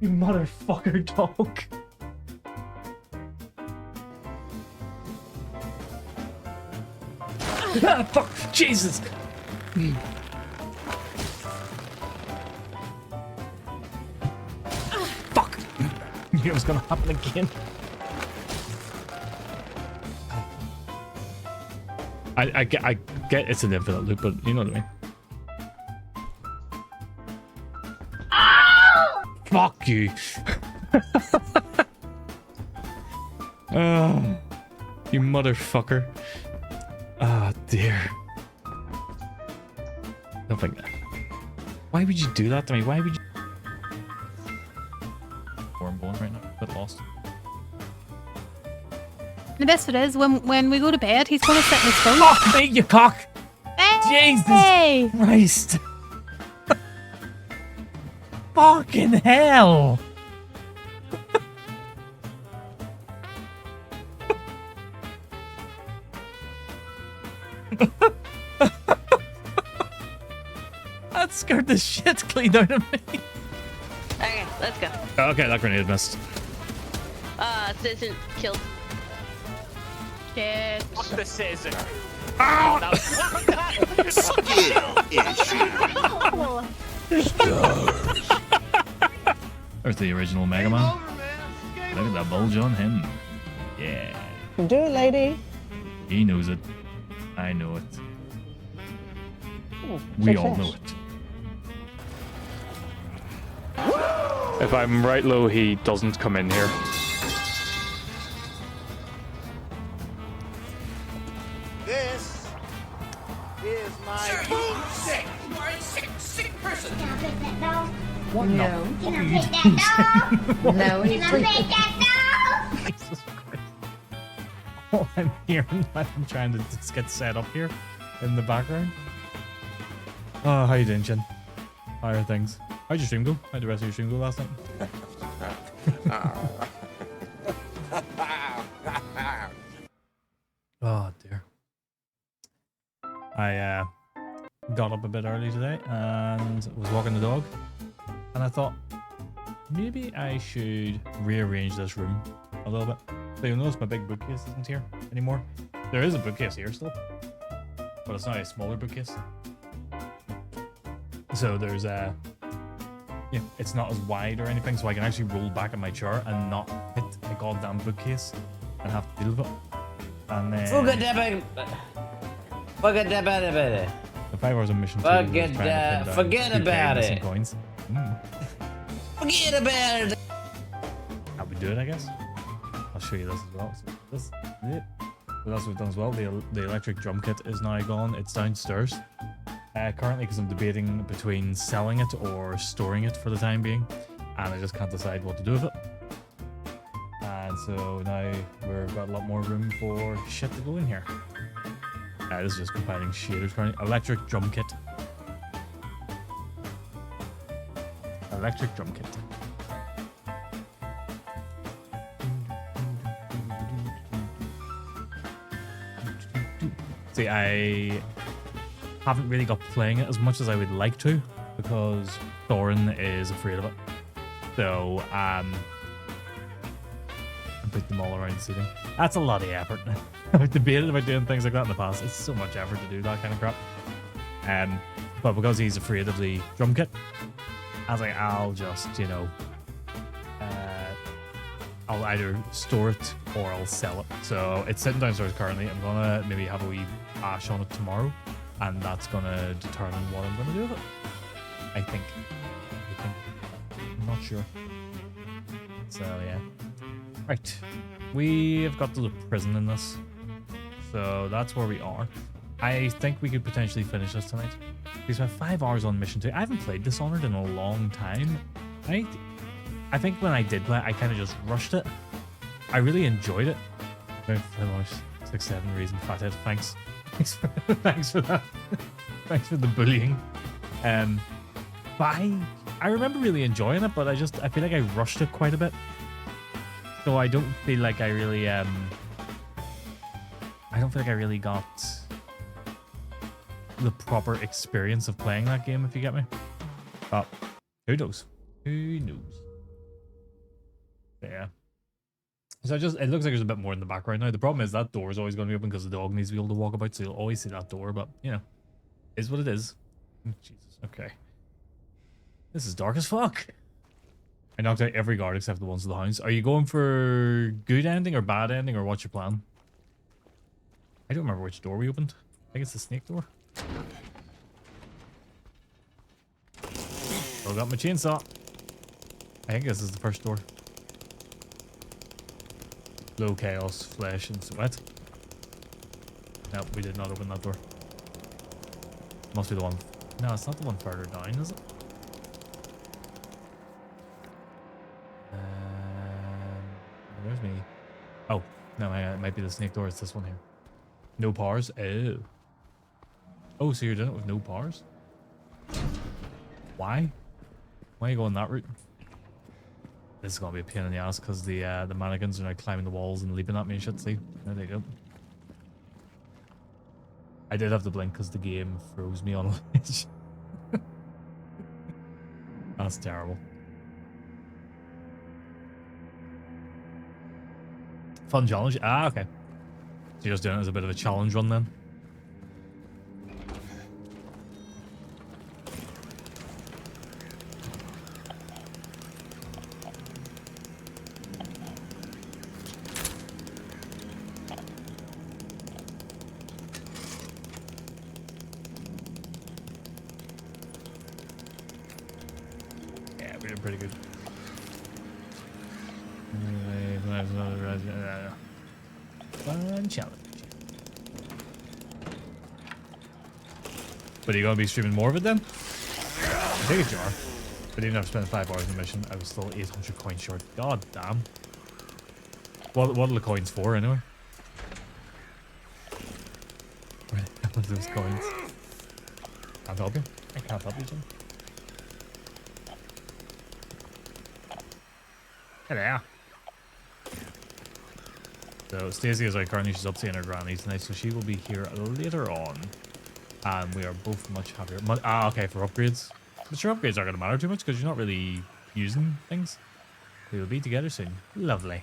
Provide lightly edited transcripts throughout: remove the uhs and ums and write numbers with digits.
You motherfucker dog. Ah, fuck! Jesus! Fuck! Knew it was gonna happen again. I get it's an infinite loop, but you know what I mean. Fuck you! Oh, you motherfucker. Ah, oh, dear. Don't think that. Why would you do that to me? Why would you? Where I'm going right now, a bit lost. The best of it is when we go to bed, he's going to sit in his phone. Fuck me, you cock! Hey! Jesus Christ! Fucking hell! That scared the shit clean out of me. Okay, let's go. Okay, that grenade missed. Citizen killed. Shit. Fuck the citizen. Ow! There's the original Mega Man. Look at that bulge on him. Yeah. Do it, lady. He knows it. I know it. Oh, We all know it. If I'm right low, he doesn't come in here. This is my sick. You are a sick person. Can I pick that dog? What? No. Can I pick that dog? No. Can I pick that dog? Jesus Christ. All I'm hearing when I'm trying to just get set up here in the background. Oh, how you doing, Chin? How are things? How'd your stream go? How'd the rest of your stream go last night? Oh, dear. I got up a bit early today and was walking the dog. And I thought, maybe I should rearrange this room a little bit. So you'll notice my big bookcase isn't here anymore. There is a bookcase here still, but it's not a smaller bookcase. So there's yeah, it's not as wide or anything, so I can actually roll back in my chair and not hit a goddamn bookcase and have to deal with it. And then Forget about it. the 5 hours of mission Forget about it. Coins. Forget about it. How we do it, I guess. I'll show you this as well. So this, yeah. So that's what we've done as well. The electric drum kit is now gone. It's downstairs. Currently, because I'm debating between selling it or storing it for the time being, and I just can't decide what to do with it. And so now we've got a lot more room for shit to go in here. This is just compiling shaders currently. Electric drum kit. Electric drum kit. See, I haven't really got playing it as much as I would like to because Thorin is afraid of it. So, I put them all around the seating. That's a lot of effort. I've debated about doing things like that in the past. It's so much effort to do that kind of crap. But because he's afraid of the drum kit, I was like, I'll just, you know, I'll either store it or I'll sell it. So it's sitting downstairs currently. I'm gonna maybe have a wee bash on it tomorrow, and that's gonna determine what I'm gonna do with it. I think. I'm not sure. So yeah. Right. We've got to the prison in this. So that's where we are. I think we could potentially finish this tonight. Because we have 5 hours on mission 2. I haven't played Dishonored in a long time. I think when I did play it, I kind of just rushed it. I really enjoyed it. 6, 7 reason fathead. Thanks. Thanks for that. Thanks for the bullying. But I remember really enjoying it, but I feel like I rushed it quite a bit. So I don't feel like I really got the proper experience of playing that game, if you get me. But who knows? Who knows? But yeah. So it looks like there's a bit more in the background now. The problem is that door is always going to be open because the dog needs to be able to walk about, so you'll always see that door, but, you know, is what it is. Jesus, okay. This is dark as fuck. I knocked out every guard except the ones of the hounds. Are you going for good ending or bad ending, or what's your plan? I don't remember which door we opened. I think it's the snake door. Still got my chainsaw. I think this is the first door. Low chaos, flesh, and sweat. Nope, we did not open that door. Must be the one. No, it's not the one further down, is it? Where's me? Oh, no, it might be the snake door. It's this one here. No powers. Oh. Oh, so you're doing it with no powers? Why? Why are you going that route? This is gonna be a pain in the ass because the mannequins are now climbing the walls and leaping at me and shit. See, there they go. I did have to blink because the game froze me on a ledge. That's terrible. Fun challenge. Ah, okay. So you're just doing it as a bit of a challenge run then. Yeah, we're doing pretty good. Fun challenge. But are you going to be streaming more of it then? I think you are. But even after spending 5 hours in the mission, I was still 800 coins short. God damn. What are the coins for anyway? Where are those coins? Can't help you. I can't help you, Jim. Hello. So Stacey is like currently she's up seeing her granny tonight, so she will be here later on. And we are both much happier. Okay, for upgrades. But your upgrades aren't going to matter too much because you're not really using things. We will be together soon. Lovely.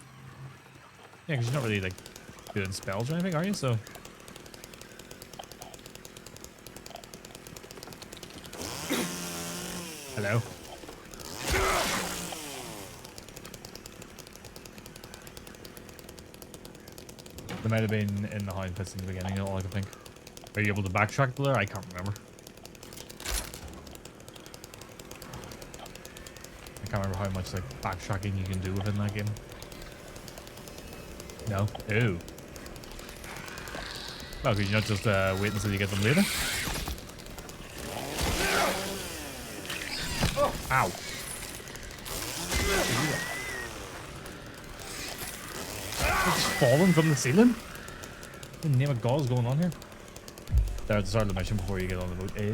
Yeah, because you're not really like doing spells or anything, are you? So. Hello. They might have been in the hind pits in the beginning, all I can think. Are you able to backtrack there? I can't remember. I can't remember how much like backtracking you can do within that game. No? Ooh. Well, could you not just wait until you get them later? Ow. It's falling from the ceiling? What in the name of God is going on here? There at the start of the mission before you get on the boat. Ew.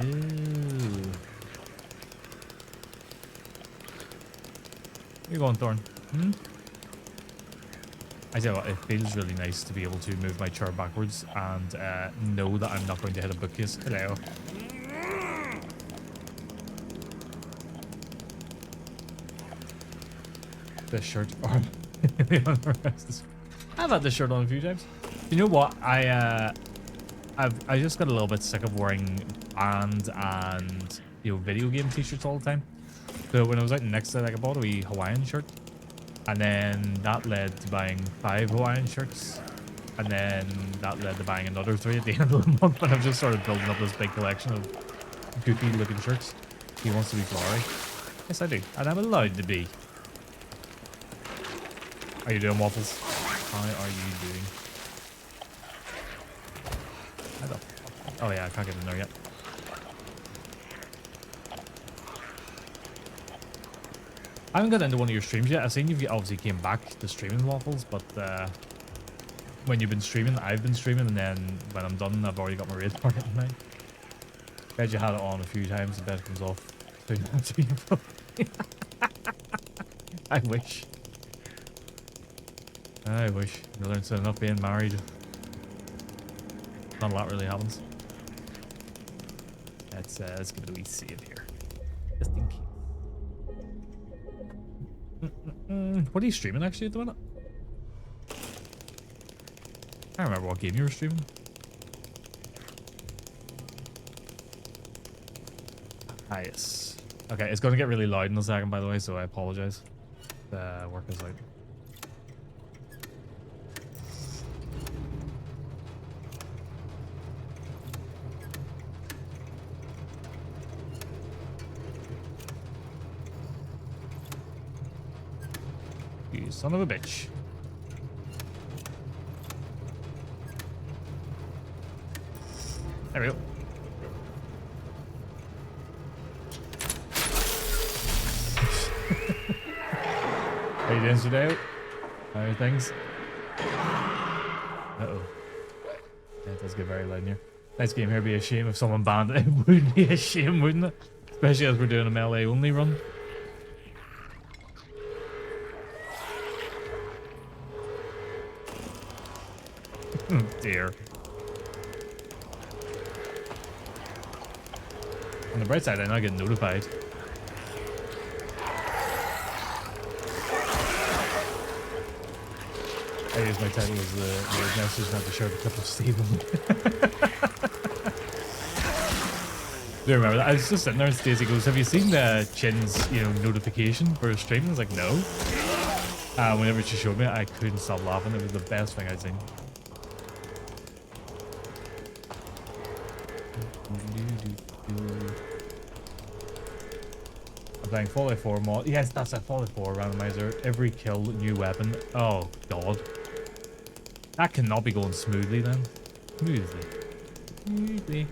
Where you going, Thorn? Hmm? I tell you what, it feels really nice to be able to move my chair backwards and know that I'm not going to hit a bookcase. Hello. This shirt. I've had this shirt on a few times. You know what? I just got a little bit sick of wearing band and video game t-shirts all the time. So when I was out in Next, I bought a wee Hawaiian shirt, and then that led to buying 5 Hawaiian shirts, and then that led to buying another 3 at the end of the month. And I've just started building up this big collection of goofy looking shirts. He wants to be flowery. Yes, I do, and I'm allowed to be. How are you doing, Waffles? How are you doing? Oh yeah, I can't get in there yet. I haven't got into one of your streams yet. I've seen you've obviously came back to streaming, Waffles, but when you've been streaming, I've been streaming, and then when I'm done, I've already got my raid party tonight. Bet you had it on a few times, the bed comes off soon after you. I wish. I wish. You learn to not being married. Not a lot really happens. Let's give it a wee save here. Just in case. What are you streaming actually at the minute? I can't remember what game you were streaming. Ah, yes. Okay, it's going to get really loud in a second, by the way, so I apologize. Work is out. You son of a bitch. There we go. How you doing today? How are things? Uh-oh. Yeah, it does get very loud in here. Nice game here. Be a shame if someone banned it. It would be a shame, wouldn't it? Especially as we're doing a melee only run. Oh dear. On the bright side, I now get notified. I use my title as the message not to share the clip of Steven. Do you remember that? I was just sitting there and Stacey goes, have you seen Chin's, notification for his stream? I was like, no. Whenever she showed me it, I couldn't stop laughing. It was the best thing I'd seen. I'm playing Fallout 4 mod. Yes, that's a Fallout 4 randomizer. Every kill, new weapon. Oh, God. That cannot be going smoothly then. Smoothly.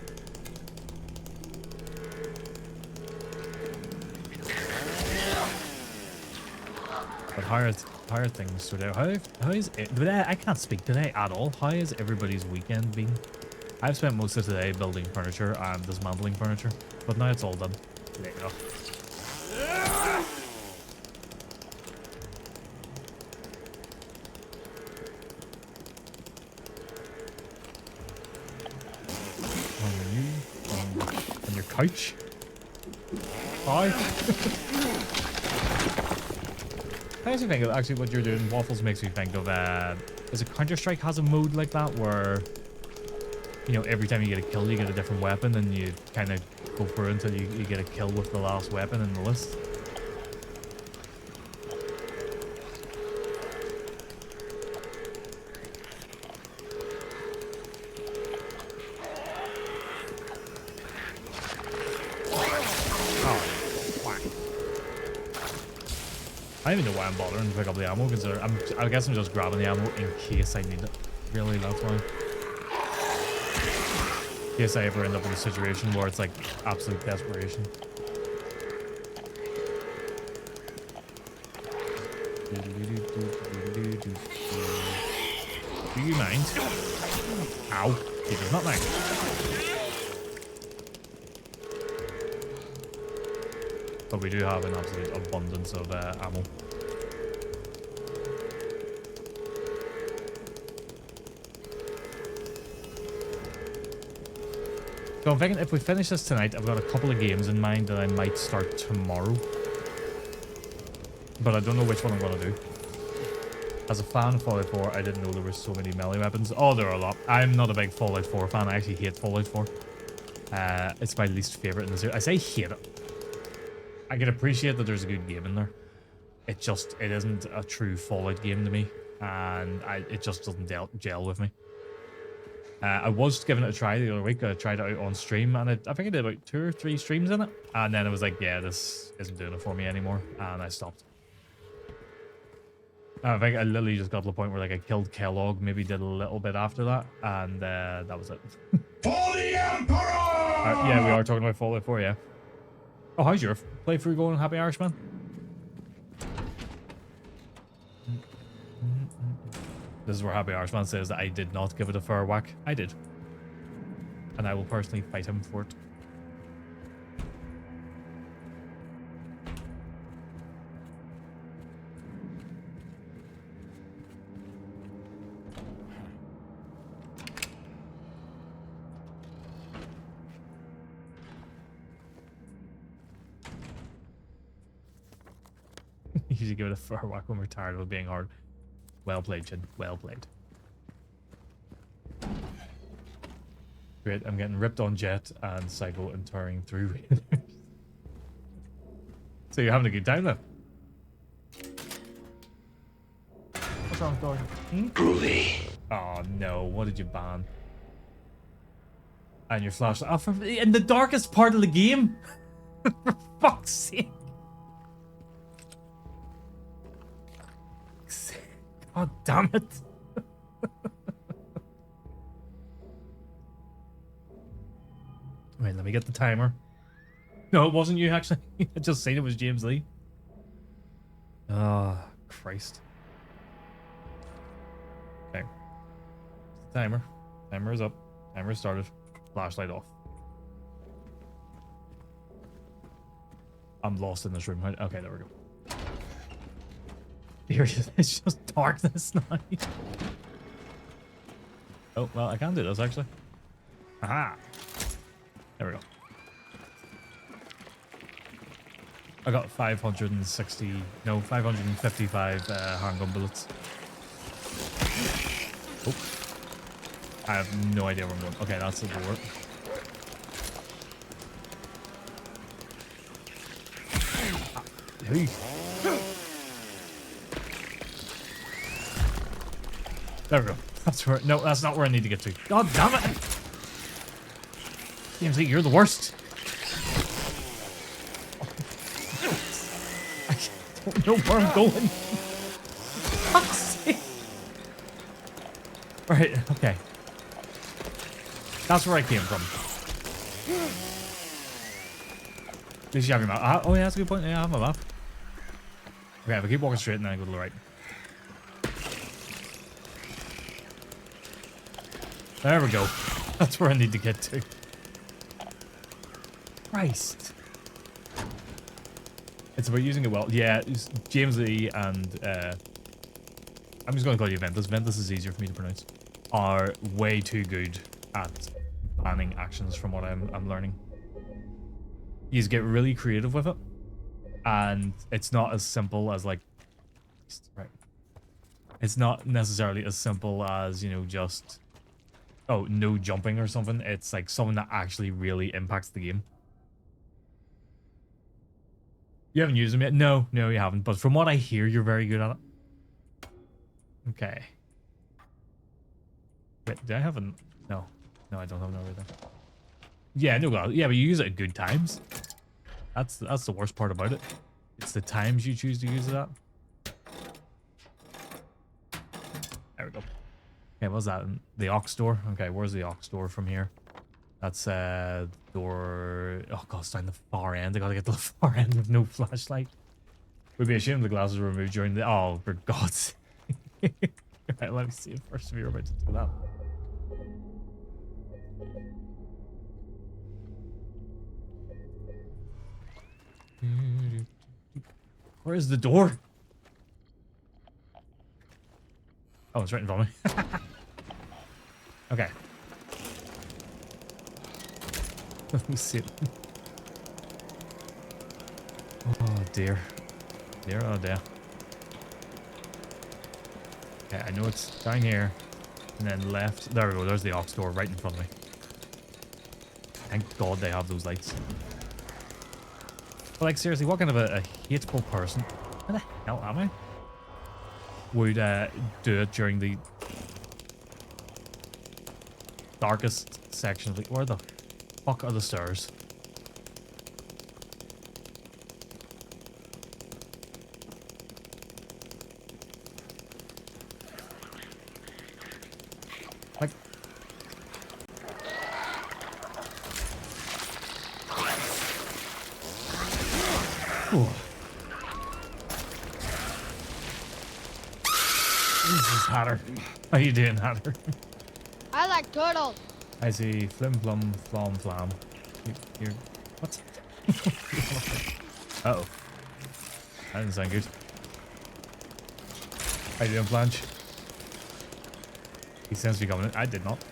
But how are things today? How is it? I can't speak today at all. How has everybody's weekend been? I've spent most of today building furniture and dismantling furniture, but now it's all done. There you go. On your couch. Hi. I actually think actually what you're doing, Waffles, makes me think of is it Counter-Strike has a mode like that where every time you get a kill you get a different weapon and you kind of go through until you get a kill with the last weapon in the list. I don't even know why I'm bothering to pick up the ammo, because I guess I'm just grabbing the ammo in case I need it. Really, that's why. In case I ever end up in a situation where it's like absolute desperation. Do you mind? Ow. He does not mind. But we do have an absolute abundance of ammo. So I'm thinking if we finish this tonight, I've got a couple of games in mind that I might start tomorrow. But I don't know which one I'm going to do. As a fan of Fallout 4, I didn't know there were so many melee weapons. Oh, there are a lot. I'm not a big Fallout 4 fan. I actually hate Fallout 4. It's my least favorite in the series. I say hate it. I can appreciate that there's a good game in there. It isn't a true Fallout game to me, and it just doesn't gel with me. I was giving it a try the other week. I tried it out on stream, and I think I did about 2 or 3 streams in it, and then I was like, yeah, this isn't doing it for me anymore, and I stopped. I think I literally just got to the point where like I killed Kellogg, maybe did a little bit after that, and that was it. For the Emperor! Yeah, we are talking about Fallout 4, yeah. Oh, how's your playthrough going, Happy Irishman? This is where Happy Irishman says that I did not give it a fair whack. I did. And I will personally fight him for it. You should give it a fair whack when we're tired of it being hard. Well played, Chin. Well played. Great, I'm getting ripped on jet and cycle and tearing through. So you're having a good time though? What's wrong, dog? Groovy. Oh no, what did you ban? And your flashlight. Oh, in the darkest part of the game? For fuck's sake. God damn it. Wait, let me get the timer. No, it wasn't you actually. I just seen it was James Lee. Oh, Christ. Okay. Timer. Timer is up. Timer started. Flashlight off. I'm lost in this room. Okay, there we go. It's just darkness now. Oh, well, I can do this actually. Aha! There we go. I got 555 handgun bullets. Oh. I have no idea where I'm going. Okay, that's the door. Hey. There we go. That's where. No, that's not where I need to get to. God damn it! Seems like you're the worst. I don't know where I'm going. Fuck's sake. Right. Okay. That's where I came from. At least you have your map. Oh yeah, that's a good point. Yeah, I have my map. Okay, if I keep walking straight and then I go to the right. There we go. That's where I need to get to. Christ. It's about using it well. Yeah, James Lee and I'm just going to call you Ventus. Ventus is easier for me to pronounce. Are way too good at planning actions from what I'm learning. You just get really creative with it. And it's not as simple as like... Right. It's not necessarily as simple as, you know, just... Oh, no jumping or something. It's like something that actually really impacts the game. You haven't used them yet? No, you haven't. But from what I hear, you're very good at it. Okay. Wait, do I have a... No, I don't have no right there. Yeah, no god. Yeah, but you use it at good times. That's the worst part about it. It's the times you choose to use it at. There we go. Okay, what's that? The Ox door? Okay, where's the Ox door from here? That's door... Oh god, it's down the far end. I gotta get to the far end with no flashlight. Would be a shame the glasses were removed during the... Oh, for God's sake. Right, let me see if first of you are about to do that. Where is the door? Oh, it's right in front of me. Okay. Let me see it. Oh dear. Dear, oh dear. Okay, I know it's down here. And then left. There we go, there's the Ox door right in front of me. Thank God they have those lights. But like seriously, what kind of a hateful person, where the hell am I? Would do it during the darkest section of the... Where the fuck are the stairs? Like... Ooh. Jesus, Hatter. How you doing, Hatter? I like turtles. I see flim flum flom flam. You're what? Uh oh. That didn't sound good. How you doing, Blanche? He seems to be coming in. I did not.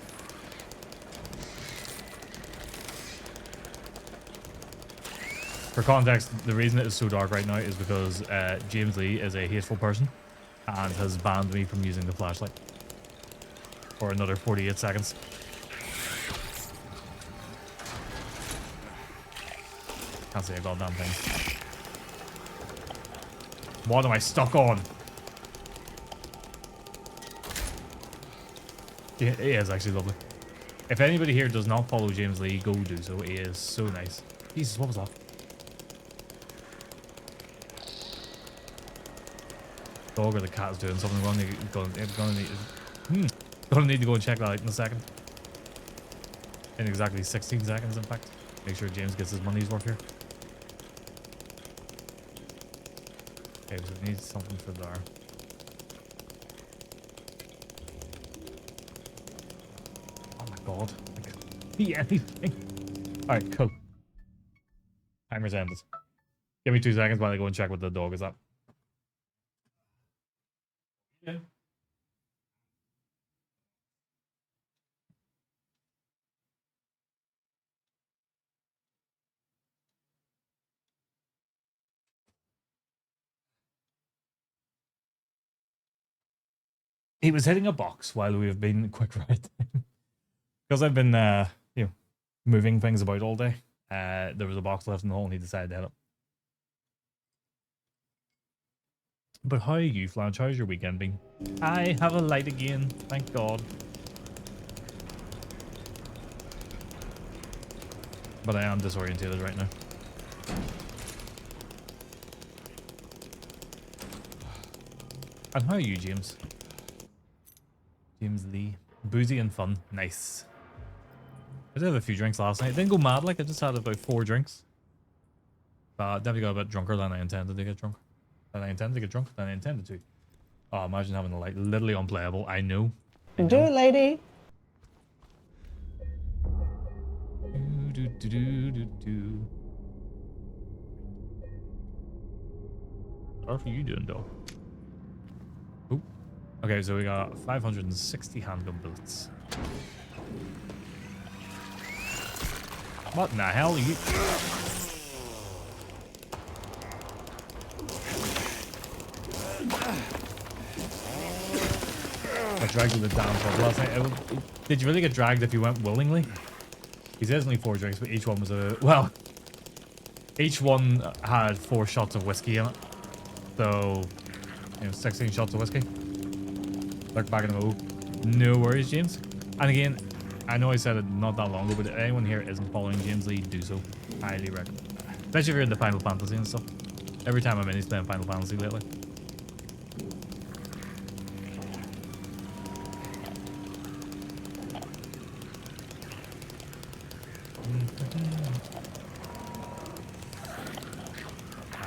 For context, the reason it is so dark right now is because James Lee is a hateful person and has banned me from using the flashlight for another 48 seconds. Can't say a goddamn thing. What am I stuck on? Yeah, he is actually lovely. If anybody here does not follow James Lee, go do so. He is so nice. Jesus, what was that? Dog or the cat is doing something wrong. Gonna need to go and check that out in a second. In exactly 16 seconds, in fact. Make sure James gets his money's worth here. Okay, so we need something for there. Oh my god. I can't see anything. Alright, cool. Timer's ended. Give me 2 seconds while I go and check what the dog is at. Yeah. He was hitting a box while we've been quick ride. Because I've been, you know, moving things about all day. There was a box left in the hole and he decided to hit it. But how are you, Flange? How's your weekend been? I have a light again, thank God. But I am disorientated right now. And how are you, James? James Lee. Boozy and fun. Nice. I did have a few drinks last night. Didn't go mad, like I just had about 4 drinks. Definitely got a bit drunker than I intended to get drunk. Than I intended to. Oh, imagine having the light literally unplayable. I know. Do it, lady. What are you doing, though? Ooh. Okay, so we got 560 handgun bullets. What in the hell are you? I dragged you the damn pub last night. Did you really get dragged if you went willingly? He says only 4 drinks, but each one was a... Well, each one had 4 shots of whiskey in it. So, you know, 16 shots of whiskey. Look back in the mo. No worries, James. And again, I know I said it not that long ago, but if anyone here isn't following James Lee, do so. Highly recommend. Especially if you're into Final Fantasy and stuff. Every time I'm in, he's playing Final Fantasy lately.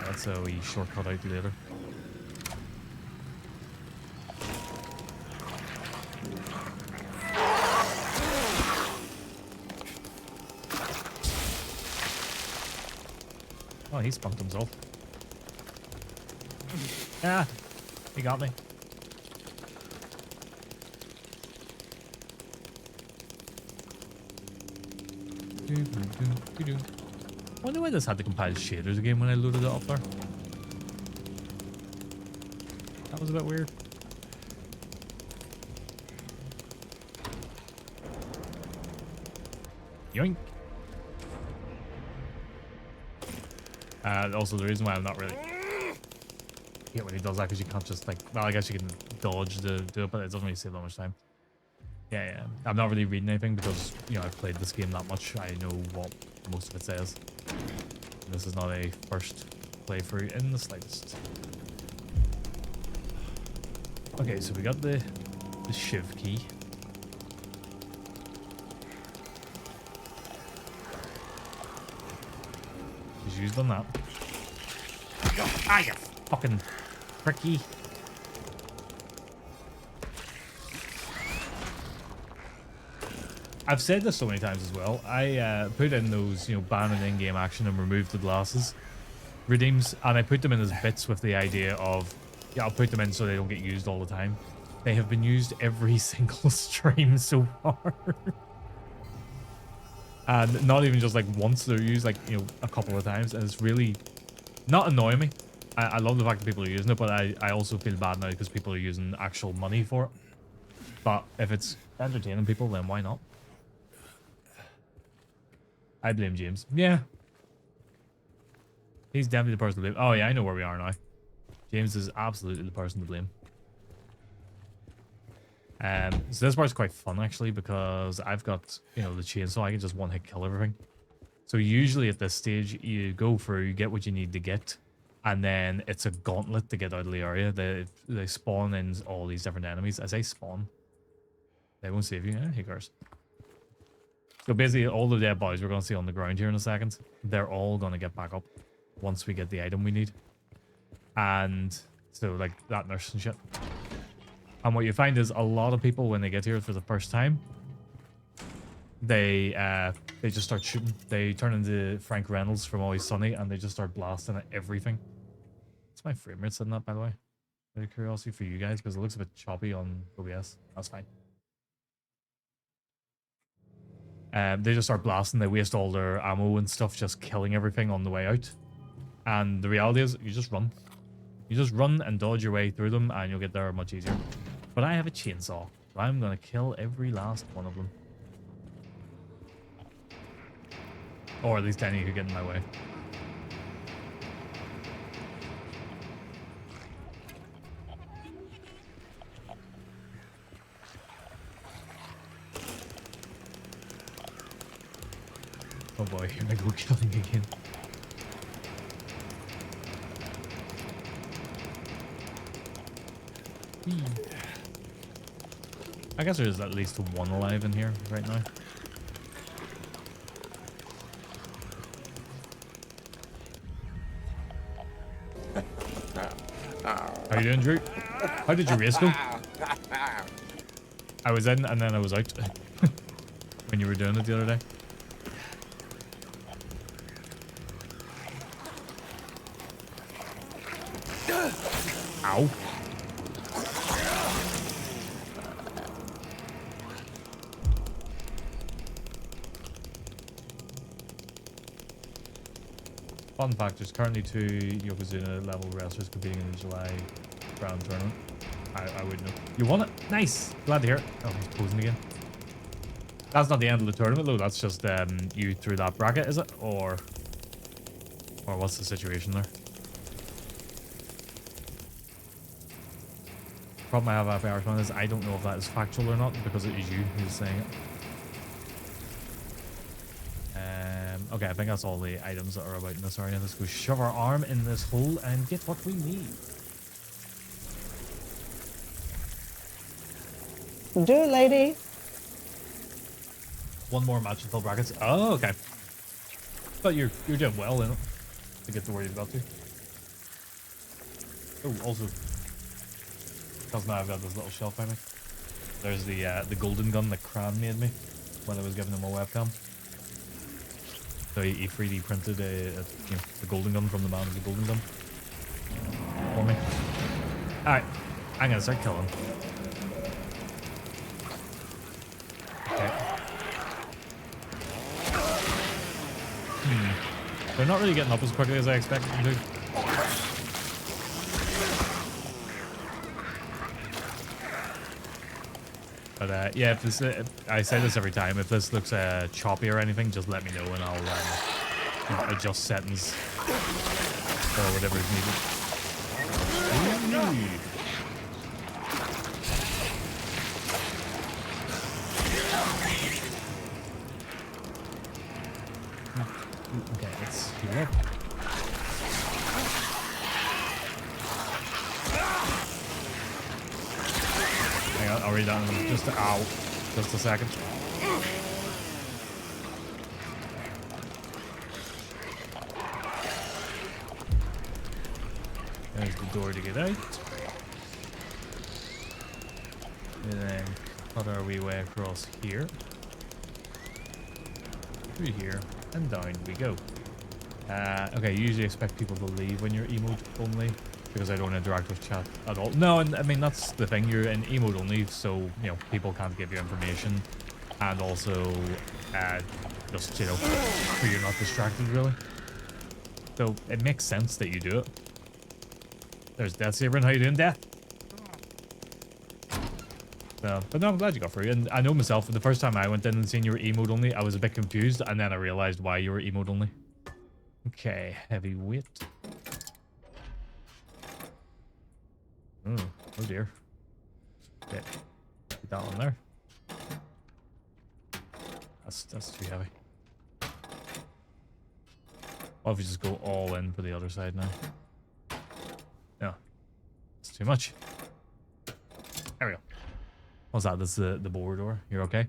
That's a wee shortcut out later. Oh, he spunked himself. Yeah, he got me. I wonder why this had to compile shaders again when I loaded it up there. That was a bit weird. Yoink. Also, the reason why I'm not really... Yeah, when he does that, because you can't just like... Well, I guess you can dodge to do it, but it doesn't really save that much time. Yeah. I'm not really reading anything because, you know, I've played this game that much. I know what most of it says. This is not a first playthrough in the slightest. Okay, so we got the shiv key. Just used on that. Ah, you fucking pricky. I've said this so many times as well. I put in those, you know, ban and in-game action and remove the glasses redeems, and I put them in as bits with the idea of, yeah, I'll put them in so they don't get used all the time. They have been used every single stream so far. And not even just like once, they're used like, you know, a couple of times, and it's really not annoying me. I love the fact that people are using it, but I also feel bad now because people are using actual money for it. But if it's entertaining people, then why not? I blame James. Yeah. He's definitely the person to blame. Oh yeah, I know where we are now. James is absolutely the person to blame. So this part's quite fun actually because I've got, you know, the chainsaw. I can just one hit kill everything. So usually at this stage, you go through, you get what you need to get, and then it's a gauntlet to get out of the area. They spawn in all these different enemies. As I spawn, they won't save you. Yeah, who cares? So basically, all the dead bodies we're going to see on the ground here in a second, they're all going to get back up once we get the item we need. And so, like, that nurse and shit. And what you find is a lot of people, when they get here for the first time, they just start shooting. They turn into Frank Reynolds from Always Sunny, and they just start blasting at everything. What's my frame rate setting up, by the way? Out of curiosity for you guys, because it looks a bit choppy on OBS. That's fine. They just start blasting. They waste all their ammo and stuff, just killing everything on the way out. And the reality is, you just run. You just run and dodge your way through them, and you'll get there much easier. But I have a chainsaw, so I'm gonna kill every last one of them. Or at least any who get in my way. Oh boy, here I go killing again. I guess there's at least one alive in here right now. How you doing, Drew? How did your race go? I was in and then I was out when you were doing it the other day. Ow. Fun fact, there's currently 2 Yokozuna level wrestlers competing in the July Grand Tournament. I wouldn't know. You won it? Nice! Glad to hear it. Oh, he's posing again. That's not the end of the tournament though, that's just you through that bracket, is it? Or what's the situation there? Problem I have with Irishman is I don't know if that is factual or not because it is you who's saying it. Okay, I think that's all the items that are about in this area. Let's go shove our arm in this hole and get what we need. Do it, lady. One more match until brackets. Oh, okay. But you're doing well in it to get to where you've got to. Oh, also, because now I've got this little shelf by me. There's the golden gun that Cran made me when I was giving him a webcam. So he 3D printed the golden gun from the man with the golden gun for me. Alright, I'm gonna start killing. Okay. They're not really getting up as quickly as I expected them to. But yeah, if this, I say this every time, if this looks choppy or anything, just let me know and I'll adjust settings or whatever is needed. Okay, let's heal up. Hang on, I'll read that in just a second. There's the door to get out. And then cut our wee way across here. Through here, and down we go. Okay, you usually expect people to leave when you're emote only, because I don't interact with chat at all. No, and I mean, that's the thing, you're in emote only, so, you know, people can't give you information. and also just, you know, so you're not distracted really. So it makes sense that you do it. There's Death Saber. How you doing, Death? So, but no, I'm glad you got through. And I know myself, the first time I went in and seen you were emote only, I was a bit confused, and then I realized why you were emote only. Okay, heavyweight. Oh dear. Okay, put that one there. That's too heavy. Or if we just go all in for the other side now. No, it's too much. There we go. What's that? That's the board door. You're okay?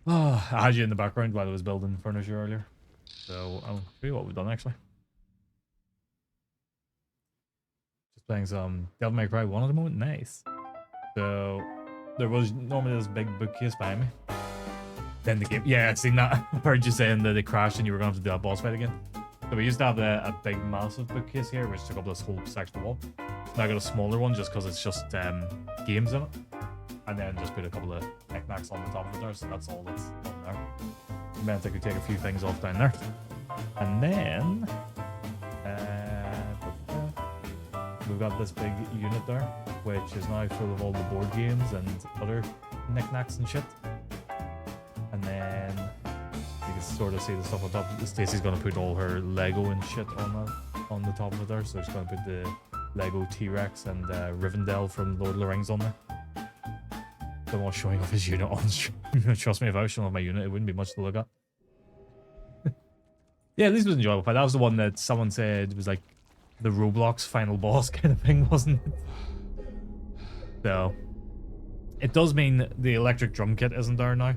Oh, I had you in the background while I was building furniture earlier. So I'll show you what we've done actually. Just playing some Devil May Cry 1 at the moment. Nice. So there was normally this big bookcase behind me. Then the game. Yeah, I've seen that. I heard you saying that it crashed and you were going to have to do that boss fight again. So we used to have a big, massive bookcase here, which took up this whole section of wall. Now I got a smaller one just because it's just games in it. And then just put a couple of knickknacks on the top of it there, so that's all that's on there. I meant I could take a few things off down there. And then we've got this big unit there, which is now full of all the board games and other knickknacks and shit. And then you can sort of see the stuff on top. Stacey's gonna put all her Lego and shit on the top of it there, so she's gonna put the Lego T-Rex and Rivendell from Lord of the Rings on there. Don't want showing off his unit on stream. Trust me, if I was showing off my unit, it wouldn't be much to look at. Yeah, at least it was an enjoyable fight. That was the one that someone said was like the Roblox final boss kind of thing, wasn't it? So it does mean the electric drum kit isn't there now.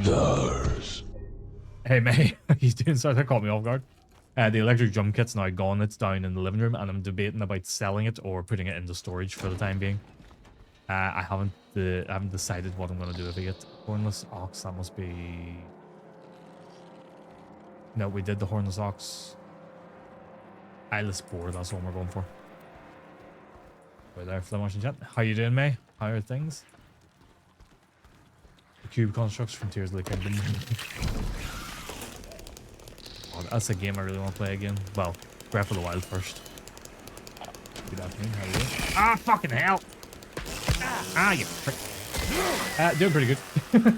Stars. Hey May, he's doing so that caught me off guard. The electric drum kit's now gone. It's down in the living room, and I'm debating about selling it or putting it into storage for the time being. I haven't decided what I'm gonna do if I get hornless ox. That must be. No, we did the hornless ox. Eyeless boar. That's the one we're going for. Right there, for the motion chat. How you doing, May? How are things? The cube constructs from Tears of the Kingdom. Oh, that's a game I really want to play again. Well, Breath of the Wild first. Good afternoon. How you doing? Ah, fucking hell! Ah, you prick. Doing pretty good.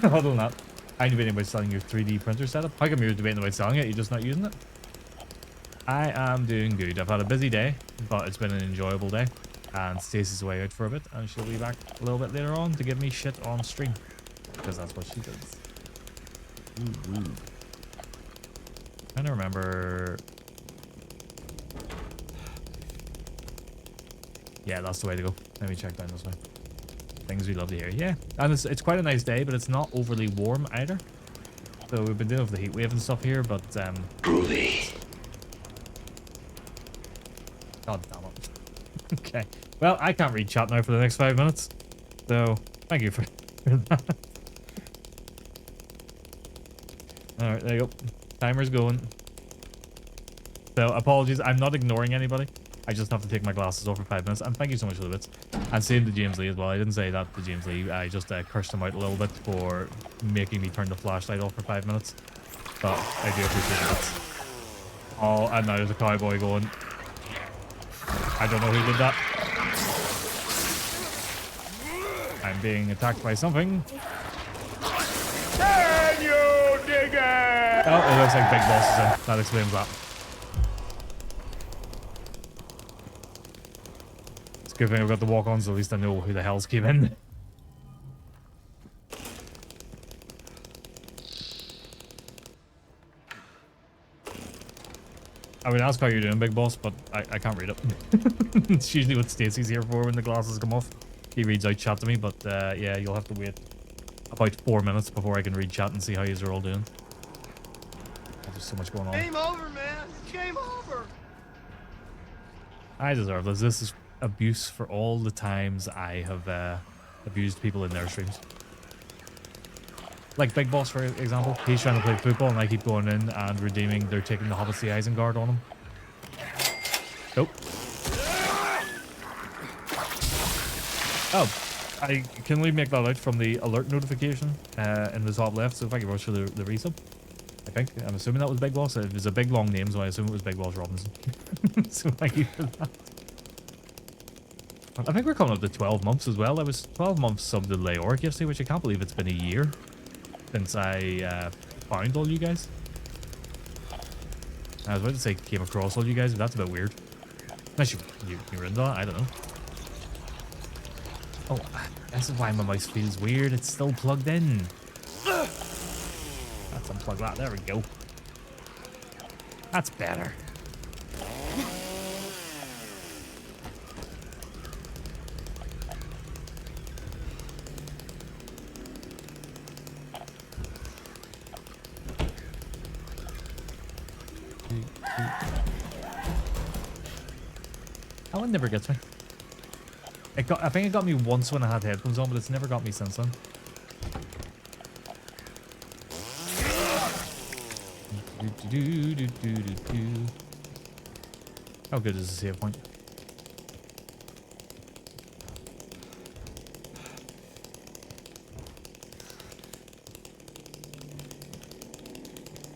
Other than that, I'm debating about selling your 3D printer setup. How come you're debating about selling it? You're just not using it? I am doing good. I've had a busy day, but it's been an enjoyable day. And Stacey's away out for a bit, and she'll be back a little bit later on to give me shit on stream. Because that's what she does. Ooh. Trying to remember. Yeah, that's the way to go. Let me check down this way. Things we love to hear. Yeah, and it's quite a nice day, but it's not overly warm either. So we've been dealing with the heat wave and stuff here, but Groovy. God damn it. Okay. Well, I can't read chat now for the next 5 minutes. So thank you for that. Alright, there you go. Timer's going. So apologies, I'm not ignoring anybody. I just have to take my glasses off for 5 minutes. And thank you so much for the bits. And same to James Lee as well. I didn't say that to James Lee. I just cursed him out a little bit for making me turn the flashlight off for 5 minutes. But I do appreciate it. Oh, and now there's a cowboy going. I don't know who did that. I'm being attacked by something. Can you dig it? Oh, it looks like Big Boss is in. That explains that. It's a good thing I've got the walk-on, so at least I know who the hell's came in. I would ask how you're doing, Big Boss, but I can't read it. It's usually what Stacey's here for when the glasses come off. He reads out chat to me, but yeah, you'll have to wait about 4 minutes before I can read chat and see how you're all doing. There's so much going on. Game over, man. Game over. I deserve this. This is abuse for all the times I have abused people in their streams. Like Big Boss, for example. He's trying to play football and I keep going in and redeeming. They're taking the Hobbit's the Isengard on him. Nope. Oh, I can only make that out from the alert notification in the top left. So thank you very much for the resub. I think. I'm assuming that was Big Boss. It was a big long name, so I assume it was Big Boss Robinson. So thank you for that. I think we're coming up to 12 months as well. I was 12 months sub to Leoric yesterday, which I can't believe it's been a year since I found all you guys. I was about to say came across all you guys, but that's a bit weird. Unless you're into that, I don't know. Oh, this is why my mouse feels weird. It's still plugged in. Let's unplug that. There we go. That's better. That one never gets me. I think it got me once when I had headphones on, but it's never got me since then. How good is the save point?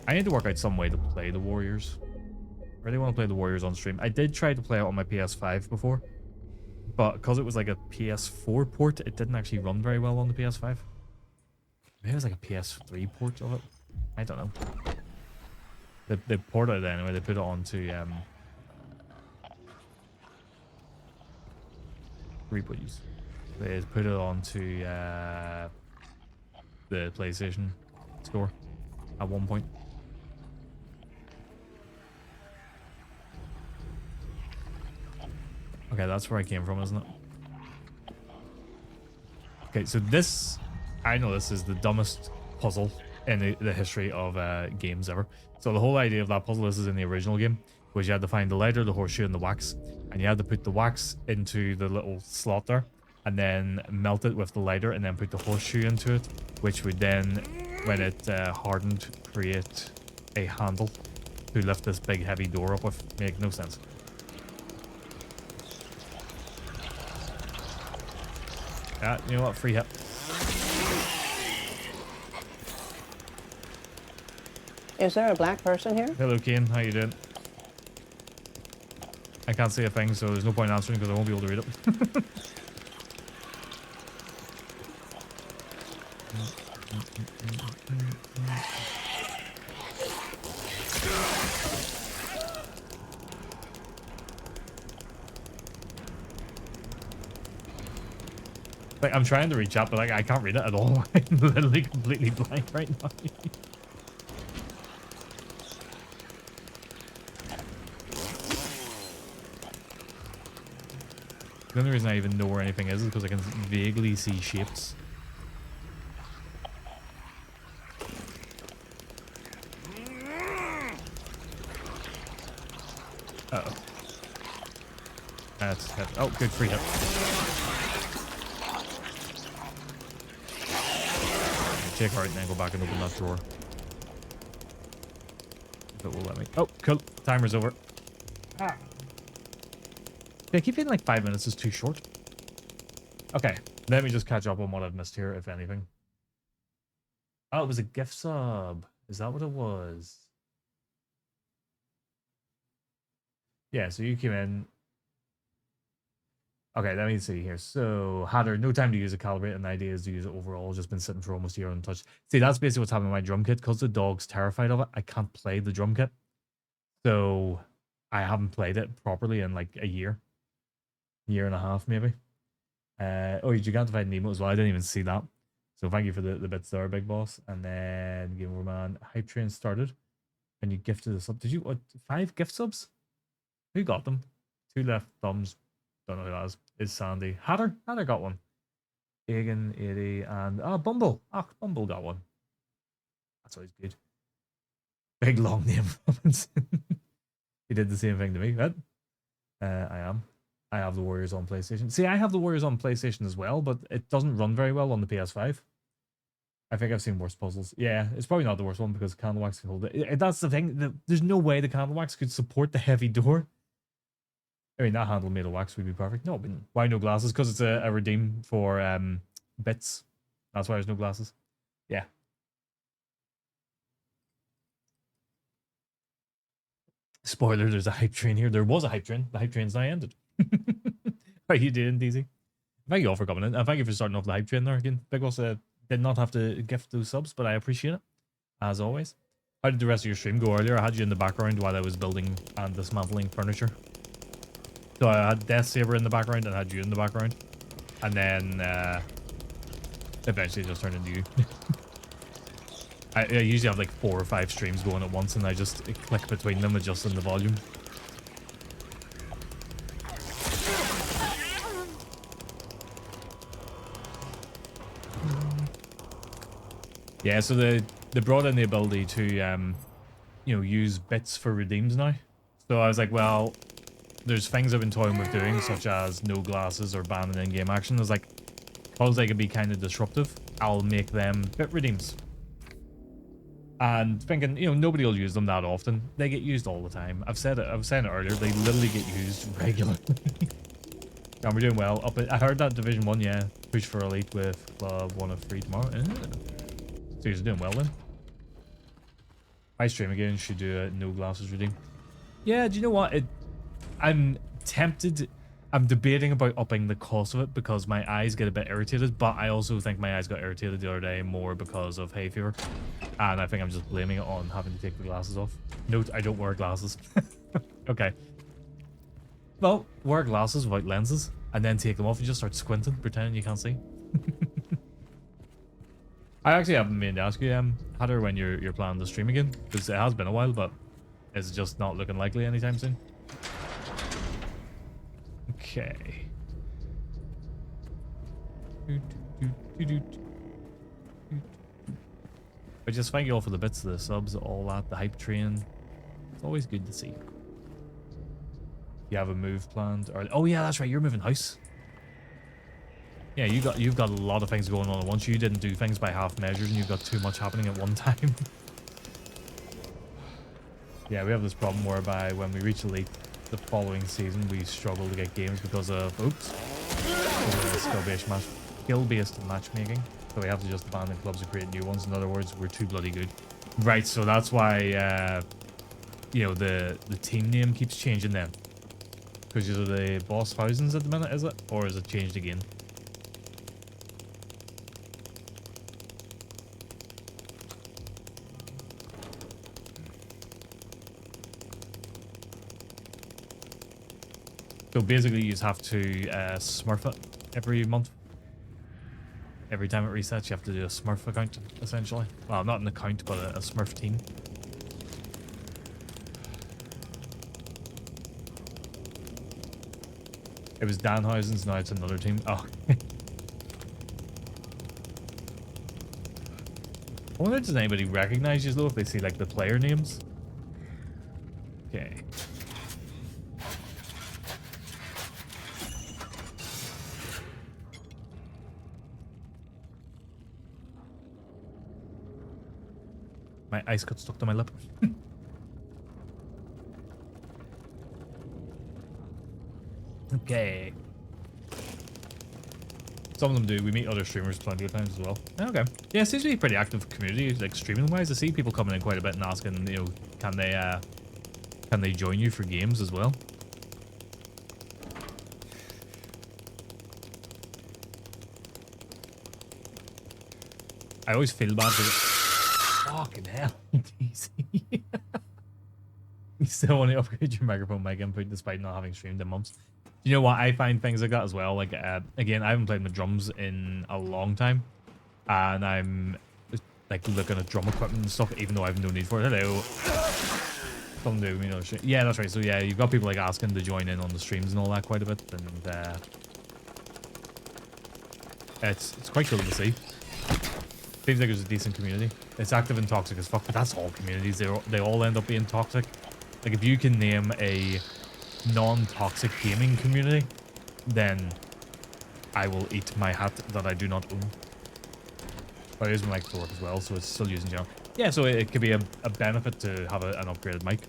I need to work out some way to play the Warriors. I really want to play the Warriors on stream. I did try to play it on my PS5 before, but because it was like a PS4 port, it didn't actually run very well on the PS5. Maybe it was like a PS3 port of it. I don't know. They ported it anyway. They put it onto replays. They put it onto the PlayStation Store at one point. Okay, that's where I came from, isn't it? Okay, so this... I know this is the dumbest puzzle in the history of games ever. So the whole idea of that puzzle, this is in the original game, was you had to find the lighter, the horseshoe, and the wax. And you had to put the wax into the little slot there, and then melt it with the lighter, and then put the horseshoe into it, which would then, when it hardened, create a handle to lift this big heavy door up with. Make no sense. Yeah, you know what? Free hit. Is there a black person here? Hello, Kane. How you doing? I can't say a thing, so there's no point answering because I won't be able to read it. Like, I'm trying to reach out, but like I can't read it at all. I'm literally completely blank right now. The only reason I even know where anything is because I can vaguely see shapes. Uh-oh. That's hit. Oh, good free hit. Check right and then go back and open that door. If it will let me. Oh, cool. Timer's over. Ah. I keep feeling like 5 minutes is too short. Okay, let me just catch up on what I've missed here, if anything. Oh, it was a gift sub. Is that what it was? Yeah, so you came in. Okay, let me see here. So, Hatter, no time to use a calibrate, and the idea is to use it overall. Just been sitting for almost a year untouched. See, that's basically what's happening with my drum kit. Because the dog's terrified of it, I can't play the drum kit. So, I haven't played it properly in like a year. Year and a half, maybe. Oh, you gigantified Nemo as well. I didn't even see that. So, thank you for the bits there, Big Boss. And then, Game Over Man, Hype Train started. And you gifted a sub. Did you, what, 5 gift subs? Who got them? 2 left thumbs. Don't know who that is. Is Sandy. Hatter got one. Egan, 80, and Bumble. Bumble got one. That's always good. Big long name. He did the same thing to me, right? I have the Warriors on PlayStation. See, I have the Warriors on PlayStation as well, but it doesn't run very well on the PS5. I think I've seen worse puzzles. Yeah, it's probably not the worst one because Candle Wax can hold it. That's the thing. There's no way the Candle Wax could support the heavy door. I mean, that handle made of wax would be perfect. No, but why no glasses? Because it's a redeem for bits. That's why there's no glasses. Yeah. Spoiler, there's a hype train here. There was a hype train. The hype train's now ended. How you doing, DZ? Thank you all for coming in. And thank you for starting off the hype train there again. Big Boss did not have to gift those subs, but I appreciate it. As always. How did the rest of your stream go earlier? I had you in the background while I was building and dismantling furniture. So I had Death Saber in the background and I had you in the background. And then eventually it just turned into you. I usually have like 4 or 5 streams going at once and I just click between them, adjusting the volume. Yeah, so they brought in the ability to you know, use bits for redeems now. So I was like, well, there's things I've been toying with doing, such as no glasses or banning in-game action. I was like, because they can be kind of disruptive, I'll make them bit redeems. And thinking, you know, nobody will use them that often. They get used all the time. I was saying it earlier, they literally get used regularly. And we're doing well. I heard that Division 1, yeah, push for Elite with Club 1 of 3 tomorrow. So you're doing well then. I stream again, should do a no glasses redeem. Yeah, do you know what? I'm tempted. I'm debating about upping the cost of it because my eyes get a bit irritated, but I also think my eyes got irritated the other day more because of hay fever. And I think I'm just blaming it on having to take the glasses off. Note, I don't wear glasses. Okay. Well, wear glasses without lenses and then take them off and just start squinting, pretending you can't see. I actually haven't meant to ask you, Hatter, when you're planning to stream again, because it has been a while, but it's just not looking likely anytime soon. Okay. But just thank you all for the bits, the subs, all that, the hype train. It's always good to see. You have a move planned, or oh yeah, that's right, you're moving house. Yeah, you've got a lot of things going on at once. You didn't do things by half measures, and you've got too much happening at one time. Yeah, we have this problem whereby when we reach Elite the following season, we struggle to get games because of skill-based matchmaking. So we have to just abandon clubs and create new ones. In other words, we're too bloody good. Right, so that's why you know, the team name keeps changing then. Because you're the boss thousands at the minute, is it? Or is it changed again? So basically, you just have to smurf it every month. Every time it resets, you have to do a smurf account, essentially. Well, not an account, but a smurf team. It was Danhausen's, now it's another team. Oh. I wonder, does anybody recognize you though if they see like the player names? Okay. My ice got stuck to my lip. Okay. Some of them do. We meet other streamers plenty of times as well. Okay. Yeah, it seems to be a pretty active community, like streaming wise. I see people coming in quite a bit and asking, you know, can they join you for games as well? I always feel bad for fucking hell, DC. You still want to upgrade your microphone mic input despite not having streamed in months. You know what? I find things like that as well. Like, again, I haven't played with drums in a long time. And I'm, like, looking at drum equipment and stuff, even though I have no need for it. Hello. Something to do, you know, shit. Yeah, that's right. So, yeah, you've got people, like, asking to join in on the streams and all that quite a bit. And, it's quite cool to see. Seems like there's a decent community. It's active and toxic as fuck, but that's all communities. They all end up being toxic. Like, if you can name a non-toxic gaming community, then I will eat my hat that I do not own. But I use my mic for work as well, so it's still using general. Yeah, so it could be a benefit to have an upgraded mic.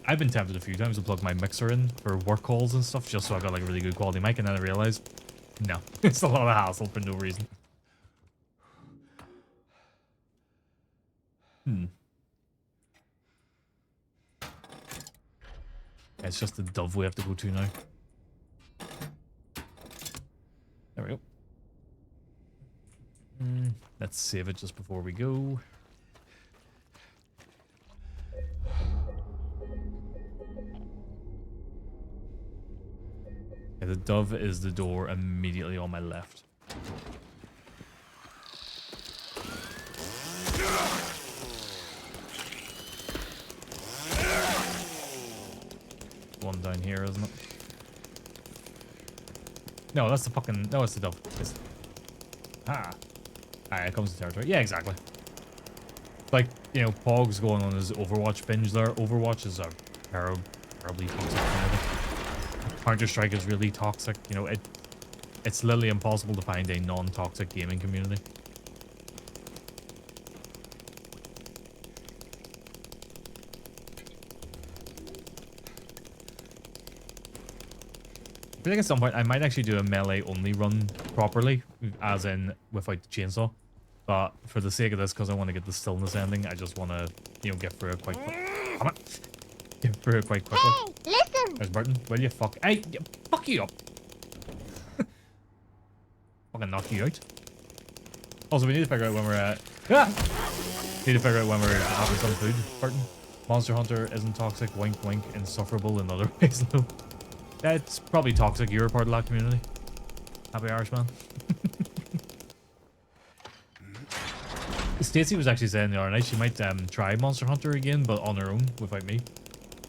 I've been tempted a few times to plug my mixer in for work calls and stuff just so I got like a really good quality mic, and then I realized, no, it's a lot of hassle for no reason. It's just the dove we have to go to now. There we go. Let's save it just before we go. Okay, the dove is the door immediately on my left. One down here, isn't it? No, that's the fucking... No, it's the dove. It's... Ah. Alright, it comes to territory. Yeah, exactly. Like, you know, Pog's going on his Overwatch binge there. Overwatch is a terribly toxic community. Counter-Strike is really toxic. You know, it's literally impossible to find a non-toxic gaming community. I think at some point I might actually do a melee only run properly, as in without the chainsaw. But for the sake of this, because I want to get the Stillness ending, I just want to, you know, get through it quite quick. Come on. Get through it quite quickly. Hey, listen! There's Burton. Will you fuck? Hey, fuck you up. Fucking knock you out. Also, we need to figure out when we're at... Need to figure out when we're having some food, Burton. Monster Hunter isn't toxic. Wink, wink. Insufferable in other ways, though. That's probably toxic. You're a part of that community. Happy Irishman. Stacey was actually saying the other night she might try Monster Hunter again, but on her own, without me.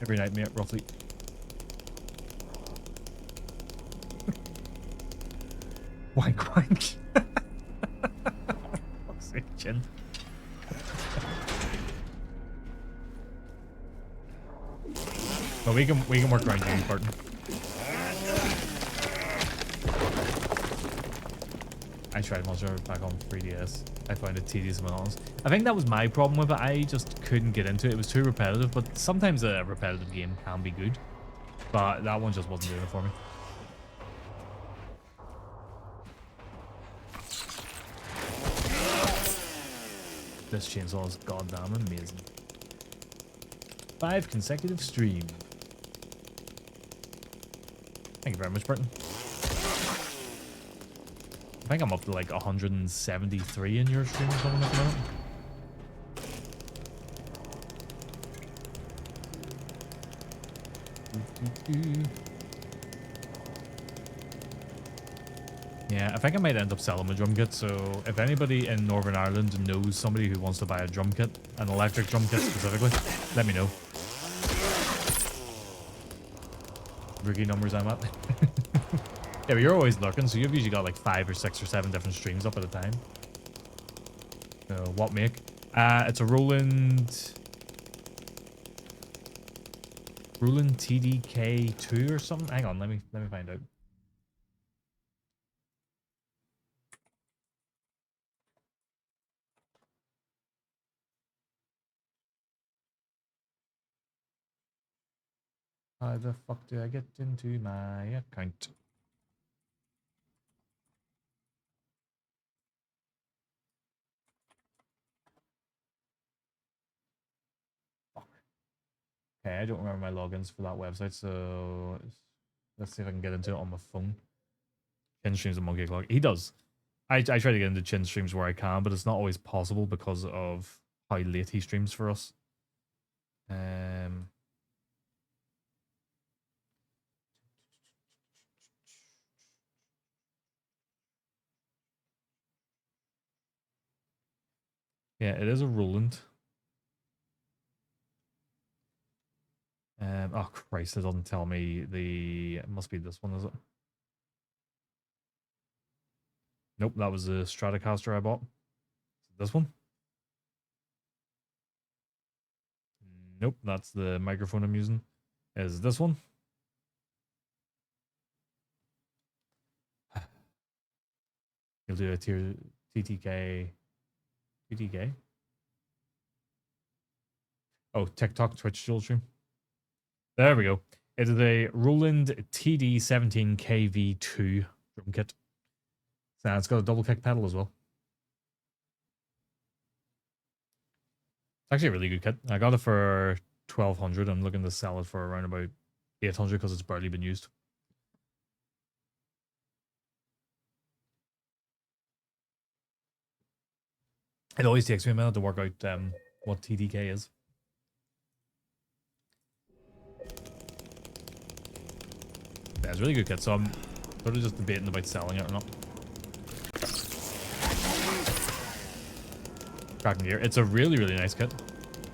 Every night, mate, roughly. Wank, wank. Fuck's sake, Chin. But we can work around you, Barton. I tried Monster Hunter back on 3DS. I found it tedious and honest. I think that was my problem with it. I just couldn't get into it. It was too repetitive, but sometimes a repetitive game can be good. But that one just wasn't doing it for me. This chainsaw is goddamn amazing. 5 consecutive streams. Thank you very much, Burton. I think I'm up to like 173 in your stream or something at the moment. Yeah, I think I might end up selling a drum kit, so if anybody in Northern Ireland knows somebody who wants to buy a drum kit, an electric drum kit specifically, let me know. Rookie numbers I'm at. Yeah, but you're always looking, so you've usually got like 5 or 6 or 7 different streams up at a time. So, what make? It's a Roland TDK2 or something. Hang on, let me find out. How the fuck do I get into my account? Okay, I don't remember my logins for that website, so let's see if I can get into it on my phone. Chin streams at Monkey O'Clock. He does. I try to get into Chin streams where I can, but it's not always possible because of how late he streams for us. Yeah, it is a Roland. Oh Christ, it doesn't tell me it must be this one, is it? Nope, that was the Stratocaster I bought. This one? Nope, that's the microphone I'm using. Is this one? You'll do a tier TTK. TTK? Oh, TikTok, Twitch, dual stream. There we go. It is a Roland TD17KV2 drum kit. So it's got a double kick pedal as well. It's actually a really good kit. I got it for 1200. I'm looking to sell it for around about 800 because it's barely been used. It always takes me a minute to work out what TDK is. Yeah, it's a really good kit, so I'm sort of just debating about selling it or not. Cracking gear. It's a really, really nice kit.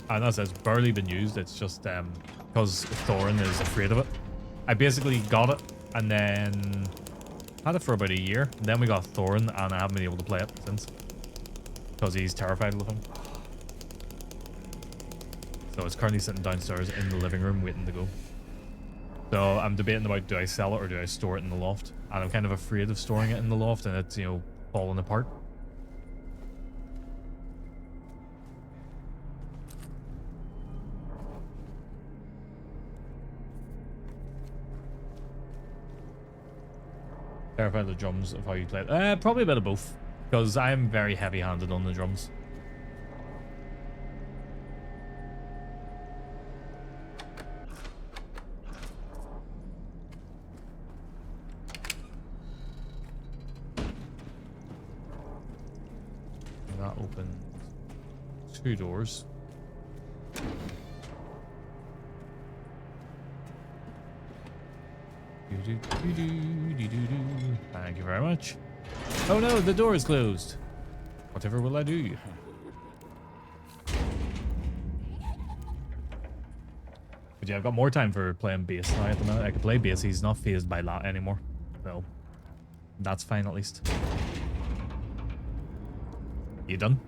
And as I said, it's barely been used. It's just because Thorin is afraid of it. I basically got it and then had it for about a year. And then we got Thorin and I haven't been able to play it since. Because he's terrified of him. So it's currently sitting downstairs in the living room waiting to go. So I'm debating about, do I sell it or do I store it in the loft? And I'm kind of afraid of storing it in the loft and it's, you know, falling apart. Terrified of the drums of how you play it. Probably a bit of both. Because I'm very heavy-handed on the drums. That opens 2 doors. Thank you very much. Oh no, the door is closed. Whatever will I do? But yeah, I've got more time for playing bass now at the minute. I can play bass. He's not phased by that anymore. So that's fine at least. You done?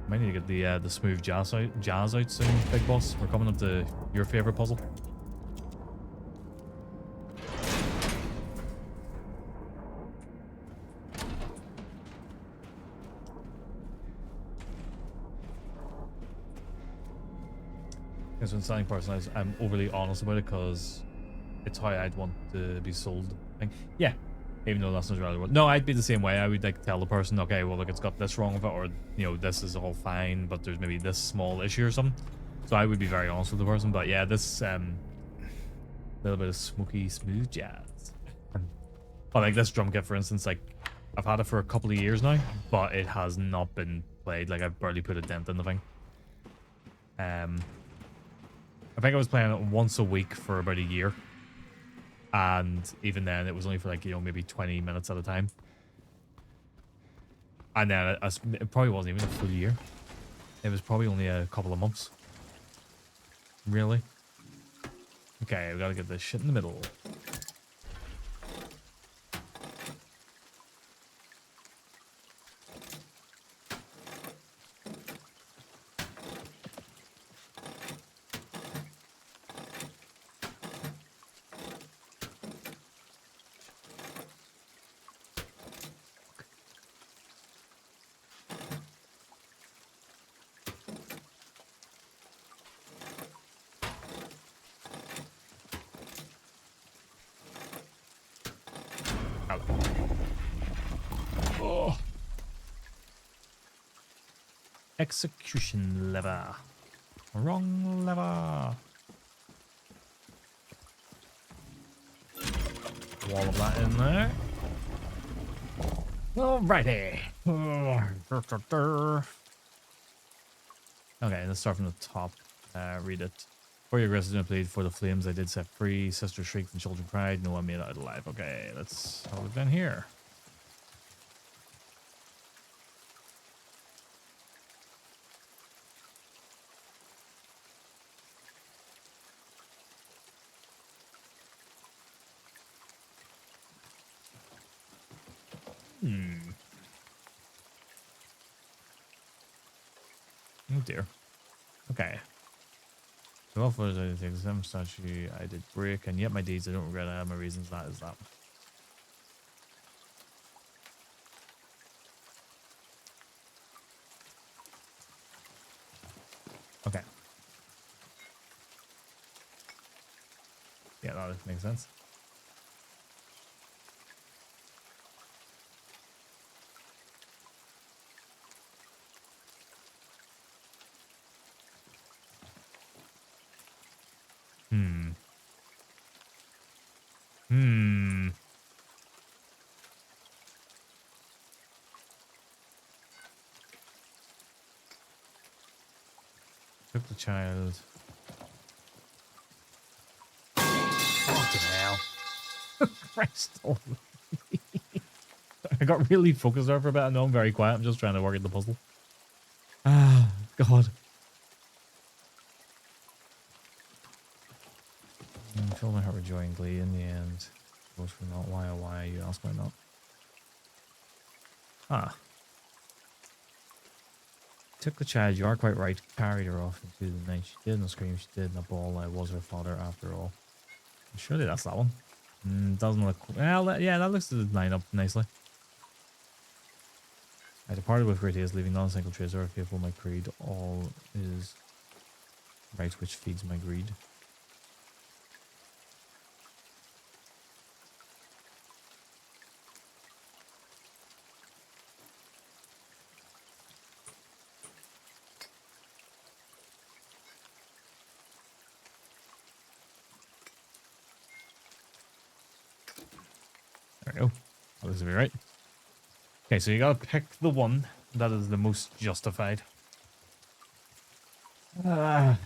Might need to get the smooth jazz out soon, big boss. We're coming up to your favorite puzzle. Because when selling personalized, I'm overly honest about it because it's how I'd want to be sold. Yeah, even though that's not really what. No, I'd be the same way. I would like tell the person, okay, well, look, it's got this wrong with it, or you know, this is all fine, but there's maybe this small issue or something. So I would be very honest with the person. But yeah, this little bit of smoky smooth jazz. But like this drum kit, for instance, like I've had it for a couple of years now, but it has not been played. Like I've barely put a dent in the thing. I think I was playing it once a week for about a year. And even then, it was only for like, you know, maybe 20 minutes at a time. And then it probably wasn't even a full year. It was probably only a couple of months. Really? Okay, we gotta get this shit in the middle. Oh. Execution lever. Wrong lever. Wall of that in there. Alrighty. Okay, let's start from the top. Read it. For your aggressive plead for the flames I did set free. Sister shrieked and children cried. No one made it out alive. Okay, let's have a look down here. Oh dear. Okay. So for I take some statue I did break, and yet my deeds I don't regret. I have my reasons. That is that. Okay. Yeah, that makes sense. Hmm. Hmm. Took the child. Fucking hell. Christ. I got really focused there for a bit. I know I'm very quiet. I'm just trying to work at the puzzle. Ah, God. Fill my heart with joy and glee in the end. Goes for not. Why, oh, why? You ask why not. Ah. Took the child. You are quite right. Carried her off into the night. She did not scream. She did not bawl. I was her father after all. Surely that's that one. Doesn't look... Well, yeah, that looks to line up nicely. I departed with great haste, leaving not a single trace or a faithful my creed. All is right which feeds my greed. There we go. That looks to be right. Okay, so you gotta pick the one that is the most justified. Ah.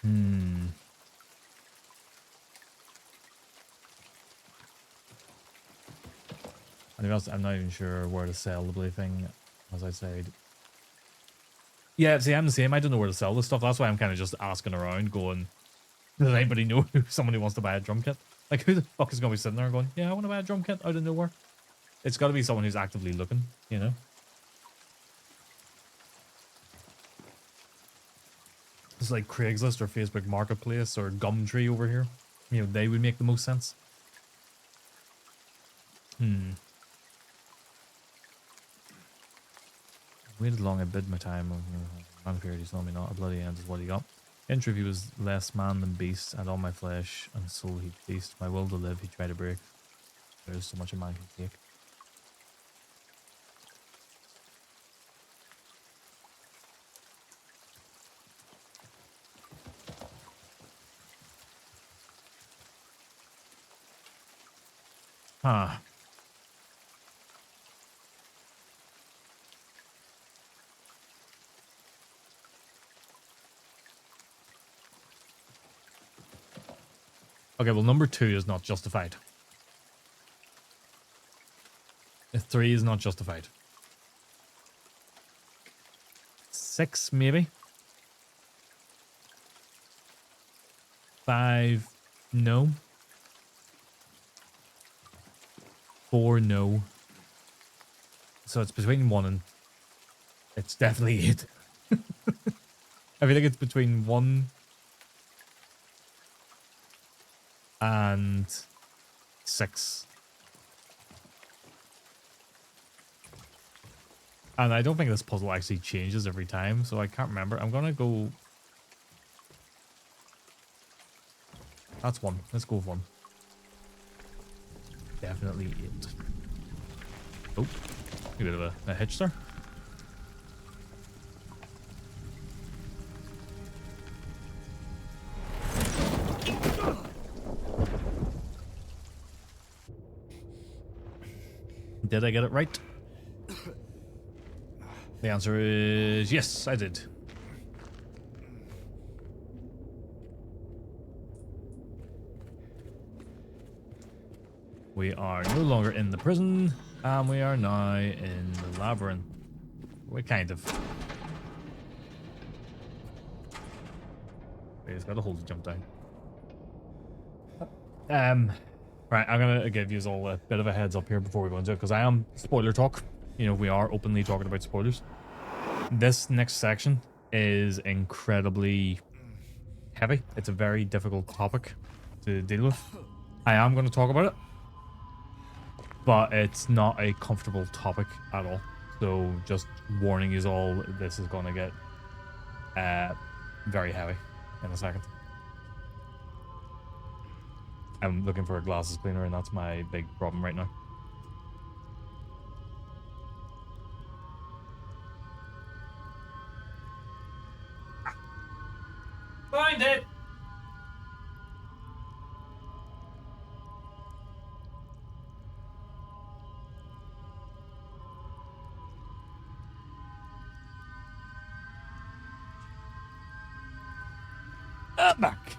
Hmm. I think I'm not even sure where to sell the blue thing, as I said. Yeah, see, I'm the same. I don't know where to sell this stuff. That's why I'm kind of just asking around, going, does anybody know someone who wants to buy a drum kit? Like, who the fuck is going to be sitting there going, yeah, I want to buy a drum kit out of nowhere? It's got to be someone who's actively looking, you know? It's like Craigslist or Facebook Marketplace or Gumtree over here. You know, they would make the most sense. Waited long, I bid my time. Man feared he saw me not. A bloody end is what he got. In truth, he was less man than beast, and all my flesh and soul he'd feast. My will to live he tried to break. There is so much a man can take. Huh. Okay, well, number 2 is not justified. 3 is not justified. 6, maybe. 5, no. 4, no. So it's between 1 and... It's definitely 8. I feel like it's between 1 and 6. And I don't think this puzzle actually changes every time, so I can't remember. I'm gonna go... That's 1. Let's go with 1. Definitely 8. Oh, a bit of a hitch there. Did I get it right? The answer is yes, I did. We are no longer in the prison, and we are now in the labyrinth. We kind of. Wait, it's got to hold the jump down. Right, I'm gonna give you all a bit of a heads up here before we go into it, because I am spoiler talk. You know, we are openly talking about spoilers. This next section is incredibly heavy. It's a very difficult topic to deal with. I am going to talk about it, but it's not a comfortable topic at all. So just warning you all, this is going to get very heavy in a second. I'm looking for a glasses cleaner, and that's my big problem right now. Find it! Back.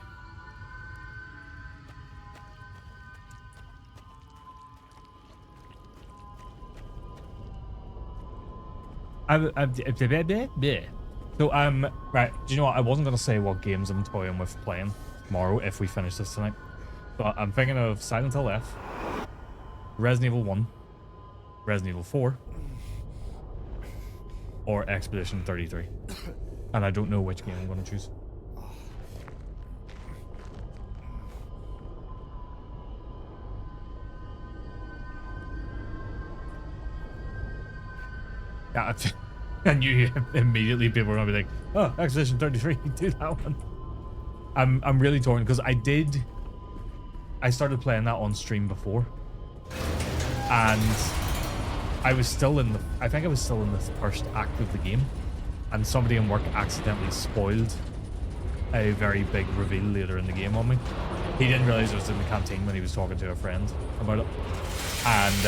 So right. Do you know what? I wasn't gonna say what games I'm toying with playing tomorrow if we finish this tonight, but I'm thinking of Silent Hill F, Resident Evil 1, Resident Evil 4, or Expedition 33, and I don't know which game I'm gonna choose. Yeah, I knew immediately people were gonna be like, "Oh, Expedition 33, do that one." I'm really torn because I started playing that on stream before, and I was still in the. I think I was still in the first act of the game, and somebody in work accidentally spoiled a very big reveal later in the game on me. He didn't realize it was in the canteen when he was talking to a friend about it, and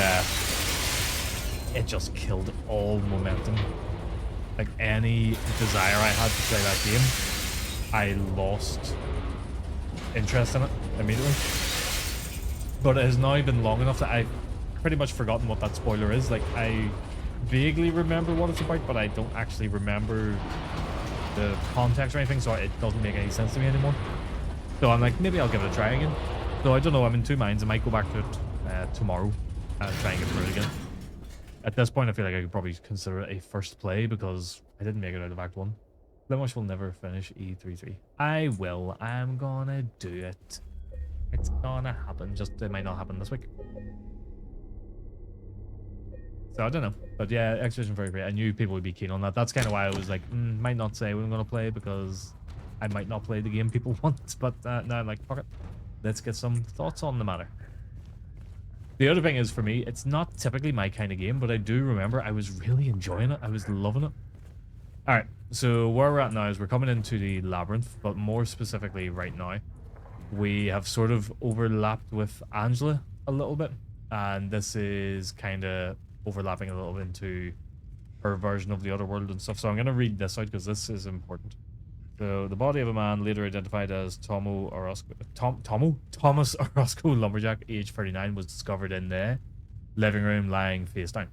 it just killed all momentum. Like any desire I had to play that game, I lost interest in it immediately. But it has now been long enough that I've pretty much forgotten what that spoiler is. Like, I vaguely remember what it's about, but I don't actually remember the context or anything, so it doesn't make any sense to me anymore. So I'm like, maybe I'll give it a try again. So I don't know, I'm in two minds. I might go back to it tomorrow and try and get through it again. At this point, I feel like I could probably consider it a first play because I didn't make it out of Act 1. Blemish will never finish E33. I will. I'm gonna do it. It's gonna happen. Just it might not happen this week. So I don't know. But yeah, Expedition 33. I knew people would be keen on that. That's kind of why I was like, might not say what I'm gonna play because I might not play the game people want. But now I'm like, fuck it. Let's get some thoughts on the matter. The other thing is, for me, it's not typically my kind of game, but I do remember I was really enjoying it. I was loving it. All right, so where we're at now is we're coming into the labyrinth, but more specifically right now, we have sort of overlapped with Angela a little bit, and this is kind of overlapping a little bit into her version of the other world and stuff. So I'm going to read this out because this is important. So the body of a man later identified as Thomas Orozco Lumberjack, age 39, was discovered in the living room lying face down.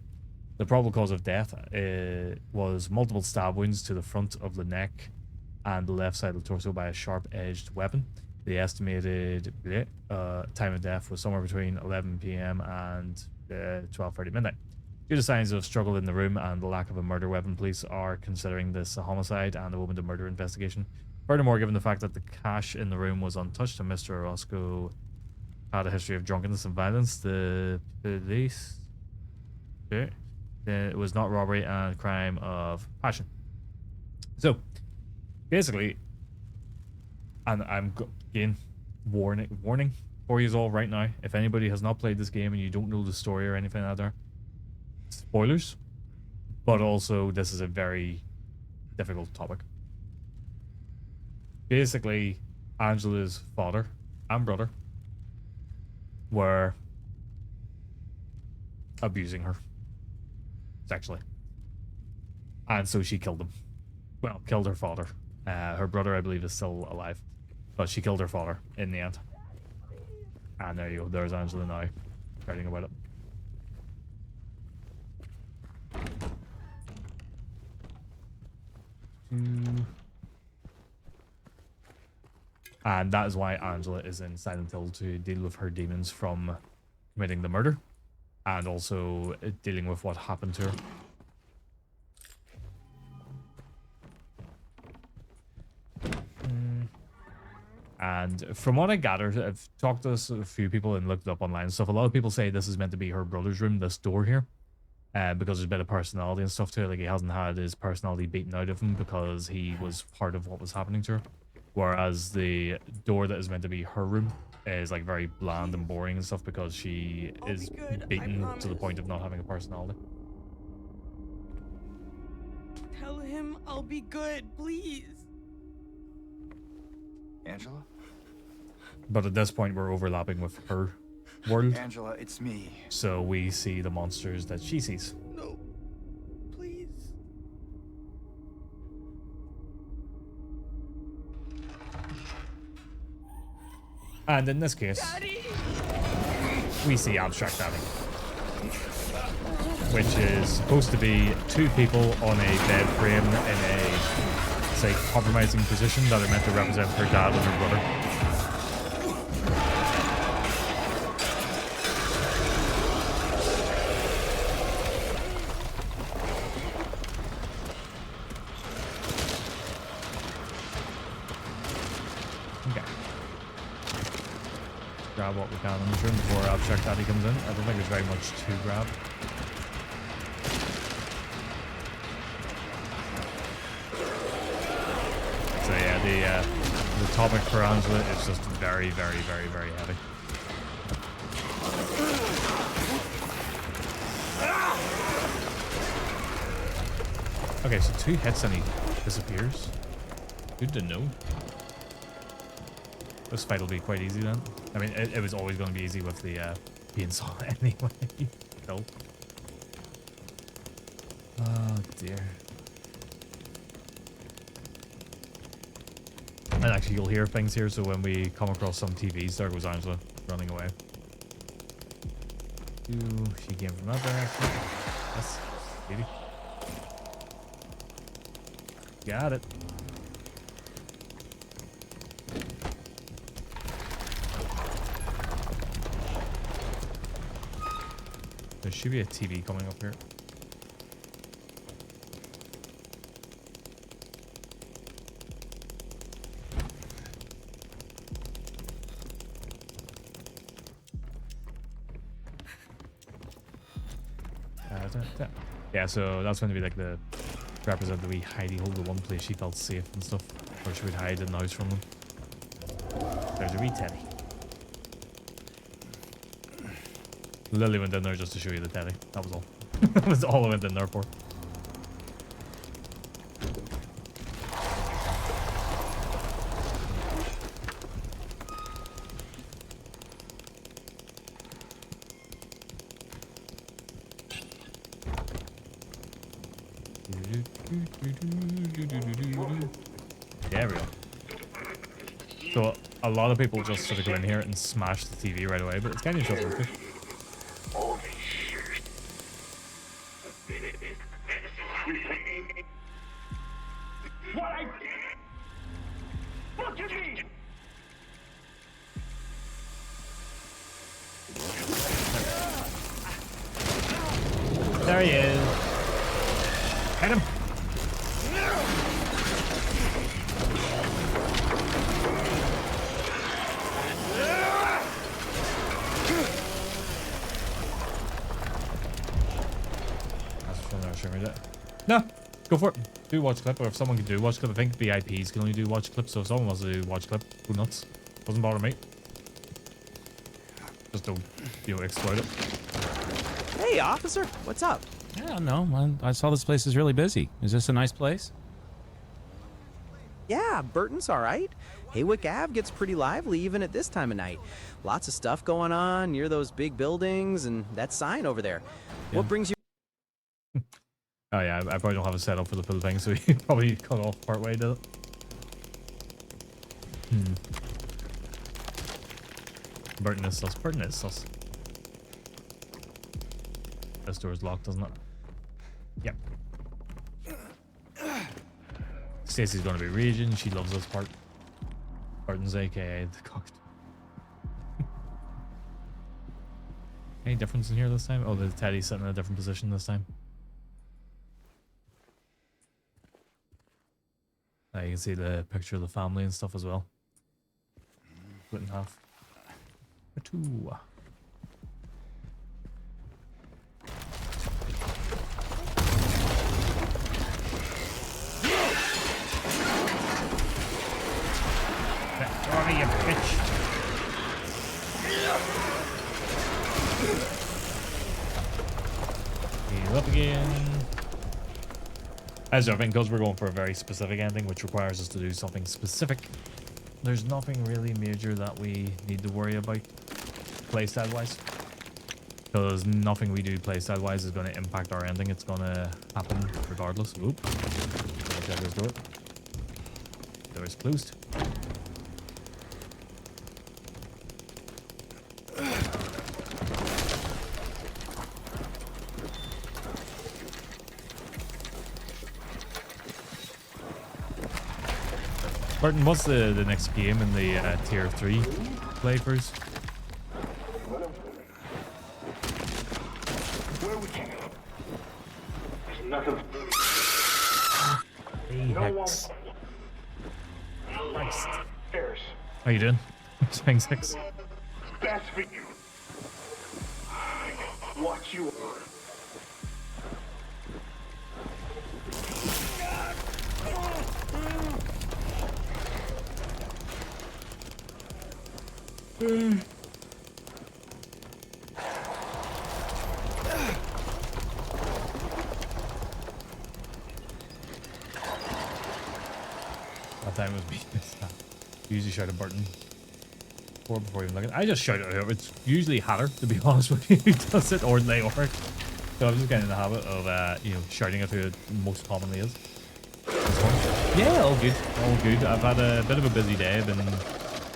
The probable cause of death was multiple stab wounds to the front of the neck and the left side of the torso by a sharp-edged weapon. The estimated time of death was somewhere between 11 p.m. and 12:30 midnight. Due to signs of struggle in the room and the lack of a murder weapon, police are considering this a homicide and a woman to murder investigation. Furthermore, given the fact that the cash in the room was untouched and Mr. Orozco had a history of drunkenness and violence, the police... it was not robbery and crime of passion. So, basically, and I'm again warning for you all right now, if anybody has not played this game and you don't know the story or anything out there, spoilers, but also this is a very difficult topic. Basically, Angela's father and brother were abusing her sexually, and so she killed them. Well, killed her father. Her brother, I believe, is still alive, but she killed her father in the end. And there you go. There's Angela now writing about it. And that is why Angela is in Silent Hill, to deal with her demons from committing the murder and also dealing with what happened to her. And from what I gathered, I've talked to a few people and looked it up online and stuff. A lot of people say this is meant to be her brother's room, this door here. Because there's a bit of personality and stuff to it. Like, he hasn't had his personality beaten out of him because he was part of what was happening to her. Whereas the door that is meant to be her room is like very bland and boring and stuff because she is beaten to the point of not having a personality. Tell him I'll be good, please. Angela? But at this point, we're overlapping with her world. Angela, it's me. So we see the monsters that she sees. No. Please. And in this case, Daddy! we see Abstract Daddy, which is supposed to be two people on a bed frame in a, say, compromising position that are meant to represent her dad and her brother. Grab what we can in this room before Abstract Daddy comes in. I don't think there's very much to grab. So yeah, the topic for Angela is just very, very, very, very heavy. Okay, so 2 hits and he disappears. Good to know. This fight will be quite easy then. I mean, it was always going to be easy with the being saw anyway. Cool. Oh dear. And actually, you'll hear things here. So when we come across some TVs, there goes Angela running away. Ooh, she came from that direction. Yes, baby. Got it. There should be a TV coming up here. Yeah, so that's going to be like the represent the wee hidey hole, the one place she felt safe and stuff, where she would hide in the house from them. There's a wee teddy. Lily went in there just to show you the teddy. That was all. That was all I went in there for. There we go. So a lot of people just sort of go in here and smash the TV right away, but it's kind of interesting. There he is. Hit him. No, go for it. Do watch clip, or if someone can do watch clip, I think VIPs can only do watch clip, so if someone wants to do watch clip, go nuts. Doesn't bother me. Just don't, you know, exploit it. Hey, officer, what's up? Yeah, no, I saw this place is really busy. Is this a nice place? Yeah, Burton's all right. Haywick Ave gets pretty lively even at this time of night. Lots of stuff going on near those big buildings and that sign over there. Yeah. What brings you... Oh yeah, I probably don't have a setup for the full thing, so you probably cut off part way to it. Burton is sus. Burton is sus. This door's locked, doesn't it? Yep. Stacey's gonna be raging. She loves this part. Burton's aka the cocked. Any difference in here this time? Oh, the teddy's sitting in a different position this time. You can see the picture of the family and stuff as well. Split in half. A 2. Oh, you bitch. Heal up again. As I think, because we're going for a very specific ending, which requires us to do something specific, there's nothing really major that we need to worry about playstyle wise. Because nothing we do playstyle wise is going to impact our ending. It's going to happen regardless. Oop. Check this door. Door is closed. Martin, what's the next game in the tier 3 playthroughs? Where we can. There's nothing. Ahex. Christ. There's How you doing? Swing 6. best for you. Watch you. That time was me. Usually shout a button before even looking. I just shout it out. It's usually Hatter, to be honest with you, who does it, or Leoric. So I'm just getting in the habit of, you know, shouting it who it most commonly is. Yeah, all good. All good. I've had a bit of a busy day. I've been,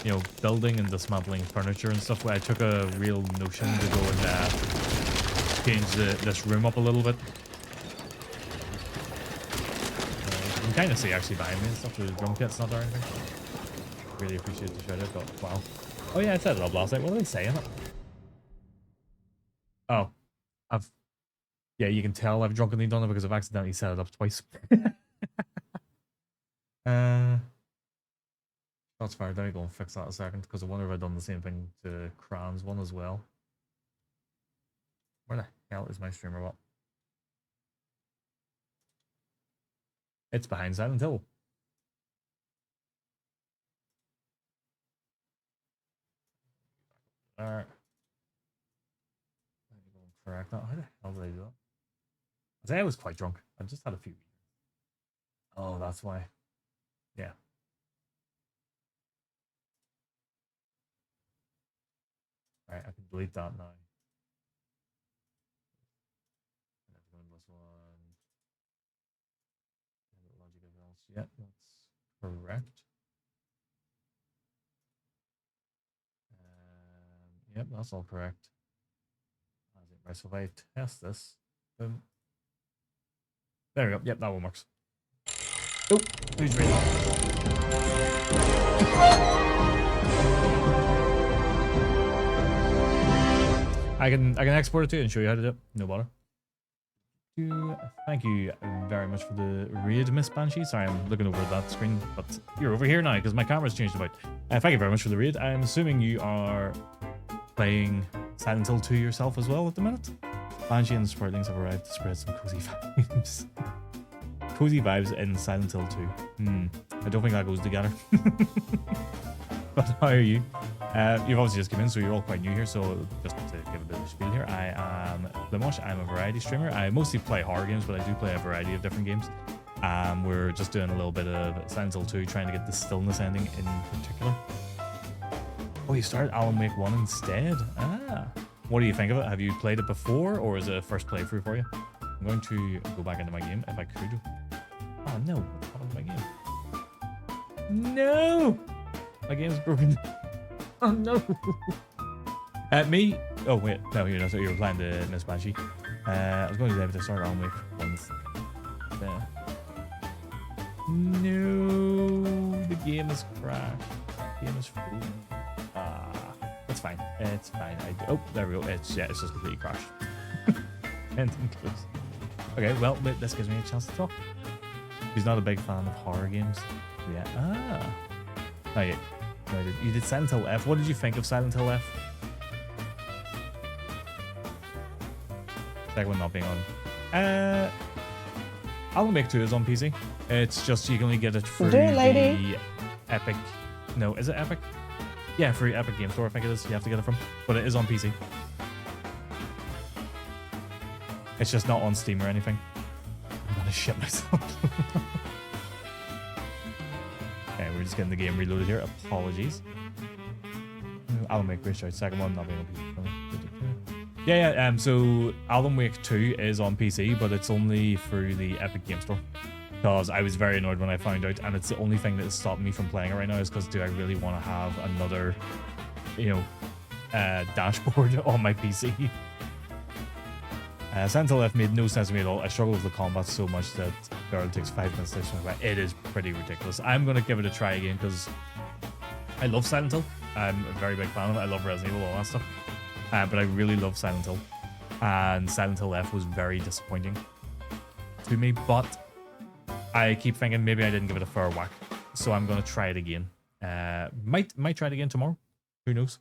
you know, building and dismantling furniture and stuff. I took a real notion to go and change this room up a little bit. You can kind of see actually behind me and stuff. The drum kit's not there or anything. Really appreciate the shout out, but wow. Oh yeah, I set it up last night. What are they saying? Oh, yeah, you can tell I've drunkenly done it because I've accidentally set it up twice. That's fair. Let me go and fix that in a second because I wonder if I've done the same thing to Kran's one as well. Where the hell is my streamer? What? It's behind Silent Hill. Alright. Let me go and correct that. How the hell did I do that? I think I was quite drunk. I just had a few. Oh, that's why. Yeah. Alright, I can delete that now. This one. Logic events. Yeah, that's correct. Yep, that's all correct. Right, so if I test this, boom. There we go. Yep, that one works. Oh, who's ready? I can export it to you and show you how to do it. No bother. Thank you very much for the raid, Miss Banshee. Sorry, I'm looking over that screen, but you're over here now because my camera's changed about. Thank you very much for the raid. I'm assuming you are playing Silent Hill 2 yourself as well at the minute. Banshee and the Sproutings have arrived to spread some cozy vibes. Cozy vibes in Silent Hill 2. I don't think that goes together. But how are you? You've obviously just come in, so you're all quite new here. So just to give a bit of a spiel here, I am Blimosh. I'm a variety streamer. I mostly play horror games, but I do play a variety of different games. We're just doing a little bit of Silent Hill 2, trying to get the Stillness ending in particular. Oh, you started Alan Wake 1 instead? Ah. What do you think of it? Have you played it before, or is it a first playthrough for you? I'm going to go back into my game if I could. Oh no, what happened to my game? No! My game's broken. Oh no! Me? Oh wait, no, you were playing the Miss Banshee. I was going to be able to start Alan Wake 1. No, the game is crashed. The game is frozen. It's fine. It's fine. Oh, there we go. It's just completely crashed. Ending close. Okay, well, this gives me a chance to talk. He's not a big fan of horror games. Yeah. Ah. Oh, yeah. No, you did Silent Hill F. What did you think of Silent Hill F? Second one not being on. Alan Wake 2 is on PC. It's just you can only get it through Do it, lady. the Epic. No, is it Epic? Yeah, through Epic Game Store, I think it is. You have to get it from. But it is on PC. It's just not on Steam or anything. I'm gonna shit myself. Okay, we're just getting the game reloaded here. Apologies. Alan Wake, great shout. Second one not being on PC. Yeah. So Alan Wake 2 is on PC, but it's only through the Epic Game Store. Because I was very annoyed when I found out, and it's the only thing that has stopped me from playing it right now is because do I really want to have another, dashboard on my PC? Silent Hill F made no sense to me at all. I struggle with the combat so much that girl takes 5 minutes to swing by. It is pretty ridiculous. I'm going to give it a try again because I love Silent Hill. I'm a very big fan of it. I love Resident Evil, all that stuff. But I really love Silent Hill. And Silent Hill F was very disappointing to me. But I keep thinking maybe I didn't give it a fair whack. So I'm going to try it again. Might try it again tomorrow. Who knows?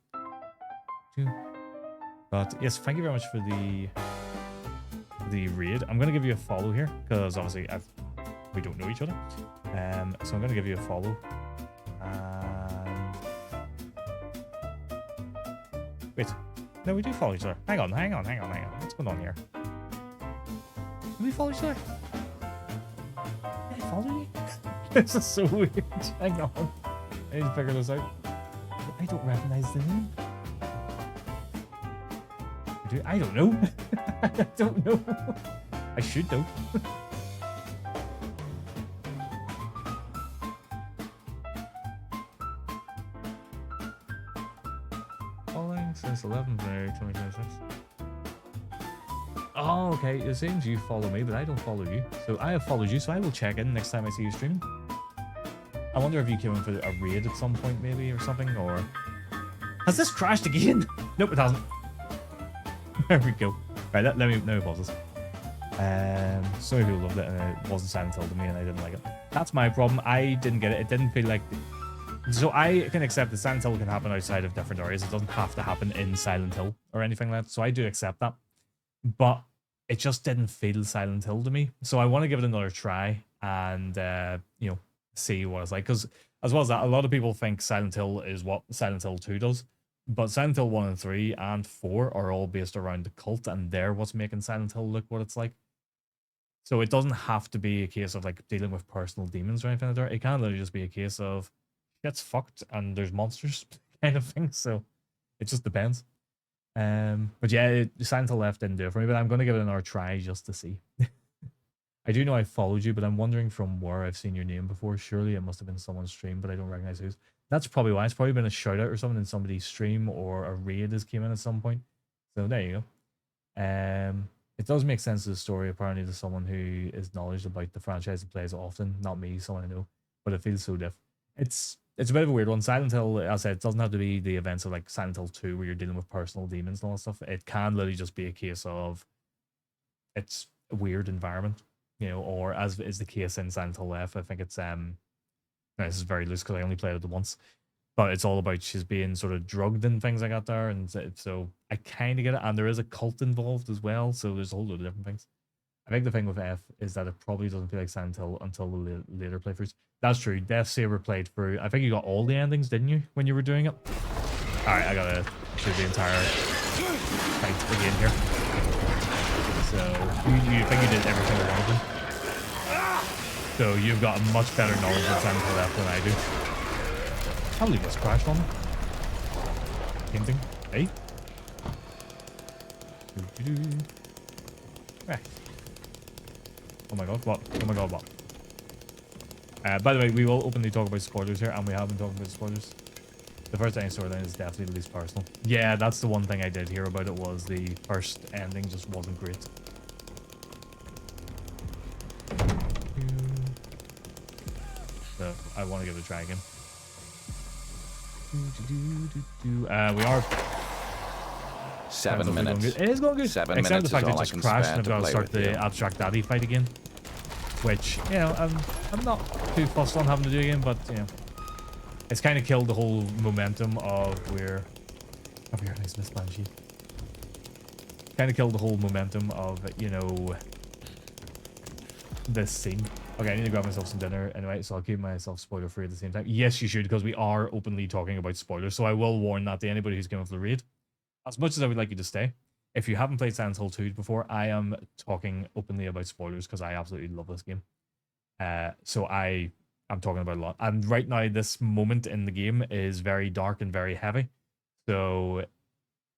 But yes, thank you very much for the raid. I'm going to give you a follow here because obviously we don't know each other. So I'm going to give you a follow. And wait, no, we do follow each other. Hang on. What's going on here? Do we follow each other? Did I follow you? This is so weird. Hang on. I need to figure this out. I don't recognize the name. I don't know. I don't know. I should know. Following since 11 May 2026. Oh, okay. It seems you follow me, but I don't follow you. So I have followed you, so I will check in next time I see you streaming. I wonder if you came in for a raid at some point, maybe, or something, or... Has this crashed again? Nope, it hasn't. There we go. Right, let me pause this. So many people loved it, and it wasn't Silent Hill to me, and I didn't like it. That's my problem. I didn't get it. It didn't feel like... So I can accept that Silent Hill can happen outside of different areas. It doesn't have to happen in Silent Hill or anything like that. So I do accept that. But it just didn't feel Silent Hill to me. So I want to give it another try and, see what it's like. Because as well as that, a lot of people think Silent Hill is what Silent Hill 2 does. But Silent Hill 1 and 3 and 4 are all based around the cult, and they're what's making Silent Hill look what it's like. So it doesn't have to be a case of like dealing with personal demons or anything like that. It can literally just be a case of gets fucked and there's monsters kind of thing. So it just depends. But yeah, Silent Hill Left didn't do it for me, but I'm going to give it another try just to see. I do know I followed you, but I'm wondering from where I've seen your name before. Surely it must have been someone's stream, but I don't recognize who's. That's probably why. It's probably been a shout out or something in somebody's stream, or a raid has came in at some point. So there you go. It does make sense of the story. Apparently there's someone who is knowledgeable about the franchise and plays it often. Not me, someone I know. But it feels so diff. It's a bit of a weird one. Silent Hill, as I said, it doesn't have to be the events of like Silent Hill 2 where you're dealing with personal demons and all that stuff. It can literally just be a case of it's a weird environment, or as is the case in Silent Hill F. I think it's this is very loose because I only played it once, but it's all about she's being sort of drugged and things like that there, and so I kind of get it. And there is a cult involved as well, so there's a whole load of different things. I think the thing with F is that it probably doesn't feel like Silent Hill until the later playthroughs. That's true. Death Saber played through. I think you got all the endings, didn't you, when you were doing it? All right, I gotta do the entire fight again here. So you think you did every single one of them? So you've got a much better knowledge of Silent Hill F than I do. Probably just crashed on me. Hinting. Hey. Right. Oh my god, what? Oh my god, what? By the way, we will openly talk about spoilers here, and we have been talking about spoilers. The first ending storyline is definitely the least personal. Yeah, that's the one thing I did hear about it, was the first ending just wasn't great. So I want to give it a try again. We are 7 minutes. It is going good. 7 Except minutes the fact is it all I just can crashed spare and I've to got to play start with the you. Abstract Daddy fight again. Which, I'm not too fussed on having to do again, but, It's kind of killed the whole momentum of where... Over here, nice Miss Banshee. Kind of killed the whole momentum of, you know, this scene. Okay, I need to grab myself some dinner anyway, so I'll keep myself spoiler free at the same time. Yes, you should, because we are openly talking about spoilers, so I will warn that to anybody who's going for the raid. As much as I would like you to stay, if you haven't played Silent Hill 2 before, I am talking openly about spoilers because I absolutely love this game. So I'm talking about a lot. And right now, this moment in the game is very dark and very heavy. So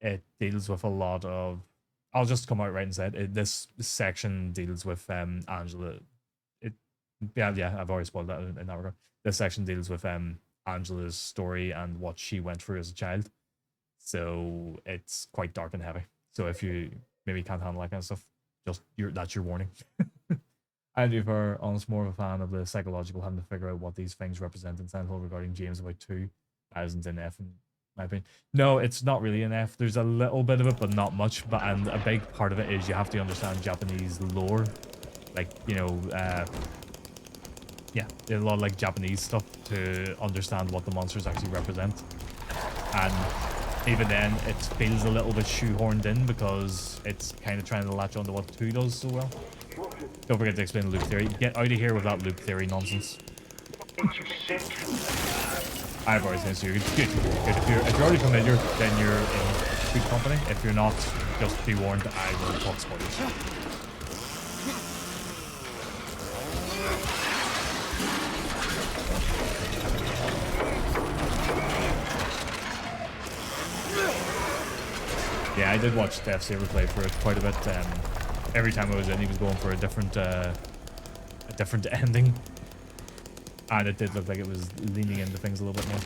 it deals with a lot of... I'll just come out right and say it. This section deals with Angela. Yeah, I've already spoiled that in that regard. This section deals with Angela's story and what she went through as a child. So it's quite dark and heavy. So if you maybe can't handle that kind of stuff, that's your warning. And if you're honest, more of a fan of the psychological, having to figure out what these things represent in Silent Hill regarding James about 2, as in F, in my opinion. No, it's not really an F. There's a little bit of it, but not much. And a big part of it is you have to understand Japanese lore. Like, you know, yeah, a lot of like Japanese stuff to understand what the monsters actually represent. And even then, it feels a little bit shoehorned in because it's kind of trying to latch onto what 2 does so well. Don't forget to explain the loop theory. Get out of here with that loop theory nonsense. I've already said so. You're good. If you're already familiar, then you're in good company. If you're not, just be warned, I will talk spoilers. Yeah, I did watch Def Saber play for it quite a bit. Every time I was in, he was going for a different ending, and it did look like it was leaning into things a little bit more.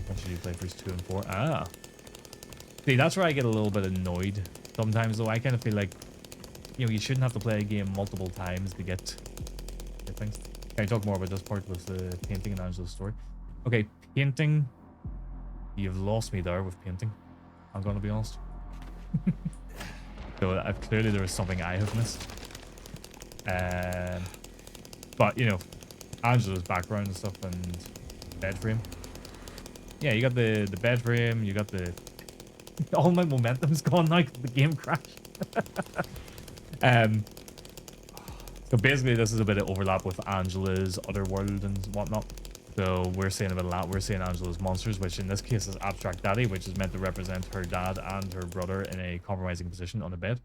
What should you play for 2 and 4? Ah, see, that's where I get a little bit annoyed sometimes. Though I kind of feel like, you know, you shouldn't have to play a game multiple times to get things. Can I talk more about this part with the painting and Angela's story? Okay, painting. You've lost me there with painting. I'm going to be honest. So clearly there is something I have missed. But, you know, Angela's background and stuff and bed frame. Yeah, you got the bed frame. You got the... All my momentum's gone now. The game crashed. So basically, this is a bit of overlap with Angela's Otherworld and whatnot. So we're seeing a bit of that. We're seeing Angela's monsters, which in this case is Abstract Daddy, which is meant to represent her dad and her brother in a compromising position on a bed.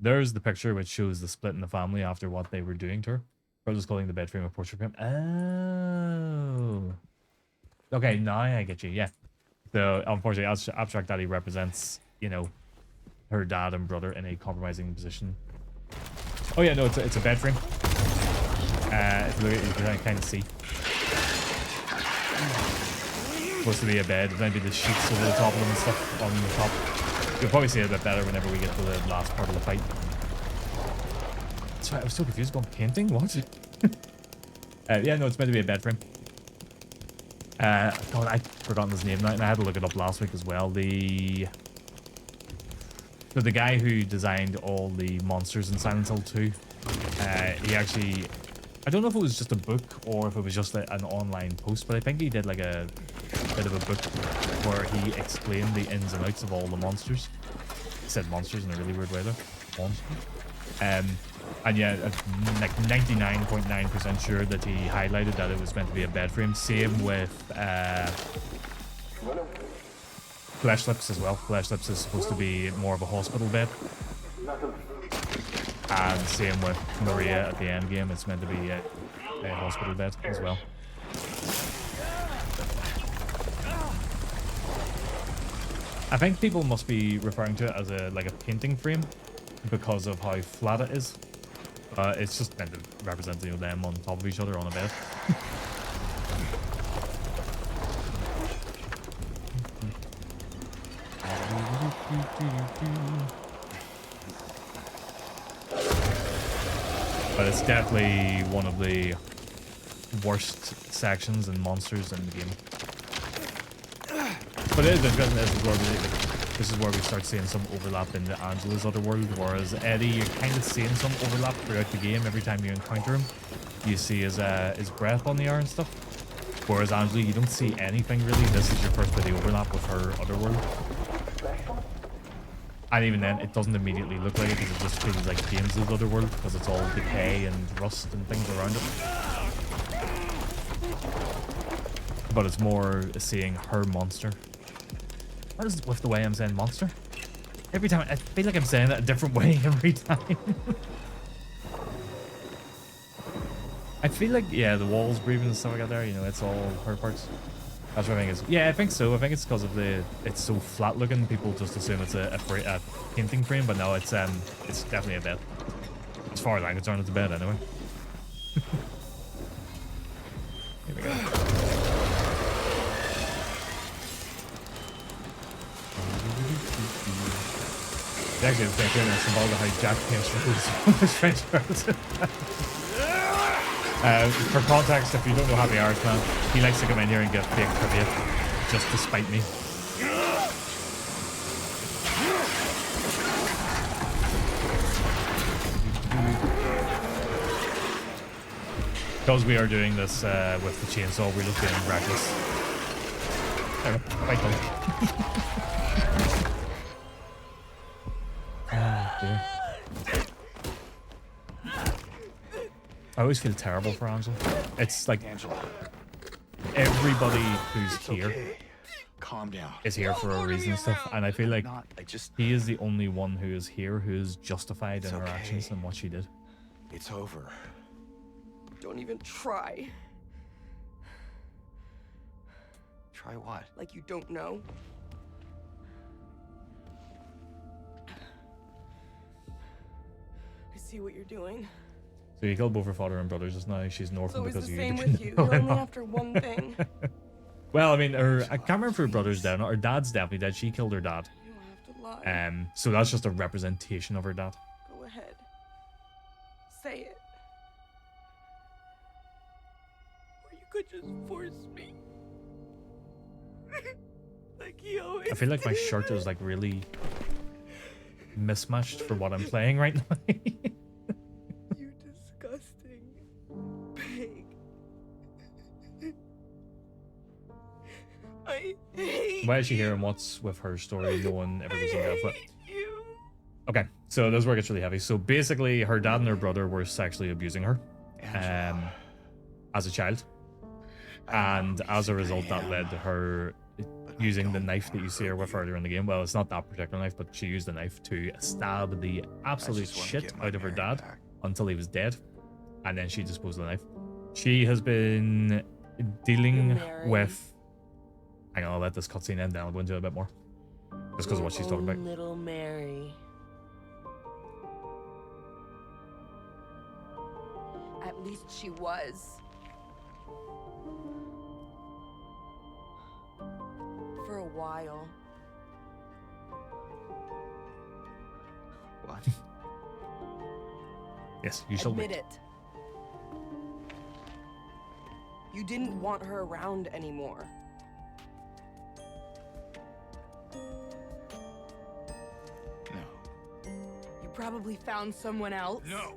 There's the picture which shows the split in the family after what they were doing to her. We're just calling the bed frame a portrait frame. Oh. Okay, now I get you. Yeah. So unfortunately, Abstract Daddy represents, you know, her dad and brother in a compromising position. Oh yeah, no, it's a bed frame. If you look at it, you can kind of see. Supposed to be a bed, maybe the sheets over the top of them and stuff on the top. You'll probably see it a bit better whenever we get to the last part of the fight. Sorry, I was so confused going painting. What? Yeah, no, it's meant to be a bed frame. God, I'd forgotten his name now, and I had to look it up last week as well. So the guy who designed all the monsters in Silent Hill 2, he actually... I don't know if it was just a book or if it was just an online post, but I think he did like a bit of a book where he explained the ins and outs of all the monsters. He said monsters in a really weird way though. Monsters. And yeah, like 99.9% sure that he highlighted that it was meant to be a bed frame. Same with Flesh Lips as well. Flesh Lips is supposed to be more of a hospital bed. And same with Maria at the end game. It's meant to be a hospital bed as well. I think people must be referring to it as a painting frame because of how flat it is. It's just meant to represent, you know, them on top of each other on a bed. But it's definitely one of the worst sections and monsters in the game. But it is interesting as well. this is where we start seeing some overlap into Angela's other world, whereas Eddie, you're kind of seeing some overlap throughout the game. Every time you encounter him, you see his breath on the air and stuff. Whereas Angela, you don't see anything really. This is your first bit of overlap with her other world. And even then, it doesn't immediately look like it because it just feels like James's other world because it's all decay and rust and things around it. But it's more seeing her monster. What is with the way I'm saying monster? Every time, I feel like I'm saying that a different way every time. I feel like, yeah, the walls breathing and stuff like that there, you know, it's all her parts. That's what I think is. Yeah, I think so. I think it's because of it's so flat looking. People just assume it's a painting frame, but no, it's definitely a bed. As far as I'm concerned, it's a bed anyway. Here we go. Actually, it's like doing some of how Jack paints his French person. For context, if you don't know Happy Irishman, he likes to come in here and get fake trivia just to spite me. Because we are doing this with the chainsaw, we're looking reckless. There we go. Right on. Oh, dear. I always feel terrible for Angela. It's like everybody who's here Calm down. is here for a reason and stuff, and I feel like he is the only one who is here who is justified in her actions and what she did. It's over. Don't even try. Try what? Like you don't know. I see what you're doing. So you killed both her father and brothers just now. She's an orphan It's always because the you same didn't with you. know You're her only mom. after one thing. Well, I mean, I can't remember if her brother's dead or not. Her dad's definitely dead. She killed her dad. You don't have to lie. So that's just a representation of her dad. Go ahead. Say it. Or you could just force me. Like he always I feel like my did. shirt is like really mismatched for what I'm playing right now. You disgusting pig. I hate Why is she here and what's with her story? No one ever goes into that. But you. okay, so this is where it gets really heavy. So basically, her dad and her brother were sexually abusing her as a child. And as a result, that led to her using the knife that you see her with earlier in the game. Well, it's not that particular knife, but she used the knife to stab the absolute shit out of her dad until he was dead. And then she disposed of the knife. She has been dealing with... Hang on, I'll let this cutscene end, then I'll go into it a bit more. Just because of what she's talking about. Little Mary. At least she was. For a while. What? Yes, you shall Admit wait. it. You didn't want her around anymore. No. You probably found someone else. No.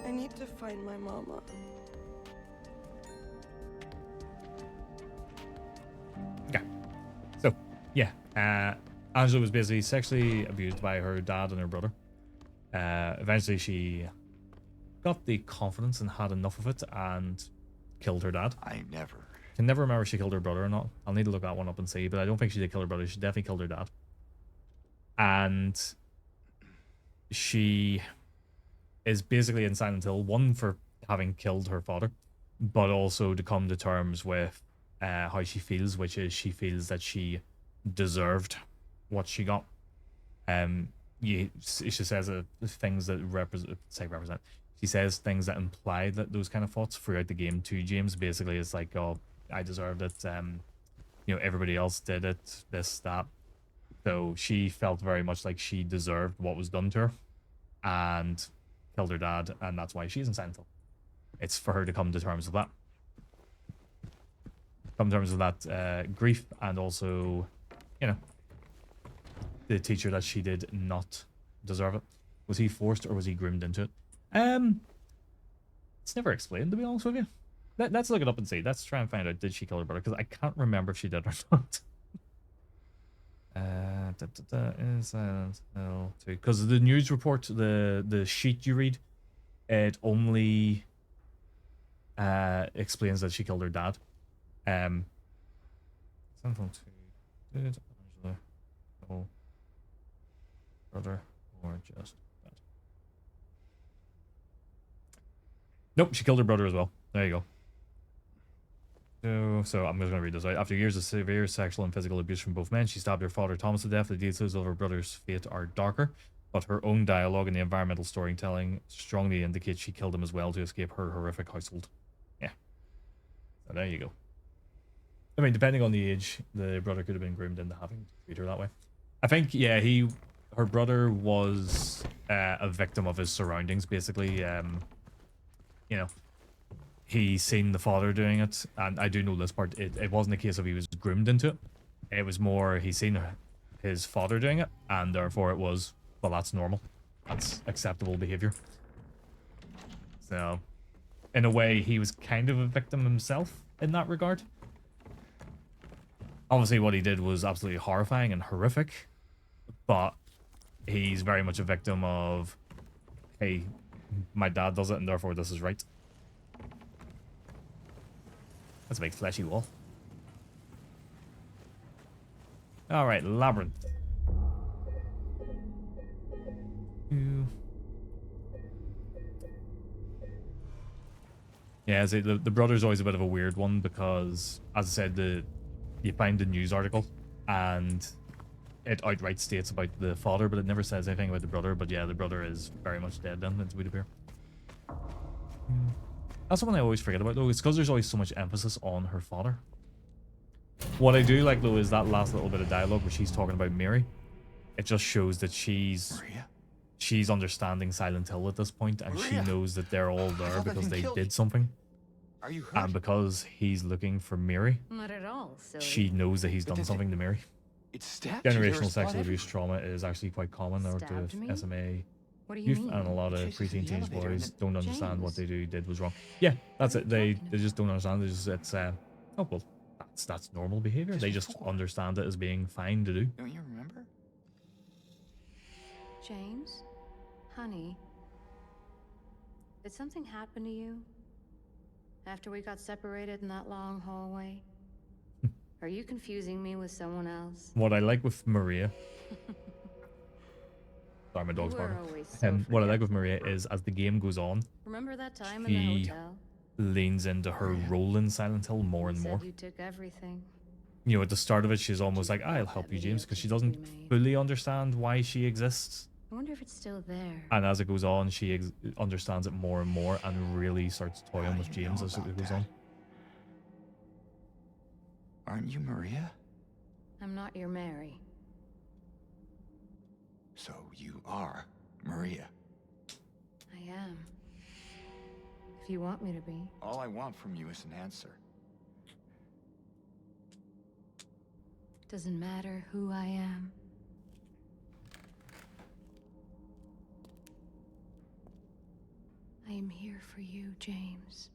I need to find my mama. Okay. So, yeah. Angela was basically sexually abused by her dad and her brother. Eventually, she got the confidence and had enough of it and killed her dad. I never. Can never remember if she killed her brother or not. I'll need to look that one up and see, but I don't think she did kill her brother. She definitely killed her dad. And she is basically in Silent Hill, one for having killed her father, but also to come to terms with how she feels, which is she feels that she deserved what she got. She says things that represent. She says things that imply that those kind of thoughts throughout the game to James. Basically, it's like, oh, I deserved it. Everybody else did it. This, that. So she felt very much like she deserved what was done to her, and killed her dad, and that's why she's in Silent Hill. it's for her to come to terms with that. Come to terms with that grief, and also, you know, the teacher that she did not deserve it. Was he forced or was he groomed into it? It's never explained, to be honest with you. Let's look it up and see. Let's try and find out, did she kill her brother? Because I can't remember if she did or not. Because the news report, the sheet you read, it only explains that she killed her dad. Brother or just dad? Nope, she killed her brother as well. There you go. So I'm just going to read this out. After years of severe sexual and physical abuse from both men, she stabbed her father Thomas to death. The details of her brother's fate are darker, but her own dialogue and the environmental storytelling strongly indicates she killed him as well to escape her horrific household. Yeah. So there you go. I mean, depending on the age, the brother could have been groomed into having to treat her that way. I think, yeah, her brother was a victim of his surroundings, basically. You know, he seen the father doing it, and I do know this part. It wasn't a case of he was groomed into it. It was more he seen his father doing it, and therefore it was, well, that's normal. That's acceptable behavior. So, in a way, he was kind of a victim himself in that regard. Obviously, what he did was absolutely horrifying and horrific, but he's very much a victim of, hey, my dad does it, and therefore this is right. That's a big fleshy wall. Alright, Labyrinth. Yeah, see, the brother's always a bit of a weird one because, as I said, you find the news article and it outright states about the father, but it never says anything about the brother. But yeah, the brother is very much dead then, it would appear. That's something I always forget about, though. It's because there's always so much emphasis on her father. What I do like, though, is that last little bit of dialogue where she's talking about Mary. It just shows that she's understanding Silent Hill at this point, and she knows that they're all there because they did something. Are you hurt? And because he's looking for Mary, Not at all, silly. she knows that he's done something to Mary. It stabbed you. There Generational was sexual blood abuse trauma is actually quite common out Stabbed of me? SMA What do you youth, mean? and a lot of Chases preteen the teenage elevator and boys then- don't understand what James. they did was wrong. Yeah, that's it. They just don't understand. It's oh well, that's normal behavior. Just They just before. understand it as being fine to do. Don't you remember? James? Honey? Did something happen to you? After we got separated in that long hallway? Are you confusing me with someone else? What I like with Maria, sorry, my dog's You were barking. always so What I like with Maria is as the game goes on, Remember that time in the she hotel? leans into her role in Silent Hill more and You more. said you took everything. You know, at the start of it, she's almost like, "I'll help you, James," because she doesn't fully understand why she exists. I wonder if it's still there. And as it goes on, she understands it more and more, and really starts toying How do with you James know as it about goes that? on. Aren't you Maria? I'm not your Mary. So you are Maria. I am. If you want me to be. All I want from you is an answer. Doesn't matter who I am. I am here for you, James.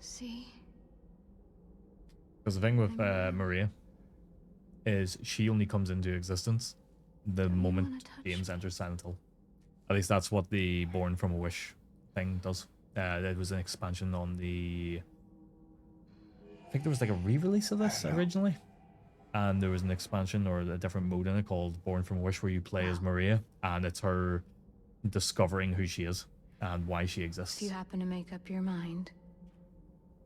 See? Because the thing with Maria is she only comes into existence the moment James enters Silent Hill. At least that's what the Born from a Wish thing does. It was an expansion on the... I think there was like a re-release of this originally. And there was an expansion or a different mode in it called Born from a Wish where you play as Maria. And it's her discovering who she is and why she exists. If you happen to make up your mind.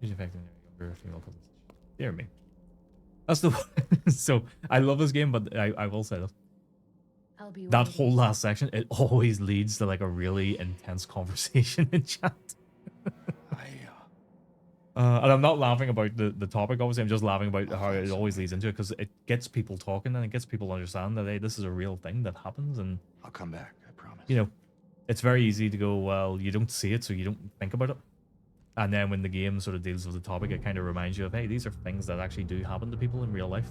Who's affecting younger female cousins? Dear me. That's the one. So I love this game, but I will say that. I'll be That waiting. whole last section, it always leads to like a really intense conversation in chat. And I'm not laughing about the topic, obviously. I'm just laughing about how it always leads into it because it gets people talking and it gets people to understand that, hey, this is a real thing that happens. And I'll come back, I promise. you know, it's very easy to go, well, you don't see it, so you don't think about it. And then when the game sort of deals with the topic, it kind of reminds you of, hey, these are things that actually do happen to people in real life.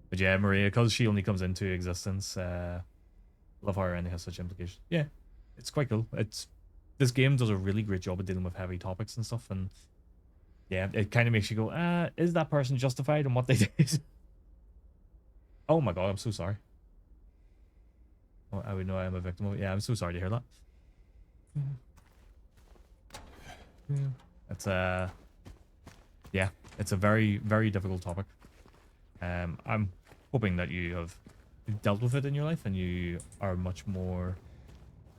But yeah, Maria, because she only comes into existence, love how her ending has such implications. Yeah, it's quite cool. This game does a really great job of dealing with heavy topics and stuff, and yeah, it kind of makes you go, is that person justified in what they did? Oh my god, I'm so sorry. Oh, I would know I am a victim of it. Yeah, I'm so sorry to hear that. It's yeah, it's a very, very difficult topic. I'm hoping that you have dealt with it in your life and you are much more,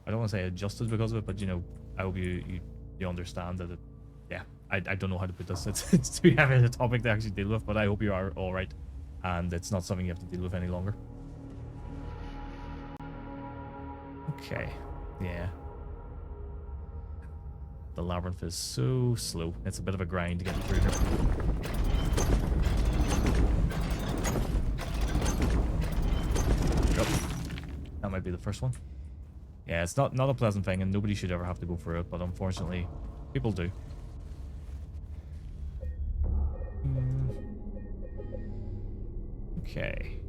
I don't want to say adjusted because of it, but you know, I hope you understand that yeah, I don't know how to put this. It's too heavy a topic to actually deal with, but I hope you are all right and it's not something you have to deal with any longer. Okay, yeah. The labyrinth is so slow. It's a bit of a grind to get through here. Yep. That might be the first one. Yeah, it's not a pleasant thing, and nobody should ever have to go through it, but unfortunately, people do. Okay.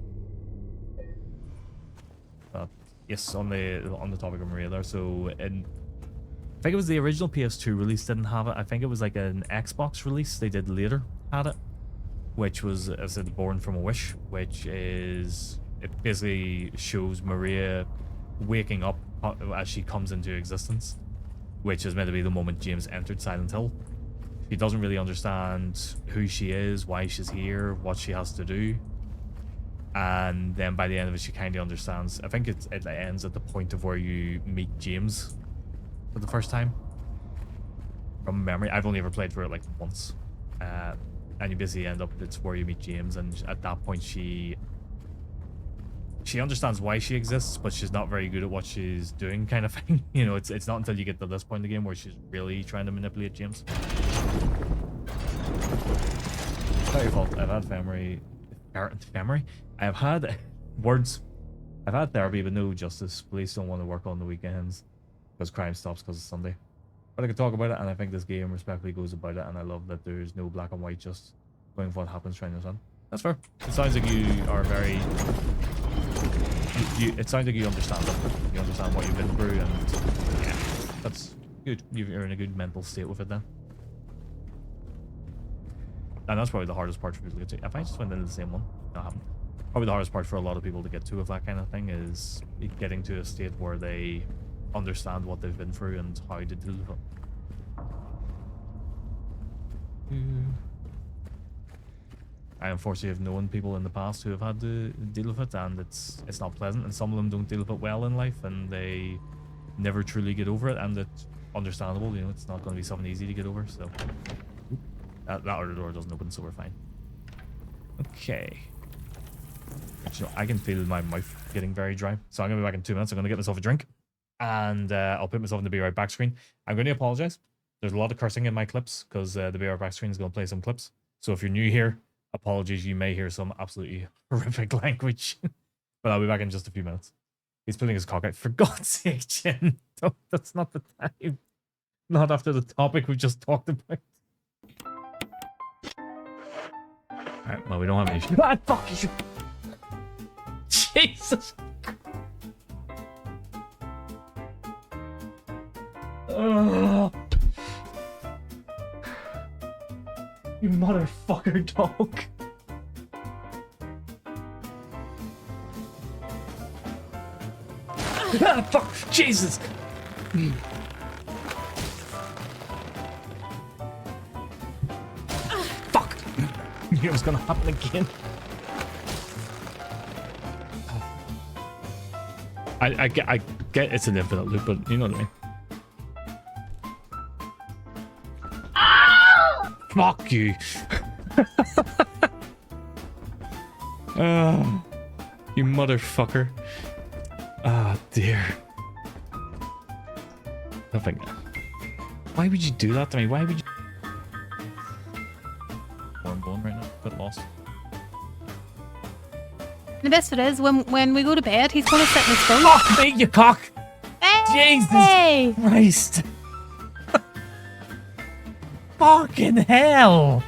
Yes, on the topic of Maria there. So, I think it was the original PS2 release didn't have it. I think it was like an Xbox release they did later had it, which was, as I said, Born from a Wish, which is, it basically shows Maria waking up as she comes into existence, which is meant to be the moment James entered Silent Hill. She doesn't really understand who she is, why she's here, what she has to do. And then by the end of it, she kind of understands. I think it ends at the point of where you meet James for the first time. From memory, I've only ever played through it like once. And you basically end up, it's where you meet James, and at that point she understands why she exists, but she's not very good at what she's doing, kind of thing. You know, it's not until you get to this point in the game where she's really trying to manipulate James. It's not your fault. I've had memory. I have had words. I've had therapy, but no justice. Police don't want to work on the weekends because crime stops because it's Sunday. But I can talk about it, and I think this game respectfully goes about it, and I love that there's no black and white, just going for what happens trying to understand. That's fair. It sounds like you are very... it sounds like you understand it. You understand what you've been through, and yeah, that's good. You're in a good mental state with it then. And that's probably the hardest part for people to get to. If I just went into the same one, no, I haven't. Probably the hardest part for a lot of people to get to with that kind of thing is getting to a state where they understand what they've been through and how to deal with it. I unfortunately have known people in the past who have had to deal with it, and it's not pleasant, and some of them don't deal with it well in life, and they never truly get over it, and it's understandable. You know, it's not going to be something easy to get over, so... That other door doesn't open, so we're fine. Okay. Actually, I can feel my mouth getting very dry. So I'm going to be back in 2 minutes. I'm going to get myself a drink. And I'll put myself in the Be Right Back screen. I'm going to apologize. There's a lot of cursing in my clips because the Be Right Back screen is going to play some clips. So if you're new here, apologies. You may hear some absolutely horrific language. But I'll be back in just a few minutes. He's pulling his cock out. For God's sake, Jen. That's not the time. Not after the topic we just talked about. Alright, well, we don't have any issues. Ah, fuck you! Jesus! You motherfucker dog! Ah, fuck! Jesus! Fuck! I knew it was gonna happen again. I get it's an infinite loop, but you know what I mean. Fuck you. You motherfucker. Ah, dear. Nothing. Why would you do that to me? Why would you... Where I'm going right now. Bit lost. The best of it is when we go to bed, he's going to sit in his phone. Fuck me, you cock! Hey! Jesus Christ! Fucking hell!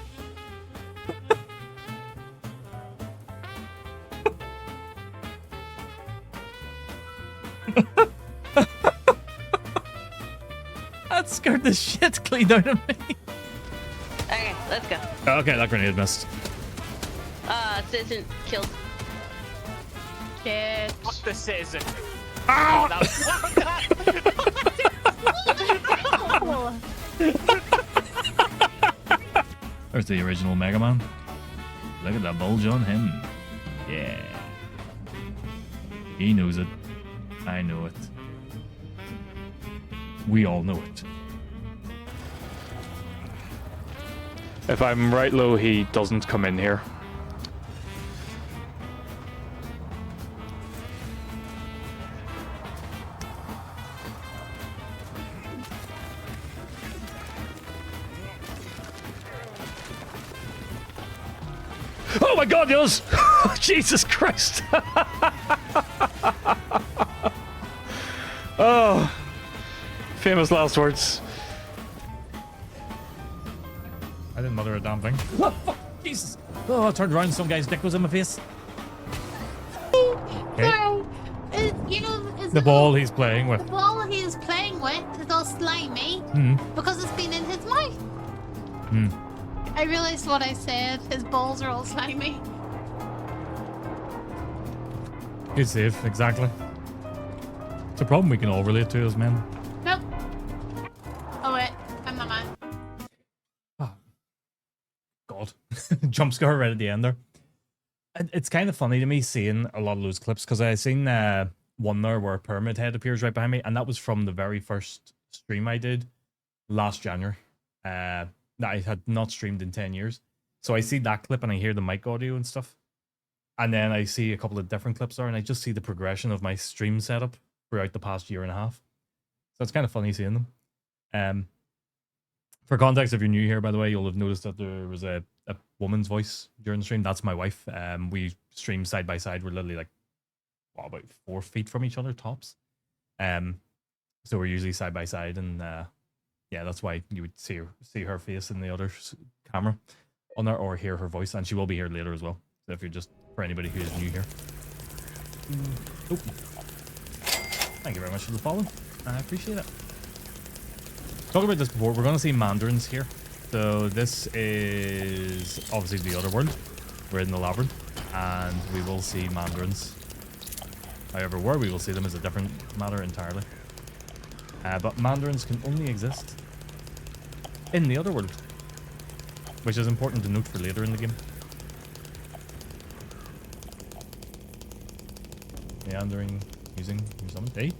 That scared the shit clean out of me. Okay, let's go. Okay, that grenade missed. Citizen killed. Shit. Fuck the citizen. There's the original Mega Man. Look at that bulge on him. Yeah. He knows it. I know it. We all know it. If I'm right low, he doesn't come in here. Oh my god, yes! Jesus Christ! Oh, famous last words. I didn't mother a damn thing. Oh, fuck! Jesus! Oh, I turned around, some guy's dick was in my face. Okay. Sorry. You know, The ball he's playing with. the ball he's playing with is all slimy because it's been in his mouth. I realized what I said. His balls are all slimy. Good save, exactly. It's a problem we can all relate to as men. Nope. Oh wait, I'm the man. Oh. God. Jump scare right at the end there. It's kind of funny to me seeing a lot of those clips because I seen one there where Pyramid Head appears right behind me, and that was from the very first stream I did last January. That I had not streamed in 10 years. So I see that clip and I hear the mic audio and stuff. And then I see a couple of different clips there and I just see the progression of my stream setup throughout the past year and a half. So it's kind of funny seeing them. For context, if you're new here, by the way, you'll have noticed that there was a woman's voice during the stream. That's my wife. We stream side by side. We're literally like, about 4 feet from each other, tops. So we're usually side by side, and yeah, that's why you would see her face in the other camera on there, or hear her voice, and she will be here later as well. So if you're just, for anybody who is new here. Oh. Thank you very much for the follow. I appreciate it. Talked about this before. We're going to see mandarins here. So this is obviously the other world. We're in the labyrinth, and we will see mandarins. However, where we will see them is a different matter entirely. But mandarins can only exist in the other world, which is important to note for later in the game. Meandering, using summon. Hey.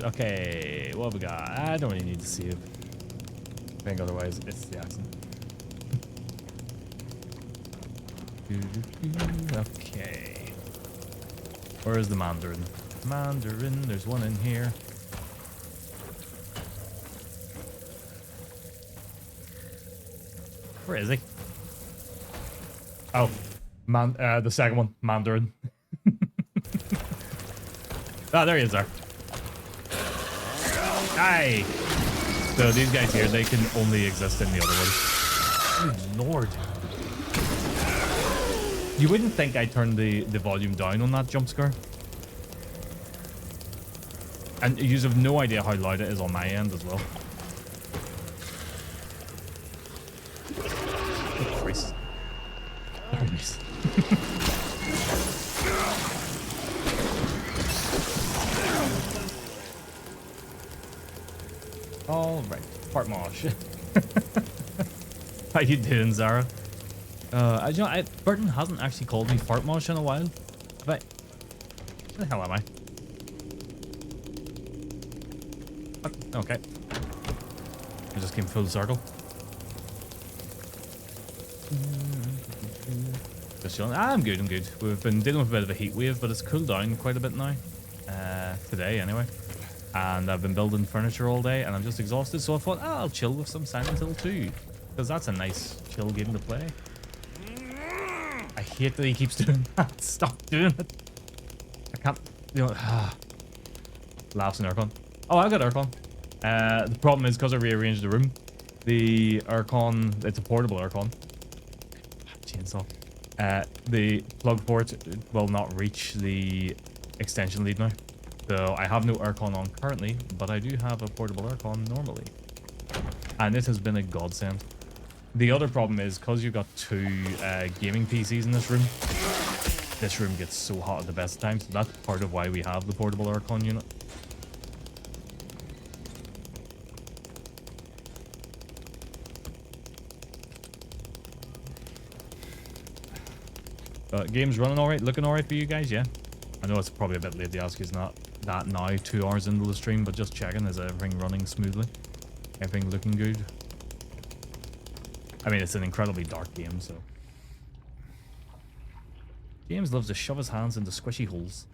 Okay, what have we got? I don't really need to save. I think otherwise it's the accent. Okay. Where is the mandarin? Mandarin, there's one in here. Where is he? Oh, the second one, mandarin. Ah, there he is there. Hi. So these guys here, they can only exist in the other one. Good lord. You wouldn't think I turned the volume down on that jump scare. And you have no idea how loud it is on my end as well. Oh, Christ. There it is. All right, fart mosh. How you doing, Zara? You know, Burton hasn't actually called me fart mosh in a while. But where the hell am I? Oh, okay. I just came full circle. Just chilling. I'm good. I'm good. We've been dealing with a bit of a heat wave, but it's cooled down quite a bit now. Today, anyway. And I've been building furniture all day, and I'm just exhausted. So I thought, I'll chill with some Silent Hill 2. Because that's a nice, chill game to play. I hate that he keeps doing that. Stop doing it. I can't, you know, laughs in Archon. Oh, I got Archon. The problem is because I rearranged the room, the Archon, it's a portable Archon. Chainsaw. The plug port will not reach the extension lead now. So I have no Archon on currently, but I do have a portable Archon normally. And it has been a godsend. The other problem is because you've got two gaming PCs in this room gets so hot at the best of times. So that's part of why we have the portable Archon unit. Game's running alright, looking alright for you guys, yeah? I know it's probably a bit late to ask, it's not that now, 2 hours into the stream, but just checking, is everything running smoothly? Everything looking good? I mean, it's an incredibly dark game, so... James loves to shove his hands into squishy holes.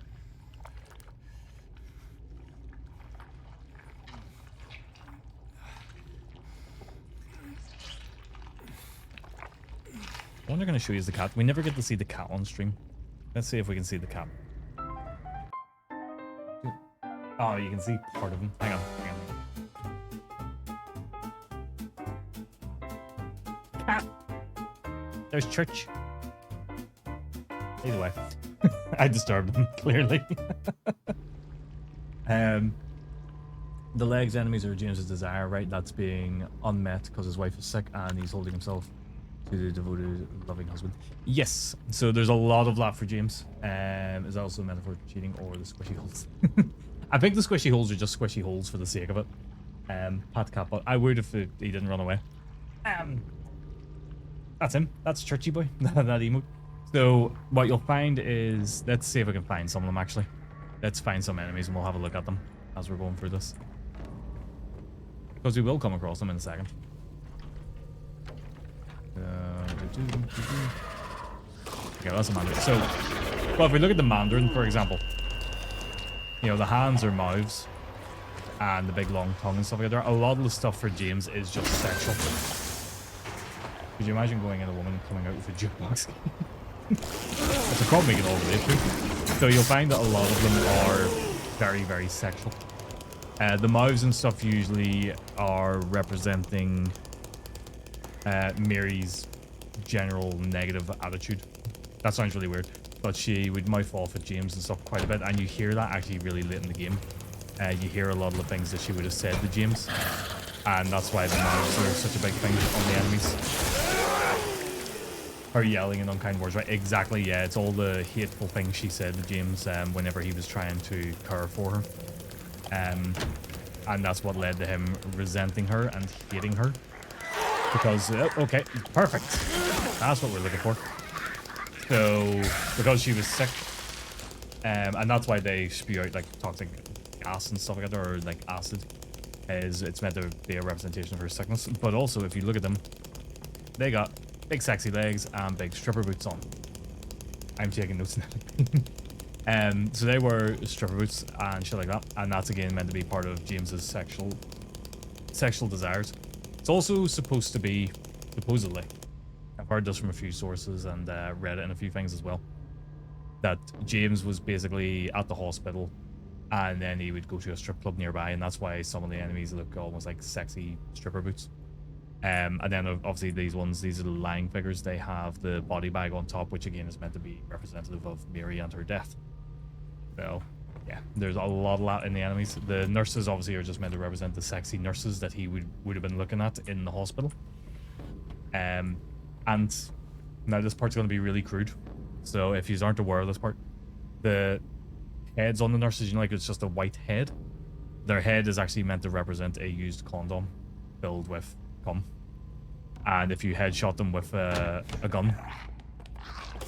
The one they're going to show you is the cat. We never get to see the cat on stream. Let's see if we can see the cat. Oh, you can see part of him. Hang on. Cat! There's Church. Either way. I disturbed him, clearly. The legs enemies are James's desire, right? That's being unmet because his wife is sick and he's holding himself to the devoted, loving husband. Yes, so there's a lot of that for James. Is that also a metaphor for cheating or the squishy holes? I think the squishy holes are just squishy holes for the sake of it. Pat cat, but I would if he didn't run away. That's him. That's Churchy Boy. That emote. So what you'll find is, let's see if I can find some of them actually. Let's find some enemies and we'll have a look at them as we're going through this. Because we will come across them in a second. Okay, that's a Mandarin. So, well, if we look at the Mandarin, for example, you know, the hands are mouths and the big long tongue and stuff like that. A lot of the stuff for James is just sexual. Could you imagine going in a woman coming out with a jukebox? It's a problem we can all relate to. So you'll find that a lot of them are very, very sexual. The mouths and stuff usually are representing Mary's general negative attitude. That sounds really weird, but she would mouth off at James and stuff quite a bit, and you hear that actually really late in the game. You hear a lot of the things that she would have said to James, and that's why the mouths are such a big thing on the enemies. Her yelling and unkind words, right? Exactly, yeah. It's all the hateful things she said to James whenever he was trying to care for her. And that's what led to him resenting her and hating her. Because, okay, perfect. That's what we're looking for. So, because she was sick, and that's why they spew out, like, toxic gas and stuff like that, or, like, acid, it's meant to be a representation of her sickness. But also, if you look at them, they got big sexy legs and big stripper boots on. I'm taking notes now. So they were stripper boots and shit like that, and that's again meant to be part of James's sexual desires. It's also supposed to be, supposedly, I've heard this from a few sources and read it in a few things as well, that James was basically at the hospital and then he would go to a strip club nearby, and that's why some of the enemies look almost like sexy stripper boots. And then obviously these are the lying figures. They have the body bag on top, which again is meant to be representative of Mary and her death. So yeah, there's a lot in the enemies. The nurses obviously are just meant to represent the sexy nurses that he would have been looking at in the hospital. And now this part's going to be really crude. So if you aren't aware of this part, the heads on the nurses, you know, like it's just a white head. Their head is actually meant to represent a used condom filled with cum. And if you headshot them with a gun,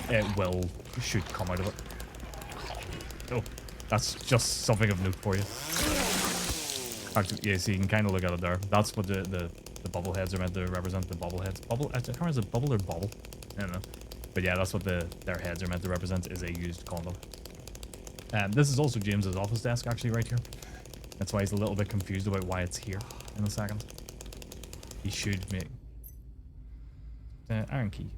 it will shoot cum out of it. So that's just something of note for you. Actually, yeah, so you can kind of look at it there. That's what the bubble heads are meant to represent. The bubble heads. Bubble. I can't remember, is it bubble or bubble? I don't know. But yeah, that's what their heads are meant to represent, is a used condom. This is also James's office desk, actually, right here. That's why he's a little bit confused about why it's here in a second. He should make... Iron key.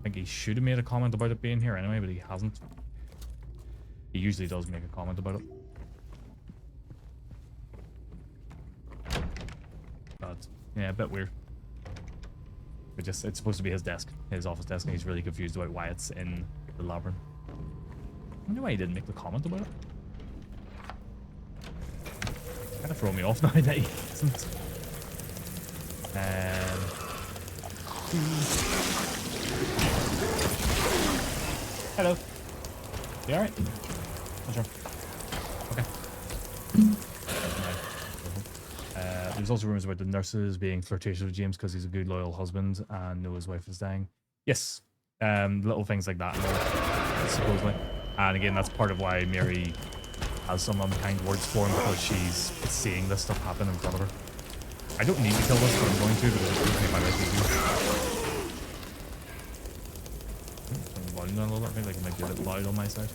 I think he should have made a comment about it being here anyway, but he hasn't. He usually does make a comment about it. But yeah, a bit weird. But just it's supposed to be his desk, his office desk, and he's really confused about why it's in the labyrinth. I wonder why he didn't make the comment about it. It's kind of throwing me off now that he hasn't. Hello. You alright? Oh, sure. Okay. There's also rumors about the nurses being flirtatious with James because he's a good, loyal husband and know his wife is dying. Yes. Little things like that, supposedly. And again, that's part of why Mary has some unkind words for him, because she's seeing this stuff happen in front of her. I don't need to kill this, but I'm going to because it's going to make my life easier. Turn the volume down a little bit. I think like it might be a bit loud on my side.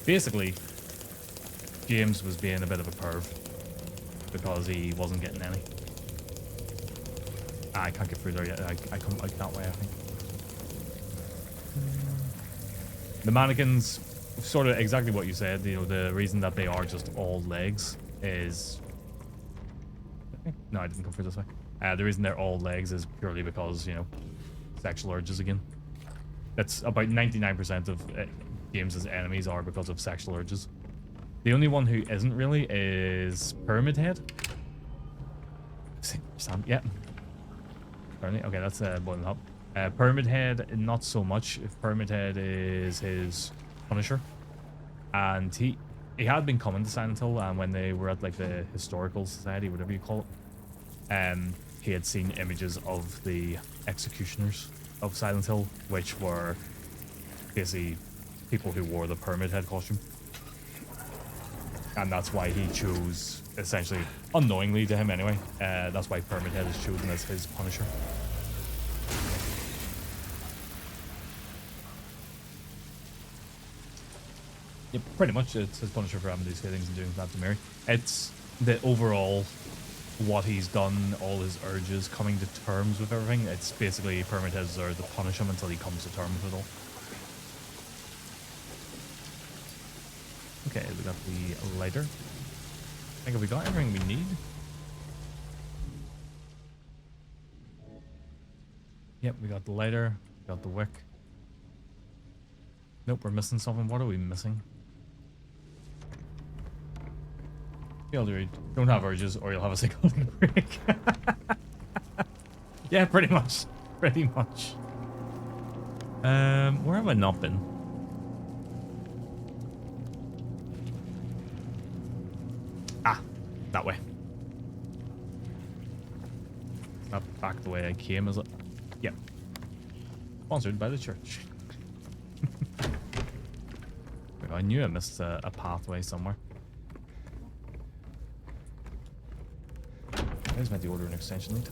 Basically, James was being a bit of a perv because he wasn't getting any. I can't get through there yet. I come out that way, I think. The mannequins, sort of exactly what you said. You know, the reason that they are just all legs is... No, I didn't come through this way. The reason they're all legs is purely because, you know, sexual urges again. That's about 99% of James's enemies are because of sexual urges. The only one who isn't really is Pyramid Head. Yeah. Okay, that's boiling up. Pyramid Head, not so much. Pyramid Head is his Punisher, and he had been coming to Silent Hill, and when they were at like the historical society, whatever you call it, he had seen images of the executioners of Silent Hill, which were basically people who wore the Pyramid Head costume, and that's why he chose, essentially unknowingly to him anyway, that's why Pyramid Head is chosen as his Punisher. Yeah, pretty much it's his Punisher for having these feelings and doing that to Mary. It's the overall, what he's done, all his urges, coming to terms with everything. It's basically Pyramid Heads are to punish him until he comes to terms with it all. Okay, we got the lighter. I think have we got everything we need? Yep, we got the lighter, we got the wick. Nope, we're missing something. What are we missing? Don't have urges or you'll have a psychotic break. Yeah, pretty much. Pretty much. Where have I not been? Ah, that way. Not back the way I came, is it? Yep. Sponsored by the church. I knew I missed a pathway somewhere. I was meant to order an extension lead.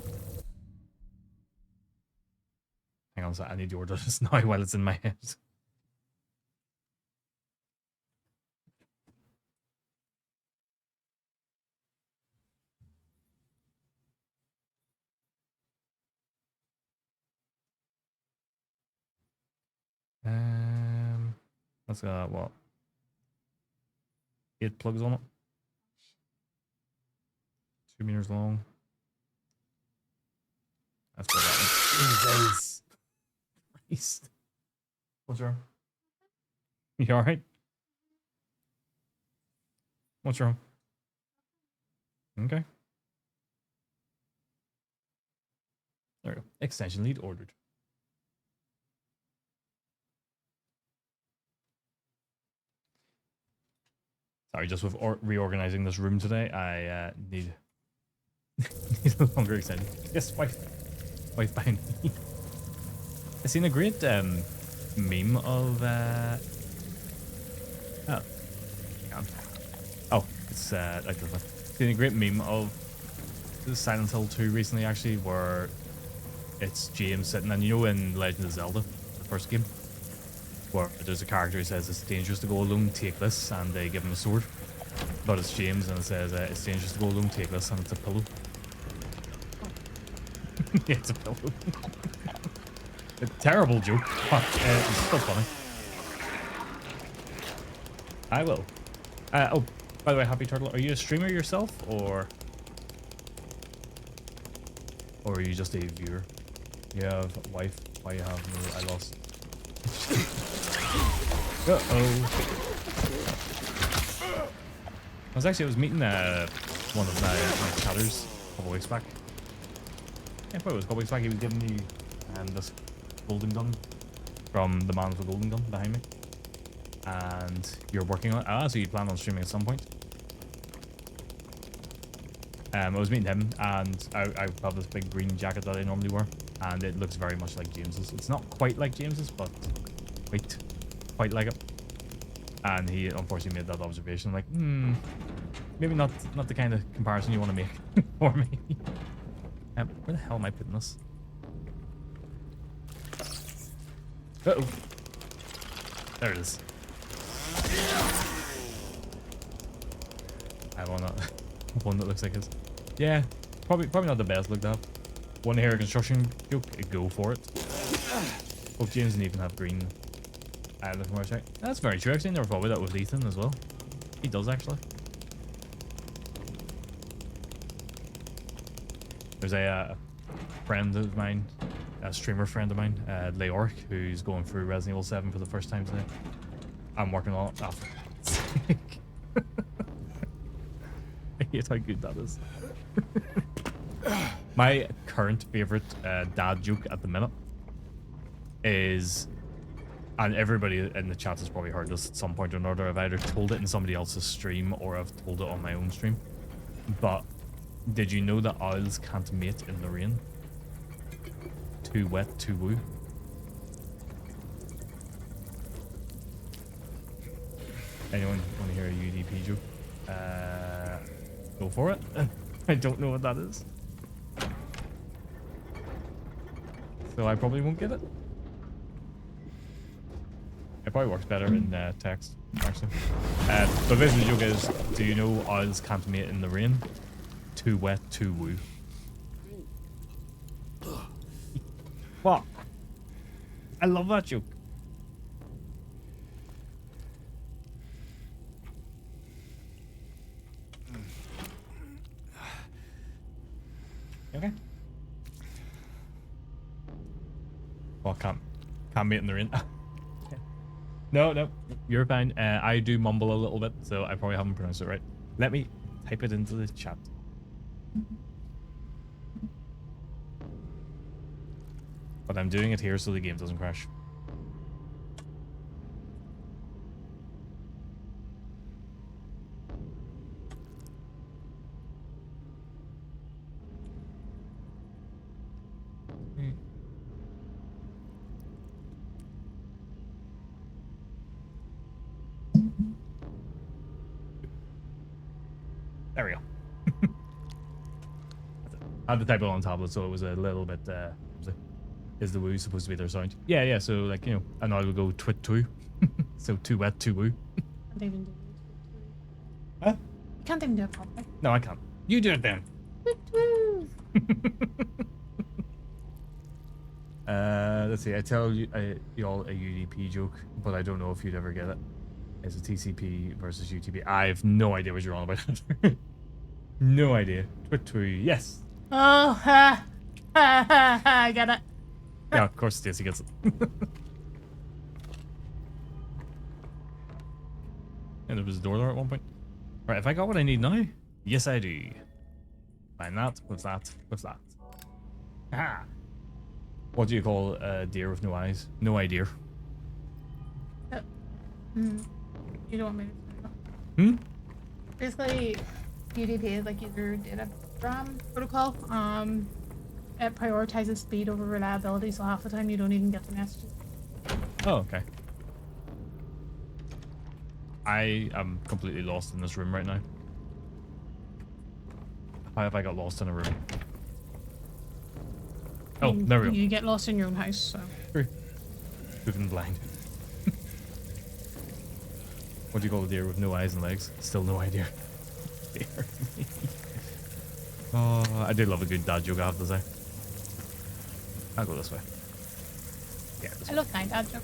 Hang on a sec, I need to order this now while it's in my head. That's got what? 8 plugs on it. 2 meters long. That's what that one. Jesus Christ. What's wrong? You alright? What's wrong? Okay. There we go. Extension lead ordered. Sorry, just with reorganizing this room today, I need a longer extension. Yes, wife behind me. I seen a great meme of it's like this one. Seen a great meme of Silent Hill 2 recently, actually, where it's James sitting, and you know in Legend of Zelda, the first game, where there's a character who says it's dangerous to go alone, take this, and they give him a sword. But it's James, and it says it's dangerous to go alone. Take this, and it's a pillow. Yeah, it's a pillow. A terrible joke. But, it's still funny. I will. Oh, by the way, Happy Turtle, are you a streamer yourself, or are you just a viewer? You have a wife. Why you have no? I lost. Uh-oh. I was meeting one of my chatters a couple weeks back. Yeah, probably was a couple weeks back. He was giving me this golden gun from the man with the golden gun behind me. And you're working on it. So you plan on streaming at some point. I was meeting him, and I have this big green jacket that I normally wear, and it looks very much like James's. It's not quite like James's, but quite like it. And he unfortunately made that observation, like, maybe not the kind of comparison you want to make for me. Where the hell am I putting this? Uh-oh. There it is. I want one that looks like his. Yeah, probably not the best look to have. One hair construction joke, go for it. Hope James didn't even have green. That's very true. Actually, I never thought about that with Ethan as well. He does actually. There's a friend of mine, a streamer friend of mine, Leoric, who's going through Resident Evil 7 for the first time today. I'm working on it. Oh, for God's sake. I hate how good that is. My current favorite dad joke at the minute is, and everybody in the chat has probably heard this at some point or another, I've either told it in somebody else's stream or I've told it on my own stream. But did you know that owls can't mate in the rain? Too wet, too woo. Anyone want to hear a UDP joke? Go for it. I don't know what that is. So I probably won't get it. It probably works better in text, actually. But basically the joke is, do you know owls can't mate in the rain? Too wet, too woo. What? I love that joke. Okay. Well, can't mate in the rain. No, you're fine. I do mumble a little bit, so I probably haven't pronounced it right. Let me type it into the chat. But I'm doing it here so the game doesn't crash. There we go. I had to type it on tablet, so it was a little bit. Is the woo supposed to be their sound? Yeah. So like, you know, and I will go twit too. So too wet, too woo. Can't even do it. Huh? You can't even do it properly. No, I can't. You do it then. Let's see. I tell you all a UDP joke, but I don't know if you'd ever get it. It's a TCP versus UTP. I have no idea what you're on about. No idea. Twit. Yes. Oh, I get it. Yeah, of course Stacey gets it. And there was a door there at one point. Right, if I got what I need now? Yes, I do. Find that, with that, with that. Aha! What do you call a deer with no eyes? No idea. You don't want me to Hmm? Basically, UDP is like your data protocol. It prioritizes speed over reliability, so half the time you don't even get the messages. Oh, okay. I am completely lost in this room right now. How have I got lost in a room? Oh, there we go. You get lost in your own house, so. True. Moving blind. What do you call a deer with no eyes and legs? Still no idea. Spare me. Oh, I do love a good dad joke, I have to say. I'll go this way. Yeah, this I way. love my dad joke.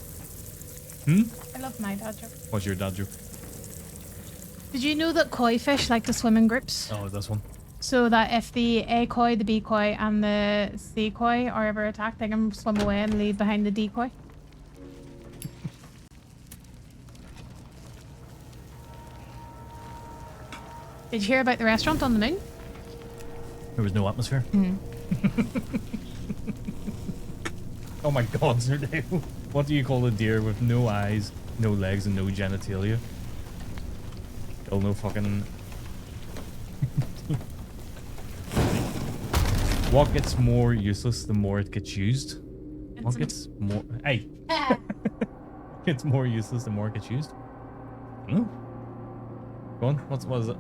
I love my dad joke. What's your dad joke? Did you know that koi fish like to swim in groups? Oh, this one. So that if the A koi, the B koi, and the C koi are ever attacked, they can swim away and leave behind the decoy. Did you hear about the restaurant on the moon? There was no atmosphere. Oh my god, Zerdale. What do you call a deer with no eyes, no legs, and no genitalia? Still no fucking... What gets more useless the more it gets used? What gets more... Hey! Gets more useless the more it gets used? Hmm? Go on, what is it?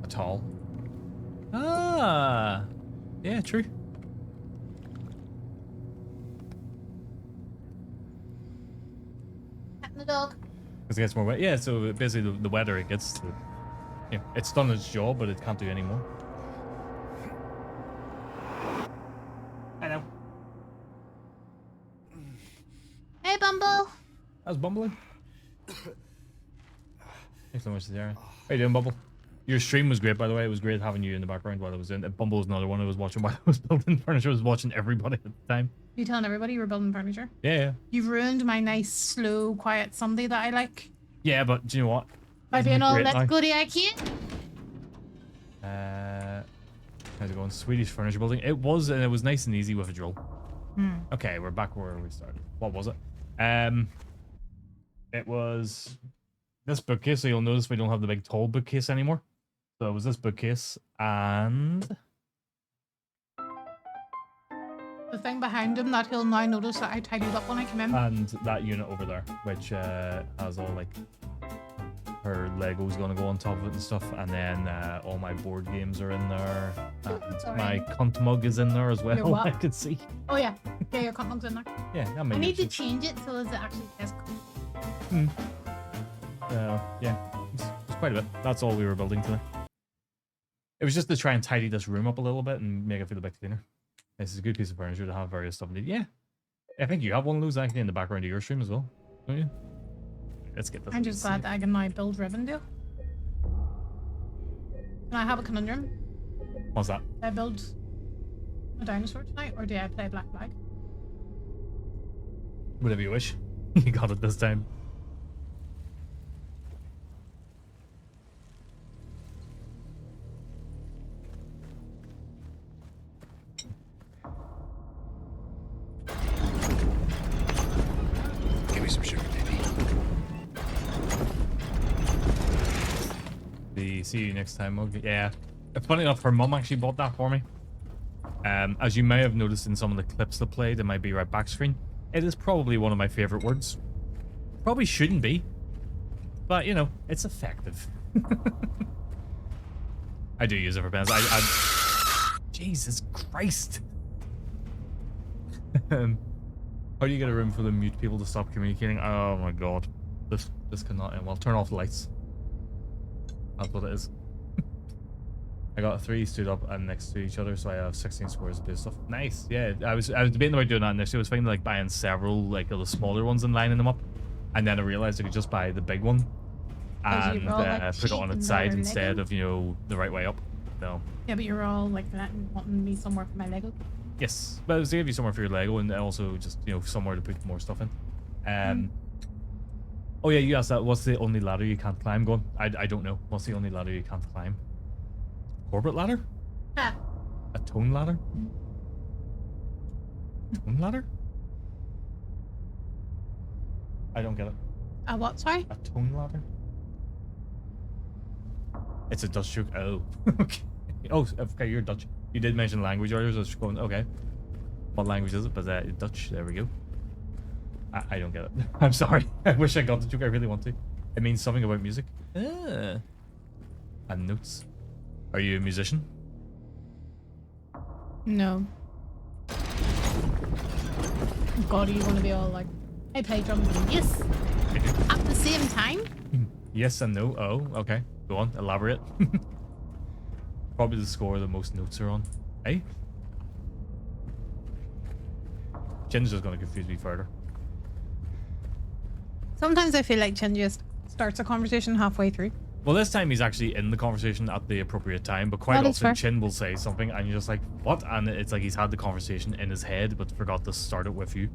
A tall. Ah! Yeah, true. The dog. Because it gets more wet. Yeah, so basically the wetter it gets, yeah, it's done its job, but it can't do any more. Hello. Hey, Bumble. How's Bumbling? Thanks so much, Sarah. How you doing, Bumble? Your stream was great, by the way. It was great having you in the background while I was in. Bumble was another one I was watching while I was building furniture. I was watching everybody at the time. You telling everybody you were building furniture? Yeah. You've ruined my nice, slow, quiet Sunday that I like. Yeah, but do you know what? By Isn't being it all, great let's now? go to IKEA. How's it going? Swedish furniture building. It was, and it was nice and easy with a drill. Hmm. Okay, we're back where we started. What was it? It was this bookcase. So you'll notice we don't have the big tall bookcase anymore. So it was this bookcase and The thing behind him that he'll now notice that I tidied up when I came in. that unit over there, which has all like her Legos gonna go on top of it and stuff, and then all my board games are in there, and Sorry. my cunt mug is in there as well. Your what? I could see. Oh yeah, yeah, your cunt mug's in there. Yeah, that I made need to sense. change it so that it actually says Yeah, it's quite a bit. That's all we were building today. It was just to try and tidy this room up a little bit and make it feel a bit cleaner. This is a good piece of furniture to have various stuff in it. Yeah. I think you have one of those actually in the background of your stream as well, don't you? Let's get this. I'm just glad that I can now build Rivendell. Can I have a conundrum? What's that? Do I build a dinosaur tonight or do I play Black Flag? Whatever you wish. You got it this time. Give me some sugar, baby. See you next time. Okay. Yeah. Funny enough, her mum actually bought that for me. As you may have noticed in some of the clips that played, it might be right back screen. It is probably one of my favorite words. Probably shouldn't be, but you know, it's effective. I do use it for pens. Jesus Christ. How do you get a room full of mute people to stop communicating? Oh my god. This cannot end well. Turn off the lights. That's what it is. I got 3 stood up and next to each other, so I have 16 squares of blue stuff. Nice. Yeah, I was debating about doing that initially. I was thinking like buying several like the smaller ones and lining them up, and then I realized I could just buy the big one and put it on its side instead of, you know, the right way up. So Yeah, but you're all like that and wanting me somewhere for my Lego. yes, but it was to give you somewhere for your Lego and also just, you know, somewhere to put more stuff in. Oh yeah, you asked that. What's the only ladder you can't climb? Going, I don't know. What's the only ladder you can't climb? Orbit ladder? Ah. A tone ladder? Tone ladder? I don't get it. A what, sorry? A tone ladder? It's a Dutch joke. Oh, okay. Oh, okay, you're Dutch. You did mention language earlier, so I was just going, okay. What language is it? But Dutch, there we go. I don't get it. I'm sorry. I wish I got the joke. I really want to. It means something about music. And notes. Are you a musician? No. God, you want to be all like I play drums and bass at the same time. Yes and no. Oh, okay. Go on, elaborate. Probably the score the most notes are on. Hey? Jin's just gonna confuse me further. Sometimes I feel like Chin just starts a conversation halfway through. Well, this time he's actually in the conversation at the appropriate time, but quite That is often fair. Chin will say something and you're just like, what? And it's like he's had the conversation in his head but forgot to start it with you.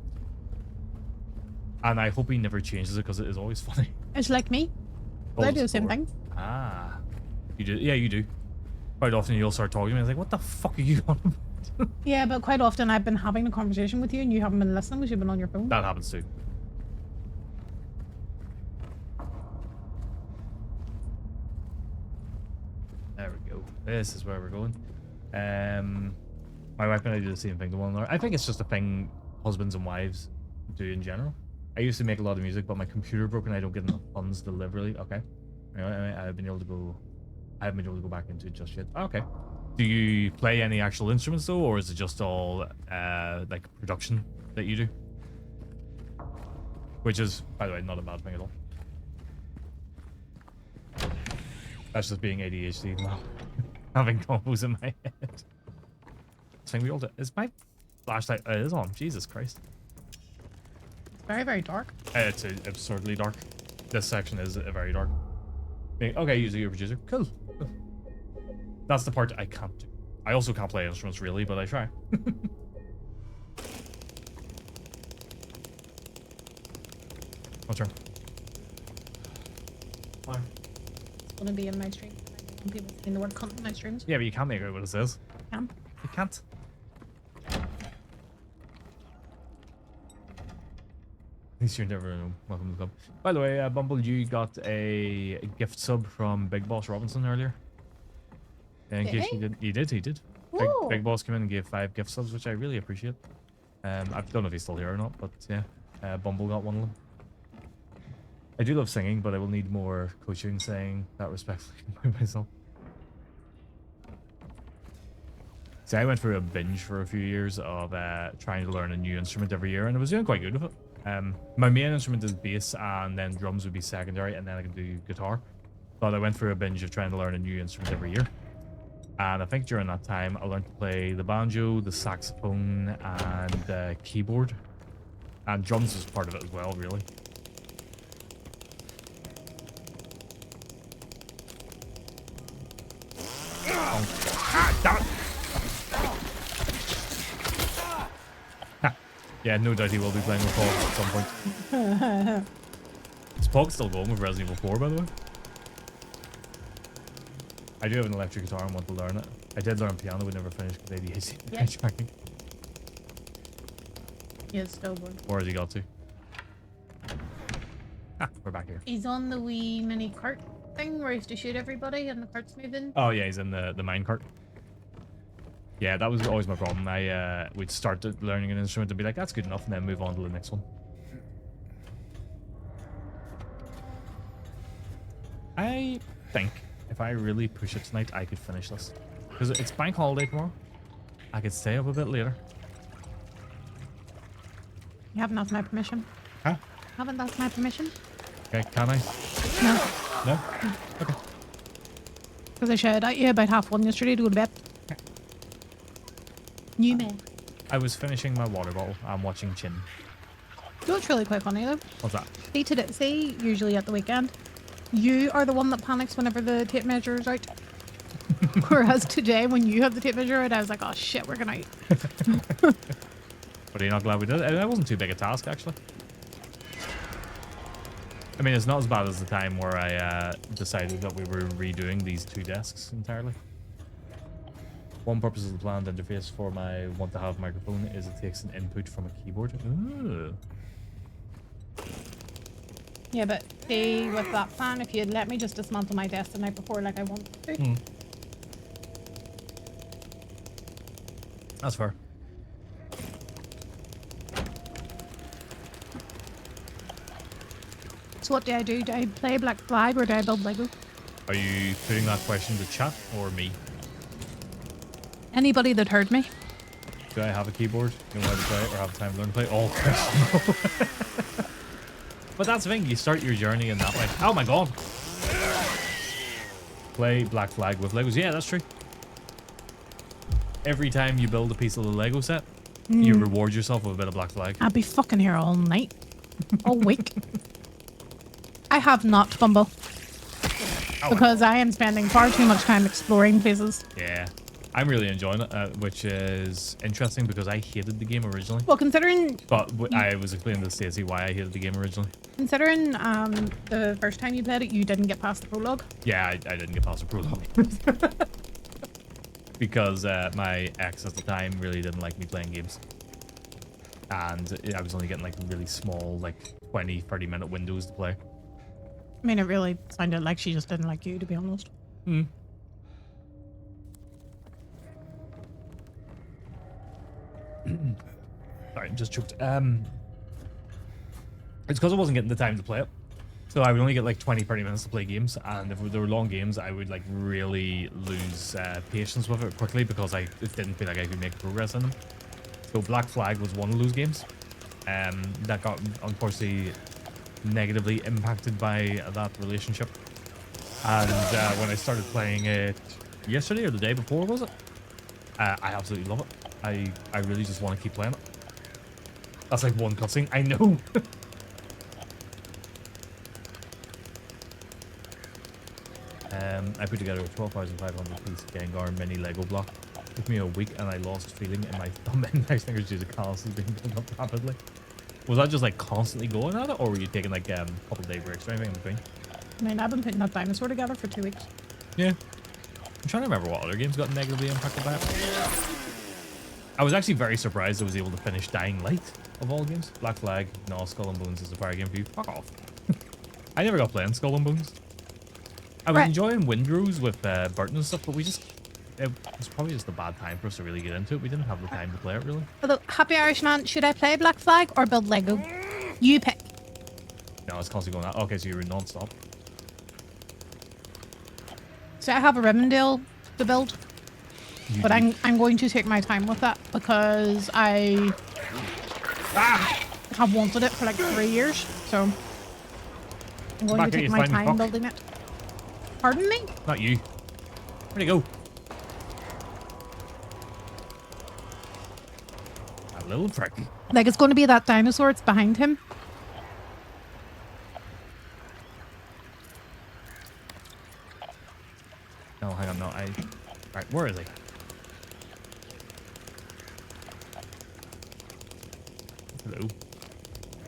And I hope he never changes it because it is always funny. It's like me. I do the same thing. Ah. You do? Yeah, you do. Quite often you'll start talking to me and it's like, what the fuck are you on about? Yeah, but quite often I've been having a conversation with you and you haven't been listening because you've been on your phone. That happens too. There we go. This is where we're going. My wife and I do the same thing to one another. I think it's just a thing husbands and wives do in general. I used to make a lot of music, but my computer broke and I don't get enough funds to live really. Okay. Anyway, I haven't been able to go back into it just yet. Okay. Do you play any actual instruments though, or is it just all like production that you do? Which is, by the way, not a bad thing at all. That's just being ADHD now. Having combos in my head. Thing we all do. Is my flashlight is on? Jesus Christ. It's very, very dark. It's absurdly dark. This section is very dark. Okay, user your producer. Cool. That's the part I can't do. I also can't play instruments really, but I try. What's wrong? Why? It's going to be in my stream. When people saying the word cunt in my streams. Yeah, but you can't make out what it says. Can. You can't. At least you're never welcome to the club. By the way, Bumble, you got a gift sub from Big Boss Robinson earlier. In Did case he? you didn't, he did. Ooh. Big Boss came in and gave 5 gift subs, which I really appreciate. I don't know if he's still here or not, but yeah, Bumble got one of them. I do love singing, but I will need more coaching saying that respectfully by myself. See, I went through a binge for a few years of trying to learn a new instrument every year, and I was doing quite good with it. My main instrument is bass, and then drums would be secondary, and then I can do guitar. But I went through a binge of trying to learn a new instrument every year. And I think during that time, I learned to play the banjo, the saxophone, and keyboard. And drums was part of it as well, really. Yeah, no doubt he will be playing with Paul at some point. Is Pog still going with Resident Evil 4, by the way? I do have an electric guitar and want to learn it. I did learn piano, but never finished because ADHD. Yeah. Tracking. He is stillborn. Where has he got to? Ah, we're back here. He's on the wee mini cart thing where he has to shoot everybody and the cart's moving. Oh yeah, he's in the mine cart. Yeah, that was always my problem. We'd start learning an instrument and be like, that's good enough, and then move on to the next one. I think if I really push it tonight, I could finish this. Because it's bank holiday tomorrow. I could stay up a bit later. You haven't asked my permission. Huh? Haven't asked my permission? Okay, can I? No. No? Okay. Because I shouted at you about 1:30 yesterday to go to bed. New man. I was finishing my water bottle. I'm watching Chin. You know what's really quite funny though? What's that? See, usually at the weekend, you are the one that panics whenever the tape measure is out. Whereas today, when you have the tape measure out, I was like, oh shit, we're gonna out. But are you not glad we did it? That wasn't too big a task, actually. I mean, it's not as bad as the time where I decided that we were redoing these 2 desks entirely. One purpose of the planned interface for my want-to-have microphone is it takes an input from a keyboard. Ooh. Yeah, but see, with that plan, if you'd let me just dismantle my desk the night before like I wanted to. That's fair. So what do I do? Do I play Black Flag or do I build Lego? Are you putting that question to chat or me? Anybody that heard me. Do I have a keyboard? Know how to play it or have time to learn to play? Oh, Chris, no. But that's the thing. You start your journey in that way. Oh my god. Play Black Flag with Legos. Yeah, that's true. Every time you build a piece of the Lego set, you reward yourself with a bit of Black Flag. I'll be fucking here all night. All week. I have not, Bumble. Because I am spending far too much time exploring places. Yeah. I'm really enjoying it, which is interesting because I hated the game originally. Well, considering... But I was explaining to Stacey why I hated the game originally. Considering the first time you played it, you didn't get past the prologue. Yeah, I didn't get past the prologue. Because my ex at the time really didn't like me playing games. And I was only getting like really small, like 20, 30-minute windows to play. I mean, it really sounded like she just didn't like you, to be honest. Hmm. Sorry, I'm just choked. It's because I wasn't getting the time to play it. So I would only get like 20, 30 minutes to play games. And if there were long games, I would like really lose patience with it quickly because I didn't feel like I could make progress in them. So Black Flag was one of those games. That got, unfortunately, negatively impacted by that relationship. And when I started playing it yesterday or the day before, was it? I absolutely love it. I really just want to keep playing it. That's like one cutscene. I know. I put together a 12,500 piece Gengar mini Lego block. It took me a week and I lost feeling in my thumb and index fingers due to calluses being built up rapidly. Was that just like constantly going at it, or were you taking like couple day breaks or anything in between? I mean, I've been putting that dinosaur together for 2 weeks. Yeah. I'm trying to remember what other games got negatively impacted by it. I was actually very surprised I was able to finish Dying Light, of all games. Black Flag, no, Skull and Bones is a fire game for you. Fuck off. I never got playing Skull and Bones. I was enjoying Windrose with Burton and stuff, but it was probably just a bad time for us to really get into it. We didn't have the time to play it, really. Although, Happy Irishman, should I play Black Flag or build Lego? You pick. No, it's constantly going out. Okay, so you're non-stop. So I have a Rivendell to build. But I'm going to take my time with that because I have wanted it for like 3 years. So I'm going to take my time building it. Pardon me? Not you. Where'd he go? A little prick. Like, it's going to be that dinosaur. It's behind him. No, hang on. No, right, where is he? Hello.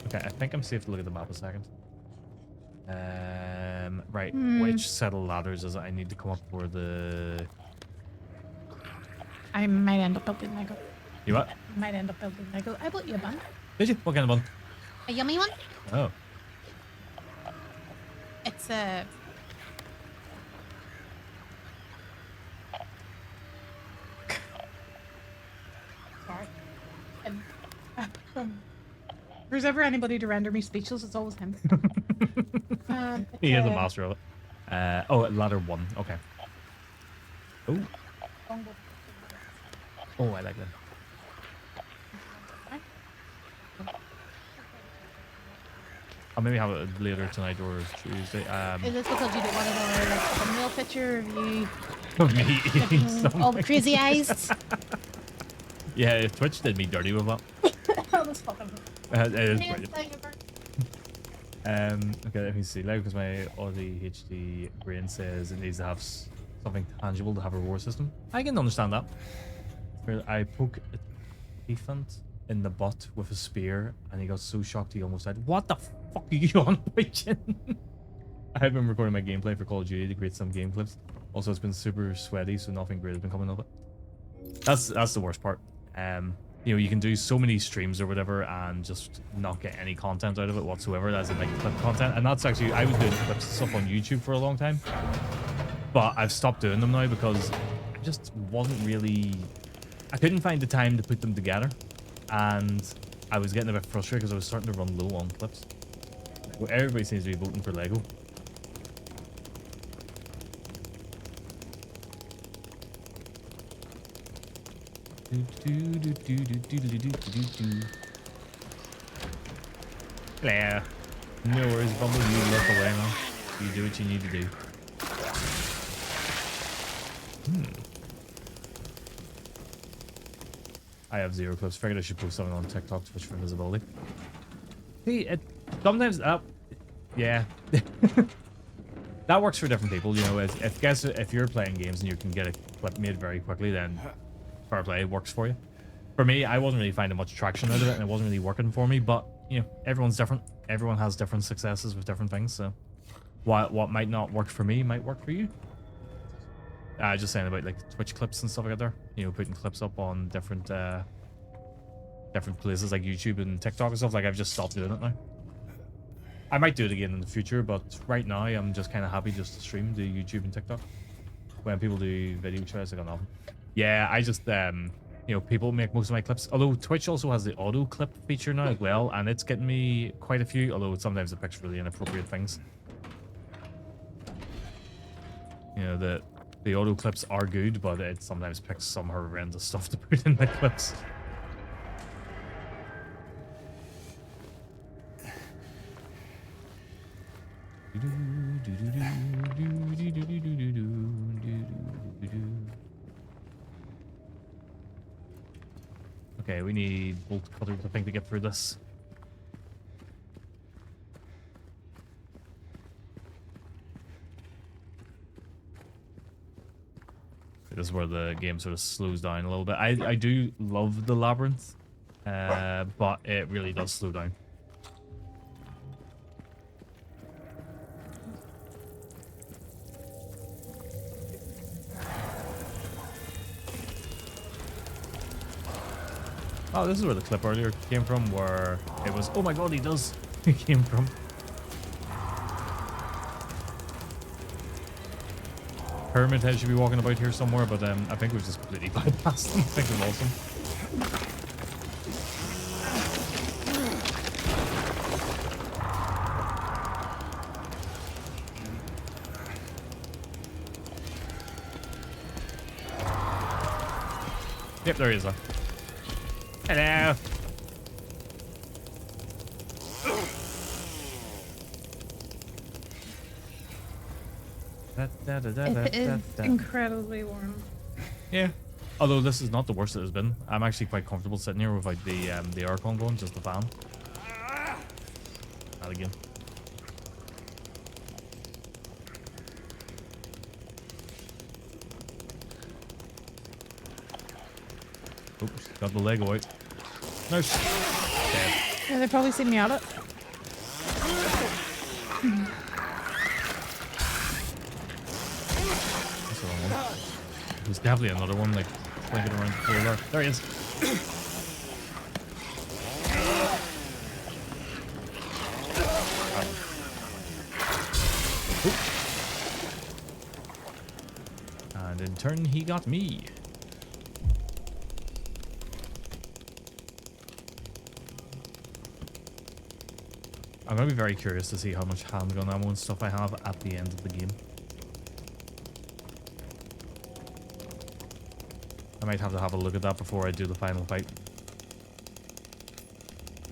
Okay, I think I'm safe to look at the map a second. Right, which set of ladders is it I need to come up for the... I might end up building Lego. You what? I might end up building Lego. I bought you a bun. Did you? What kind of bun? A yummy one. Oh. It's a... Sorry. If there's ever anybody to render me speechless, it's always him. He is a master of it. Oh, ladder 1. Okay. Oh. Oh, I like that. I'll maybe have it later tonight or Tuesday. Is this because you don't want another like thumbnail picture of you? Of me eating something. All the crazy eyes. Yeah, Twitch did me dirty with that. Oh, this fucking. It is brilliant. Okay, let me see. Like, because my ADHD brain says it needs to have something tangible to have a reward system. I can understand that. Where I poke a elephant in the butt with a spear, and he got so shocked he almost died. What the fuck are you on, Pigeon? I have been recording my gameplay for Call of Duty to create some game clips. Also, it's been super sweaty, so nothing great has been coming of it. That's the worst part. You know, you can do so many streams or whatever and just not get any content out of it whatsoever, as in like clip content. And that's actually, I was doing clips and stuff on YouTube for a long time, but I've stopped doing them now because I just wasn't really, I couldn't find the time to put them together, and I was getting a bit frustrated because I was starting to run low on clips. Well, everybody seems to be voting for Lego. Hello. No worries, Bumble. You look away, man. You do what you need to do. I have 0 clips. Figured I should post something on TikTok, Twitch for visibility. See, sometimes yeah, that works for different people. You know, if you're playing games and you can get a clip made very quickly, then fair play, it works for you. For me, I wasn't really finding much traction out of it, and it wasn't really working for me. But you know, everyone's different. Everyone has different successes with different things. So, what might not work for me might work for you. Just saying about like Twitch clips and stuff like that. There, you know, putting clips up on different places like YouTube and TikTok and stuff. Like I've just stopped doing it now. I might do it again in the future, but right now I'm just kind of happy just to stream to YouTube and TikTok. When people do video shows, I got nothing. Yeah, I just you know, people make most of my clips. Although Twitch also has the auto clip feature now as well, and it's getting me quite a few. Although sometimes it picks really inappropriate things. You know, the auto clips are good, but it sometimes picks some horrendous stuff to put in the clips. Okay, we need bolt cutters, I think, to get through this. This is where the game sort of slows down a little bit. I do love the labyrinth, but it really does slow down. Oh, this is where the clip earlier came from, where it was, oh my god, he does. He came from. Pyramid Head should be walking about here somewhere, but I think we've just completely bypassed him. I think we've lost him. Yep, there he is. Hello. It is incredibly warm. Yeah. Although this is not the worst it has been. I'm actually quite comfortable sitting here without the aircon going, just the fan. Not again. Oops, got the Lego out. No. Dead. Yeah, they've probably seen me at it. There's definitely another one, like, flanking around the floor there. There he is. And in turn, he got me. I'm going to be very curious to see how much handgun ammo and stuff I have at the end of the game. I might have a look at that before I do the final fight.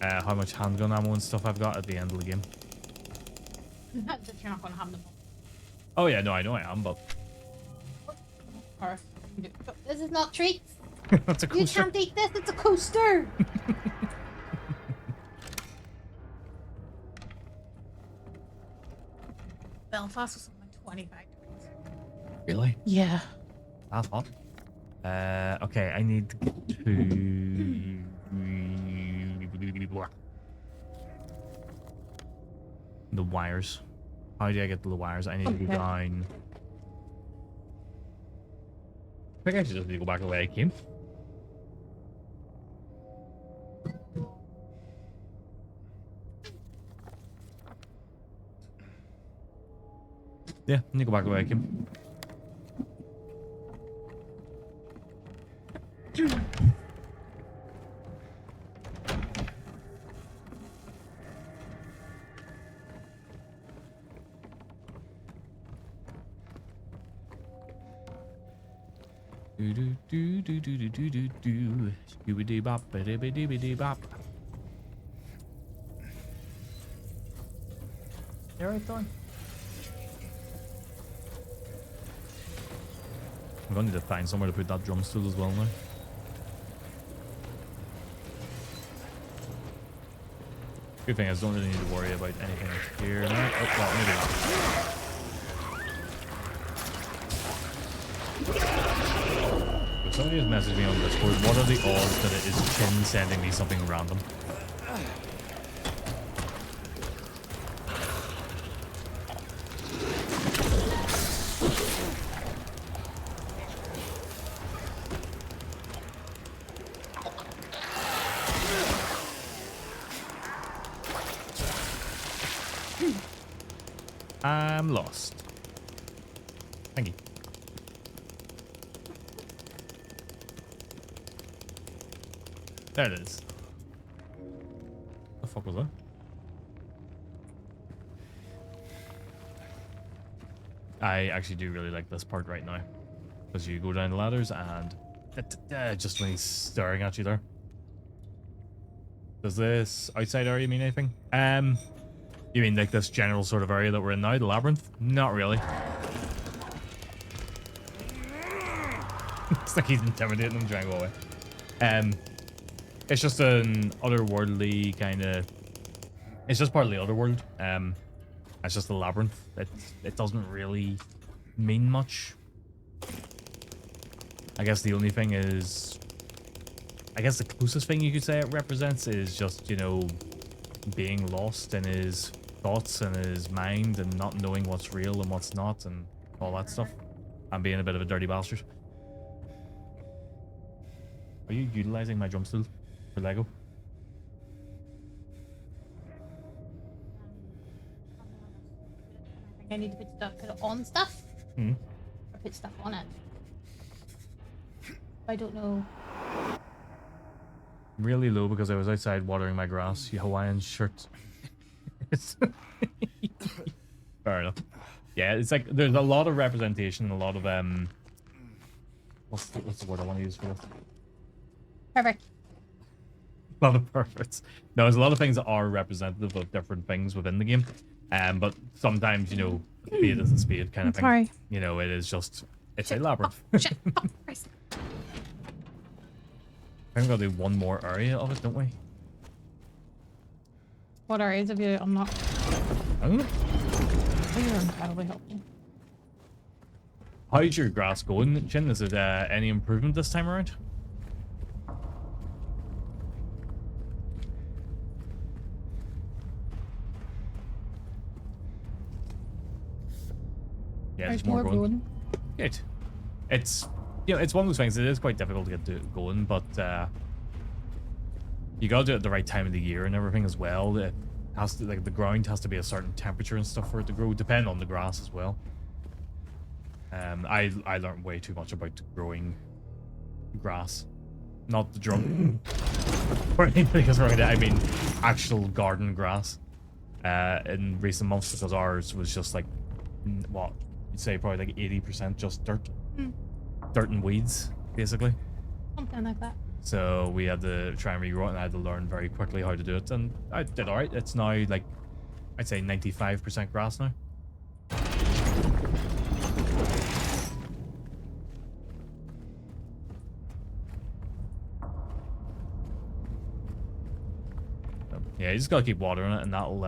How much handgun ammo and stuff I've got at the end of the game. That you're not going to have them. Oh yeah, no, I know I am, but... Or, this is not treats. That's a coaster. You can't eat this, it's a coaster. Belfast was something like 25 degrees. Really? Yeah. That's hot. Okay, I need to get to... the wires. How do I get to the wires? I need to go down... I think I should just need to go back the way I came. Yeah, I need to go back the way I came. Do do do do do do do do do. Scooby bop, ba bop. You alright, Thorn? I'm gonna need to find somewhere to put that drum stool as well now. Good thing is I don't really need to worry about anything here now. Oh, well, maybe not. If somebody has messaged me on Discord, what are the odds that it is Chin sending me something random? I'm lost. Thank you. There it is. The fuck was that? I actually do really like this part right now. Because you go down the ladders and just when he's staring at you there. Does this outside area mean anything? You mean like this general sort of area that we're in now, the labyrinth? Not really. It's like he's intimidating them, trying to go away. It's just an otherworldly kind of. It's just part of the otherworld. It's just a labyrinth. It doesn't really mean much. I guess the only thing is, I guess the closest thing you could say it represents is just, you know, being lost in his thoughts and his mind and not knowing what's real and what's not and all that stuff. And being a bit of a dirty bastard. Are you utilizing my drum stool for Lego? I need to put it on stuff. Hmm. Or put stuff on it. I don't know. Really low because I was outside watering my grass. Your Hawaiian shirt. Fair enough. Yeah, it's like there's a lot of representation, a lot of what's the word I want to use for this? Perfect. A lot of perfects. No, there's a lot of things that are representative of different things within the game. But sometimes, you know, speed isn't speed kind of thing. Sorry. You know, it is just it's a labyrinth. Shit. Oh, Christ. I think we've got to do one more area of it, don't we? What areas have you unlocked? I don't know. Oh, you're incredibly helpful. How's your grass going, Chin? Is it any improvement this time around? Yeah, there's more going. Good. It's, you know, it's one of those things. It is quite difficult to get going, but you gotta do it at the right time of the year and everything as well. It has to, like, the ground has to be a certain temperature and stuff for it to grow, depending on the grass as well. I learned way too much about growing grass, not the drum or anything because I mean actual garden grass in recent months, because ours was just like, what you'd say, probably like 80% just dirt and weeds basically. Something like that. So we had to try and regrow it, and I had to learn very quickly how to do it, and I did all right. It's now like, I'd say 95% grass now. Yeah, you just gotta keep watering it, and that'll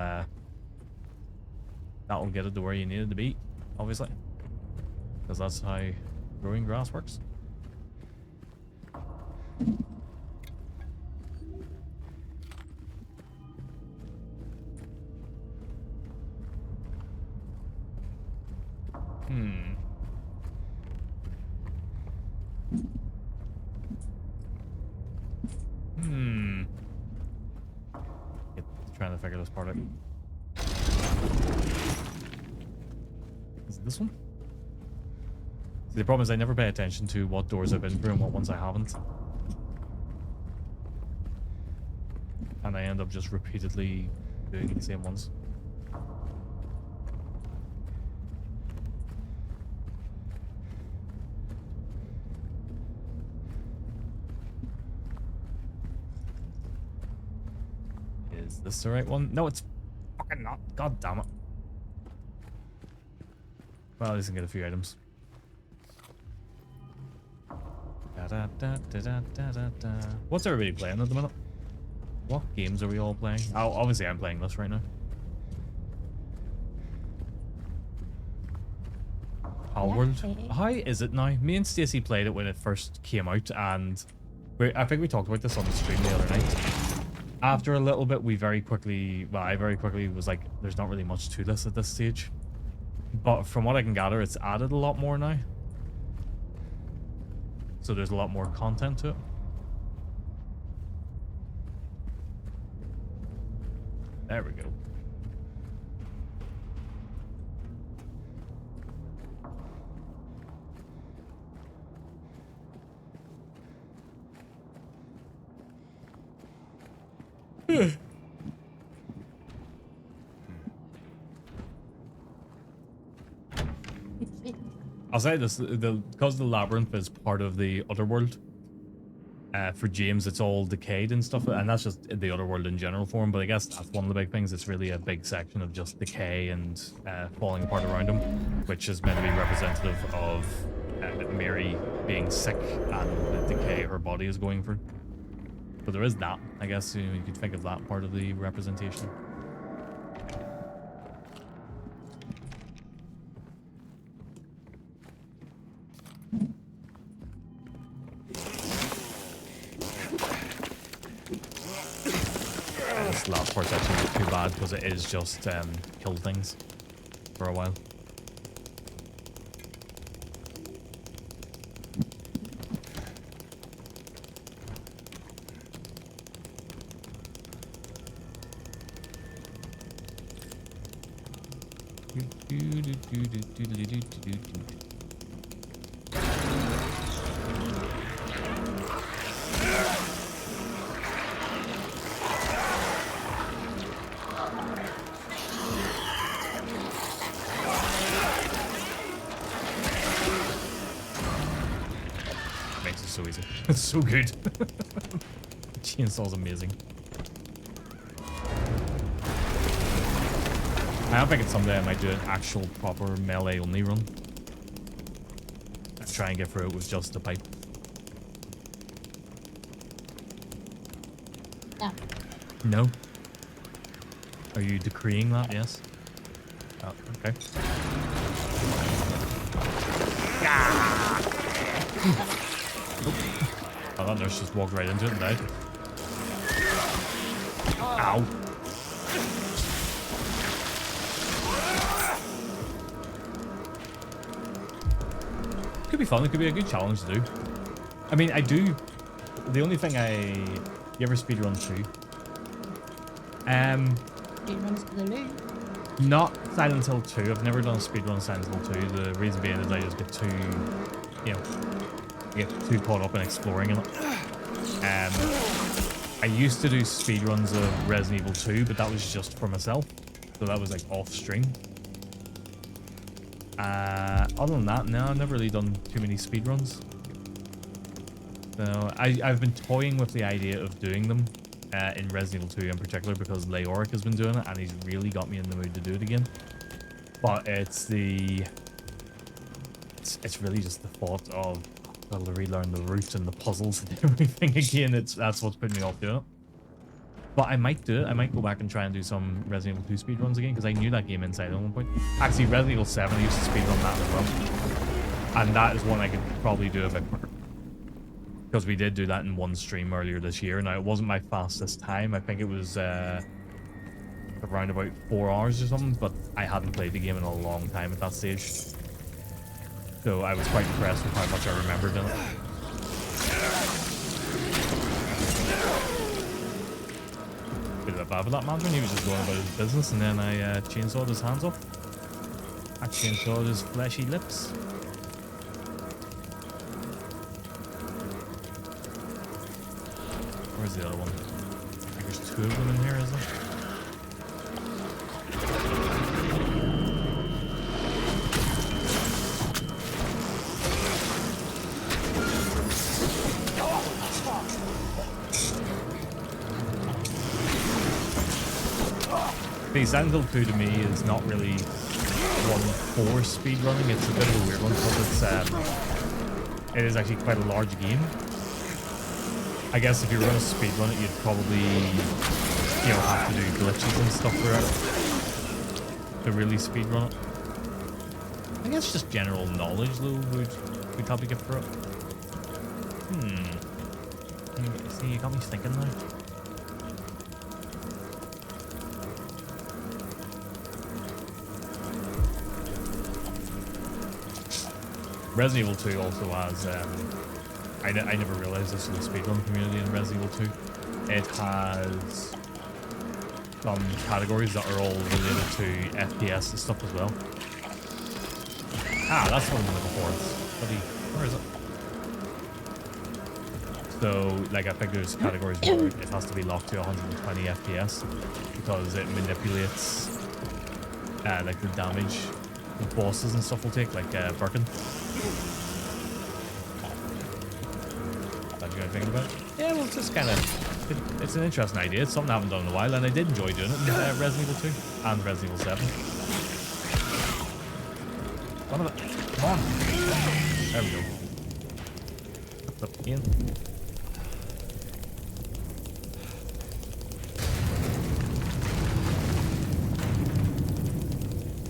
get it to where you need it to be, obviously, because that's how growing grass works. Trying to figure this part out. Is it this one? See, the problem is I never pay attention to what doors I've been through and what ones I haven't. And I end up just repeatedly doing the same ones. Is this the right one? No, it's fucking not. God damn it. Well, at least I can get a few items. What's everybody playing at the minute? What games are we all playing? Oh, obviously I'm playing this right now. Palworld. How is it now? Me and Stacey played it when it first came out, and I think we talked about this on the stream the other night. After a little bit, I very quickly was like, there's not really much to this at this stage. But from what I can gather, it's added a lot more now. So there's a lot more content to it. There we go. I'll say this, because the labyrinth is part of the Otherworld, for James it's all decayed and stuff, and that's just the Otherworld in general form, but I guess that's one of the big things. It's really a big section of just decay and falling apart around him, which is meant to be representative of Mary being sick and the decay her body is going through. But there is that, I guess you could think of that part of the representation. This last part's actually not too bad because it is just kill things for a while. Makes it so easy. It's so good. Chainsaw's amazing. I think someday I might do an actual proper melee only run. And try and get through it with just the pipe. No. No? Are you decreeing that? Yes? Oh, okay. Ah! Oh, that nurse just walked right into it and died. Ow. Could be fun. It could be a good challenge to do. I mean, I do. The only thing you ever speedrun through? Speedruns to the loot. Not Silent Hill 2. I've never done a speedrun Silent Hill 2. The reason being is I just get too, get too caught up in exploring in it. I used to do speedruns of Resident Evil 2, but that was just for myself. So that was like off stream. Other than that, no, I've never really done too many speedruns. So I've been toying with the idea of doing them in Resident Evil 2 in particular because Leoric has been doing it and he's really got me in the mood to do it again. But it's really just the thought of to relearn the route and the puzzles and everything again. That's what's putting me off doing it. But I might do it. I might go back and try and do some Resident Evil 2 speedruns again because I knew that game inside at one point. Actually, Resident Evil 7 I used to speedrun that as well. And that is one I could probably do a bit quicker. Because we did do that in one stream earlier this year. Now, it wasn't my fastest time. I think it was around about 4 hours or something. But I hadn't played the game in a long time at that stage. So I was quite impressed with how much I remembered in it. Bit of a bad with that mandarin. He was just going about his business, and then I chainsawed his hands off. I chainsawed his fleshy lips. Where's the other one? I think there's 2 of them in here, is there? See, Silent Hill 2 to me is not really one for speed running. It's a bit of a weird one because it is actually quite a large game. I guess if you were going to speed run it, you'd probably, have to do glitches and stuff for it to really speed run it. I guess just general knowledge though would probably get for it. See, you got me thinking now. Resident Evil 2 also has, I never realized this in the speedrun community in Resident Evil 2. It has some categories that are all related to FPS and stuff as well. Ah, that's what I'm looking for. Where is it? So, like, I think there's categories where it has to be locked to 120 FPS because it manipulates, like, the damage the bosses and stuff will take, like Birkin. That you guys thinking about? Yeah, well, it's just kind of, it's an interesting idea. It's something I haven't done in a while, and I did enjoy doing it in Resident Evil 2 and Resident Evil 7. Son of a, come on. There we go. What's up, Ian?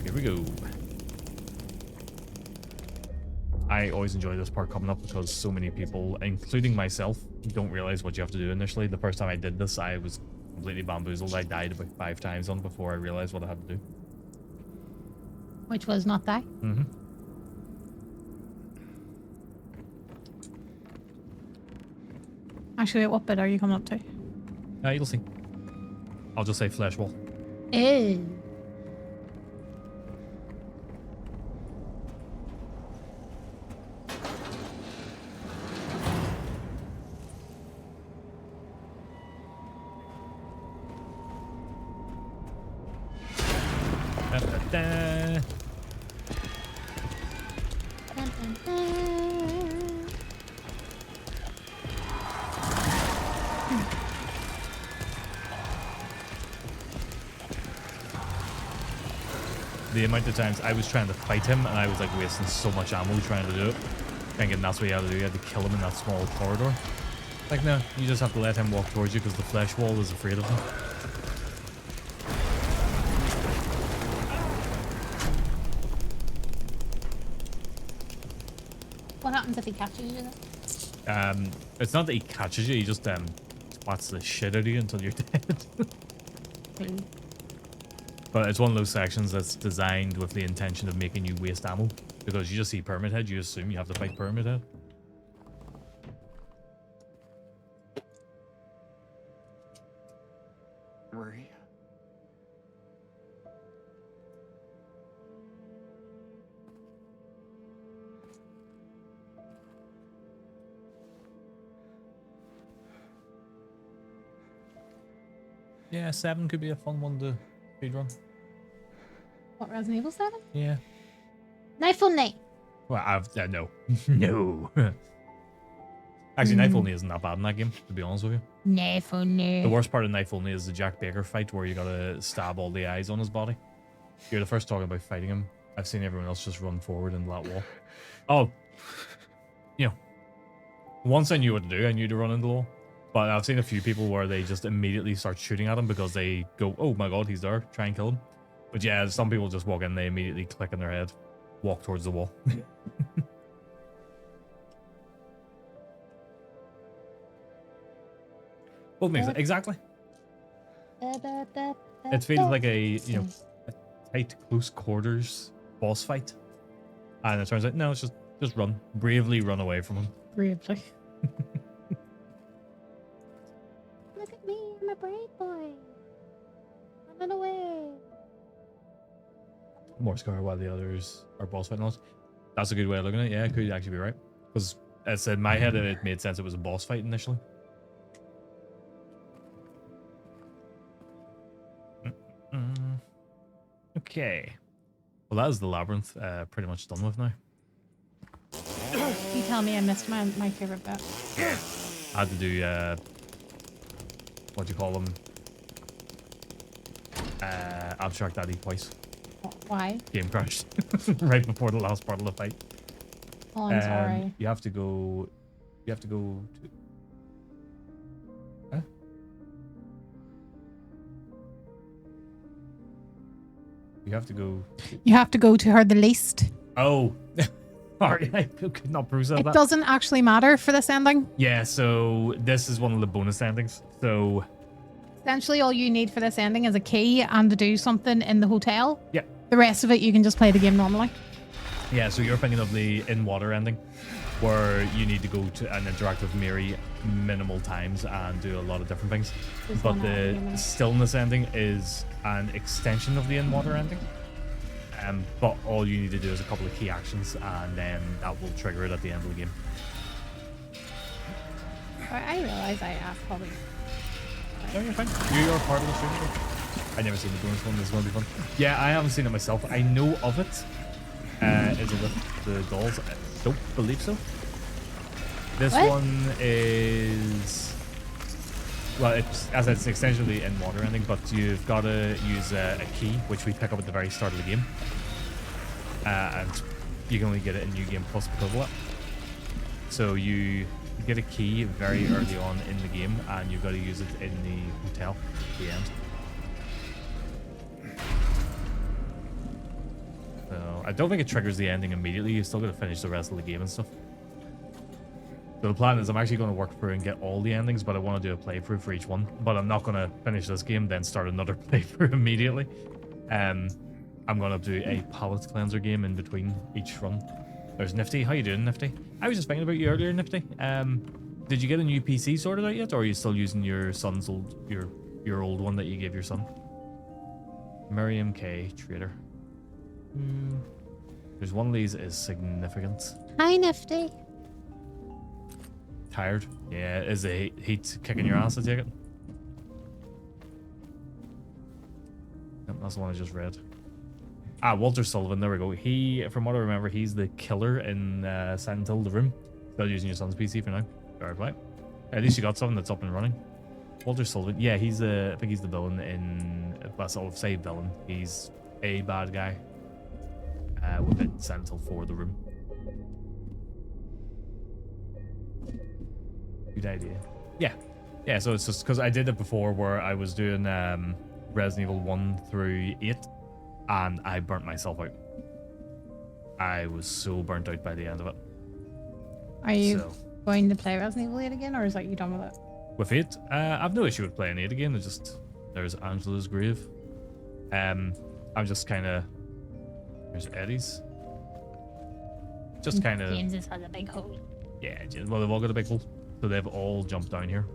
Here we go. I always enjoy this part coming up because so many people, including myself, don't realize what you have to do initially. The first time I did this, I was completely bamboozled. I died about 5 times on before I realized what I had to do. Which was not die? Mm-hmm. Actually, what bit are you coming up to? You'll see. I'll just say flesh wall. Ew. The amount of times I was trying to fight him and I was like wasting so much ammo trying to do it, thinking that's what you had to do. You had to kill him in that small corridor. Like, no, you just have to let him walk towards you because the flesh wall is afraid of him. What happens if he catches you then? It's not that he catches you, he just swats the shit out of you until you're dead. But it's one of those sections that's designed with the intention of making you waste ammo. Because you just see Pyramid Head, you assume you have to fight Pyramid Head. Maria. Yeah, 7 could be a fun one to speedrun. What, Resident Evil 7? Yeah. Knife only. Well, no. No. Actually, Knife Only isn't that bad in that game, to be honest with you. Knife only. The worst part of Knife Only is the Jack Baker fight where you gotta stab all the eyes on his body. You're the first talking about fighting him. I've seen everyone else just run forward into that wall. Oh. Once I knew what to do, I knew to run into the wall. But I've seen a few people where they just immediately start shooting at him because they go, oh my god, he's there, try and kill him. But yeah, some people just walk in, they immediately click in their head, walk towards the wall. What makes it? Exactly. It feels like a, a tight, close quarters boss fight. And it turns out, no, it's just run. Bravely run away from him. Bravely. Look at me, I'm a brave boy. Run away. More scar while the others are boss fighting us. That's a good way of looking at it. Yeah, it could actually be right. Because as I said, in my head, it made sense it was a boss fight initially. Okay. Well, that is the labyrinth pretty much done with now. You tell me I missed my favorite bit. Yeah. I had to do, what do you call them? Abstract Daddy twice. Why? Game crashed right before the last part of the fight. Oh, I'm sorry. You have to go. You have to go to. Huh? You have to go. You have to go to her the least. Oh. Sorry, I could not process It that. doesn't actually matter for this ending. Yeah, so this is one of the bonus endings. So Essentially, all you need for this ending is a key and to do something in the hotel. yeah, The rest of it, you can just play the game normally. yeah. So you're thinking of the in-water ending, where you need to go to and interact with Mary minimal times and do a lot of different things. There's But one the argument. stillness ending is an extension of the in-water ending. But all you need to do is a couple of key actions, and then that will trigger it at the end of the game. I realize I asked probably. No, you're fine. You're part of the stream. So. I never seen the bonus one. This is going to be fun. Yeah, I haven't seen it myself. I know of it. Is it with the dolls? I don't believe so. This What? one is... Well, it's as it's essentially in water ending, but you've got to use a key, which we pick up at the very start of the game. And you can only get it in New Game Plus because of that. So you get a key very early on in the game, and you've got to use it in the hotel at the end. So I don't think it triggers the ending immediately. You've still got to finish the rest of the game and stuff. So the plan is I'm actually going to work through and get all the endings, but I want to do a playthrough for each one. But I'm not going to finish this game, then start another playthrough immediately. I'm going to do a palate cleanser game in between each run. There's Nifty. How you doing, Nifty? I was just thinking about you earlier, Nifty. Did you get a new PC sorted out yet, or are you still using your son's old your old one that you gave your son? Miriam K. Trader. There's one of these is significant. Hi, Nifty. Tired? Yeah, is the heat kicking your ass, I take it? Yep, that's the one I just read. Ah, Walter Sullivan, there we go. He, from what I remember, he's the killer in Silent Hill, The Room. Still using your son's PC for now. Fair play. At least you got something that's up and running. Walter Sullivan, yeah, he's I think he's the villain in, I'll say villain. He's a bad guy within Silent Hill 4, The Room. Good idea. Yeah, so it's just because I did it before where I was doing Resident Evil 1 through 8 and I burnt myself out. I was so burnt out by the end of it. Are you going to play Resident Evil 8 again, or is that you done with it? With 8, I've no issue with playing 8 again. It's just, there's Angela's grave. I'm just kind of, there's Eddie's. Just kind of. James's has a big hole. Yeah, well, they've all got a big hole. So they've all jumped down here.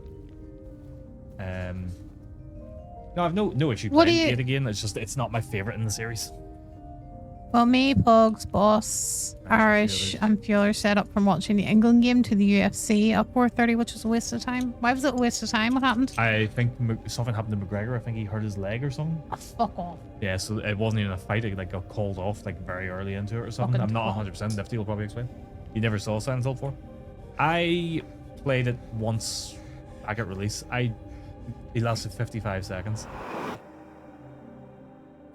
No, I've no issue playing 8 again. It's just, it's not my favorite in the series. Well, me, Pogs, Boss, Irish, and Fueler set up from watching the England game to the UFC up 4:30, which was a waste of time. Why was it a waste of time? What happened? I think something happened to McGregor. I think he hurt his leg or something. Oh, fuck off. Yeah, so it wasn't even a fight. It like got called off like very early into it or something. Fucking I'm not 100%. Nifty will probably explain. You never saw Silent Hill 4? I played it once back at release. It lasted 55 seconds.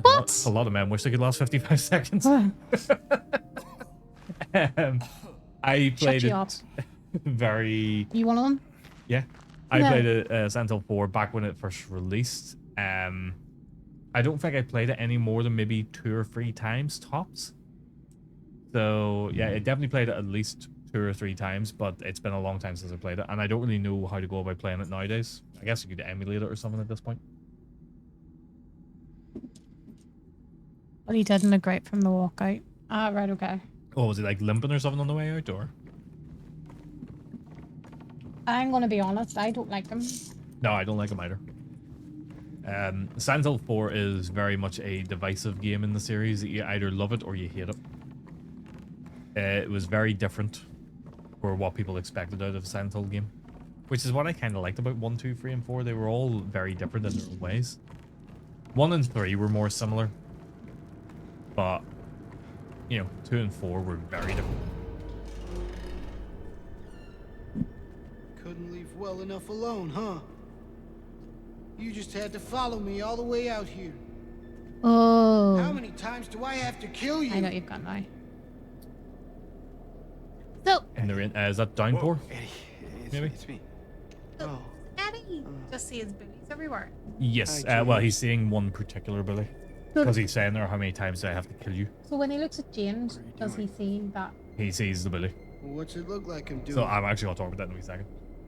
What? A lot of men wish they could last 55 seconds. I played it very... You one of them? Yeah. I played it Silent Hill 4 back when it first released. I don't think I played it any more than maybe 2 or 3 times tops. So yeah, I definitely played it at least 2 or 3 times, but it's been a long time since I played it, and I don't really know how to go about playing it nowadays. I guess you could emulate it or something at this point. But he didn't look great from the walkout. Ah, right, okay. Oh, was he like limping or something on the way out, or? I'm gonna be honest, I don't like him. No, I don't like him either. Silent Hill 4 is very much a divisive game in the series. You either love it or you hate it. It was very different for what people expected out of a Silent Hill game, which is what I kind of liked about 1, 2, 3, and 4. They were all very different in their own ways. 1 and 3 were more similar, but, you know, 2 and 4 were very different. Couldn't leave well enough alone, huh? You just had to follow me all the way out here. Oh. How many times do I have to kill you? I know you've gone now. So. And they're in. Is that downpour? Maybe. It's me. Oh. Eddie. Just see his booties everywhere. Yes. Well, he's seeing one particular bully. Because he's saying there, how many times do I have to kill you? So when he looks at James, does he see that? He sees the bully. Well, what's it look like I'm doing? So I'm actually going to talk about that in a second.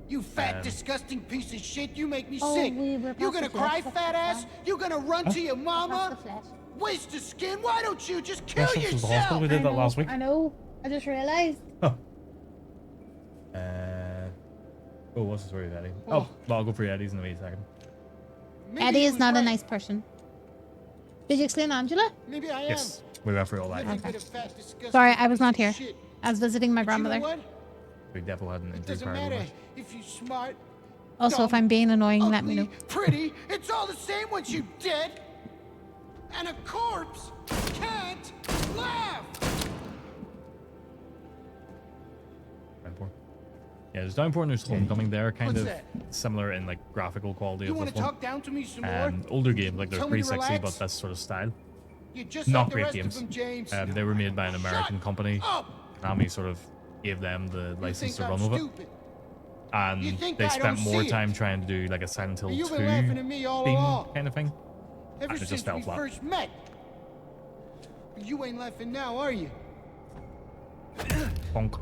You fat, disgusting piece of shit. You make me Oh, sick. we're You gonna cry, fat ass? You gonna run to your That's mama? the flesh. Waste of skin. Why don't you just kill Yes, this was the hospital. yourself? We did that last week. I know. I just realized. Oh. What's the story of Eddie? Oh, well, I'll go for Eddie's in a wee second. Maybe Eddie he is was not a right. nice person. Did you explain Angela? Maybe I am. Yes, we went through all that. Every bit of fat, disgusting Sorry, I was piece not of here. shit. I was visiting my But you know grandmother. what? We definitely had an It interview doesn't prior to matter that. if you're smart, Also, if I'm being annoying, let me know. ugly, pretty. It's all the same once you're dead. And a corpse can't laugh. Downpour. Yeah, there's Downpour and there's Homecoming there, kind What's of that? similar in like graphical quality You of want this to one. talk down to me some more? Older games, like they're Tell me pretty to sexy, relax? but this sort of style. You're just Not like the great rest games. Of them, James. They were made by an American company. up. Konami sort of gave them the You license think to I'm run with it. stupid? And You think they I spent don't more see it? time trying to do like a Silent Hill 2 You've been laughing at me all theme along. kind of thing. Ever And it just since fell we flat. first met. But you ain't laughing now, are you? Bonk.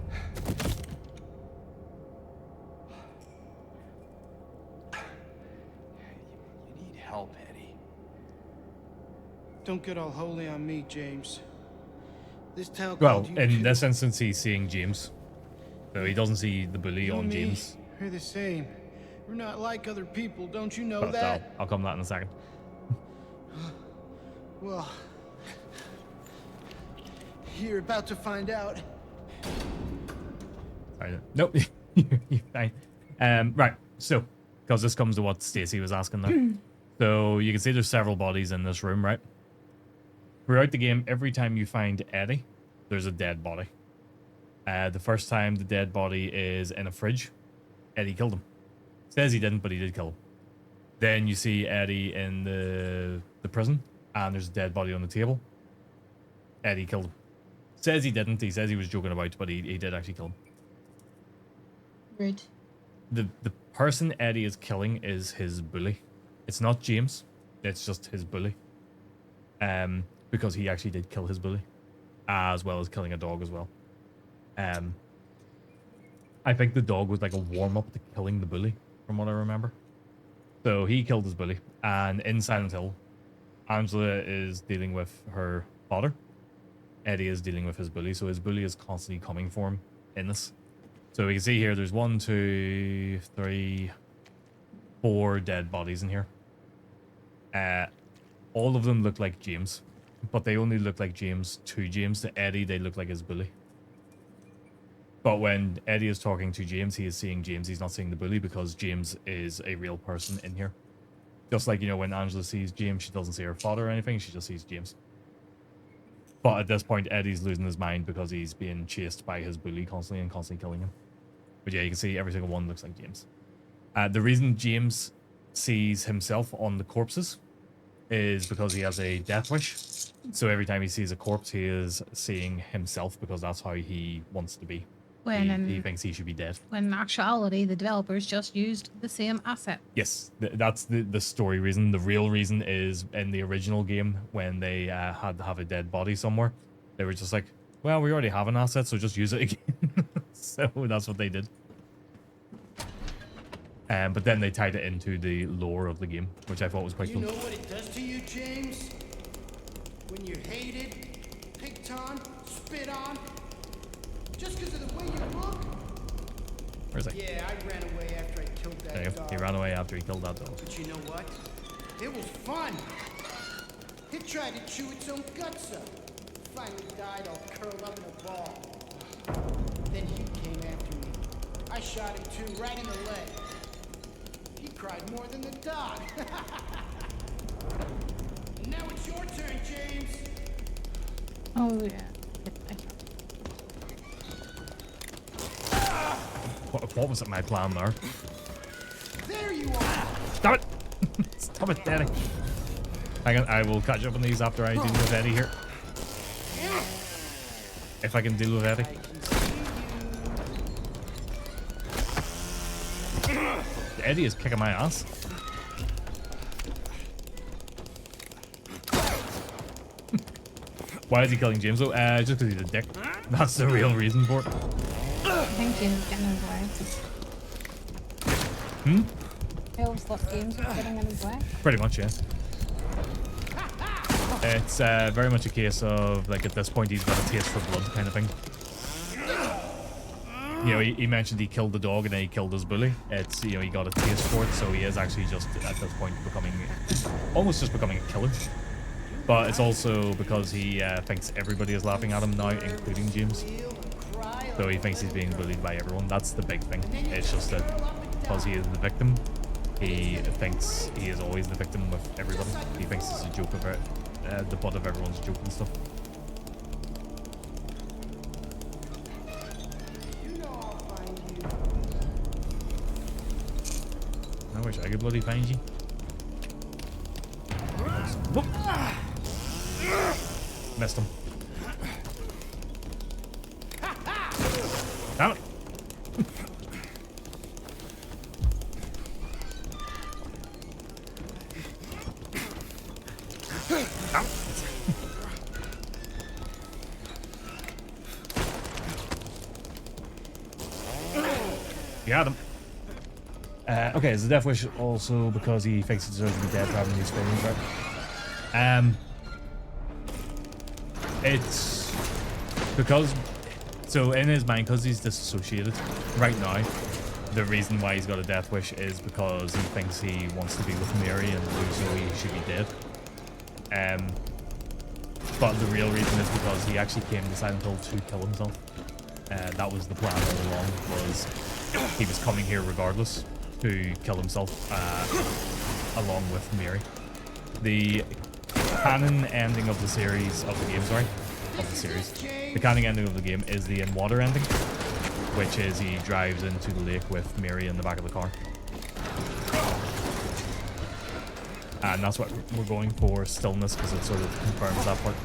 You need help, Eddie. Don't get all holy on me, James. This town Well, called you in kid. this instance, he's seeing James. So he doesn't see the bully You on and me, James. We're the same. We're not like other people, don't you know But that? I'll come to that in a second. Well, you're about to find out. Sorry. Nope. You're fine. Right. So, because this comes to what Stacy was asking there. So you can see there's several bodies in this room, right? Throughout the game, every time you find Eddie, there's a dead body. The first time the dead body is in a fridge, Eddie killed him. Says he didn't, but he did kill him. Then you see Eddie in the prison, and there's a dead body on the table. Eddie killed him. Says he didn't. He says he was joking about, but he did actually kill him. Rude. The person Eddie is killing is his bully. It's not James. It's just his bully. Because he actually did kill his bully, as well as killing a dog as well. I think the dog was like a warm-up to killing the bully, from what I remember. So he killed his bully, and in Silent Hill, Angela is dealing with her father. Eddie is dealing with his bully, so his bully is constantly coming for him in this. So we can see here, there's 1, 2, 3, 4 dead bodies in here. All of them look like James, but they only look like James to James. To Eddie, they look like his bully. But when Eddie is talking to James, he is seeing James. He's not seeing the bully because James is a real person in here. Just like, you know, when Angela sees James, she doesn't see her father or anything. She just sees James. But at this point, Eddie's losing his mind because he's being chased by his bully constantly and constantly killing him. But yeah, you can see every single one looks like James. The reason James sees himself on the corpses is because he has a death wish. So every time he sees a corpse, he is seeing himself because that's how he wants to be. He thinks he should be dead. When in actuality, the developers just used the same asset. Yes, that's the story reason. The real reason is in the original game when they had to have a dead body somewhere. They were just like, well, we already have an asset, so just use it again. So that's what they did. But then they tied it into the lore of the game, which I thought was quite You cool. know what it does to you, James? When you're hated, picked on, spit on, just because of the way you look? Where is he? Yeah, I ran away after I killed that There you go. dog. He ran away after he killed that dog. But you know what? It was fun. It tried to chew its own guts up. Finally died all curled up in a ball. Then he came after me. I shot him too, right in the leg. He cried more than the dog. Now it's your turn, James. Oh, yeah. What was it, my plan there? There you are. Stop it! Stop it, Daddy. Hang on, I will catch up on these after I deal with Eddie here. If I can deal with Eddie. Eddie is kicking my ass. Why is he killing James though? Just because he's a dick. That's the real reason for it. I think James is getting in his way. I always thought James was getting in his way. Pretty much, yeah. It's very much a case of, like, at this point he's got a taste for blood kind of thing. You know, he mentioned he killed the dog and then he killed his bully. It's, you know, he got a taste for it, so he is actually just, at this point, almost just becoming a killer. But it's also because he thinks everybody is laughing at him now, including James. So he thinks he's being bullied by everyone. That's the big thing. It's just that because he is the victim, he thinks he is always the victim with everybody. He thinks it's a joke about the butt of everyone's joke and stuff. I wish I could bloody find you. Whoop. Missed him. Damn it. Got him. Okay, is the death wish also because he thinks he deserves to be dead for having these feelings, right? It's because, so in his mind, because he's disassociated right now, the reason why he's got a death wish is because he thinks he wants to be with Mary and so he should be dead. But the real reason is because he actually came to Silent Hill to kill himself. That was the plan all along, was he was coming here regardless to kill himself along with Mary. The canon ending of the series, of the game, sorry, of the series. The canon ending of the game is the in-water ending, which is he drives into the lake with Mary in the back of the car. And that's what we're going for, Stillness, because it sort of confirms that part.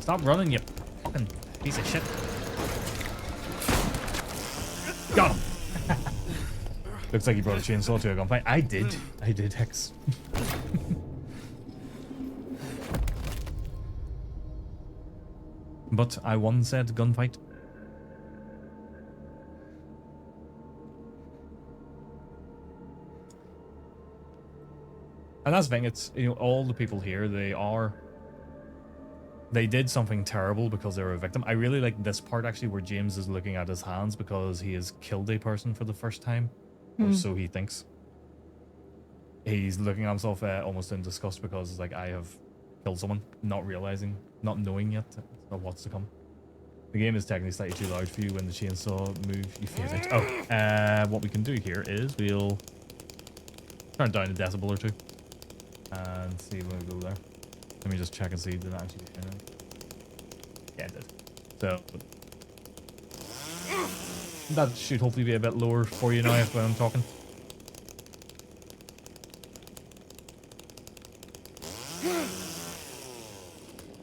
Stop running, you fucking piece of shit. Got him. Looks like he brought a chainsaw to a gunfight. I did, Hex. But I won said gunfight. And that's the thing, it's, you know, all the people here, they did something terrible because they were a victim. I really like this part actually where James is looking at his hands because he has killed a person for the first time. Or so he thinks. He's looking at himself almost in disgust because it's like, I have killed someone, not realizing, not knowing yet of what's to come. The game is technically slightly too loud for you when the chainsaw moves, you feel it. Oh, what we can do here is we'll turn down a decibel or two and see when we go there. Let me just check and see, did that actually get in? Yeah, it did. So that should hopefully be a bit lower for you now if I'm talking.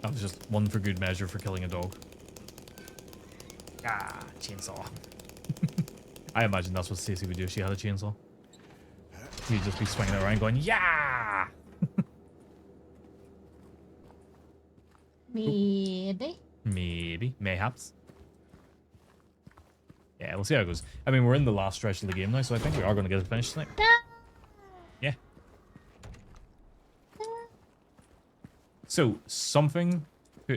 That was just one for good measure for killing a dog. Ah, chainsaw. I imagine that's what Stacey would do if she had a chainsaw. She'd just be swinging it around going, yeah! Maybe. Maybe. Mayhaps. Yeah, we'll see how it goes. I mean, we're in the last stretch of the game now, so I think we are going to get it finished tonight. Yeah. So, something...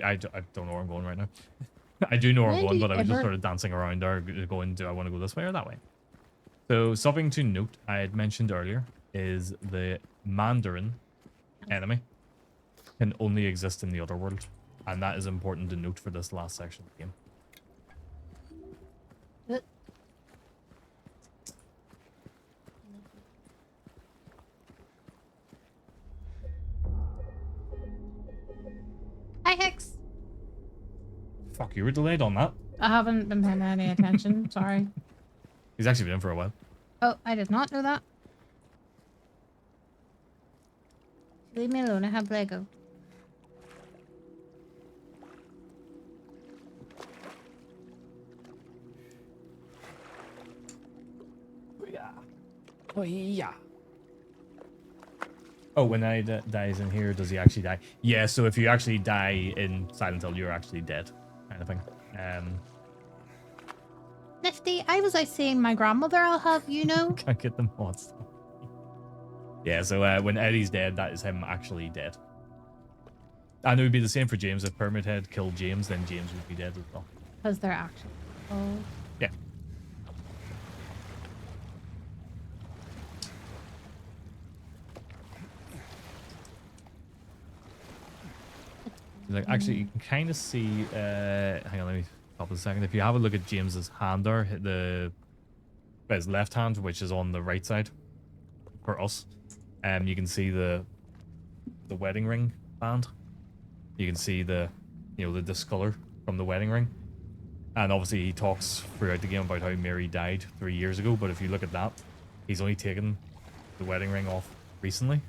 I don't know where I'm going right now. I do know where I'm going, but I was just sort of dancing around there, going, do I want to go this way or that way? So, something to note, I had mentioned earlier, is the Mandarin enemy can only exist in the other world. And that is important to note for this last section of the game. Hi, Hicks. Fuck, you were delayed on that. I haven't been paying any attention. Sorry. He's actually been in for a while. Oh, I did not know that. Leave me alone. I have Lego. Oh yeah. Oh, when I dies in here, does he actually die? Yeah, so if you actually die in Silent Hill, you're actually dead, kind of thing. Nifty, I was like saying my grandmother I'll have, you know. Can't get the mods. Yeah, so when Eddie's dead, that is him actually dead. And it would be the same for James. If Pyramid Head killed James, then James would be dead as well. Because they're actually. Oh. Yeah. Like, actually, you can kind of see. Hang on, let me stop a second. If you have a look at James's hand there, his left hand, which is on the right side for us, you can see the wedding ring band. You can see the discolor from the wedding ring, and obviously he talks throughout the game about how Mary died 3 years ago. But if you look at that, he's only taken the wedding ring off recently.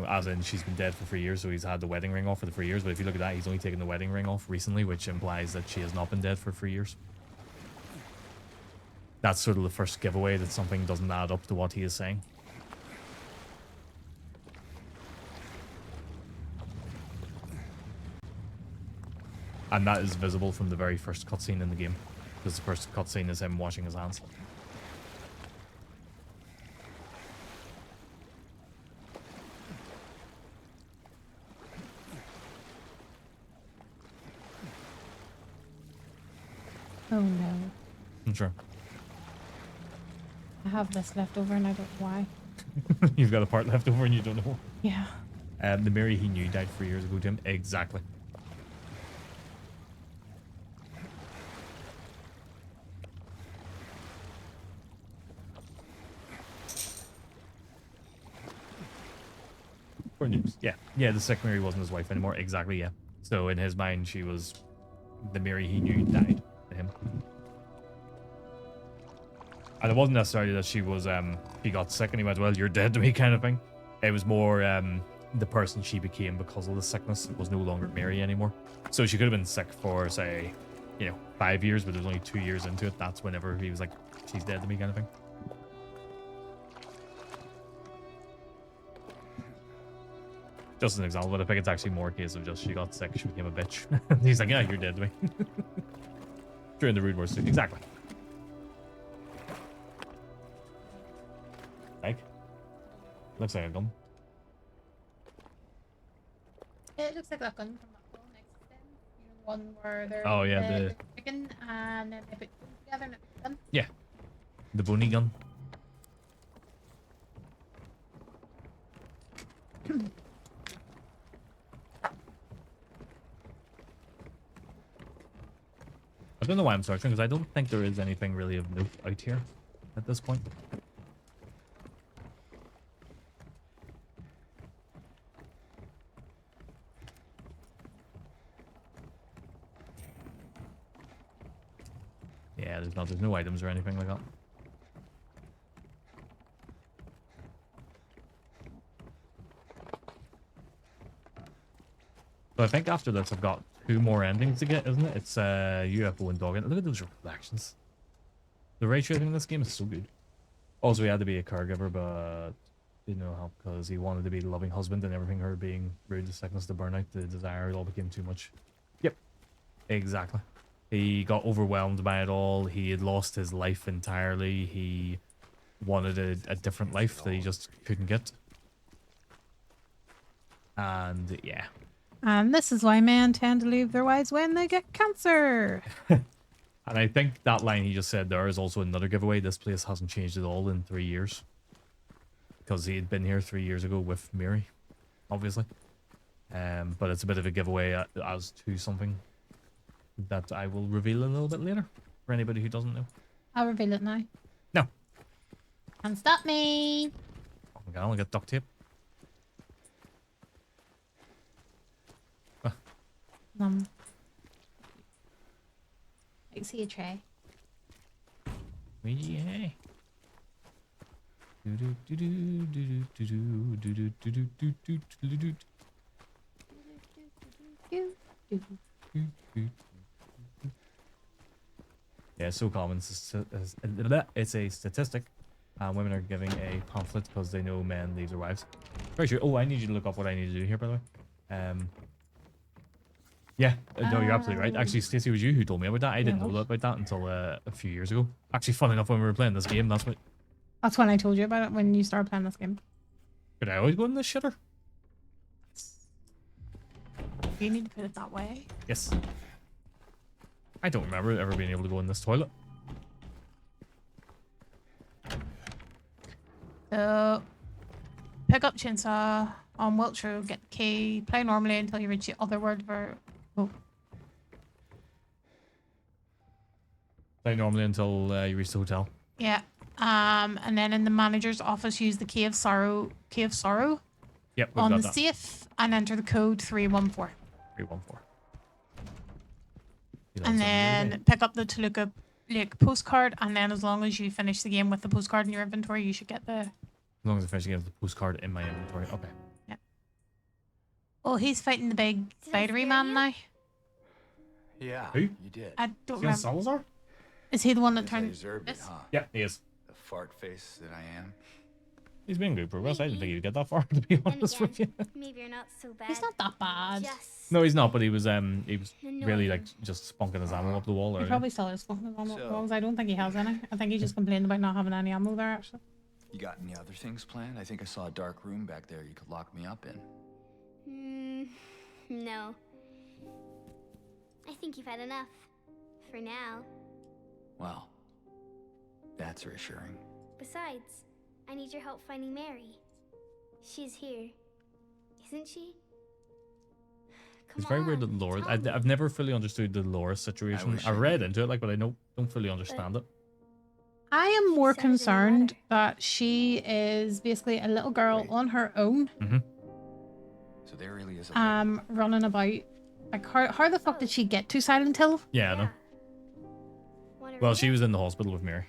As in she's been dead for 3 years, so he's had the wedding ring off for the 3 years. But if you look at that, he's only taken the wedding ring off recently, which implies that she has not been dead for 3 years. That's sort of the first giveaway that something doesn't add up to what he is saying. And that is visible from the very first cutscene in the game, because the first cutscene is him washing his hands. Oh no. I'm sure. I have this left over and I don't know why. You've got a part left over and you don't know. Yeah. The Mary he knew died 3 years ago, Tim. Exactly. Poor news. Yeah. Yeah, the sick Mary wasn't his wife anymore. Exactly, yeah. So in his mind, she was the Mary he knew died to him. And it wasn't necessarily that she was, he got sick and he went, well, you're dead to me kind of thing. It was more the person she became because of the sickness was no longer Mary anymore. So she could have been sick for, say, 5 years, but it was only 2 years into it. That's whenever he was like, she's dead to me kind of thing. Just an example, but I think it's actually more a case of just she got sick, she became a bitch. He's like, yeah, you're dead to me. During the Rude Wars, exactly. Like, looks like a gun. It looks like that gun from that wall next to them. You know, the one where they're the chicken and then they put them together and it's a gun. Yeah. The bony gun. I don't know why I'm searching, because I don't think there is anything really of note out here at this point. Yeah, there's no items or anything like that. So I think after this I've got 2 more endings to get, isn't it? It's UFO and dog. Look at those reflections. The ray tracing in this game is so good. Also, he had to be a caregiver, but didn't know how because he wanted to be the loving husband and everything. Her being rude, the sickness, the burnout, the desire, it all became too much. Yep, exactly. He got overwhelmed by it all. He had lost his life entirely. He wanted a different life that he just couldn't get. And yeah. And this is why men tend to leave their wives when they get cancer. And I think that line he just said there is also another giveaway. This place hasn't changed at all in 3 years. Because he had been here 3 years ago with Mary, obviously. But it's a bit of a giveaway as to something that I will reveal a little bit later for anybody who doesn't know. I'll reveal it now. No. Can't stop me. Oh my god, I'll get duct tape. I see a tray. Yeah. Do-do-do-do-do-do-do-do-do-do-do-do-do-do-do. Yeah, it's so common. It's a statistic. Women are giving a pamphlet because they know men leave their wives. Very true. Oh, I need you to look up what I need to do here, by the way. Yeah, no, you're absolutely right. Actually, Stacey, it was you who told me about that. I didn't know about that until a few years ago. Actually, fun enough, when we were playing this game, that's when I told you about it, when you started playing this game. Could I always go in this shitter? You need to put it that way. Yes. I don't remember ever being able to go in this toilet. So, pick up chainsaw on Wiltshire, get the key, play normally until you reach the other word for... Oh. Play normally until you reach the hotel. Yeah. And then in the manager's office, use the Key of Sorrow. Yep, we've on got the that. safe and enter the code 314. 314. And then pick up the Toluca Lake postcard, and then as long as you finish the game with the postcard in your inventory, you should get the... As long as I finish getting the postcard in my inventory. Okay. Yeah. Oh, he's fighting the big spidery man now. Yeah, Who? you did. I don't Is he on remember. Salazar? Is he the one that Guess I turned... deserved it, this? huh? Yeah, he is. The fart face that I am. He's been good progress. I didn't think he'd get that far, to be honest with you. Maybe you're not so bad. He's not that bad. Just No, he's not, but he was really like annoying. just spunking his ammo up the wall. He Earlier. probably still is fucking on So- walls. I don't think he has any. I think he just complained about not having any ammo there, actually. You got any other things planned? I think I saw a dark room back there you could lock me up in. No. I think you've had enough. For now. Well, that's reassuring. Besides, I need your help finding Mary. She's here. Isn't she? It's very weird that Laura. I've never fully understood the Laura situation. wish I I read did. into it, like, but I don't fully understand it. I am more She said it in the concerned letter. that she is basically a little girl Wait. on her own, So there really is a running about. Like, how the fuck did she get to Silent Hill? Yeah, I know. Wanna Well, read she it? was in the hospital with Mary.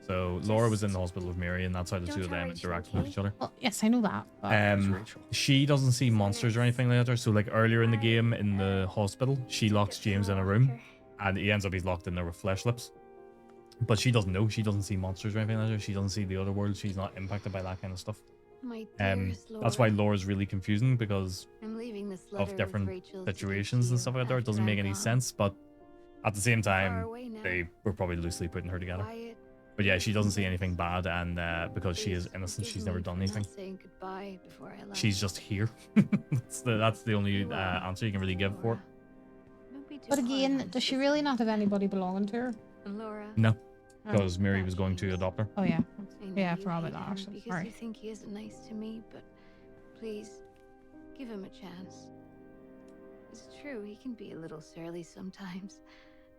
So Laura was in the hospital with Mary, and that's how the Don't two of tell them her it's interact okay. with each other. Well, yes, I know that. But Rachel. She doesn't see monsters or anything like that. So like earlier in the game in the hospital, she locks James in a room, and he ends up he's locked in there with flesh lips. But she doesn't know. She doesn't see monsters or anything like that. She doesn't see the other world. She's not impacted by that kind of stuff. My That's dearest why Laura, Laura's really confusing because I'm leaving this letter of with different Rachel to give situations to and you stuff like that. It after doesn't make I'm any gone. sense, but at the same Far time, away now. they were probably loosely putting her together. Quiet. But yeah, she doesn't see anything bad, and because she is Please innocent, forgive she's never me done for anything. not saying goodbye before I left. She's just here. that's the only answer you can really give for it. Laura, don't be too but hard on again, does she sister. really not have anybody belonging to her? And Laura, No, Oh. because Mary was going to adopt her. Oh yeah. I know Yeah, I you forgot about hate that, him actually. because Sorry. you think he isn't nice to me, but please give him a chance. It's true, he can be a little surly sometimes,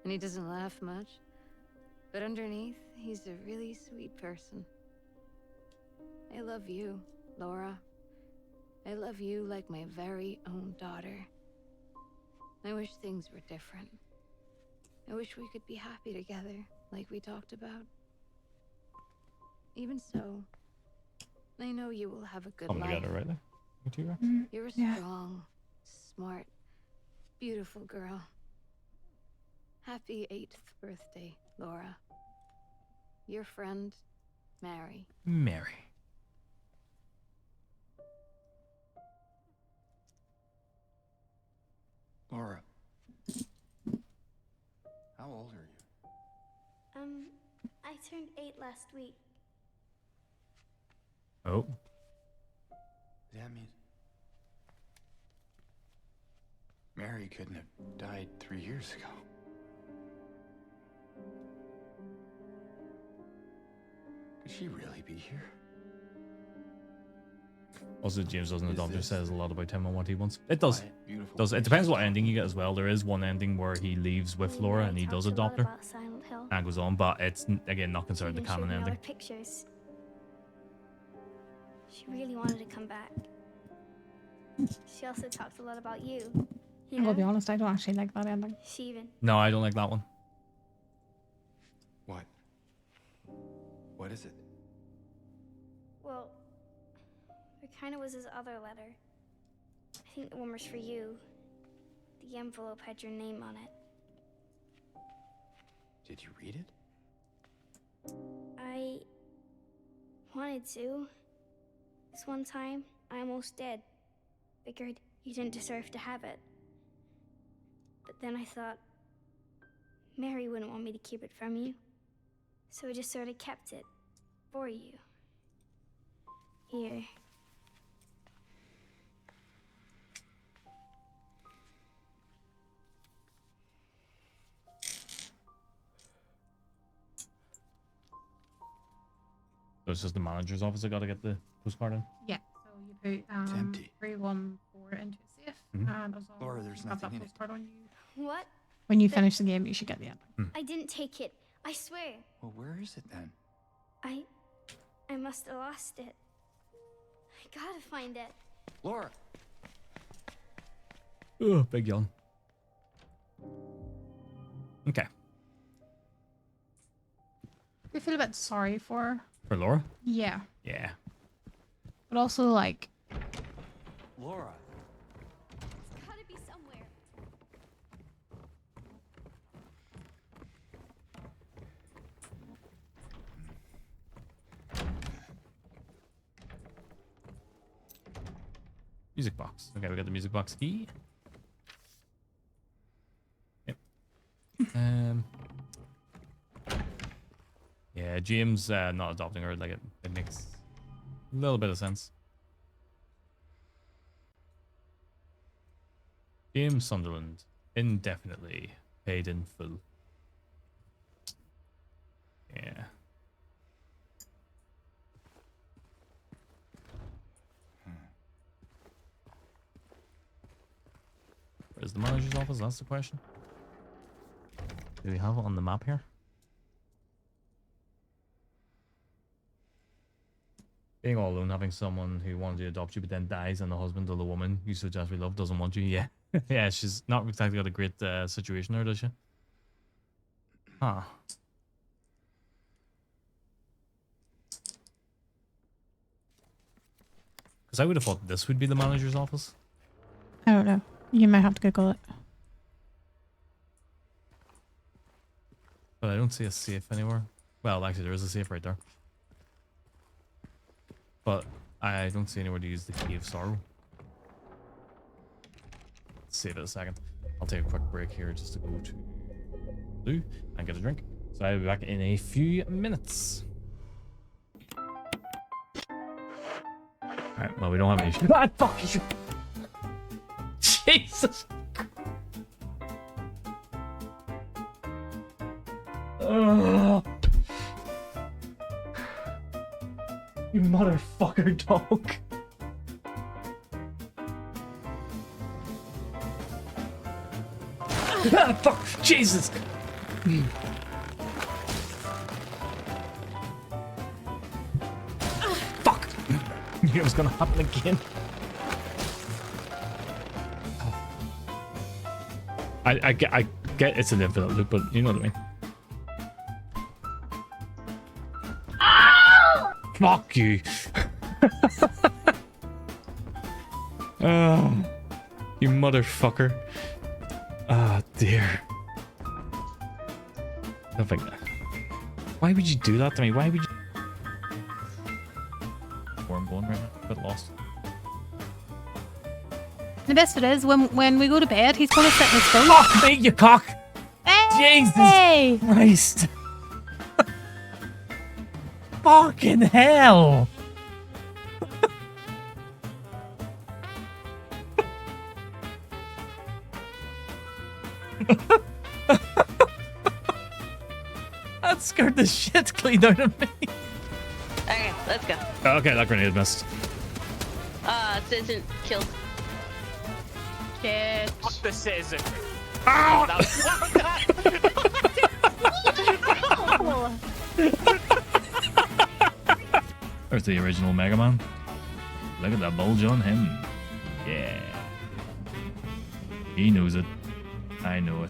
and he doesn't laugh much. But underneath, he's a really sweet person. I love you, Laura. I love you like my very own daughter. I wish things were different. I wish we could be happy together, like we talked about. Even so, I know you will have a good Come life. together, right there. You two, right? You're a Yeah. strong, smart, beautiful girl. Happy 8th birthday, Laura. Your friend, Mary. Mary. Laura. How old are you? I turned 8 last week. Oh, That means Mary couldn't have died 3 years ago. Could she really be here? also James doesn't Is adopt her this- says a lot about him and what he wants. It does. Quiet, beautiful Does it creature. depends what ending you get as well. There is one ending where he leaves with Laura and he does adopt her About Silent Hill. and goes on, but it's again not considered the She even canon showed me all ending. her pictures. She really wanted to come back. She also talked a lot about you. I'll be honest, I don't actually like that ending. She even No, I don't like that one. Why? What is it? Well, it kind of was his other letter. I think the one was for you. The envelope had your name on it. Did you read it? I wanted to. This one time, I almost did. Figured you didn't deserve to have it. But then I thought, Mary wouldn't want me to keep it from you. So I just sort of kept it for you. Here. So it's just the manager's office I gotta get the postcard in? Yeah, so you put It's empty. 314 into a safe, and also Laura, there's have that nothing in it. postcard on you. What? When you finish the game, you should get the ending. I didn't take it. I swear. Well, where is it then? I must have lost it. I gotta find it. Laura! Oh, big yawn. Okay. I feel a bit sorry for her. For Laura? Yeah. Yeah. But also, like, Laura! It's gotta be somewhere. Music box. Okay, we got the music box key. Yep. Yeah, James not adopting her, like it makes a little bit of sense. James Sunderland, indefinitely paid in full. Yeah. Where's the manager's office? That's the question. Do we have it on the map here? Being all alone, having someone who wanted to adopt you but then dies, and the husband of the woman you so desperately love doesn't want you. Yeah. Yeah, she's not exactly got a great situation there, does she? Huh. Because I would have thought this would be the manager's office. I don't know. You might have to Google it. But I don't see a safe anywhere. Well, actually, there is a safe right there. But I don't see anywhere to use the key of sorrow. Let's save it a second. I'll take a quick break here just to go to Lou and get a drink. So I'll be back in a few minutes. Alright, well, we don't have any issues. Ah, fuck you! Jesus! Ugh. You motherfucker dog. Ah, fuck! Jesus! Fuck! Knew it was gonna happen again. I get it's an infinite loop, but you know what I mean. Fuck you. Oh, you motherfucker. Ah, dear. I don't think that. Why would you do that to me? Why would you? Where I'm going right now. A bit lost. The best bit is when we go to bed, he's going to sit in his phone. Fuck me, you cock! Hey! Jesus Christ! Fucking hell! That scared the shit clean out of me. Okay, let's go. Okay, that grenade missed. Citizen killed. Shit. Fuck the citizen. Ow! There's the original Mega Man. Look at that bulge on him. Yeah. He knows it. I know it.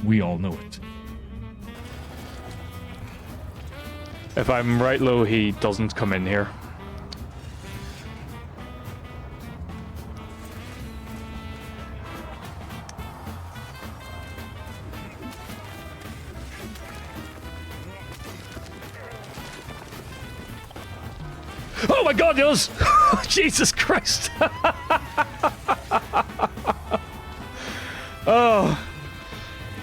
We all know it. If I'm right low, he doesn't come in here. Oh my god, yes! Jesus Christ! Oh,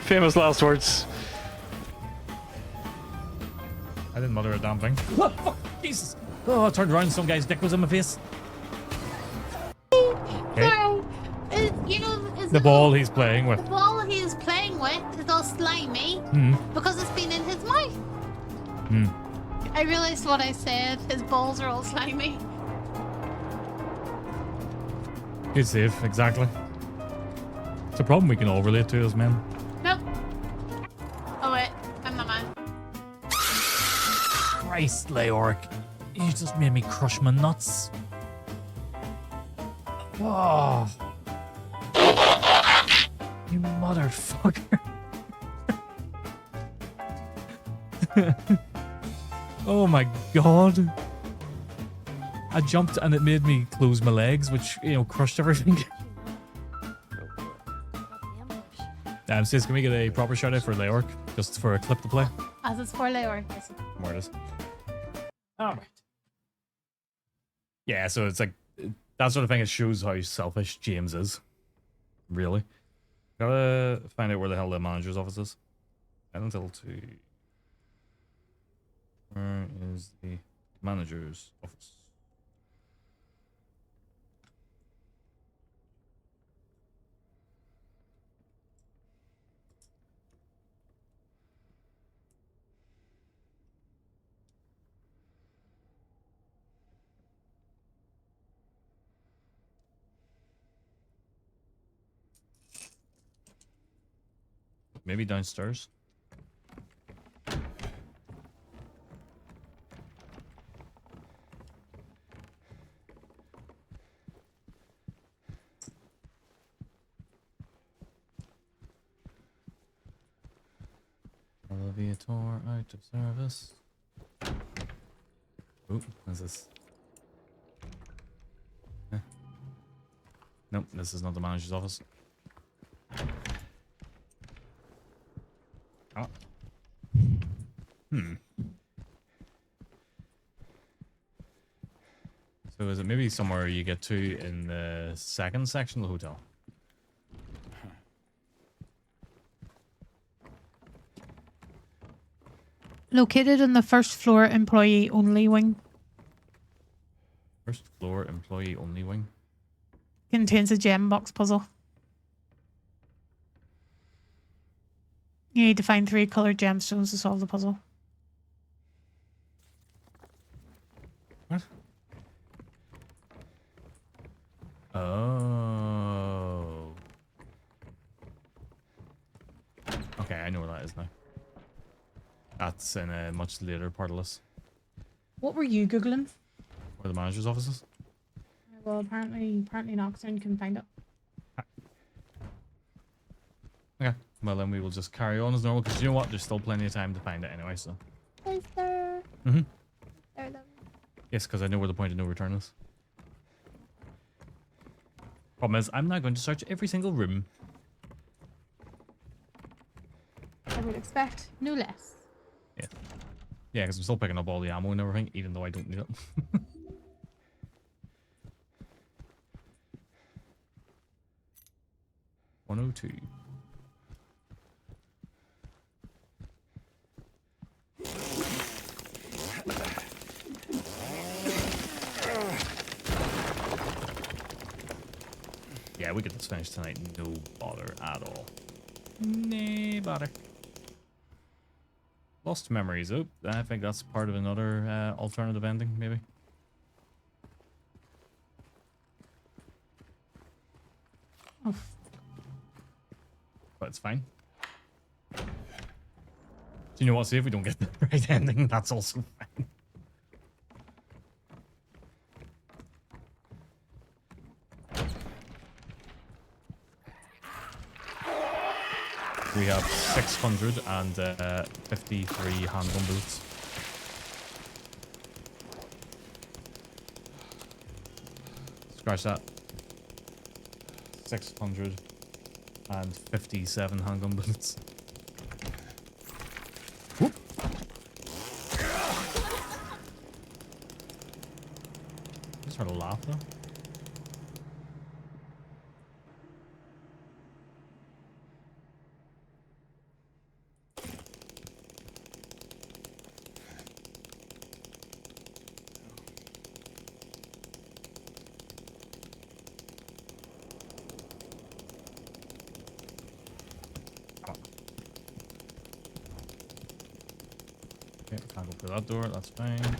famous last words. I didn't mother a damn thing. Oh, fuck, Jesus! Oh, I turned around and some guy's dick was in my face. Okay. So, you know, The ball he's playing with. the ball he's playing with is all slimy because it's been in his mouth. Hmm. I realized what I said. His balls are all slimy. Good save, exactly. It's a problem we can all relate to as men. Nope. Oh wait, I'm the man. Christ, Leoric. You just made me crush my nuts. Oh. You motherfucker. Oh my god. I jumped and it made me close my legs, which, you know, crushed everything. Sis, can we get a proper shout out for Leoric? Just for a clip to play? As it's for Leor. Where it is. Alright. Yeah, so it's like that sort of thing. It shows how selfish James is. Really. Gotta find out where the hell the manager's office is. And until to. Where is the manager's office? Maybe downstairs. Elevator out of service. Oop, what's this? Eh. Nope, this is not the manager's office. Oh. So is it maybe somewhere you get to in the second section of the hotel? Located in the first floor employee only wing. First floor employee only wing. Contains a gem box puzzle. You need to find 3 colored gemstones to solve the puzzle. What? Oh. Okay, I know where that is now. That's in a much later part of this. What were you Googling? Where the manager's office is? Well, apparently Noxern can find it. Okay, well then we will just carry on as normal, because you know what? There's still plenty of time to find it anyway, so. Is there? Mm-hmm. There, though. Yes, because I know where the point of no return is. Problem is, I'm not going to search every single room. I would expect no less. Yeah. Yeah, because I'm still picking up all the ammo and everything, even though I don't need it. 102. Yeah, we get this finished tonight. No bother at all. No bother. Lost memories. Oh, I think that's part of another alternative ending, maybe. Oh. But it's fine. Do you know what? See if we don't get the right ending, that's also fine. We have 653 handgun bullets. Scratch that. 657 handgun bullets. Whoop. Just sort of laugh though. Okay, can't go through that door, that's fine.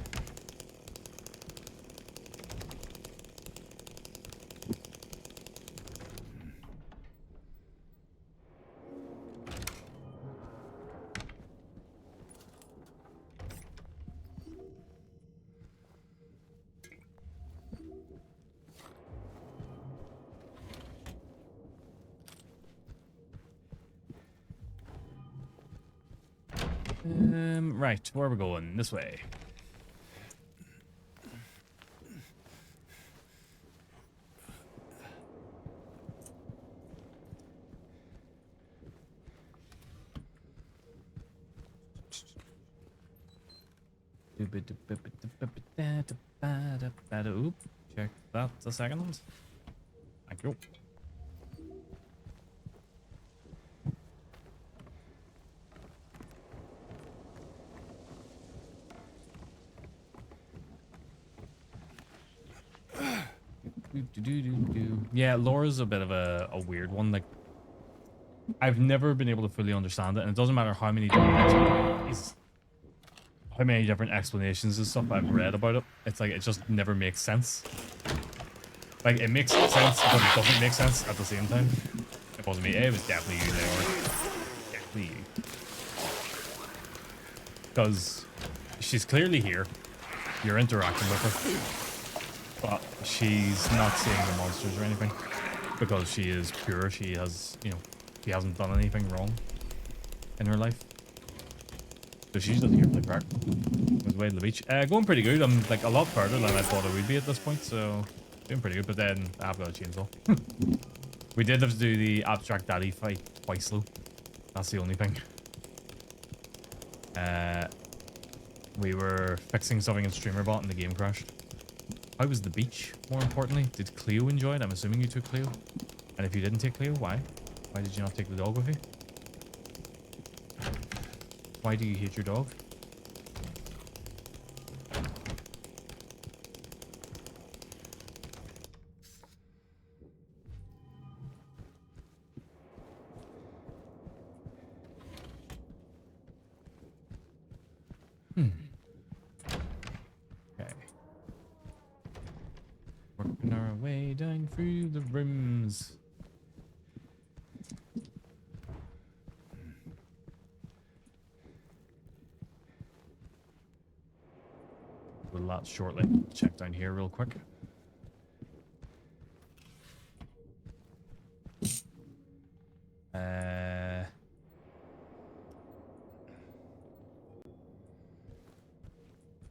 Right, where are we going? This way. Oop, check that a second. Thank you. Yeah, Laura's a bit of a weird one. Like, I've never been able to fully understand it, and it doesn't matter how many different explanations and stuff I've read about it. It's like it just never makes sense. Like, it makes sense, but it doesn't make sense at the same time. It wasn't me. It was definitely you, Laura. Definitely you. Because she's clearly here. You're interacting with her. But she's not seeing the monsters or anything. Because she is pure. She has, you know, she hasn't done anything wrong in her life. So she's just here to play park. Was away to the beach. Going pretty good. I'm like a lot further than I thought I would be at this point, so doing pretty good. But then I've got a chainsaw. We did have to do the abstract daddy fight twice though. That's the only thing. We were fixing something in StreamerBot and the game crashed. How was the beach? More importantly, did Cleo enjoy it? I'm assuming you took Cleo. And if you didn't take Cleo, why? Why did you not take the dog with you? Why do you hate your dog? Okay. Working our way down through the rooms. A lot shortly. Check down here real quick. Uh,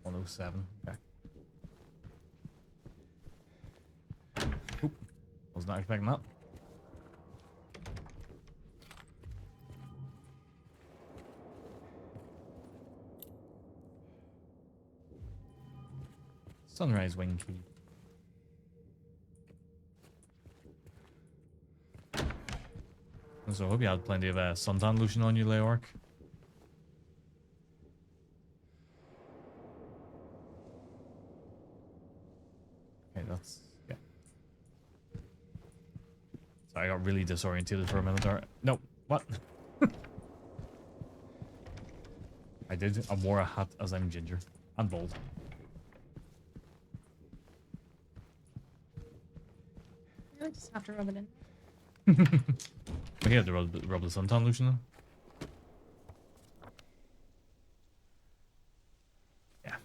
107. Okay. Oop. Was not expecting that. Sunrise wing key. So I hope you had plenty of suntan lotion on you, Leork. Okay, that's yeah. So I got really disoriented for a minute there. No, what? I did. I wore a hat as I'm ginger and bald. I just have to rub it in. We had to rub the suntan lotion though. Yeah.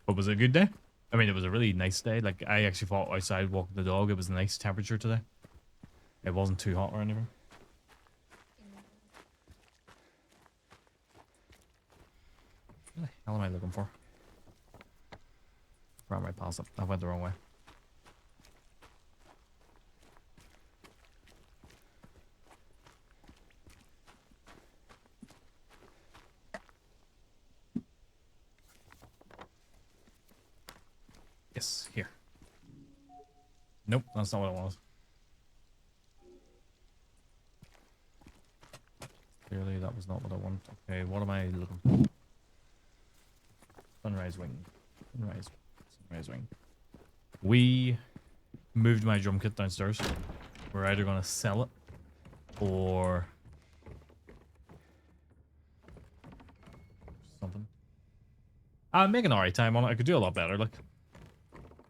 But was it a good day? I mean, it was a really nice day. Like, I actually thought outside walking the dog, it was a nice temperature today. It wasn't too hot or anything. What the hell am I looking for? ran right past it. I went the wrong way. Yes, here. Nope, that's not what I wanted. Clearly, that was not what I wanted. Okay, what am I looking for? Sunrise wing. Sunrise wing. We moved my drum kit downstairs. We're either going to sell it or something. I'm making alright time on it. I could do a lot better, like.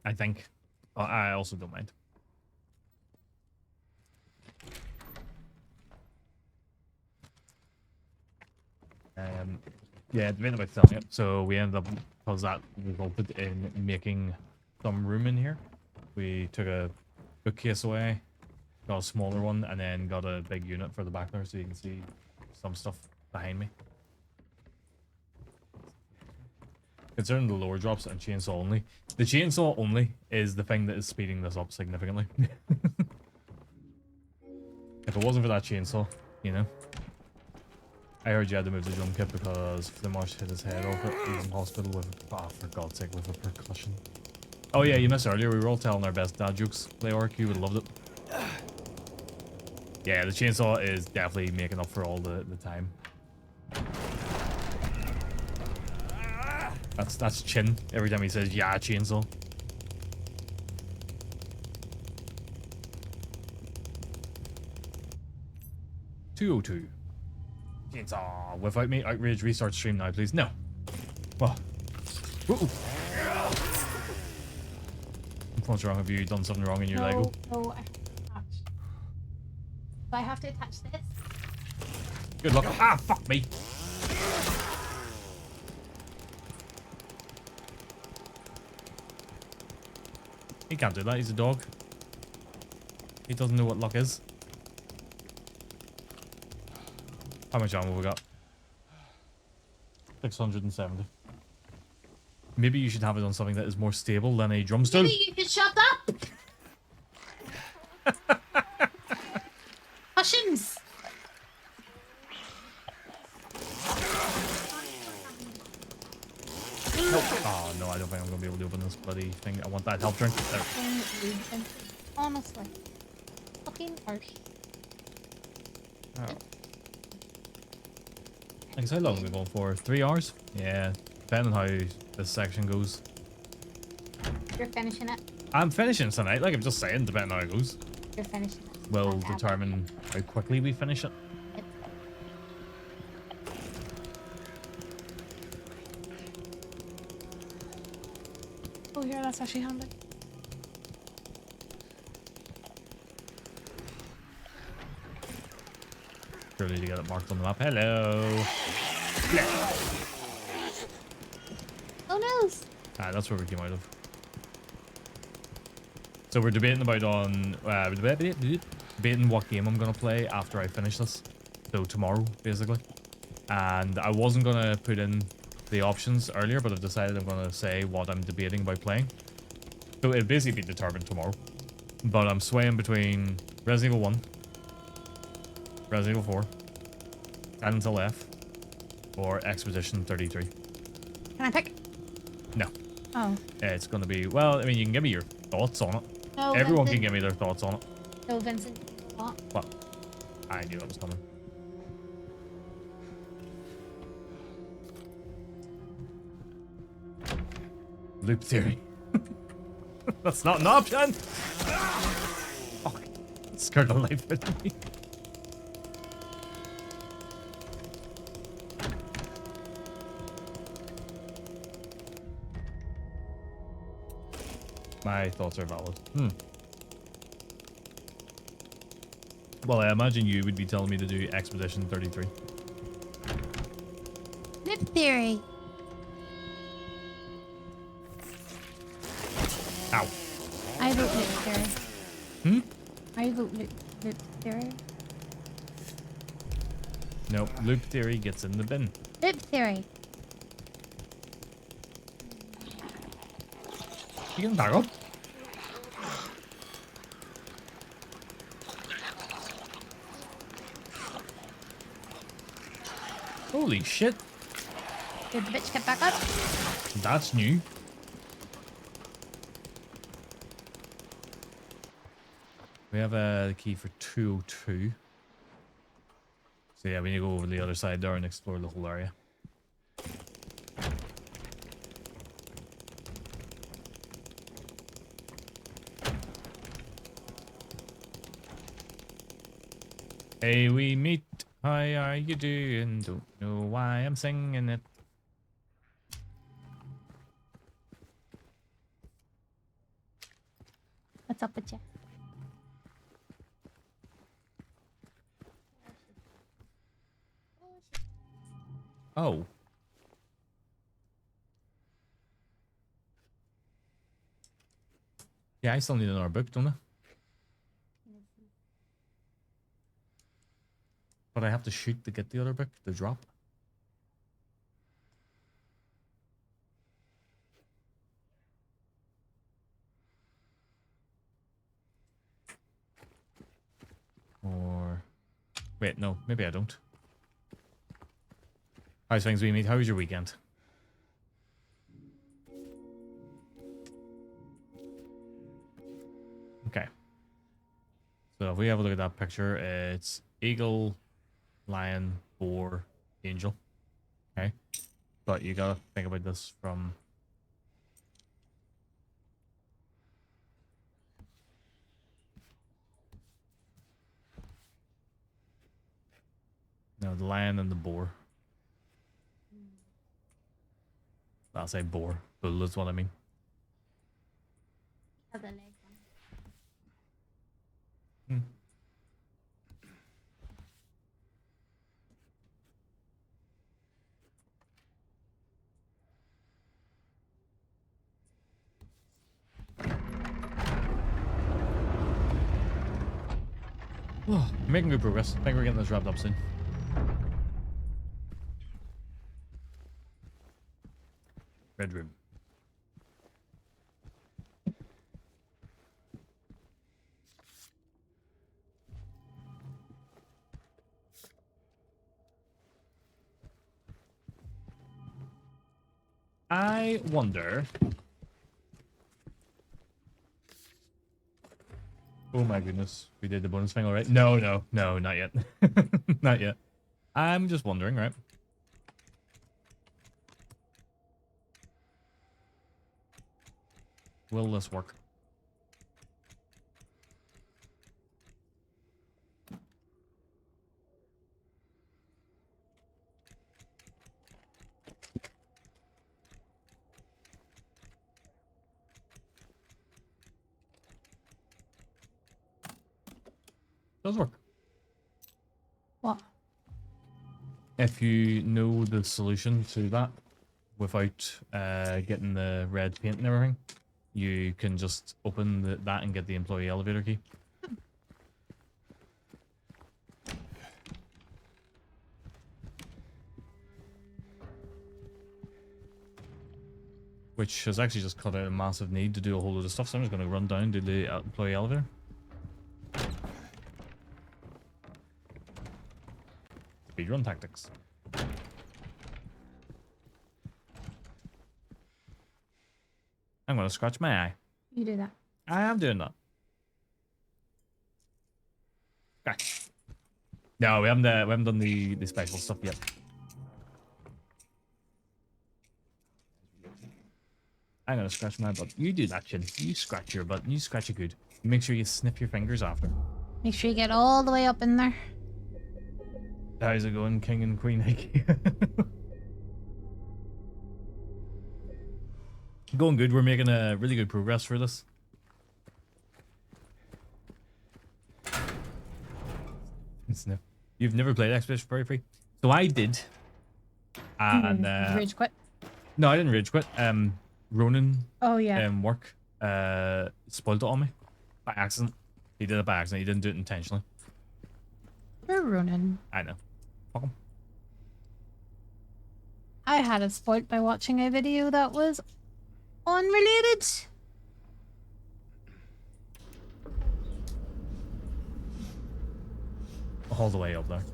I think. I also don't mind. Yeah, the main about selling it. So we ended up, because that resulted in making some room in here. We took a bookcase away, got a smaller one, and then got a big unit for the back there so you can see some stuff behind me. Considering the lower drops and chainsaw only, the chainsaw only is the thing that is speeding this up significantly. If it wasn't for that chainsaw, you know. I heard you had to move the drum kit because Flimmarsh hit his head off it. He was in hospital with, oh, for God's sake, with a percussion. Oh yeah, you missed earlier. We were all telling our best dad jokes. Leoric, you would have loved it. Yeah, the chainsaw is definitely making up for all the time. That's Chin every time he says, yeah, chainsaw. $202. Chainsaw. Without me, outrage, restart stream now, please. No. Well. What's wrong? Have you done something wrong in your Lego? No, I have to attach. Do I have to attach this? Good luck. Ah, fuck me. He can't do that. He's a dog. He doesn't know what luck is. How much ammo have we got? 670. Maybe you should have it on something that is more stable than a drum stool. Maybe you could shut up! Hushins! Nope. Oh no, I don't think I'm gonna be able to open this bloody thing. I want that health drink. There. Honestly. Fucking harsh. Oh. I guess how long are we going for? 3 hours? Yeah, depending on how this section goes. You're finishing it. I'm finishing tonight, like I'm just saying, depending on how it goes. You're finishing it. Will determine how quickly we finish it. Yep. Oh, here, that's actually handy. Surely to get it marked on the map. Hello. Oh no! Ah, that's where we came out of. So we're debating about debating what game I'm gonna play after I finish this. So tomorrow, basically. And I wasn't gonna put in the options earlier, but I've decided I'm gonna say what I'm debating about playing. So it'll basically be determined tomorrow. But I'm swaying between Resident Evil 1, Resident Evil 4, Silent Hill F, or Expedition 33. Can I pick? No. Oh. It's gonna be, well, I mean, you can give me your thoughts on it. No, Everyone Vincent. can give me their thoughts on it. No, Vincent. What? Well, I knew that was coming. Loop theory. That's not an option! Oh, it scared the life out of me. My thoughts are valid. Well, I imagine you would be telling me to do Expedition 33. Loop theory. Ow. I vote loop theory. I vote loop theory. Nope, loop theory gets in the bin. Loop theory. You can back up. Holy shit. Did the bitch get back up? That's new. We have the key for 202. So yeah, we need to go over the other side there and explore the whole area. Hey, we meet. How are you doing? Don't know why I'm singing it. What's up with you? Oh. Yeah, I still need another book, don't I? But I have to shoot to get the other book, the drop. Or... Wait, no, maybe I don't. How's things we meet? How was your weekend? Okay. So if we have a look at that picture, it's eagle, lion, boar, angel. Okay. But you gotta think about this from... No, the lion and the boar. I'll say boar. Bull is what I mean. Other leg Hmm. Oh, making good progress. I think we're getting this wrapped up soon. Red room. I wonder... Oh my goodness. We did the bonus thing already? No, not yet. Not yet. I'm just wondering, right? Will this work? Does work. What? If you know the solution to that without getting the red paint and everything, you can just open that and get the employee elevator key. Which has actually just cut out a massive need to do a whole load of stuff, so I'm just going to run down to the employee elevator. Speedrun tactics. I'm going to scratch my eye. You do that. I am doing that. Okay. No, we haven't done the special stuff yet. I'm going to scratch my butt. You do that, Chin. You scratch your butt. You scratch it good. Make sure you snip your fingers after. Make sure you get all the way up in there. How's it going, King and Queen Hickey? Going good. We're making a really good progress for this. Snip. You've never played Expedition Prairie Free? So I did. And Rage quit. no, I didn't rage quit. Ronan. Oh yeah. Work. Spoiled it on me by accident. He did it by accident. He didn't do it intentionally. You're Ronan. I know. Fuck him. I had it spoiled by watching a video that was unrelated. all the way up there.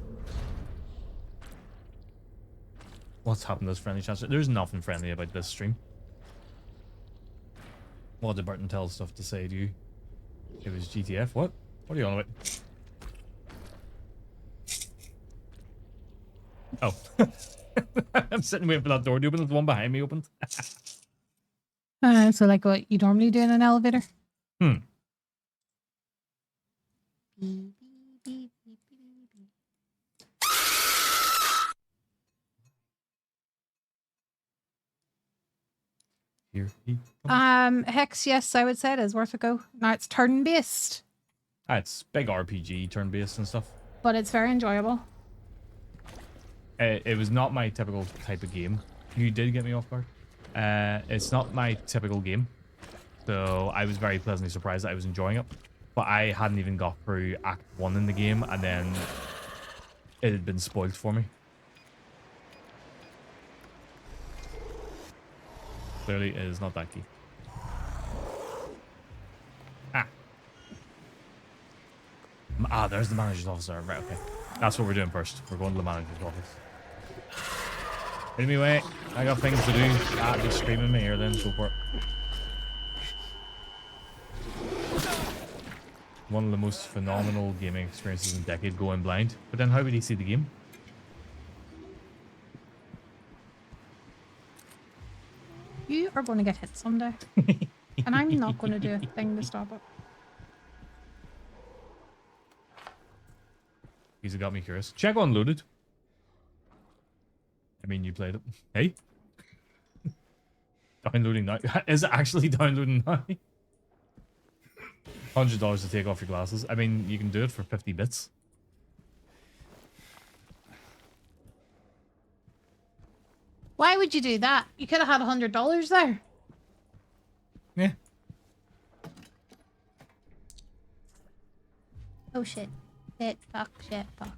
What's happened to this friendly chat? There's nothing friendly about this stream. What did Burton tell stuff to say to you? It was GTF. What? What are you on about? Oh. I'm sitting waiting for that door to open. The one behind me opened. So like what you normally do in an elevator? Here he comes. Hex, yes, I would say it is worth a go. Now it's turn-based, It's big RPG turn-based and stuff. but it's very enjoyable. It was not my typical type of game. You did get me off guard. It's not my typical game. So I was very pleasantly surprised that I was enjoying it. But I hadn't even got through Act 1 in the game, and then it had been spoiled for me. Clearly, it is not that key. There's the manager's office there. Right, okay. That's what we're doing first. We're going to the manager's office. Anyway, I got things to do. Just screaming in my ear then, so for it. One of the most phenomenal gaming experiences in a decade going blind. But then how would he see the game? You are going to get hit someday. And I'm not going to do a thing to stop it. He's got me curious. Check unloaded. I mean, you played it. Hey? Downloading now. Is it actually downloading now? $100 to take off your glasses. I mean, you can do it for 50 bits. Why would you do that? You could have had $100 there. Yeah. Oh shit. Shit, fuck, shit, fuck.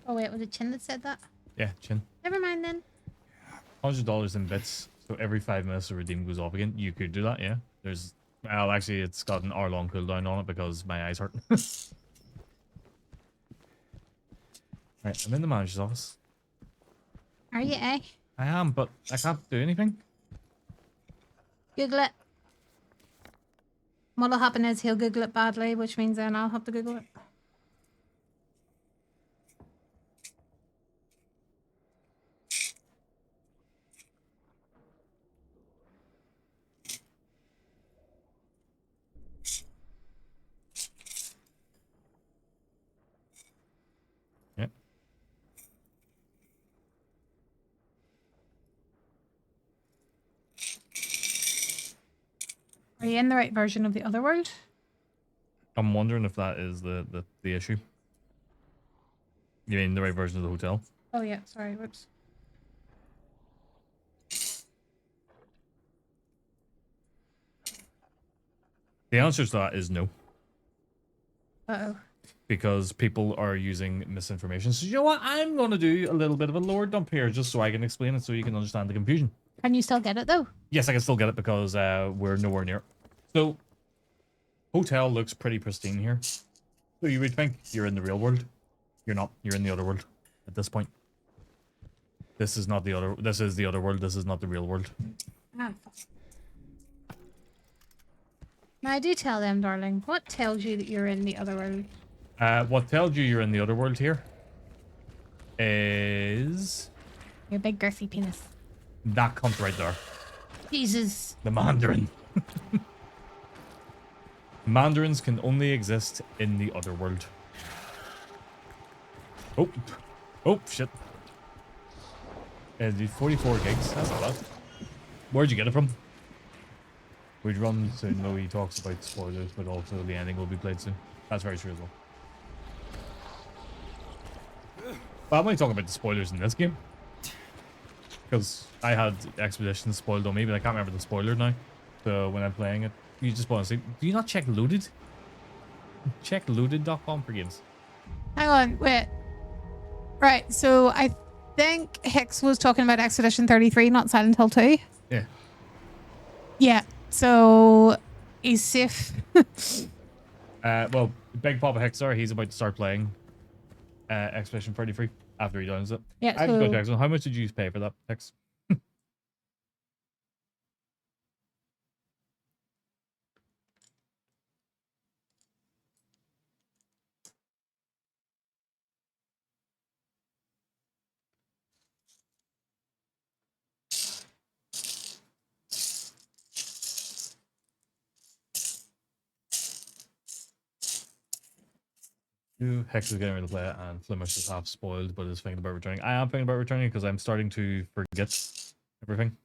Oh wait, was it Chin that said that? Yeah, Chin. Never mind then. $100 in bits. So every 5 minutes the redeem goes off again. You could do that, yeah. Well, actually, it's got an hour-long cooldown on it because my eyes hurt. Right, I'm in the manager's office. Are you, eh? I am, but I can't do anything. Google it. What'll happen is he'll Google it badly, which means then I'll have to Google it. Yep. Are you in the right version of the other world? I'm wondering if that is the issue. You mean the right version of the hotel? Oh yeah, sorry, whoops. The answer to that is no. Uh-oh. Because people are using misinformation. So you know what? I'm going to do a little bit of a lore dump here just so I can explain it so you can understand the confusion. Can you still get it though? Yes, I can still get it because we're nowhere near it. So, hotel looks pretty pristine here. So you would think you're in the real world. You're not. You're in the other world at this point. This is not the other. This is the other world. This is not the real world. Ah, fuck. Now do tell them, darling. What tells you that you're in the other world? What tells you you're in the other world here is Your big girthy penis. that cunt right there. Jesus. The Mandarin. Mandarins can only exist in the other world. Oh. Oh, shit. The 44 gigs. That's not bad. Where'd you get it from? We'd run so no he talks about spoilers, but also the ending will be played soon. That's very true as well. But I'm only talking about the spoilers in this game. Because I had Expedition spoiled on me, but I can't remember the spoiler now. So when I'm playing it, you just want to say, do you not check Loaded? Check loaded.com for games. Hang on, wait. Right, so I think Hicks was talking about Expedition 33, not Silent Hill 2. Yeah. Yeah, so he's safe. Well, Big Papa Hexar, he's about to start playing Expedition 33 after he does it. Yeah, I have to go so- to Hex. How much did you pay for that, Hex? Hex is getting ready to play it, and Flemish is half spoiled, but is thinking about returning. I am thinking about returning because I'm starting to forget everything.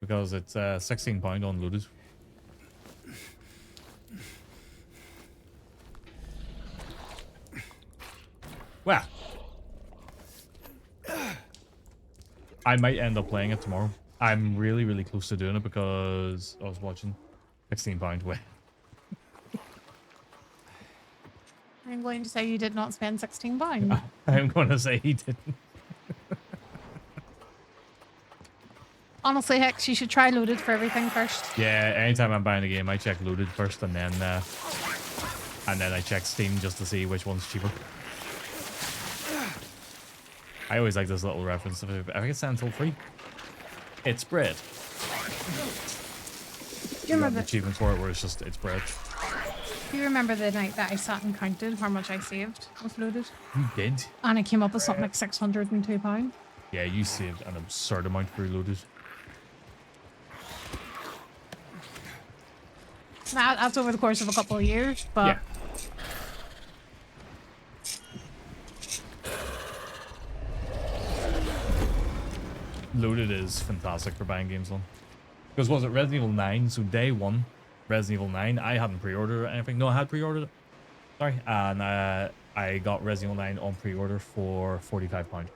Because it's £16 unloaded. Well, I might end up playing it tomorrow. I'm really, really close to doing it because I was watching £16 way. I'm going to say you did not spend £16. I'm going to say he didn't. Honestly, Hex, you should try loaded for everything first. Yeah, anytime I'm buying a game, I check loaded first, and then I check Steam just to see which one's cheaper. I always like this little reference. If I think it's until free, it's bread. Do you remember the achievement for it where it's just it's bread? Do you remember the night that I sat and counted how much I saved with loaded? You did? And it came up with something like £602. Yeah, you saved an absurd amount for loaded. That's over the course of a couple of years, but yeah. Loaded is fantastic for buying games on. Because was it Resident Evil 9? So day one, Resident Evil 9, I hadn't pre-ordered or anything. No, I had pre-ordered it. Sorry. And I got Resident Evil 9 on pre-order for £45.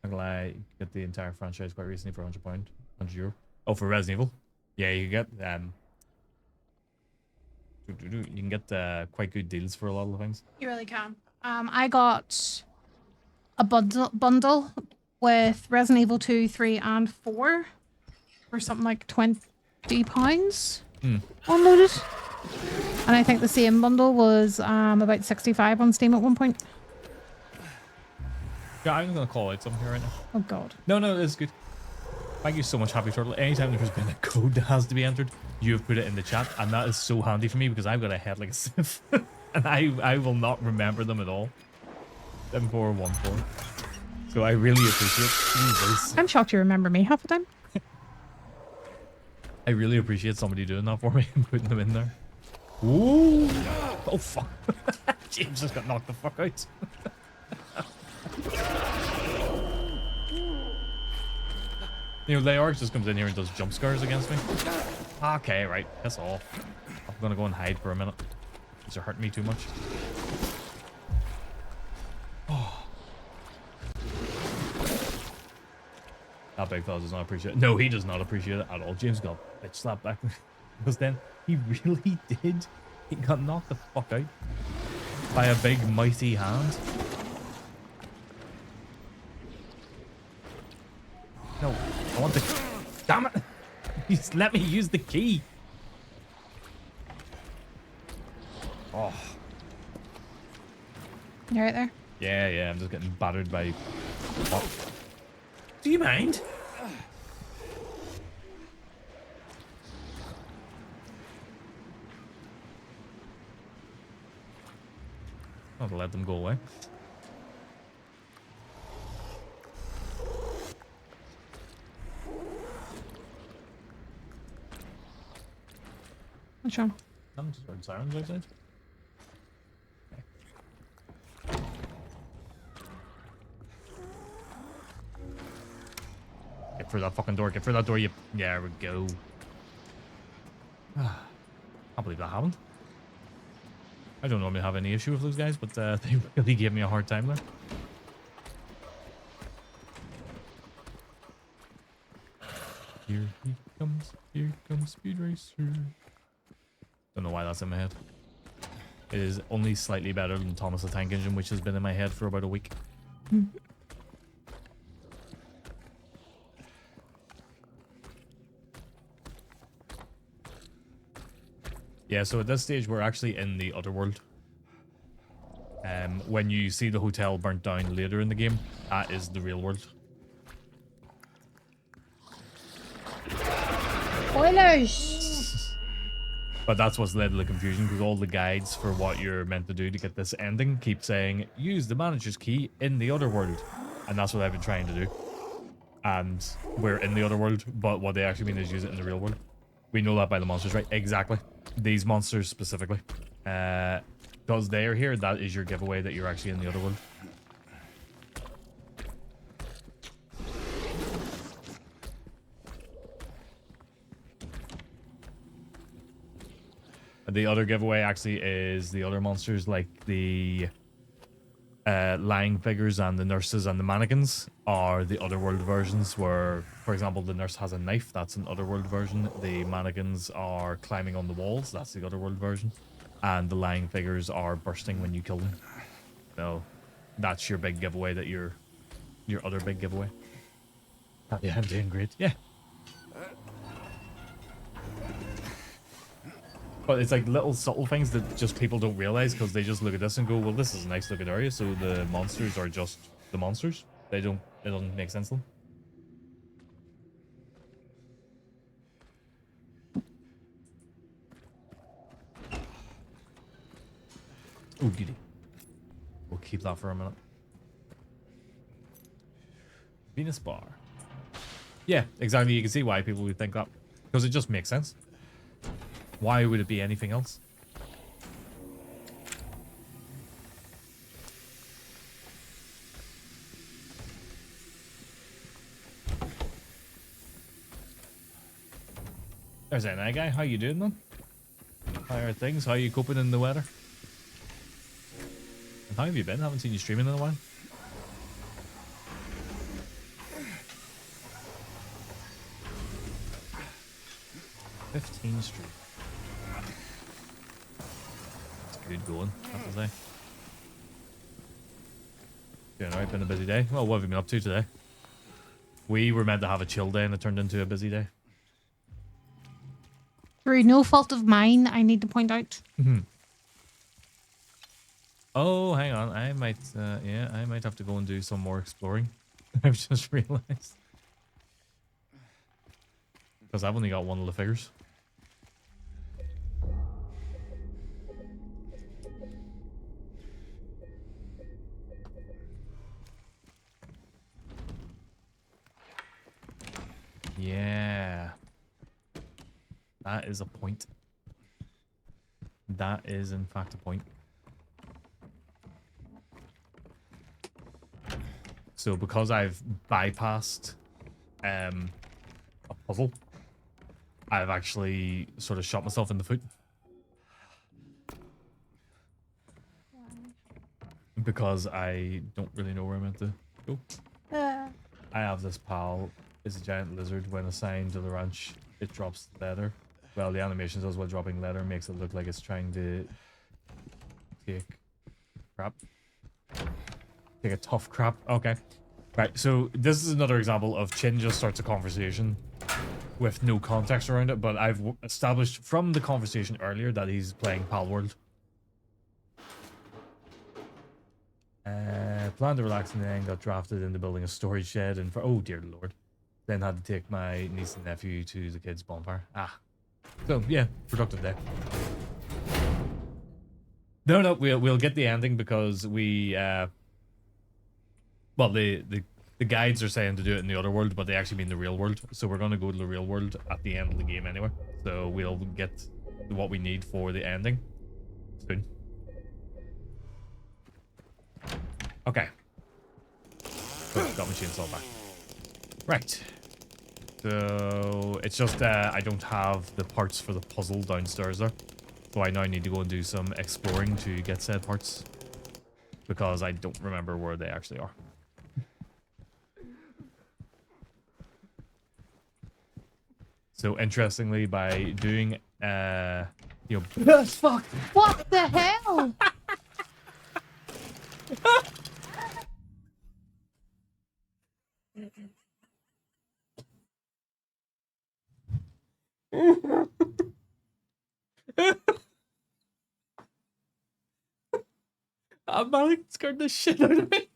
I'm gonna lie, you get the entire franchise quite recently for £100, €100. Oh, for Resident Evil? Yeah, you get you can get quite good deals for a lot of the things. you really can. I got a bundle with Resident Evil 2, 3, and 4 for something like £20 unloaded. And I think the same bundle was about 65 on Steam at one point. Yeah, I'm gonna call out something here right now. Oh god. No, it's good. Thank you so much, Happy Turtle. Anytime there's been a code that has to be entered, you have put it in the chat, and that is so handy for me because I've got a head like a sieve, and I will not remember them at all. 7414. So I really appreciate Jesus. I'm shocked you remember me half the time. I really appreciate somebody doing that for me and putting them in there. Ooh! Oh fuck! James just got knocked the fuck out. You know, Leorg just comes in here and does jump scares against me. Okay, right. Piss off. I'm gonna go and hide for a minute. These are hurting me too much. Oh. That big fella does not appreciate it. No, he does not appreciate it at all. James got bitch slapped back. Because then he really did. He got knocked the fuck out by a big mighty hand. No, I want the... Damn it! Just let me use the key. Oh. You right there? Yeah, I'm just getting battered by... Oh. Do you mind? I'll let them go away. What's wrong? I'm just heard sirens outside. Okay. Get through that fucking door. Get through that door, you... There we go. Can't believe that happened. I don't normally have any issue with those guys, but they really gave me a hard time there. Here he comes. Here comes Speed Racer. Don't know why that's in my head. It is only slightly better than Thomas the Tank Engine, which has been in my head for about a week. Yeah, so at this stage, we're actually in the other world. When you see the hotel burnt down later in the game, that is the real world. Spoilers! But that's what's led to the confusion, because all the guides for what you're meant to do to get this ending keep saying, use the manager's key in the other world. And that's what I've been trying to do. And we're in the other world, but what they actually mean is use it in the real world. We know that by the monsters, right? Exactly. These monsters specifically. Because they are here, that is your giveaway that you're actually in the other world. The other giveaway actually is the other monsters, like the lying figures and the nurses and the mannequins are the otherworld versions where, for example, the nurse has a knife. That's an otherworld version. The mannequins are climbing on the walls. That's the otherworld version. And the lying figures are bursting when you kill them. So that's your big giveaway, that your other big giveaway. Oh, yeah, I'm doing great. Yeah. But it's like little subtle things that just people don't realize because they just look at this and go, well, this is a nice looking area. So the monsters are just the monsters. It doesn't make sense to them. Oh, goody. We'll keep that for a minute. Venus bar. Yeah, exactly. You can see why people would think that. Because it just makes sense. Why would it be anything else? There's that guy. How you doing, man? How are things? How are you coping in the weather? And how have you been? Haven't seen you streaming in a while. '15th Street. Good going, I have to say. Doing alright, been a busy day. Well, what have you been up to today? We were meant to have a chill day and it turned into a busy day. Through no fault of mine, I need to point out. Oh, hang on. I might, yeah, I might have to go and do some more exploring. I've just realized. Because I've only got one of the figures. Yeah. That is a point. That is, in fact, a point. So because I've bypassed a puzzle, I've actually sort of shot myself in the foot. Because I don't really know where I'm meant to go. I have this pal. It's a giant lizard. When assigned to the ranch, it drops leather. Well, the animation does while dropping leather makes it look like it's trying to take crap. Take a tough crap. Okay. Right, so this is another example of Chin just starts a conversation with no context around it, but I've established from the conversation earlier that he's playing Pal World. Planned to relax and then got drafted into building a storage shed and oh dear lord. Then had to take my niece and nephew to the kids' bonfire. Ah. So yeah, productive day. No, we'll get the ending because we well the guides are saying to do it in the other world, but they actually mean the real world. So we're gonna go to the real world at the end of the game anyway. So we'll get what we need for the ending soon. Okay. Oh, got my chainsaw back. Right. So it's just I don't have the parts for the puzzle downstairs there. So I now need to go and do some exploring to get said parts. Because I don't remember where they actually are. So interestingly, by doing you know Yes, fuck. What the hell? Malik scared the shit out of me.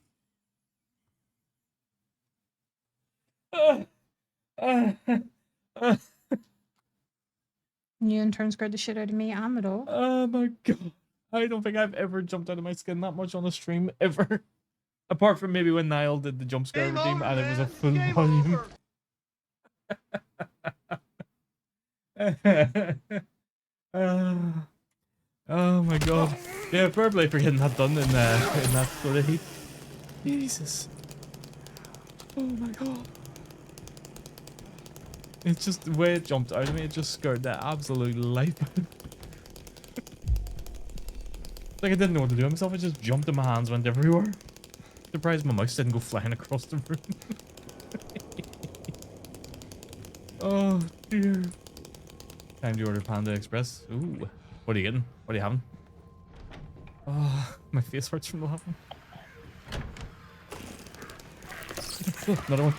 You in turn scared the shit out of me and the dog. Oh my god. I don't think I've ever jumped out of my skin that much on a stream ever. Apart from maybe when Niall did the jump scare redeem and it was a full volume. Oh my god. Yeah, fair play for getting that done in that sort of heat. Jesus. Oh my god. It's just the way it jumped out of me, it just scared the absolute life out of me. Like I didn't know what to do with myself, I just jumped and my hands went everywhere. Surprised my mouse didn't go flying across the room. Oh dear. Time to order Panda Express. Ooh. What are you getting? What are you having? Oh, my face hurts from laughing. Oh, another one.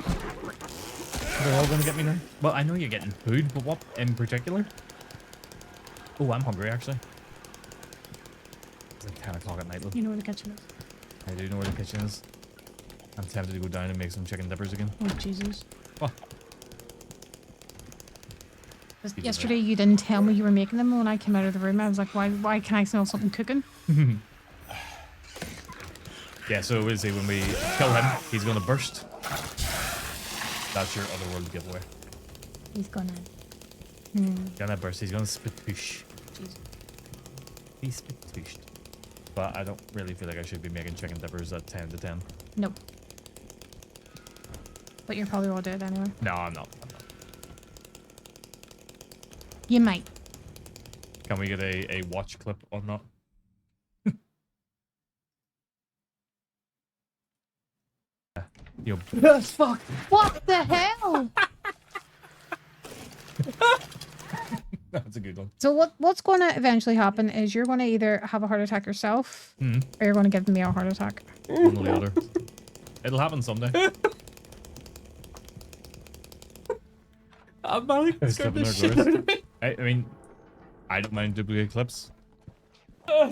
They're all gonna get me now. Well, I know you're getting food, but what in particular? Oh, I'm hungry actually. It's like 10 o'clock at night, look. You know where the kitchen is. I do know where the kitchen is. I'm tempted to go down and make some chicken dippers again. Oh, Jesus. What? Yesterday you didn't tell me you were making them when I came out of the room. I was like, why can I smell something cooking? Yeah, so we'll see when we kill him, he's gonna burst. That's your otherworld giveaway. He's gonna... Gonna burst, he's gonna spitoosh. He's spitooshed. But I don't really feel like I should be making chicken dippers at 10 to 10. Nope. But you're probably all dead anyway. No, I'm not. You might. Can we get a watch clip on that? Yo. Yes, fuck. What the hell? That's a good one. So what's going to eventually happen is you're going to either have a heart attack yourself, or you're going to give me a heart attack. One or the other. It'll happen someday. I'm Malik scared the shit out of me. I mean, I don't mind duplicate clips. Oh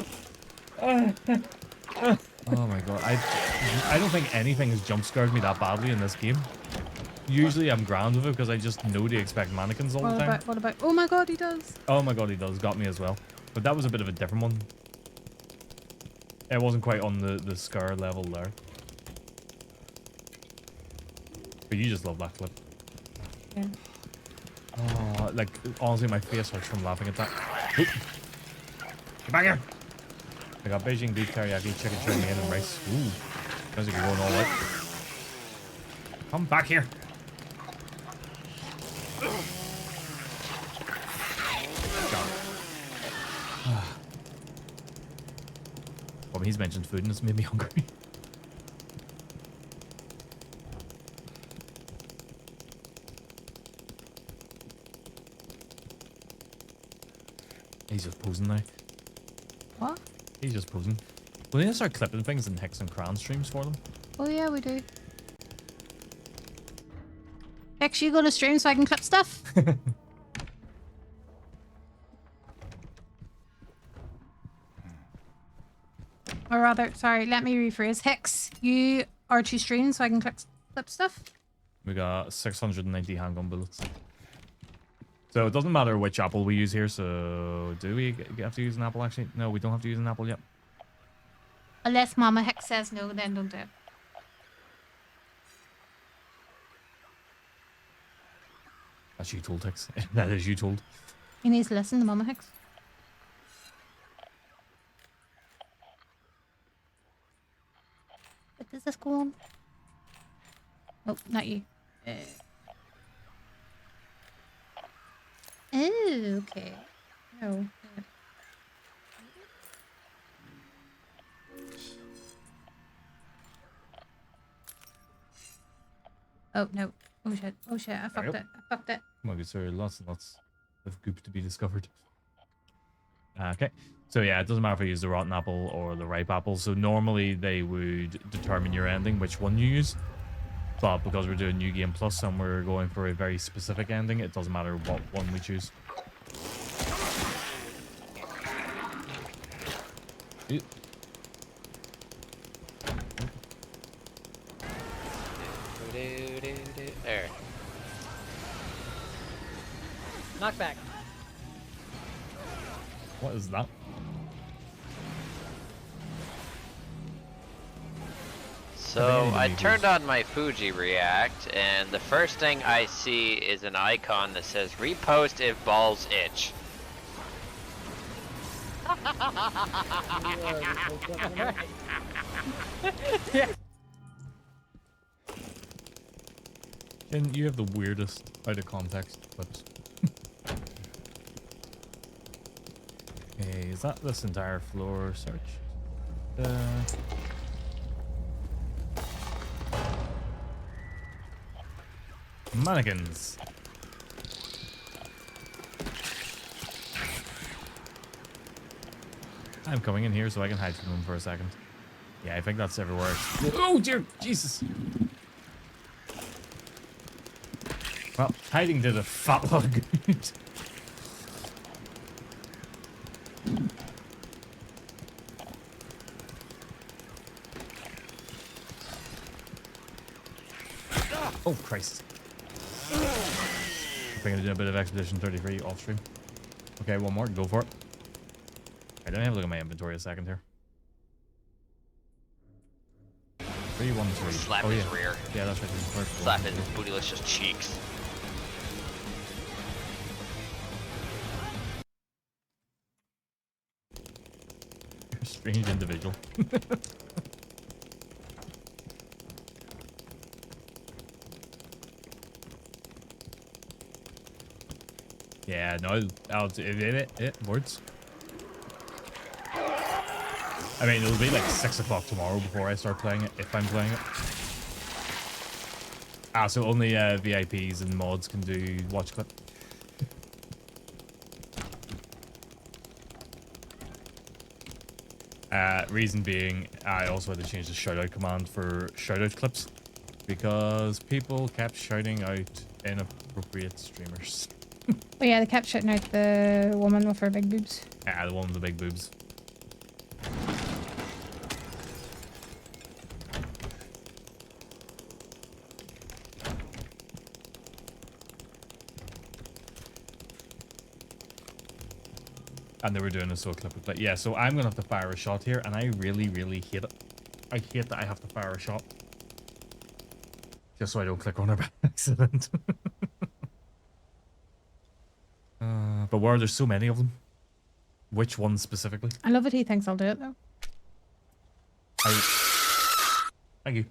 my god, I don't think anything has jump scared me that badly in this game. Usually I'm grand with it because I just know to expect mannequins all the time. What about? Oh my god, he does. Oh my god, he does. Got me as well. But that was a bit of a different one. It wasn't quite on the scare level there. But you just love that clip. Yeah. Oh, like, honestly, my face hurts from laughing at that. Oop. Get back here! I got Beijing beef teriyaki, chicken chow mein, and rice. Ooh. Sounds like you're going all out. Come back here! Well, he's mentioned food and it's made me hungry. He's just posing now. What? He's just posing. We need to start clipping things in Hex and Cran streams for them. Oh yeah, we do. Hex, you gonna stream so I can clip stuff? Or rather, sorry, let me rephrase. Hex, you are to stream so I can clip stuff? We got 690 handgun bullets. So it doesn't matter which apple we use here, so do we have to use an apple actually? No, we don't have to use an apple yet. Unless Mama Hex says no, then don't do it. That's you told, Hex. That is you told. He needs to listen to Mama Hex. What does this go on? Oh, not you. Oh, okay. Oh. Oh no. Oh shit. Oh shit. I fucked it. I fucked it. Come on, so lots and lots of goop to be discovered. Okay. So yeah, it doesn't matter if I use the rotten apple or the ripe apple. So normally they would determine your ending, which one you use. But because we're doing New Game Plus and we're going for a very specific ending, it doesn't matter what one we choose. Ew. There. Knockback. What is that? So I turned on my Fuji React, and the first thing I see is an icon that says repost if balls itch. Yeah. And you have the weirdest out of context clips. Okay, is that this entire floor search? Mannequins. I'm coming in here so I can hide from them for a second. Yeah, I think that's everywhere. Oh dear, Jesus. Well, hiding did a fat lot of good. Oh, Christ. I'm going to do a bit of Expedition 33 off stream. Okay, one more. Go for it. I don't have a look at my inventory a second here. 3, 1, 3. Slap oh, his yeah. rear. Yeah, that's right. Slap his bootylicious cheeks. You're a strange individual. Yeah, no, it works. I mean, it'll be like 6 o'clock tomorrow before I start playing it, if I'm playing it. Ah, so only VIPs and mods can do watch clip. Reason being, I also had to change the shoutout command for shoutout clips because people kept shouting out inappropriate streamers. Oh yeah, they kept shutting out the woman with her big boobs. Ah, the one with the big boobs. And they were doing a slow clip of that. Yeah, so I'm gonna have to fire a shot here, and I really, really hate it. I hate that I have to fire a shot. Just so I don't click on her by accident. But where there's so many of them? Which one specifically? I love it. He thinks I'll do it though. Thank you.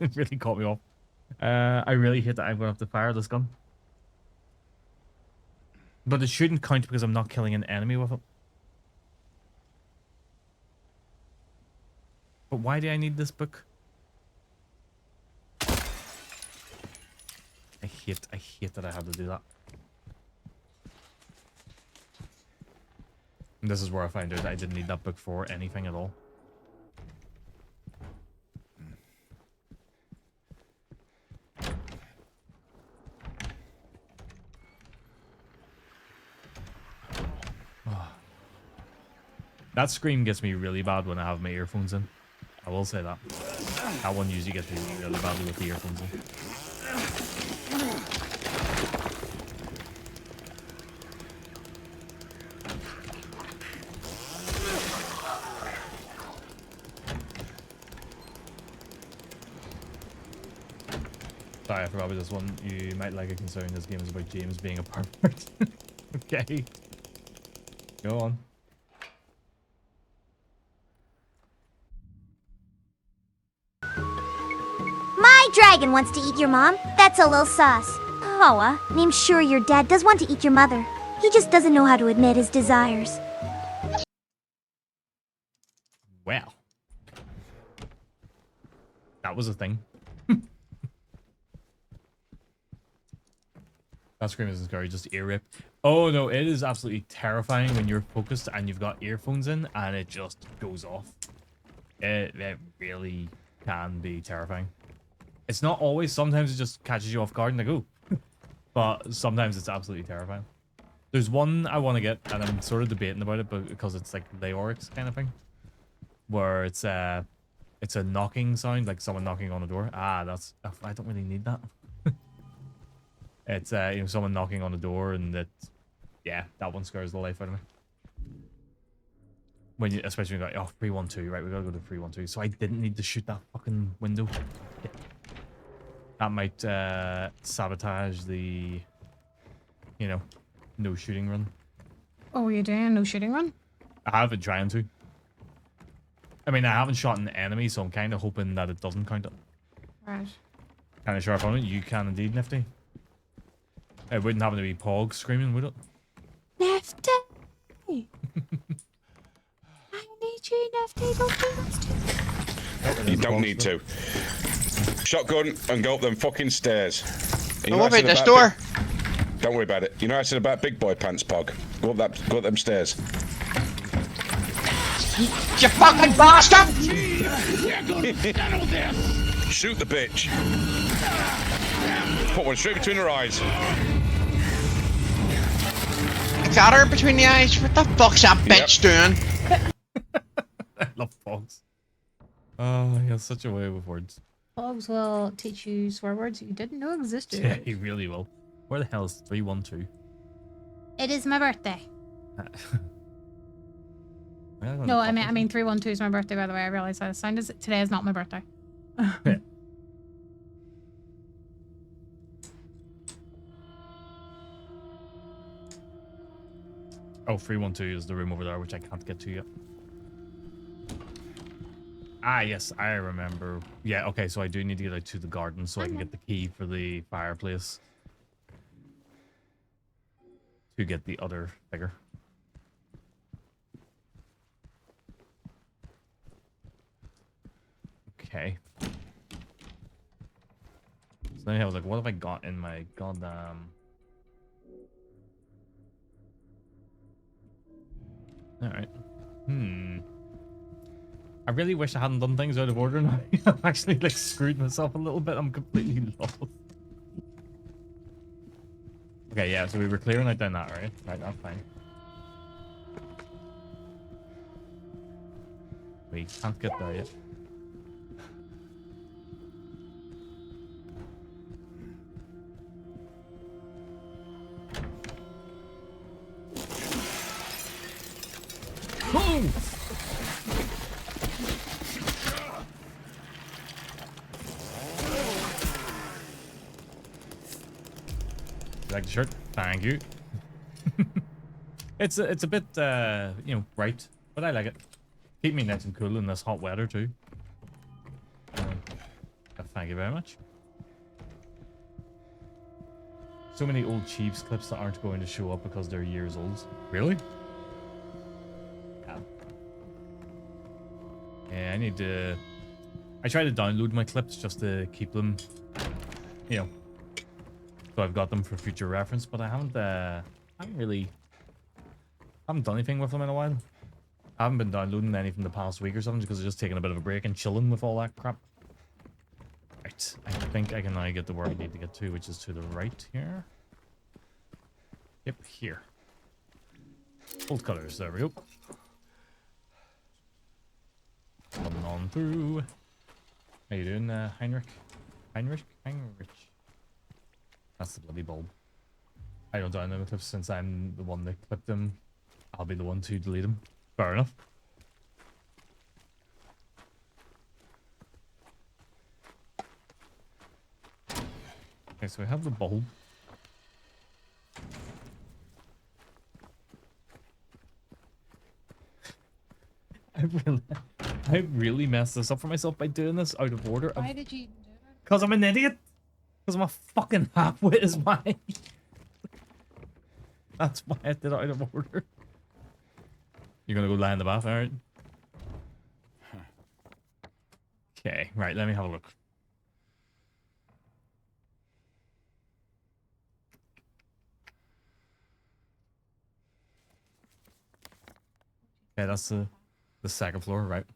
It really caught me off. I really hate that I'm gonna have to fire this gun. But it shouldn't count because I'm not killing an enemy with it. But why do I need this book? I hate that I had to do that. And this is where I find out that I didn't need that book for anything at all. That scream gets me really bad when I have my earphones in. I will say that. That one usually gets me really badly with the earphones in. Sorry, I forgot about this one. You might like it considering this game is about James being a pervert. Okay. Go on. My dragon wants to eat your mom. That's a little sauce. Chihuahua, named Sure Your Dad, does want to eat your mother. He just doesn't know how to admit his desires. Well. That was a thing. That scream isn't scary, just ear rip. Oh no, it is absolutely terrifying when you're focused and you've got earphones in and it just goes off. It really can be terrifying. It's not always, sometimes it just catches you off guard and like, oh. But sometimes it's absolutely terrifying. There's one I want to get, and I'm sort of debating about it, but because it's like Leorix kind of thing. Where it's a knocking sound, like someone knocking on a door. Ah, that's, I don't really need that. It's you know, someone knocking on the door, and that, yeah, that one scares the life out of me. When you, especially when you got 312, right? We gotta go to 312. So I didn't need to shoot that fucking window. Yeah. That might sabotage the, you know, no shooting run. Oh, you're doing a no shooting run? I have been trying to. I mean, I haven't shot an enemy, so I'm kind of hoping that it doesn't count it. Right. Kind of sharp on it. You can indeed, Nifty. It wouldn't happen to be Pog screaming, would it? Nifty! I need you, Nifty. Don't do this. You don't need to. Shotgun and go up them fucking stairs. Don't worry about this door. Don't worry about it. You know I said about big boy pants, Pog. Go up them stairs. You fucking bastard! Shoot the bitch. Put one straight between her eyes. Got her between the eyes. What the fuck's that bitch doing? I love Pogs. Oh, he has such a way with words. Pogs will teach you swear words you didn't know existed. Yeah, he really will. Where the hell is 312? It is my birthday. Well, No, I mean 312 is my birthday, by the way. I realized that. Today is not my birthday. Yeah. Oh, 312 is the room over there, which I can't get to yet. Ah, yes, I remember. Yeah, okay, so I do need to get out to the garden so I can get the key for the fireplace. To get the other figure. Okay. So then I was like, what have I got in my goddamn... Alright. I really wish I hadn't done things out of order now. I've actually like screwed myself a little bit. I'm completely lost. Okay, yeah, so we were clearing out down that, right? Right, that's fine. We can't get there yet. Boom! You like the shirt? Thank you. It's a bit you know, bright, but I like it. Keep me nice and cool in this hot weather too. Thank you very much. So many old Chiefs clips that aren't going to show up because they're years old. Really? Yeah, I need to... I try to download my clips just to keep them, you know, so I've got them for future reference, but I haven't done anything with them in a while. I haven't been downloading any from the past week or something because I've just taken a bit of a break and chilling with all that crap. Right, I think I can now get to where I need to get to, which is to the right here. Yep, here. Old colors, there we go. Coming on through. How you doing, Heinrich? Heinrich? That's the bloody bulb. I don't download the clips since I'm the one that clipped them. I'll be the one to delete them. Fair enough. Okay, so we have the bulb. I really messed this up for myself by doing this out of order. Why did you do that? Because I'm an idiot. Because my fucking halfwit is mine. That's why I did it out of order. You're gonna go lie in the bath, alright? Okay, right, let me have a look. Okay, that's the second floor, right?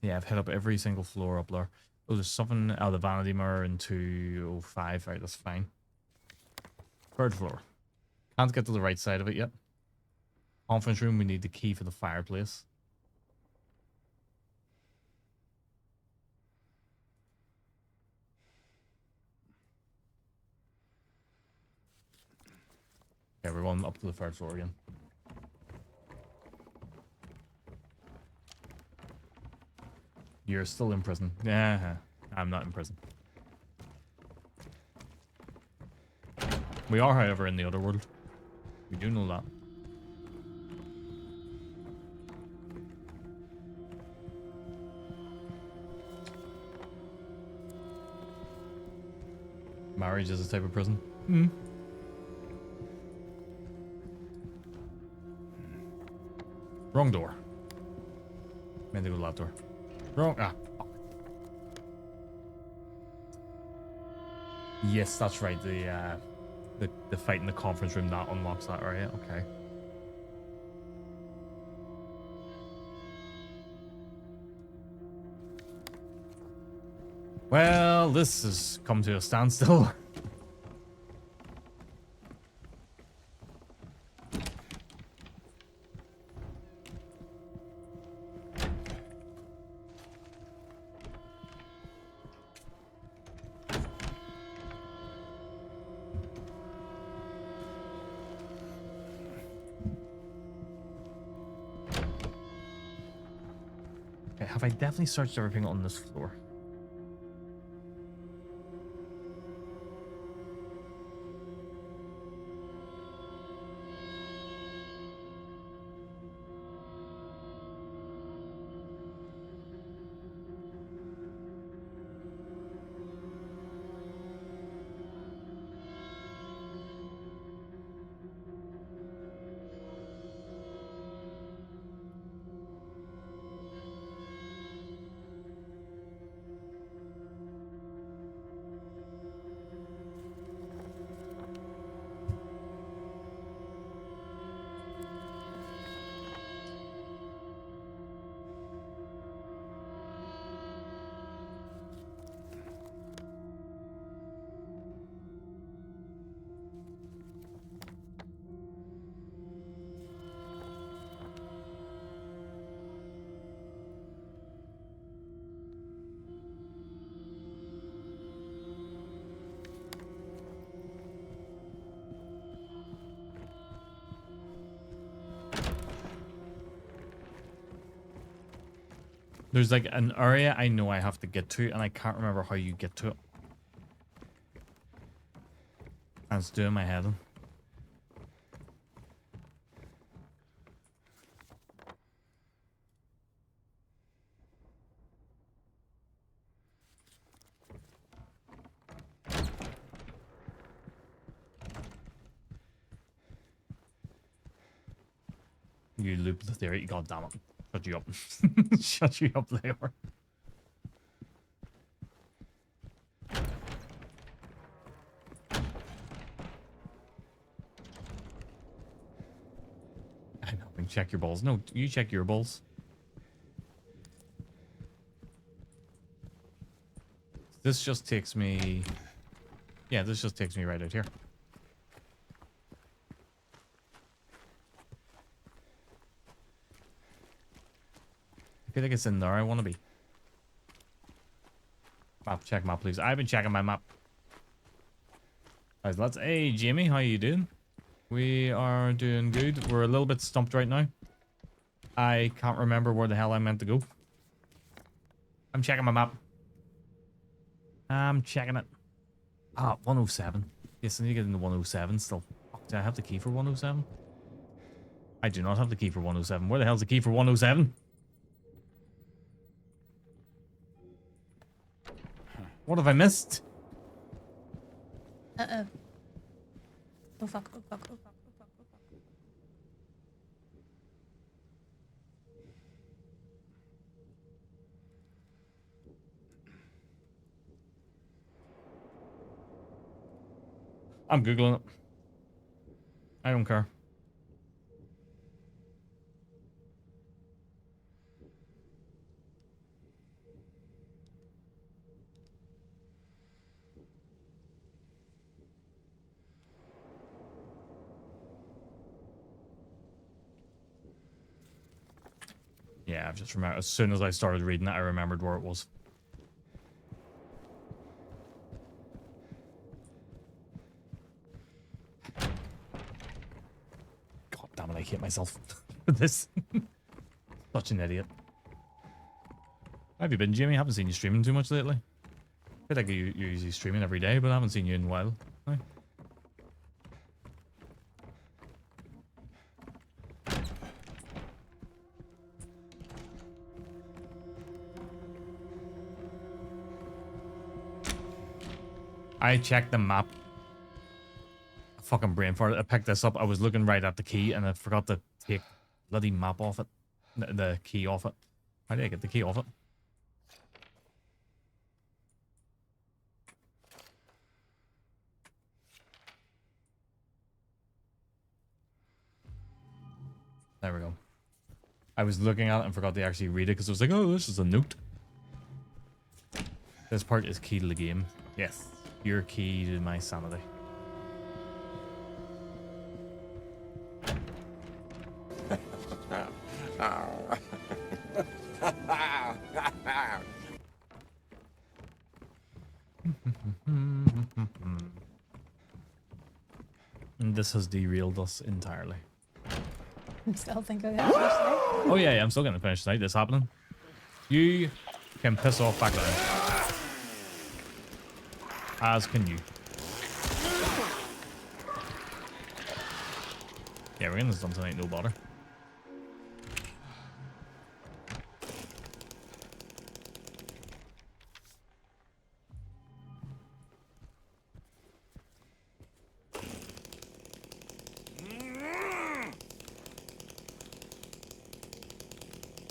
Yeah, I've hit up every single floor up there. Oh, there's something out of the vanity mirror in 205. Right, that's fine. Third floor. Can't get to the right side of it yet. Conference room, we need the key for the fireplace. Okay, we're going up to the third floor again. You're still in prison. Yeah, I'm not in prison. We are, however, in the other world. We do know that. Marriage is a type of prison. Hmm. Wrong door. Meant to go to that door. Wrong. Ah. Fuck. Yes, that's right. The fight in the conference room, that unlocks that area. Okay. Well, this has come to a standstill. Okay, have I definitely searched everything on this floor? There's like an area I know I have to get to, and I can't remember how you get to it. And it's doing my head in. You loop the theory, god damn it. Shut you up. Shut you up, Leor. I'm helping check your balls. No, you check your balls. This just takes me... Yeah, this just takes me right out here. I feel like it's in there I want to be. Map, check map, please. I've been checking my map. Guys, let's... Hey, Jamie, how you doing? We are doing good. We're a little bit stumped right now. I can't remember where the hell I meant to go. I'm checking my map. I'm checking it. Ah, 107. Yes, I need to get into 107 still. Fuck, do I have the key for 107? I do not have the key for 107. Where the hell's the key for 107? What have I missed? Uh-oh. Oh fuck, oh fuck, oh fuck, oh fuck, oh fuck. I'm Googling it. I don't care. Yeah, I've just remembered. As soon as I started reading it, I remembered where it was. God damn it, I hate myself for this. Such an idiot. How have you been, Jimmy? I haven't seen you streaming too much lately. I feel like you're usually streaming every day, but I haven't seen you in a while. Hi. I checked the map. Fucking brain fart. I picked this up. I was looking right at the key and I forgot to take bloody map off it. The key off it. How did I get the key off it? There we go. I was looking at it and forgot to actually read it because I was like, oh, this is a note. This part is key to the game. Yes. You're key to my sanity. And this has derailed us entirely. I'm still thinking of that. Oh yeah, I'm still gonna finish tonight. This happening. You can piss off back down. As can you. Yeah, we're getting this done tonight, no bother.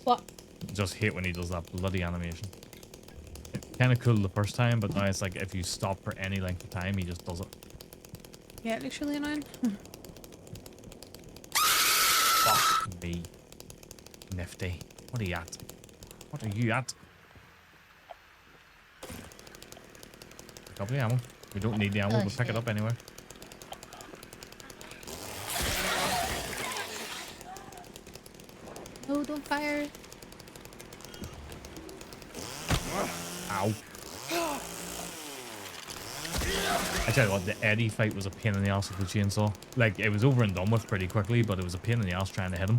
What? Just hate when he does that bloody animation. Kind of cool the first time, but now it's like if you stop for any length of time, he just does it. Yeah, literally annoying. Fuck me. Nifty. What are you at? What are you at? Pick up the ammo. We don't need the ammo, Oh, but pick it shit. up anyway. No, don't fire. Ow. I tell you what, the Eddie fight was a pain in the ass with the chainsaw. Like, it was over and done with pretty quickly, but it was a pain in the ass trying to hit him.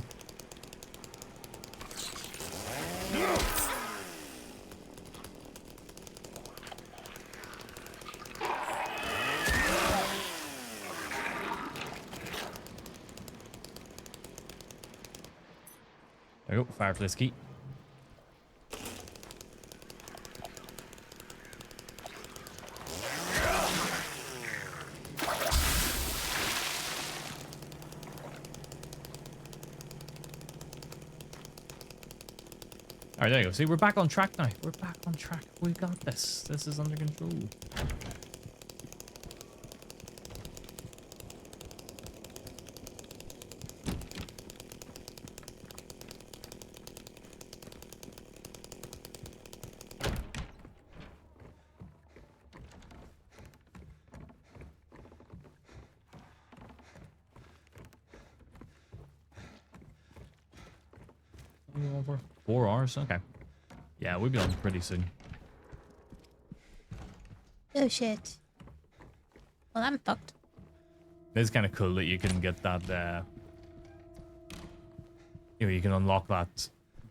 There we go, fireplace key. Alright, there you go. See, we're back on track now. We're back on track. We got this. This is under control. Over 4 hours? Okay. Yeah, we'll be on pretty soon. Oh shit. Well, I'm fucked. It's kind of cool that you can get that, you know, you can unlock that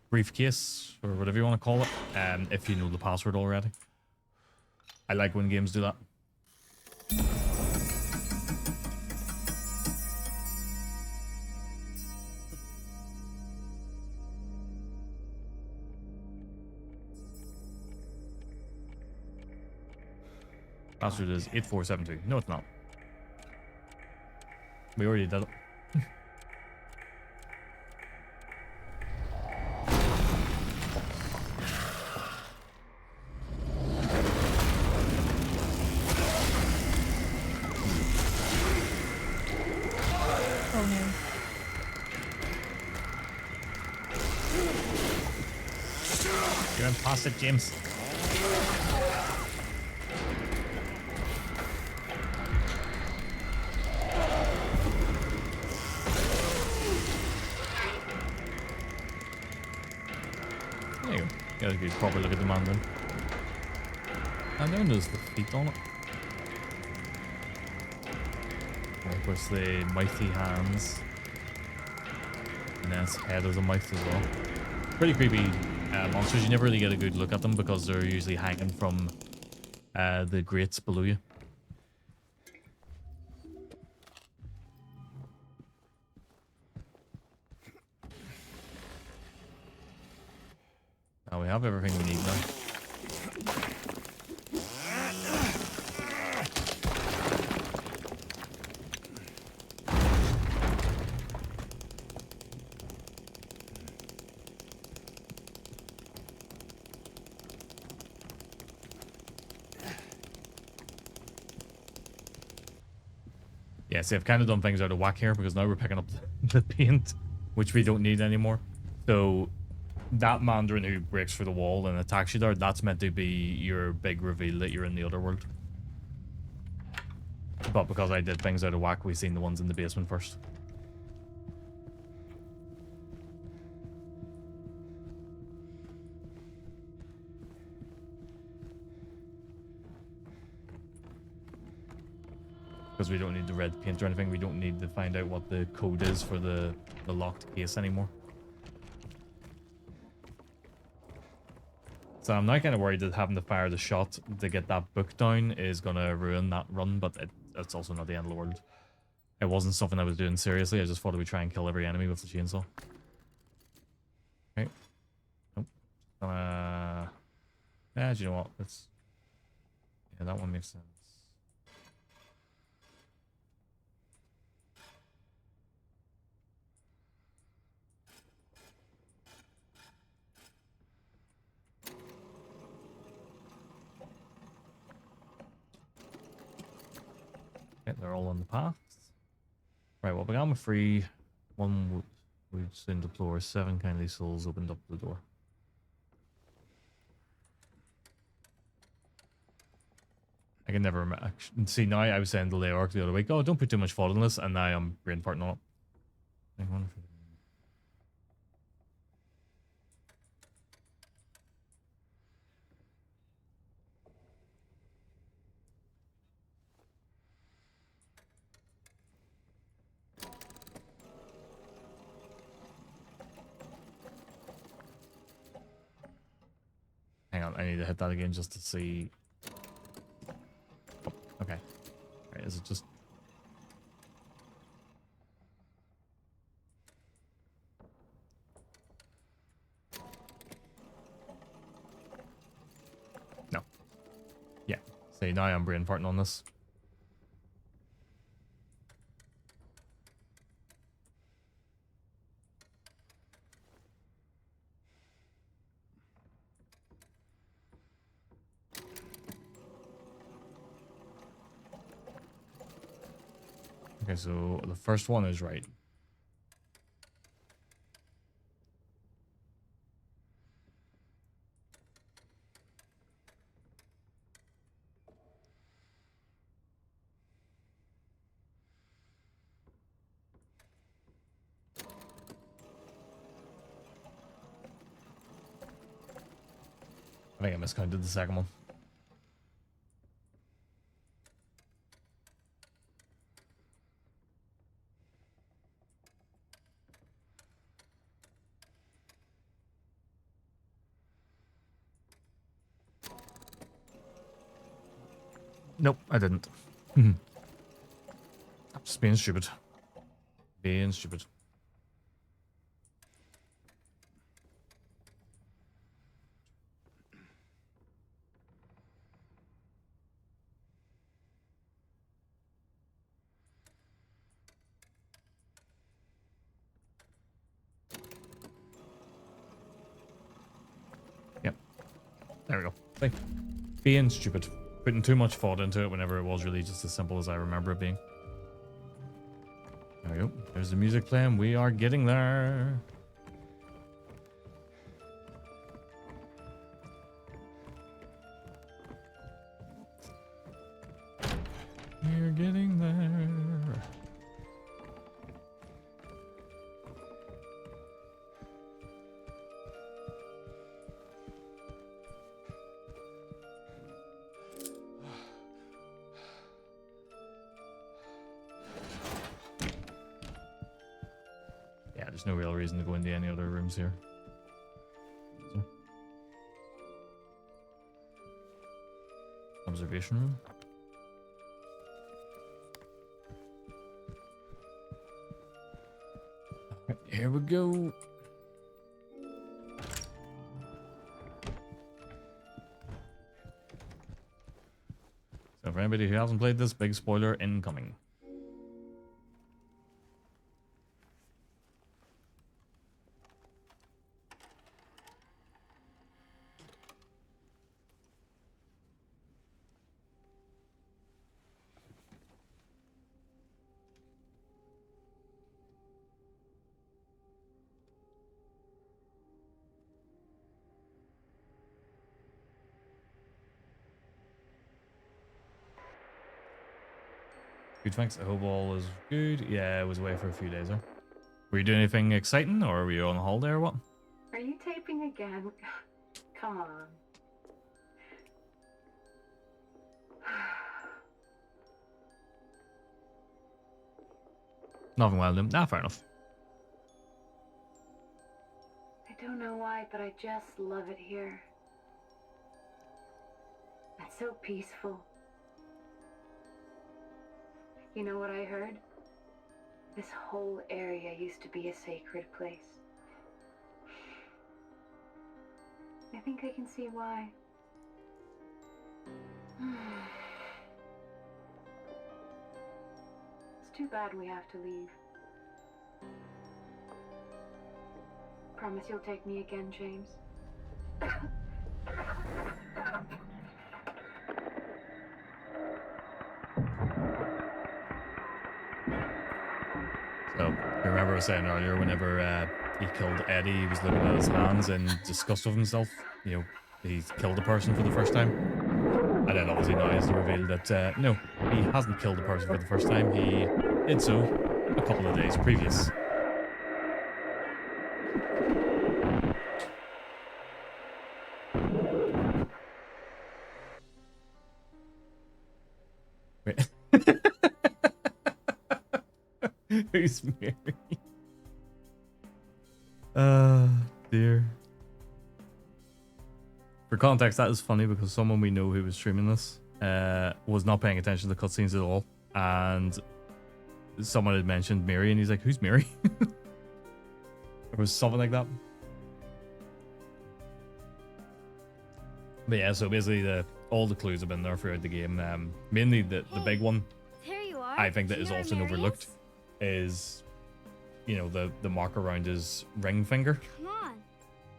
briefcase, or whatever you want to call it, if you know the password already. I like when games do that. Password is 8472. No, it's not. We already did it. Oh no. You're past it, James. There you go. Got a good proper look at the man then. I never noticed the feet on it. And of course the mouthy hands. And then its head as a mouth as well. Pretty creepy monsters. You never really get a good look at them because they're usually hanging from the grates below you. Now we have everything we need now. Yeah, see, I've kind of done things out of whack here because now we're picking up the paint, which we don't need anymore. So that Mandarin who breaks through the wall and attacks you there, that's meant to be your big reveal that you're in the other world. But because I did things out of whack, we've seen the ones in the basement first. Because we don't need the red paint or anything, we don't need to find out what the code is for the locked case anymore. So I'm now kind of worried that having to fire the shot to get that book down is going to ruin that run, but it's also not the end of the world. It wasn't something I was doing seriously, I just thought I would try and kill every enemy with the chainsaw. Okay. Nope. Yeah, do you know what? Yeah, that one makes sense. Okay, they're all on the path. Right, well, began with 3. 1 would soon deplore. 7 kindly souls opened up the door. I can never remember. See, now I was saying the lay arc the other week, oh, don't put too much thought in this, and now I'm brain farting on it. Hang on. Hang on, I need to hit that again just to see. Oh, okay. Right, is it just... No. Yeah. See, now I'm brain farting on this. Okay, so the first one is right. I think I miscounted the second one. Nope, I didn't. I'm just being stupid. Being stupid. There we go. See? Being stupid. Putting too much thought into it whenever it was really just as simple as I remember it being. There we go. There's the music playing. We are getting there. We're getting there. Yeah, there's no real reason to go into any other rooms here. So. Observation room. Right, here we go. So for anybody who hasn't played this, big spoiler incoming. Good, thanks. I hope all is good. Yeah, I was away for a few days there. Were you doing anything exciting, or were you on holiday, or what? Are you taping again? Come on. Nothing well done. Nah, fair enough. I don't know why, but I just love it here. It's so peaceful. You know what I heard? This whole area used to be a sacred place. I think I can see why. It's too bad we have to leave. Promise you'll take me again, James. So, you remember I was saying earlier, whenever he killed Eddie, he was looking at his hands in disgust of himself. You know, he's killed a person for the first time. And then obviously now is the reveal that, no, he hasn't killed a person for the first time. He did so a couple of days previous. Wait. Who's Mary? Dear. For context, that is funny because someone we know who was streaming this was not paying attention to the cutscenes at all, and someone had mentioned Mary, and he's like, "Who's Mary?" Or was something like that. But yeah, so basically, all the clues have been there throughout the game. Mainly the big one, There you are. I think, that Do is you know often where Mary overlooked is, you know, the mark around his ring finger, Come on.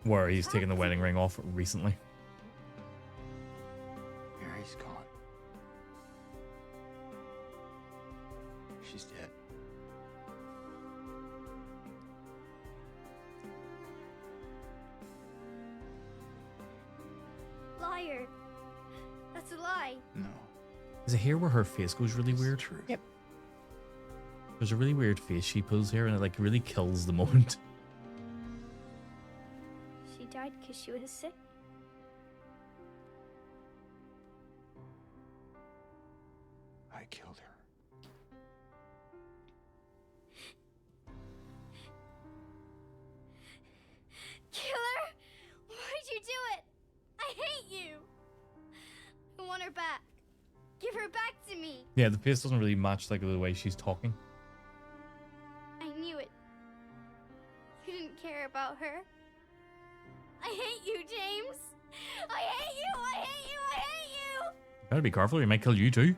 where he's taken the wedding ring off recently. Mary's gone. She's dead. Liar. That's a lie. No. Is it here where her face goes really weird? Yep. There's a really weird face she pulls here, and it like really kills the moment. She died because she was sick. I killed her. Killer! Why'd you do it? I hate you! I want her back. Give her back to me. Yeah, the face doesn't really match like the way she's talking. I knew it. You didn't care about her. I hate you, James. I hate you! I hate you! I hate you! Gotta be careful, he might kill you too.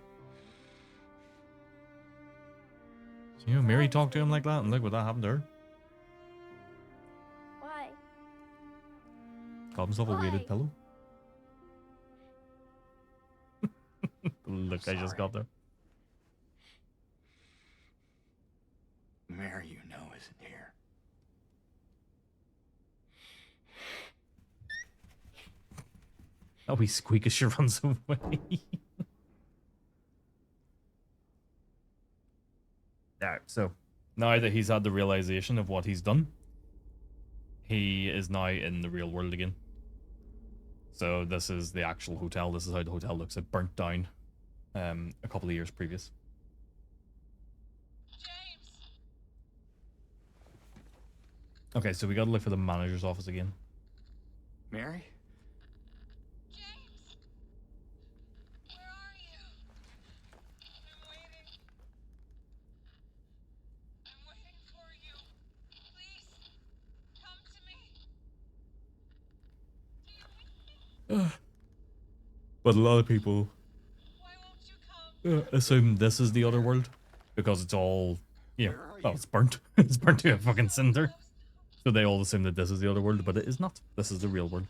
So, you know, Mary talked to him like that, and look what that happened to her. Why? Got himself a weighted pillow. Look, I just got there. Mary, you know, isn't here. Oh, he squeak as she runs away. Alright, so now that he's had the realization of what he's done, he is now in the real world again. So this is the actual hotel. This is how the hotel looks. It burnt down a couple of years previous. Okay, so we gotta look for the manager's office again. Mary? But a lot of people assume this is the other world because it's all, well, it's burnt. It's burnt to a fucking cinder. So they all assume that this is the other world, but it is not. This is the real world.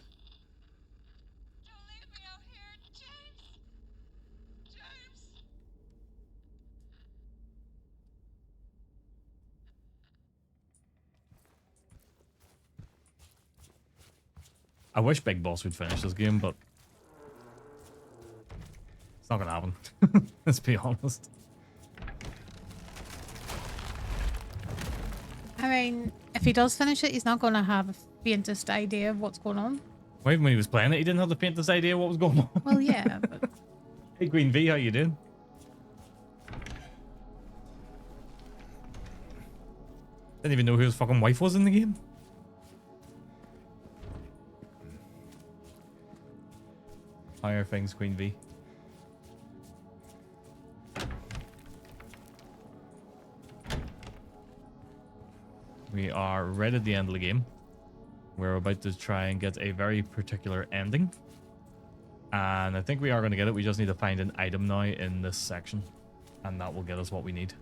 I wish Big Boss would finish this game, but it's not gonna happen. Let's be honest. I mean, if he does finish it, he's not going to have a faintest idea of what's going on. Well, even when he was playing it, he didn't have the faintest idea what was going on. Well, yeah, but... Hey, Queen V, how you doing? Didn't even know who his fucking wife was in the game. Higher things, Queen V. We are right at the end of the game. We're about to try and get a very particular ending. And I think we are going to get it. We just need to find an item now in this section. And that will get us what we need.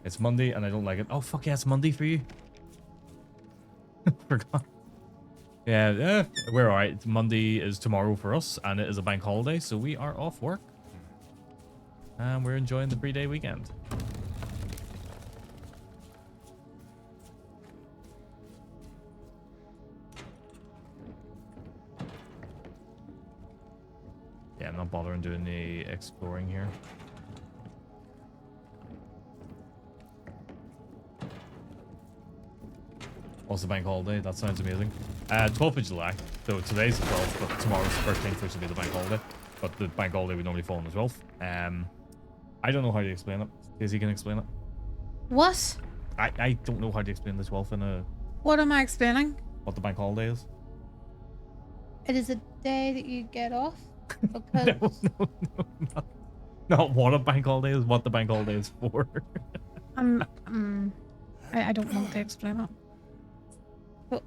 It's Monday and I don't like it. Oh, fuck yeah, it's Monday for you. Forgot. Yeah, we're alright. Monday is tomorrow for us, and it is a bank holiday, so we are off work. And we're enjoying the 3-day weekend. Yeah, I'm not bothering doing the exploring here. Also bank holiday, that sounds amazing. 12th of July, so today's the 12th, but tomorrow's the 13th, which will be the bank holiday. But the bank holiday would normally fall on the 12th. I don't know how to explain it. Daisy can explain it. What? I don't know how to explain the 12th in a... What am I explaining? What the bank holiday is. It is a day that you get off? Because... No, not what a bank holiday is, what the bank holiday is for. I don't want to explain it. But...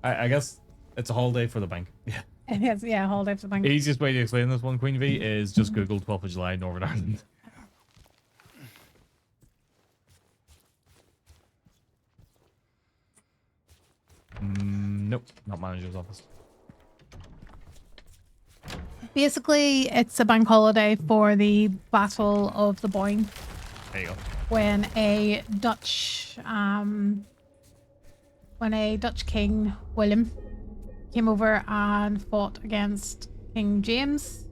I guess it's a holiday for the bank. Yeah. Yes, yeah, holiday for the bank. Easiest way to explain this one, Queen V, is just Google 12th of July, Northern Ireland. Nope, not manager's office. Basically, it's a bank holiday for the Battle of the Boyne. There you go. When a Dutch king, William, came over and fought against King James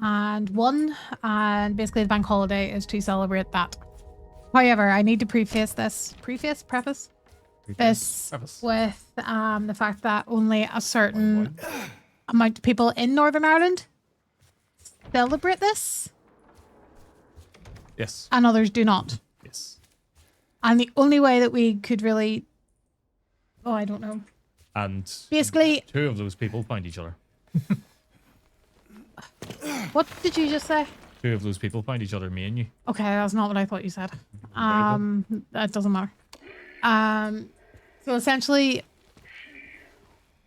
and won, and basically the bank holiday is to celebrate that. However, I need to preface this with the fact that only a certain amount of people in Northern Ireland celebrate this. Yes. And others do not. Yes. And the only way that we could really... Oh, I don't know. And basically... 2 of those people find each other. What did you just say? 2 of those people find each other, me and you. Okay, that's not what I thought you said. That doesn't matter. So essentially,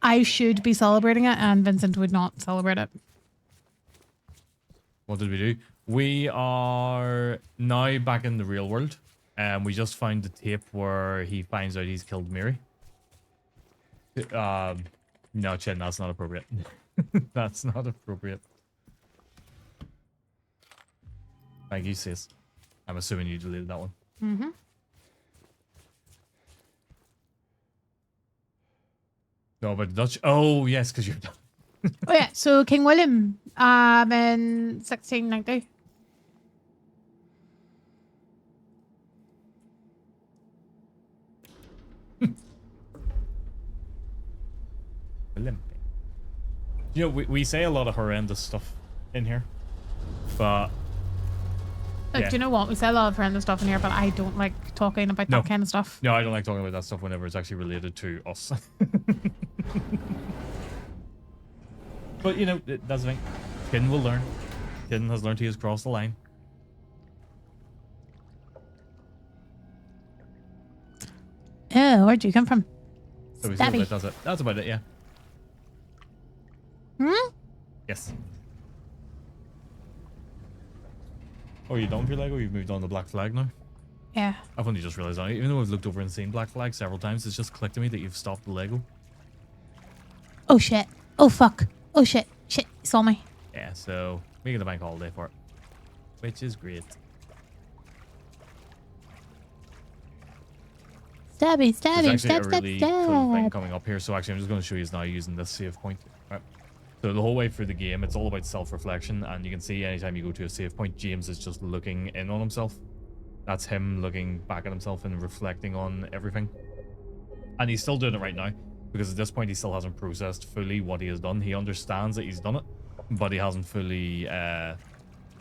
I should be celebrating it, and Vincent would not celebrate it. What did we do? We are now back in the real world. We just found the tape where he finds out he's killed Mary. No, Chin, that's not appropriate. That's not appropriate. Thank you, sis. I'm assuming you deleted that one. Mm-hmm. No, but Dutch. Oh, yes, because you're done. Oh yeah, so King William, in 1690. Olympic. You know, we say a lot of horrendous stuff in here, but Look, do you know what? We say a lot of random stuff in here, but I don't like talking about that kind of stuff. No, I don't like talking about that stuff whenever it's actually related to us. But, you know, that's the thing. Kid will learn. Kid has learned he has crossed the line. Oh, where'd you come from? So we Stabby. that's it. That's about it, yeah. Hmm? Yes. Oh, you done with your Lego? You've moved on to Black Flag now? Yeah. I've only just realized that. Even though I've looked over and seen Black Flag several times, it's just clicked to me that you've stopped the Lego. Oh shit. Oh fuck. Oh shit. Shit. You saw me. Yeah, so we get a bank holiday for it. Which is great. Stabby, There's stabby, actually stab, a stab, really cool thing stab. coming up here. So actually, I'm just going to show you now using this save point. Right. So the whole way through the game, it's all about self-reflection, and you can see anytime you go to a save point, James is just looking in on himself. That's him looking back at himself and reflecting on everything. And he's still doing it right now, because at this point he still hasn't processed fully what he has done. He understands that he's done it, but he hasn't fully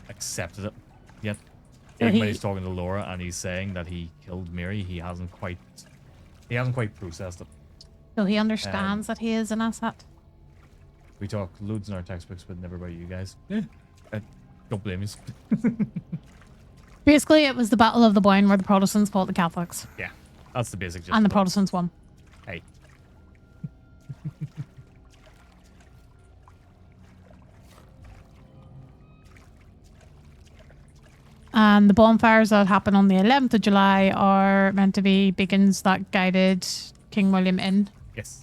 accepted it yet. So Even when he's talking to Laura and he's saying that he killed Mary, he hasn't quite processed it. So he understands that he is an asset. We talk loads in our textbooks, but never about you guys. Yeah, don't blame us. Basically, it was the Battle of the Boyne where the Protestants fought the Catholics. Yeah, that's the basic gist. And the of it. Protestants won. Hey. And the bonfires that happen on the 11th of July are meant to be beacons that guided King William in. Yes.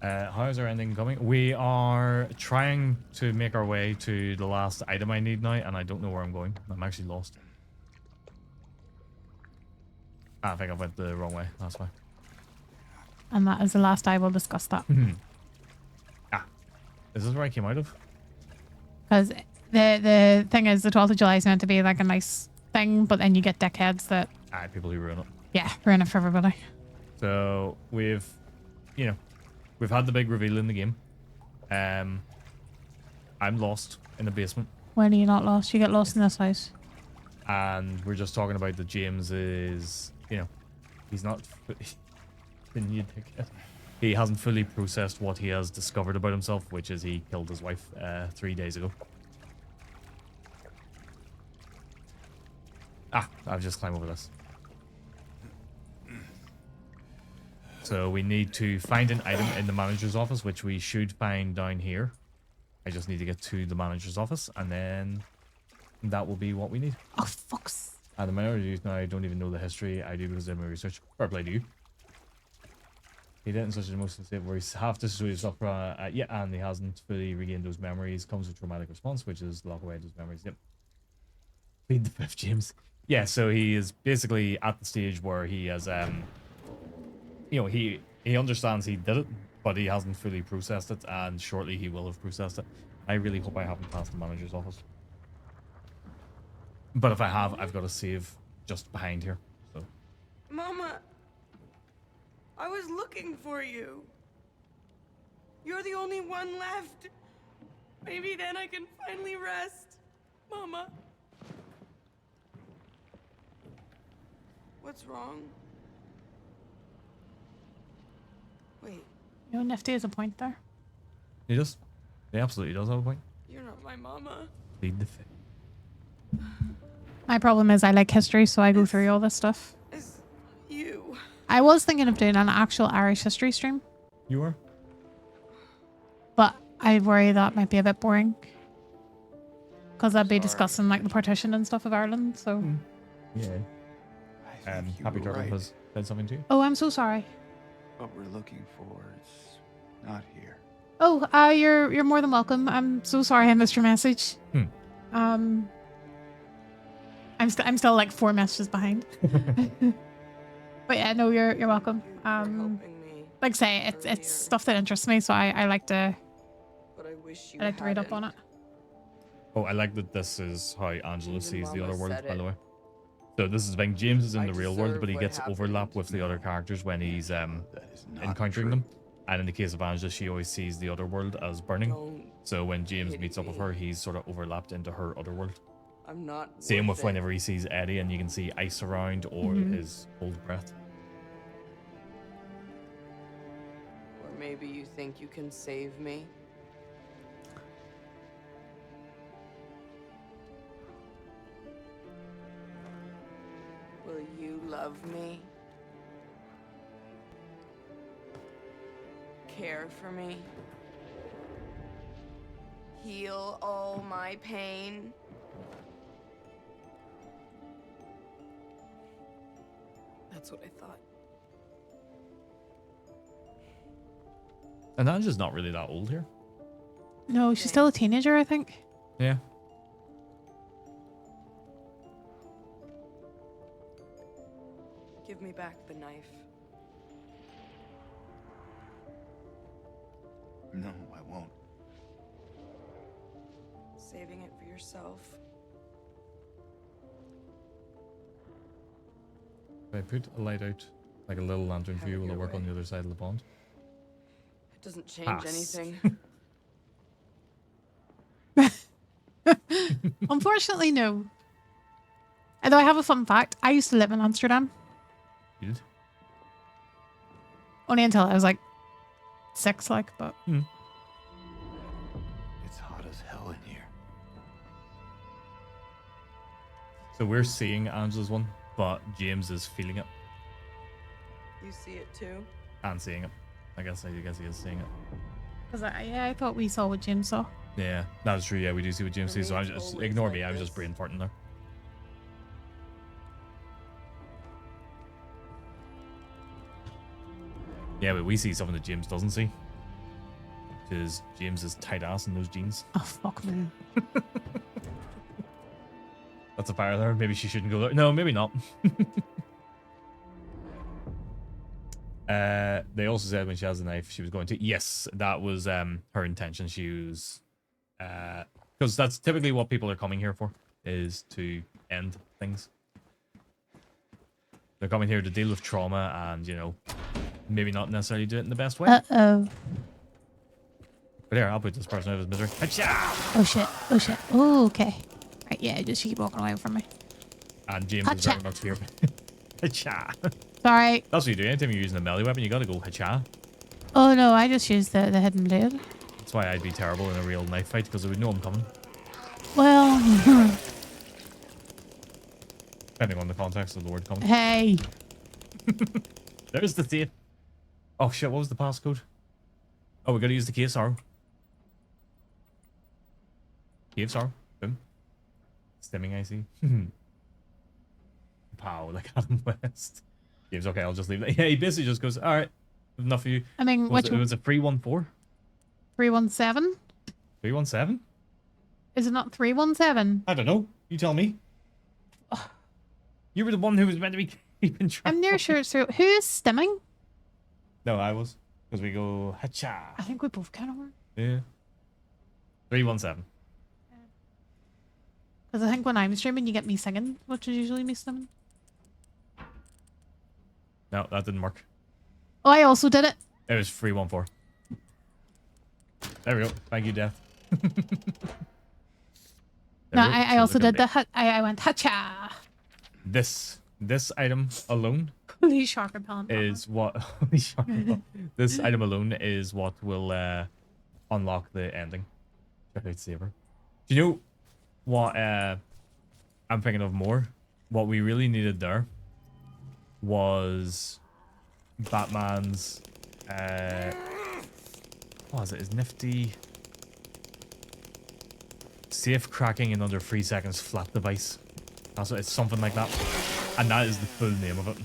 How is our ending coming? We are trying to make our way to the last item I need now, and I don't know where I'm going. I'm actually lost. I think I went the wrong way. That's why. And that is the last I will discuss that. Is this where I came out of? Because the thing is, the 12th of July is meant to be like a nice thing, but then you get dickheads that, People who ruin it. yeah, ruin it for everybody. So we've had the big reveal in the game. I'm lost in the basement. When are you not lost? You get lost in this house. And we're just talking about that James is, he's not, you dickhead. He hasn't fully processed what he has discovered about himself, which is he killed his wife 3 days ago. I'll just climb over this. So we need to find an item in the manager's office, which we should find down here. I just need to get to the manager's office, and then that will be what we need. Oh, fucks. And the minority now, I don't even know the history. I do because I did my research. Fair play to you. He did in such an emotional state where he's half destroyed himself, yeah, and he hasn't fully regained those memories. Comes with traumatic response, which is lock away those memories. Yep. Plead the fifth, James. Yeah, so he is basically at the stage where he has, he understands he did it, but he hasn't fully processed it, and shortly he will have processed it. I really hope I haven't passed the manager's office. But if I have, I've got a save just behind here. So. Mama, I was looking for you. You're the only one left. Maybe then I can finally rest. Mama. What's wrong? Wait, You know, Nifty has a point there. He does. He absolutely does have a point. you're not my mama. Lead the fit. My problem is I like history, so I go through all this stuff. It's you. I was thinking of doing an actual Irish history stream, You are? but I worry that might be a bit boring. Because I'd be discussing like the partition and stuff of Ireland, so... Yeah. Happy Turtle has said something to you. Oh, I'm so sorry. what we're looking for is not here. Oh, you're more than welcome. I'm so sorry I missed your message. I'm still like 4 messages behind. But yeah, no, you're welcome. Like I say, it's stuff that interests me, so I like to read up on it. Oh, I like that this is how Angela sees the other world, by the way. So this is the thing. James is in the real world, but he gets overlap with the other characters when he's encountering them. And in the case of Angela, she always sees the other world as burning. So when James meets up with her, he's sort of overlapped into her other world. I'm not. Same with whenever he sees Eddie and you can see ice around or his cold breath. Or maybe you think you can save me? Will you love me? Care for me? Heal all my pain? That's what I thought. And Angela's not really that old here. No, she's still a teenager, I think. Yeah. Give me back the knife. No, I won't. Saving it for yourself. If I put a light out, like a little lantern for you, will it work on the other side of the pond? It doesn't change Pass. anything. Unfortunately, no. Although I have a fun fact. I used to live in Amsterdam. You did? Only until I was like 6, but... It's hot as hell in here. So we're seeing Angela's one, but James is feeling it You see it too? and seeing it. I guess he is seeing it. Because I thought we saw what Jim saw. Yeah, that's true. Yeah, we do see what James sees. So I just ignore me. I was just brain farting there. Yeah, but we see something that James doesn't see. Because James is tight ass in those jeans. Oh, fuck me. That's a fire there. Maybe she shouldn't go there. No, maybe not. They also said when she has the knife, she was going to. Yes, that was her intention. She was. Because that's typically what people are coming here for, is to end things. They're coming here to deal with trauma and, you know, maybe not necessarily do it in the best way. Uh-oh. But here, I'll put this person out of his misery. Achoo! Oh, shit. Oh, shit. Oh, okay. Right, yeah, just keep walking away from me. And James is very much here. Hacha. Sorry. That's what you do. Anytime you're using a melee weapon, you gotta go hacha. Oh, no, I just used the hidden blade. That's why I'd be terrible in a real knife fight, because I would know I'm coming. Well... Depending on the context of the word coming. Hey. There's the safe. Oh shit, what was the passcode? Oh, we gotta use the case arrow. Cave arrow. Boom. Stimming, I see. Pow, like Adam West. James, okay, I'll just leave that. Yeah, he basically just goes, alright, enough of you. I mean, It was a 314? 317? 317? Is it not 317? I don't know. You tell me. You were the one who was meant to be keeping track. I'm near sure it's... Who is stimming? No, I was. Because we go, hacha. I think we both kind of were. Yeah. 317. Because I think when I'm streaming, you get me singing, which is usually me stimming. No, that didn't work. Oh, I also did it. It was 314. There we go. Thank you, Death. No, I also did the... I went, hacha. This item alone Holy shark repellent. is what... Holy shark repellent. This item alone is what will unlock the ending. Saber. Do you know what I'm thinking of more? What we really needed there was Batman's what was it? His nifty safe cracking in under 3 seconds flat device. That's what, it's something like that. And that is the full name of it.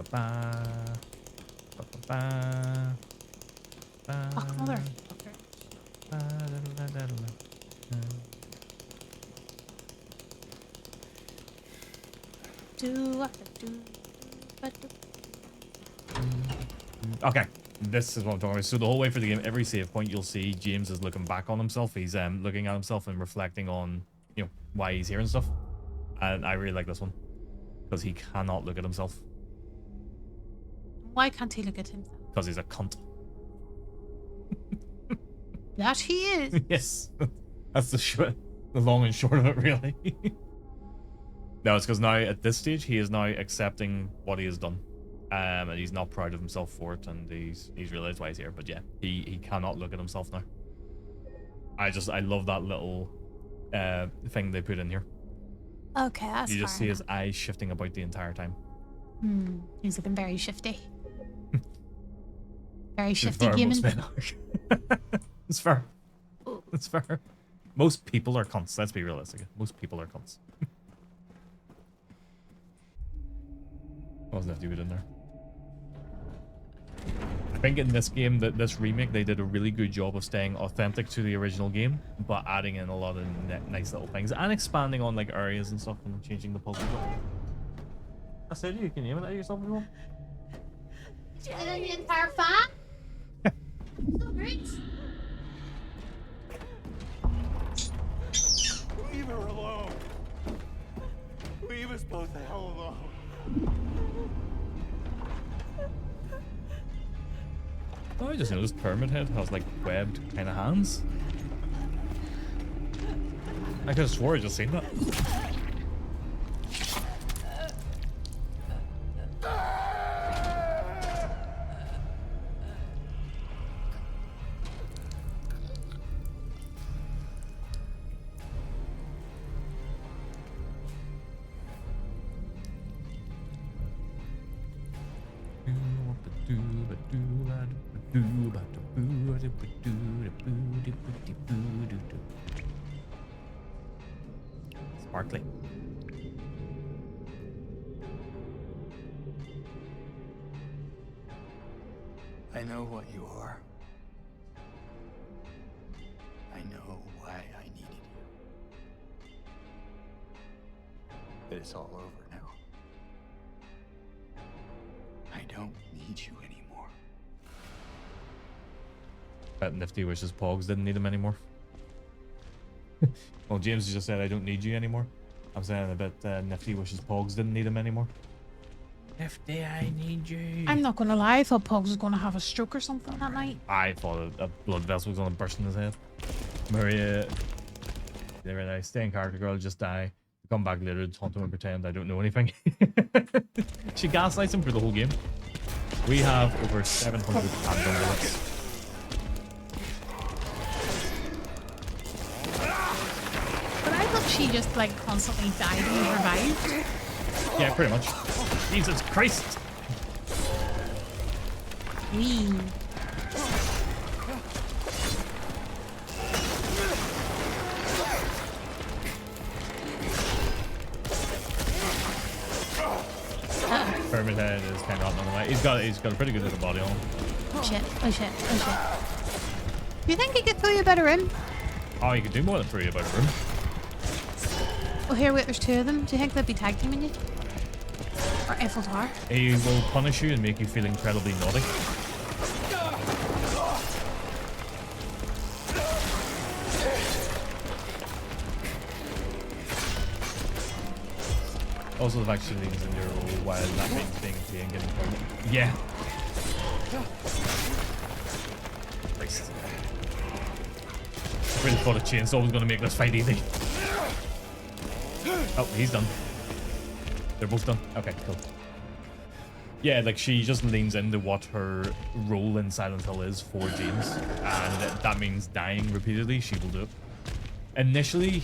Fuck, mother. Okay, this is what I'm talking about. So the whole way for the game, every save point you'll see James is looking back on himself. He's looking at himself and reflecting on, you know, why he's here and stuff. And I really like this one because he cannot look at himself. Why can't he look at himself? Because he's a cunt. That he is. Yes, that's the long and short of it, really. No, it's because now at this stage he is now accepting what he has done, and he's not proud of himself for it, and he's realized why he's here. But yeah, he cannot look at himself now. I love that little thing they put in here. Okay, that's You just see fair his eyes shifting about the entire time. enough. He's looking very shifty. Very shifty Fair, gaming. It's fair. It's fair. Most people are cunts. Let's be realistic. Most people are cunts. What was that dude in there? I think in this game, this remake, they did a really good job of staying authentic to the original game, but adding in a lot of nice little things and expanding on like areas and stuff and changing the puzzles. I said you can name it yourself if you want. Did you get in the entire fan? So great. Leave her alone. Leave us both the hell alone. Oh, I just noticed Pyramid Head has like webbed kind of hands. I could have swore I just seen that. Sparkly. I know what you are. I know why I needed you. But it's all over now. I don't need you anymore. That nifty wishes Pogs didn't need him anymore. Well, James just said I don't need you anymore. I'm saying a bit nifty wishes Pogs didn't need him anymore. Nifty, I need you. I'm not gonna lie, I thought Pogs was gonna have a stroke or something that night. I thought a blood vessel was gonna burst in his head. Maria, very nice. Stay in character, girl. Just die. Come back later, taunt him and pretend I don't know anything. She gaslights him for the whole game. We have over 700 handgun bullets. But I thought she just like constantly died and revived. Yeah, pretty much. Jesus Christ! Wee. Pyramid Head is kind of up on the way. He's got a pretty good little body on him. Oh shit, oh shit, oh shit. Do you think he could throw you a better room? Oh, you could do more than 3 about a room. Oh, here, wait, there's 2 of them. Do you think they'd be tag teaming you? Or Eiffel Tower? He will punish you and make you feel incredibly naughty. Also, the fact she leans in your role while that means being a tea and getting pregnant. Yeah. Christ. I really thought a chainsaw was going to make this fight easy. Oh, he's done. They're both done. Okay, cool. Yeah, like she just leans into what her role in Silent Hill is for James, and that means dying repeatedly. She will do it. Initially,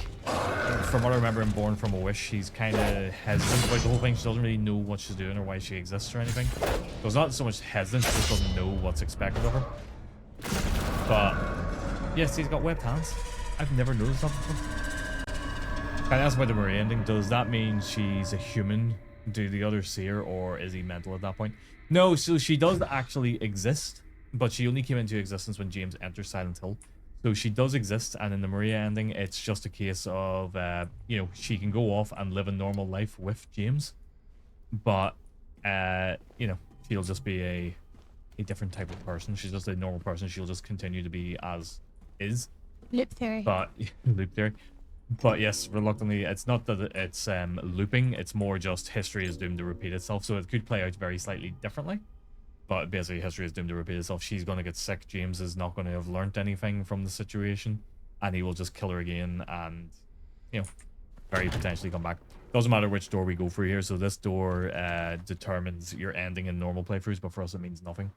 from what I remember in Born from a Wish, she's kind of hesitant about the whole thing. She doesn't really know what she's doing or why she exists or anything. So it's not so much hesitant, she just doesn't know what's expected of her. But yes, he's got webbed hands. I've never noticed that before. Can I ask about the Marie ending? Does that mean she's a human Do the others see her, or is he mental at that point? No, so she does actually exist, but she only came into existence when James enters Silent Hill. So she does exist, and in the Maria ending, it's just a case of, you know, she can go off and live a normal life with James, but, you know, she'll just be a different type of person. She's just a normal person. She'll just continue to be as is. Loop theory. But, loop theory. But yes, reluctantly, it's not that it's looping, it's more just history is doomed to repeat itself, so it could play out very slightly differently. But basically, history is doomed to repeat itself. She's going to get sick, James is not going to have learnt anything from the situation, and he will just kill her again, and, you know, very potentially come back. Doesn't matter which door we go through here, so this door determines your ending in normal playthroughs, but for us it means nothing.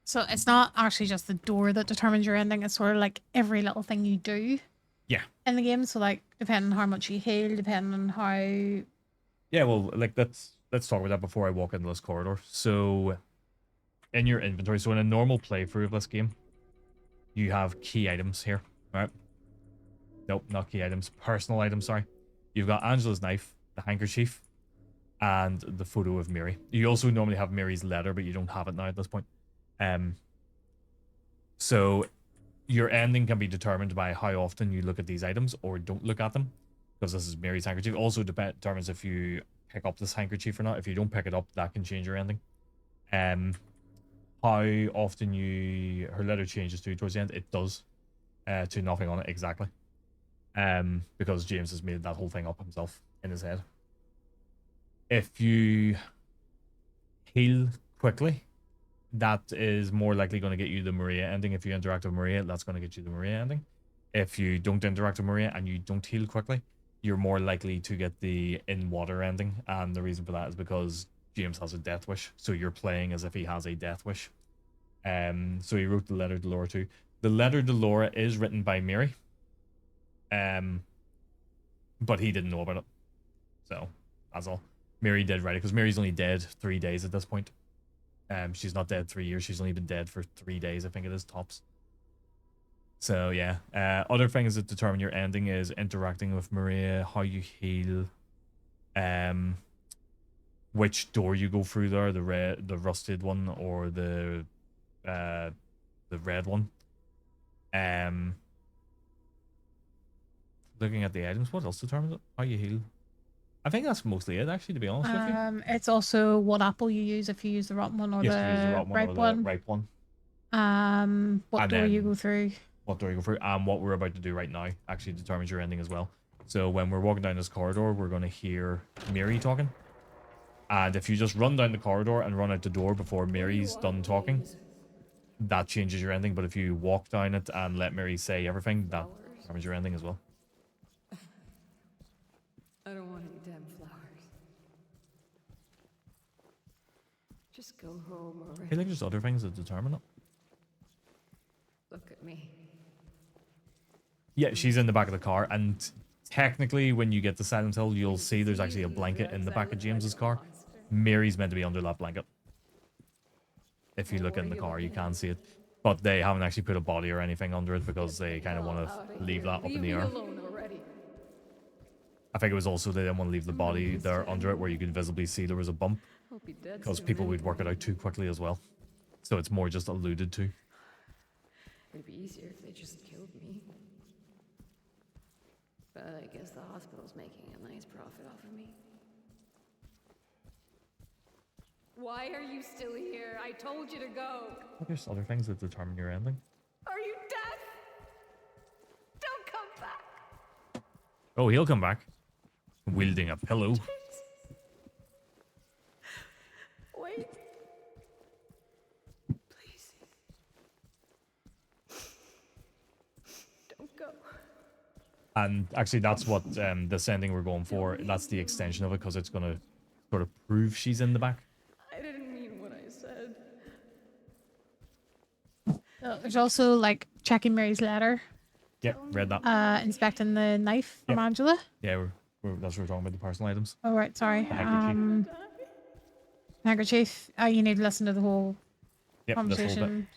So it's not actually just the door that determines your ending, it's sort of like every little thing you do. Yeah. In the game, so like depending on how much you heal, depending on how. Yeah, well, like let's talk about that before I walk into this corridor. So, in your inventory, so in a normal playthrough of this game, you have key items here, right? Nope, not key items. Personal items, sorry. You've got Angela's knife, the handkerchief, and the photo of Mary. You also normally have Mary's letter, but you don't have it now at this point. So your ending can be determined by how often you look at these items or don't look at them, because this is Mary's handkerchief. Also determines if you pick up this handkerchief or not. If you don't pick it up, that can change your ending. How often her letter changes to towards the end, it does, to nothing on it exactly. Because James has made that whole thing up himself in his head. If you heal quickly, that is more likely going to get you the Maria ending. If you interact with Maria, that's going to get you the Maria ending. If you don't interact with Maria and you don't heal quickly, you're more likely to get the in water ending. And the reason for that is because James has a death wish, so you're playing as if he has a death wish. So he wrote the letter to Laura too. The letter to Laura is written by Mary, but he didn't know about it. So that's all. Mary did write it because Mary's only dead 3 days at this point. She's not dead 3 years. She's only been dead for 3 days, I think it is, tops. So yeah. Other things that determine your ending is interacting with Maria, how you heal, which door you go through there, the rusted one or the red one. Looking at the items, what else determines it? How you heal. I think that's mostly it, actually, to be honest with you. It's also what apple you use, if you use the rotten one or Yes, the you use the rotten one ripe or one. the ripe one. What And door you then- go through. What door you go through, and what we're about to do right now actually determines your ending as well. So when we're walking down this corridor, we're going to hear Mary talking. And if you just run down the corridor and run out the door before Mary's done talking, that changes your ending. But if you walk down it and let Mary say everything, that determines your ending as well. I don't want any damn flowers. Just go home I already. feel like there's other things that determine it. Look at me. Yeah, she's in the back of the car, and technically when you get to Silent Hill, you'll see there's actually a blanket in the back of James's car. Mary's meant to be under that blanket. If you look in the car, you can see it. But they haven't actually put a body or anything under it because they kind of want to leave that up in the air. I think it was also they didn't want to leave the body there under it where you could visibly see there was a bump, because people would work it out too quickly as well. So it's more just alluded to. It'd be easier if they just killed me. But I guess the hospital's making a nice profit off of me. Why are you still here? I told you to go. But there's other things that determine your ending. Are you deaf? Don't come back. Oh, he'll come back. Wielding a pillow. Wait. Don't go. And actually, that's what this ending we're going for. That's the extension of it, because it's going to sort of prove she's in the back. I didn't mean what I said. There's also like checking Mary's letter. Yeah, read that. Inspecting the knife from Angela. Yeah, that's what we're talking about, the personal items. Oh, right, sorry. The handkerchief. Handkerchief. You need to listen to the whole Yep, this whole bit. conversation.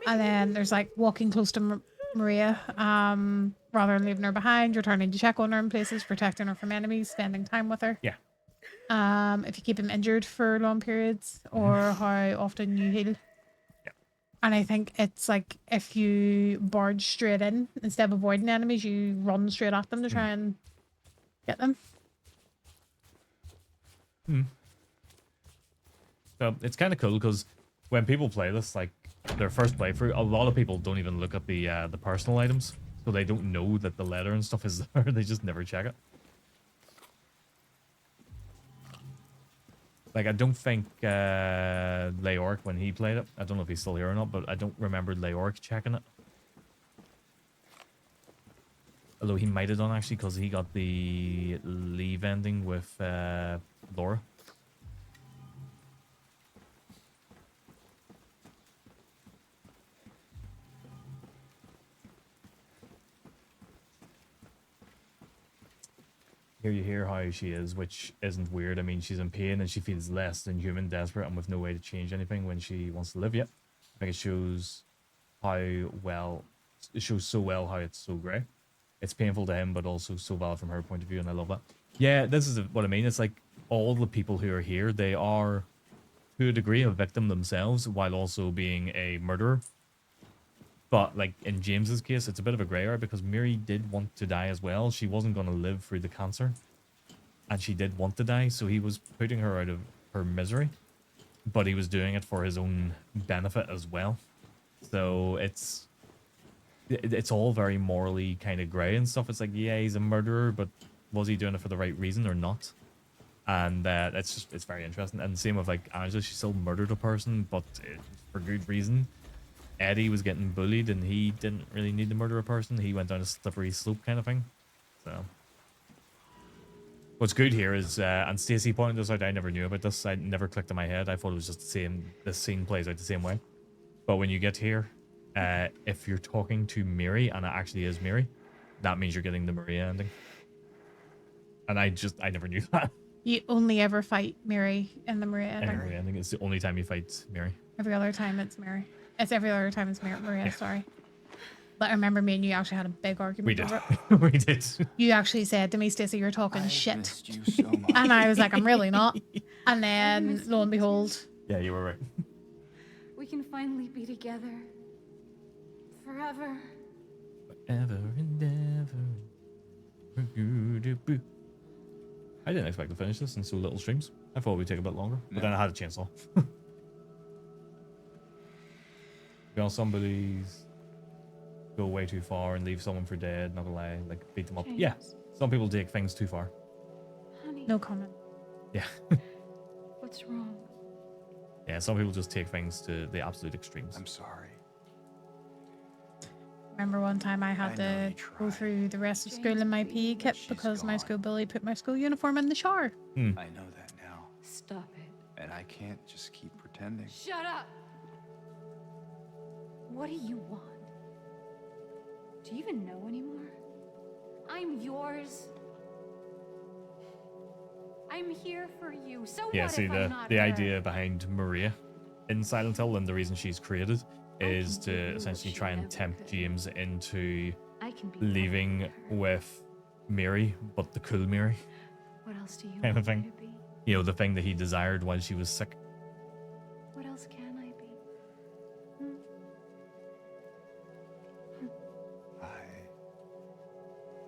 And then there's like walking close to Maria, rather than leaving her behind, returning to check on her in places, protecting her from enemies, spending time with her. Yeah. if you keep him injured for long periods, or how often you heal. And I think it's like if you barge straight in, instead of avoiding enemies, you run straight at them to try and get them. So it's kind of cool because when people play this, like their first playthrough, a lot of people don't even look at the personal items, so they don't know that the letter and stuff is there. They just never check it. Like, I don't think Leoric, when he played it, I don't know if he's still here or not, but I don't remember Leoric checking it. Although he might have done, actually, because he got the leave ending with Laura. Here you hear how she is, which isn't weird. I mean, she's in pain and she feels less than human, desperate, and with no way to change anything when she wants to live yet. I think it shows so well how it's so grey. It's painful to him, but also so valid from her point of view, and I love that. Yeah, this is what I mean. It's like all the people who are here, they are, to a degree, a victim themselves, while also being a murderer. But, like, in James's case, it's a bit of a grey area because Miri did want to die as well. She wasn't going to live through the cancer. And she did want to die, so he was putting her out of her misery. But he was doing it for his own benefit as well. So it's all very morally kind of grey and stuff. It's like, yeah, he's a murderer, but was he doing it for the right reason or not? And it's very interesting. And same with, like, Angela, she still murdered a person, but for good reason. Eddie was getting bullied and he didn't really need to murder a person. He went down a slippery slope kind of thing. So what's good here is, and Stacey pointed this out, I never knew about this. I never clicked in my head. I thought it was just the same. This scene plays out the same way. But when you get here, if you're talking to Miri, and it actually is Miri, that means you're getting the Maria ending. And I never knew that. You only ever fight Miri in the Maria ending. Maria ending. It's the only time you fight Miri. Every other time it's Miri. It's every other time it's Maria, sorry. But I remember me and you actually had a big argument. We did. Over it. We did. You actually said to me, Stacey, you're talking shit. You so much. And I was like, I'm really not. And then, lo and behold. Yeah, you were right. We can finally be together. Forever. Forever and ever. I didn't expect to finish this in so little streams. I thought it would take a bit longer. But then I had a chainsaw. You know, somebody's go way too far and leave someone for dead, not gonna lie, like beat them up. James. Yeah, some people take things too far. Honey. No comment. Yeah. What's wrong? Yeah, some people just take things to the absolute extremes. I'm sorry. Remember one time I had to go through the rest of school in my PE kit because my school bully put my school uniform in the shower. I know that now. Stop it. And I can't just keep pretending. Shut up! What do you want? Do you even know anymore? I'm yours. I'm here for you. So Yeah, what see, if I'm not the her? idea behind Maria in Silent Hill and the reason she's created is to essentially try and tempt James into leaving with Mary, but the cool Mary. What else do you kind of want me thing. to be? You know, the thing that he desired while she was sick. What else can I be? Hmm? I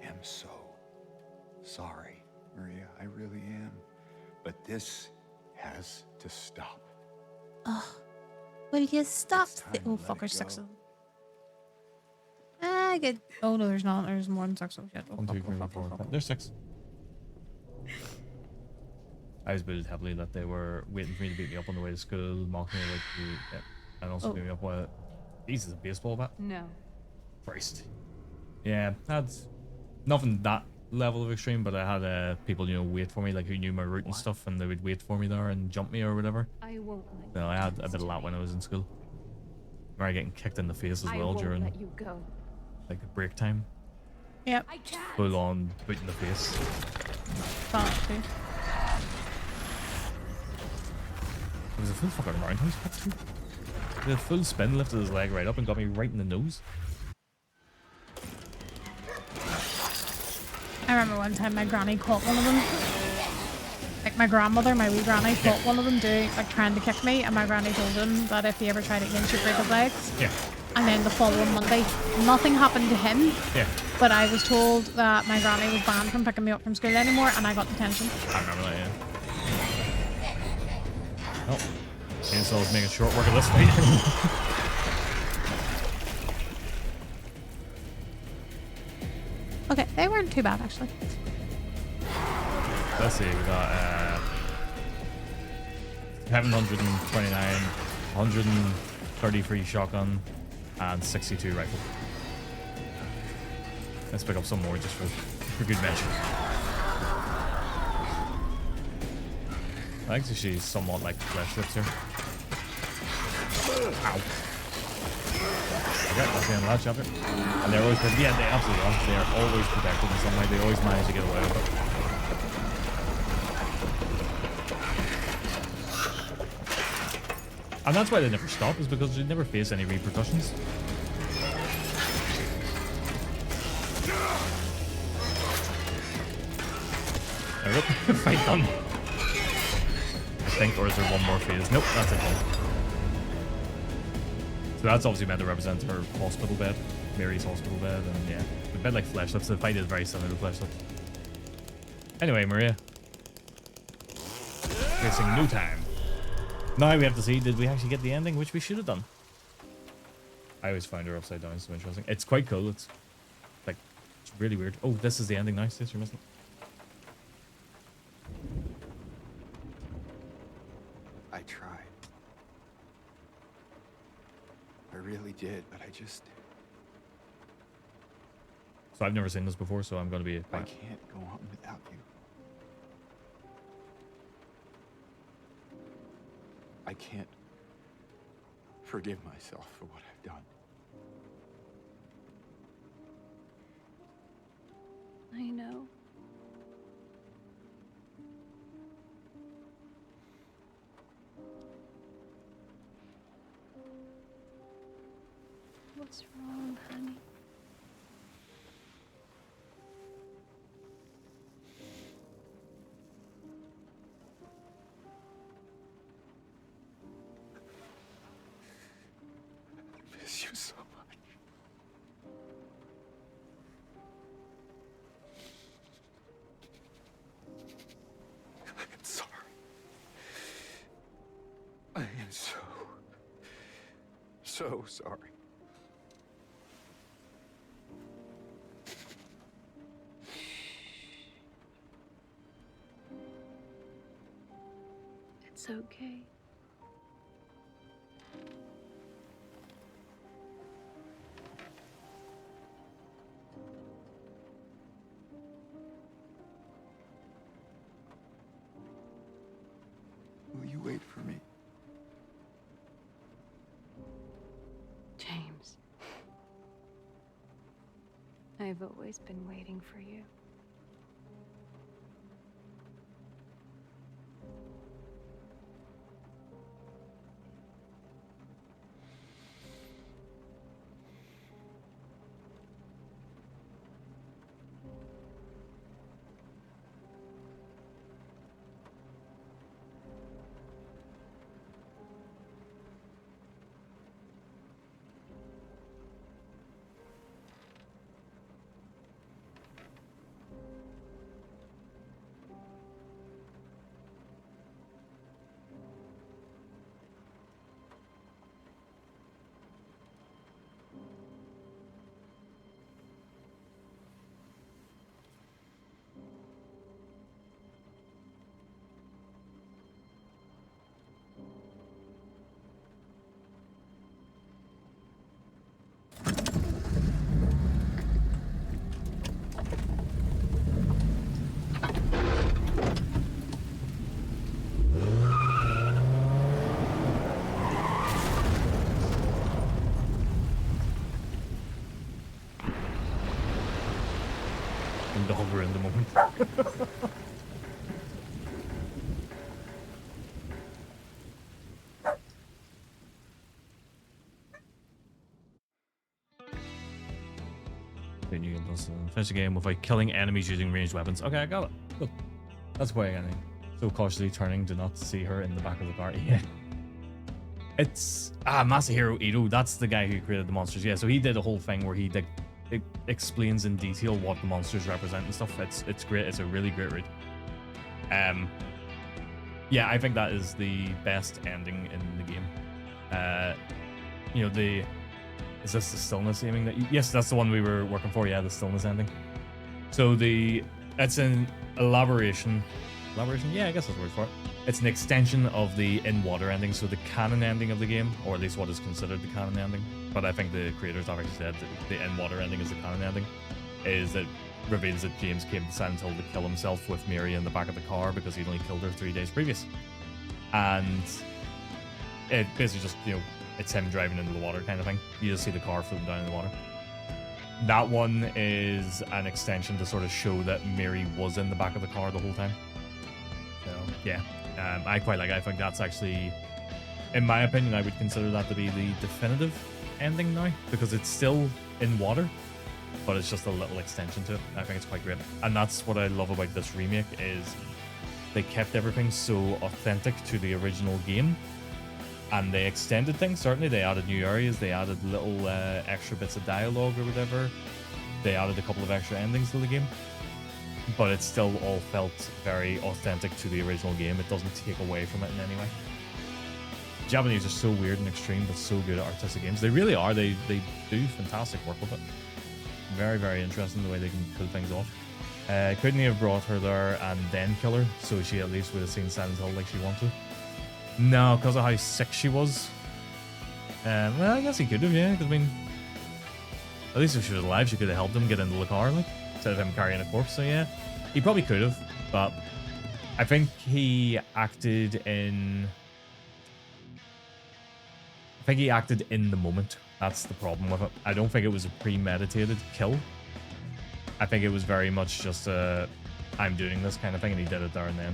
am so sorry, Maria. I really am. But this has to stop. Oh, will you stop? Oh, fucker, 6 of them. I get. Oh no, there's not. There's more than 6 of them. 1, 2, 3, 4, 5. There's 6. I was booted heavily that they were waiting for me to beat me up on the way to school, mocking me like, and also beat me up with Jesus, a baseball bat. No. Christ. Yeah, that's nothing that level of extreme, but I had people, you know, wait for me, like who knew my route and stuff, and they would wait for me there and jump me or whatever. I won't let No, I had a bit of that when I was in school. Remember getting kicked in the face as I well won't during let you go. like break time. Yep. Full on boot in the face. Too. It was a full fucking roundhouse kick too. The full spin lifted his leg right up and got me right in the nose. I remember one time my granny caught one of them. Like my grandmother, my wee granny, fought one of them doing like trying to kick me, and my granny told him that if he ever tried it again, she'd break his legs. Yeah. And then the following Monday, nothing happened to him. Yeah. But I was told that my granny was banned from picking me up from school anymore, and I got detention. I remember that, yeah. Oh, Chainsaw's making short work of this fight. Okay, they weren't too bad actually. Let's see, we got 729, 133 shotgun, and 62 rifle. Let's pick up some more just for good measure. I think she's somewhat like flesh lips here. Ow. Okay, that's the end of that chapter. And they're always, yeah, they absolutely are. They are always protected in some way. They always manage to get away with it. And that's why they never stop, is because they never face any repercussions. There we go. Fight done. I think, or is there one more phase? Nope, that's it. So that's obviously meant to represent her hospital bed, Mary's hospital bed, and yeah, the bed like flesh lips. The fight is very similar to flesh lips. Anyway, Maria, wasting no time. Now we have to see, did we actually get the ending, which we should have done. I always find her upside down so interesting. It's quite cool. It's like, it's really weird. Oh, this is the ending now, sis, you're missing it. I tried. I really did, but I just... So I've never seen this before, so I'm going to be... I can't go on without you. I can't forgive myself for what I've done. I know. What's wrong, honey? I miss you so much. I'm sorry. I am so sorry. It's okay. Will you wait for me? James. I've always been waiting for you. In the hover in the moment. Then you can finish the game without killing enemies using ranged weapons. Okay, I got it. Cool. That's quite anything. So cautiously turning to not see her in the back of the car. Yeah. It's Masahiro Ito. That's the guy who created the monsters. Yeah, so he did a whole thing where he explains in detail what the monsters represent and stuff. It's great. It's a really great read. Yeah, I think that is the best ending in the game. You know, is this the Stillness aiming that yes, that's the one we were working for. Yeah, the Stillness ending. So it's an elaboration. Yeah, I guess that's the word for it. It's an extension of the in-water ending, so the canon ending of the game, or at least what is considered the canon ending. But I think the creators have actually said that the in-water ending is the canon ending. Is that reveals that James came to Silent Hill to kill himself with Mary in the back of the car because he'd only killed her 3 days previous. And it basically just, you know, it's him driving into the water kind of thing. You just see the car floating down in the water. That one is an extension to sort of show that Mary was in the back of the car the whole time. So, yeah. I quite like it. I think that's actually, in my opinion, I would consider that to be the definitive ending now, because it's still in water, but it's just a little extension to it. I think it's quite great. And that's what I love about this remake, is they kept everything so authentic to the original game, and they extended things. Certainly they added new areas, they added little extra bits of dialogue or whatever, they added a couple of extra endings to the game, but it still all felt very authentic to the original game. It doesn't take away from it in any way. Japanese are so weird and extreme, but so good at artistic games. They really are. They do fantastic work with it. Very, very interesting the way they can pull things off. Couldn't he have brought her there and then kill her, so she at least would have seen Silent Hill like she wanted? No, because of how sick she was. Well, I guess he could have, yeah. Because I mean, at least if she was alive, she could have helped him get into the car, like, instead of him carrying a corpse. So yeah, he probably could have, but I think he acted in. I think he acted in the moment. That's the problem with it. I don't think it was a premeditated kill. I think it was very much just a, I'm doing this kind of thing, and he did it there and then.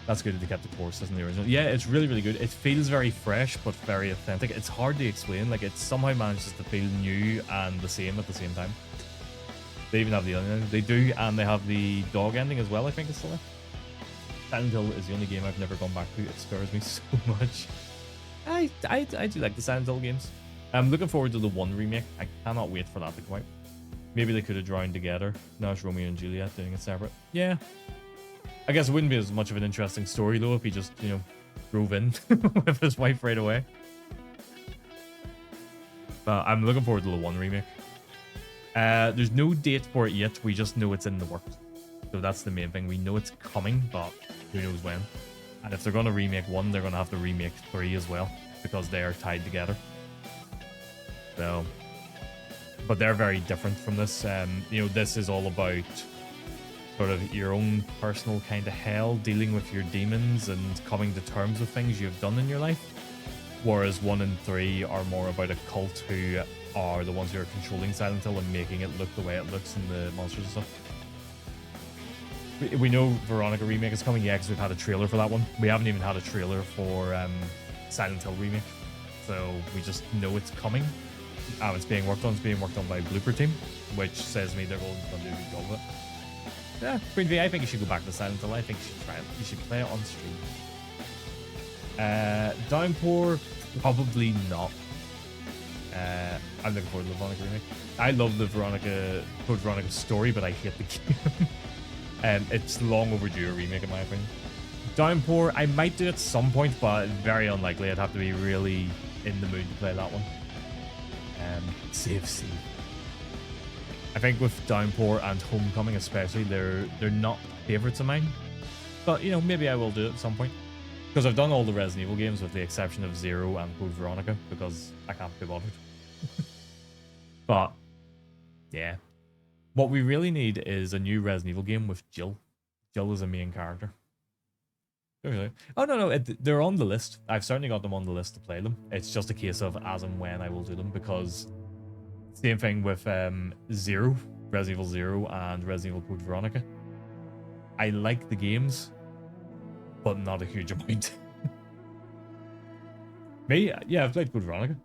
That's good that they kept the courses in the original. Yeah, it's really, really good. It feels very fresh, but very authentic. It's hard to explain. Like, it somehow manages to feel new and the same at the same time. They even have the other ending. They do, and they have the dog ending as well, I think it's still there. Silent Hill is the only game I've never gone back to. It scares me so much. I do like the Silent Hill games. I'm looking forward to the 1 remake. I cannot wait for that to come out. Maybe they could have joined together. Now it's Romeo and Juliet doing it separate. Yeah. I guess it wouldn't be as much of an interesting story, though, if he just, you know, drove in with his wife right away. But I'm looking forward to the 1 remake. There's no date for it yet. We just know it's in the works. So that's the main thing. We know it's coming, but who knows when. And if they're going to remake 1, they're going to have to remake 3 as well, because they are tied together. So, but they're very different from this. You know, this is all about sort of your own personal kind of hell, dealing with your demons and coming to terms with things you've done in your life. Whereas 1 and 3 are more about a cult who are the ones who are controlling Silent Hill and making it look the way it looks in the monsters and stuff. We know Veronica remake is coming, yeah, because we've had a trailer for that one. We haven't even had a trailer for Silent Hill remake, so we just know it's coming. It's being worked on. It's being worked on by Blooper Team, which says to me they're going to do a good job of it. Yeah, Queen V, I think you should go back to Silent Hill. I think you should try it. You should play it on stream. Downpour, probably not. I'm looking forward to the Veronica remake. I love the Code Veronica story, but I hate the game. It's long overdue a remake in my opinion. Downpour, I might do it at some point, but very unlikely. I'd have to be really in the mood to play that one. Save Sea. I think with Downpour and Homecoming especially, they're not favorites of mine. But, you know, maybe I will do it at some point. Because I've done all the Resident Evil games with the exception of 0 and Code Veronica, because I can't be bothered. But, yeah. What we really need is a new Resident Evil game with Jill. Jill is a main character. Oh, no, they're on the list. I've certainly got them on the list to play them. It's just a case of as and when I will do them, because same thing with 0, Resident Evil 0 and Resident Evil Code Veronica. I like the games, but not a huge amount. Me? Yeah, I've played Code Veronica.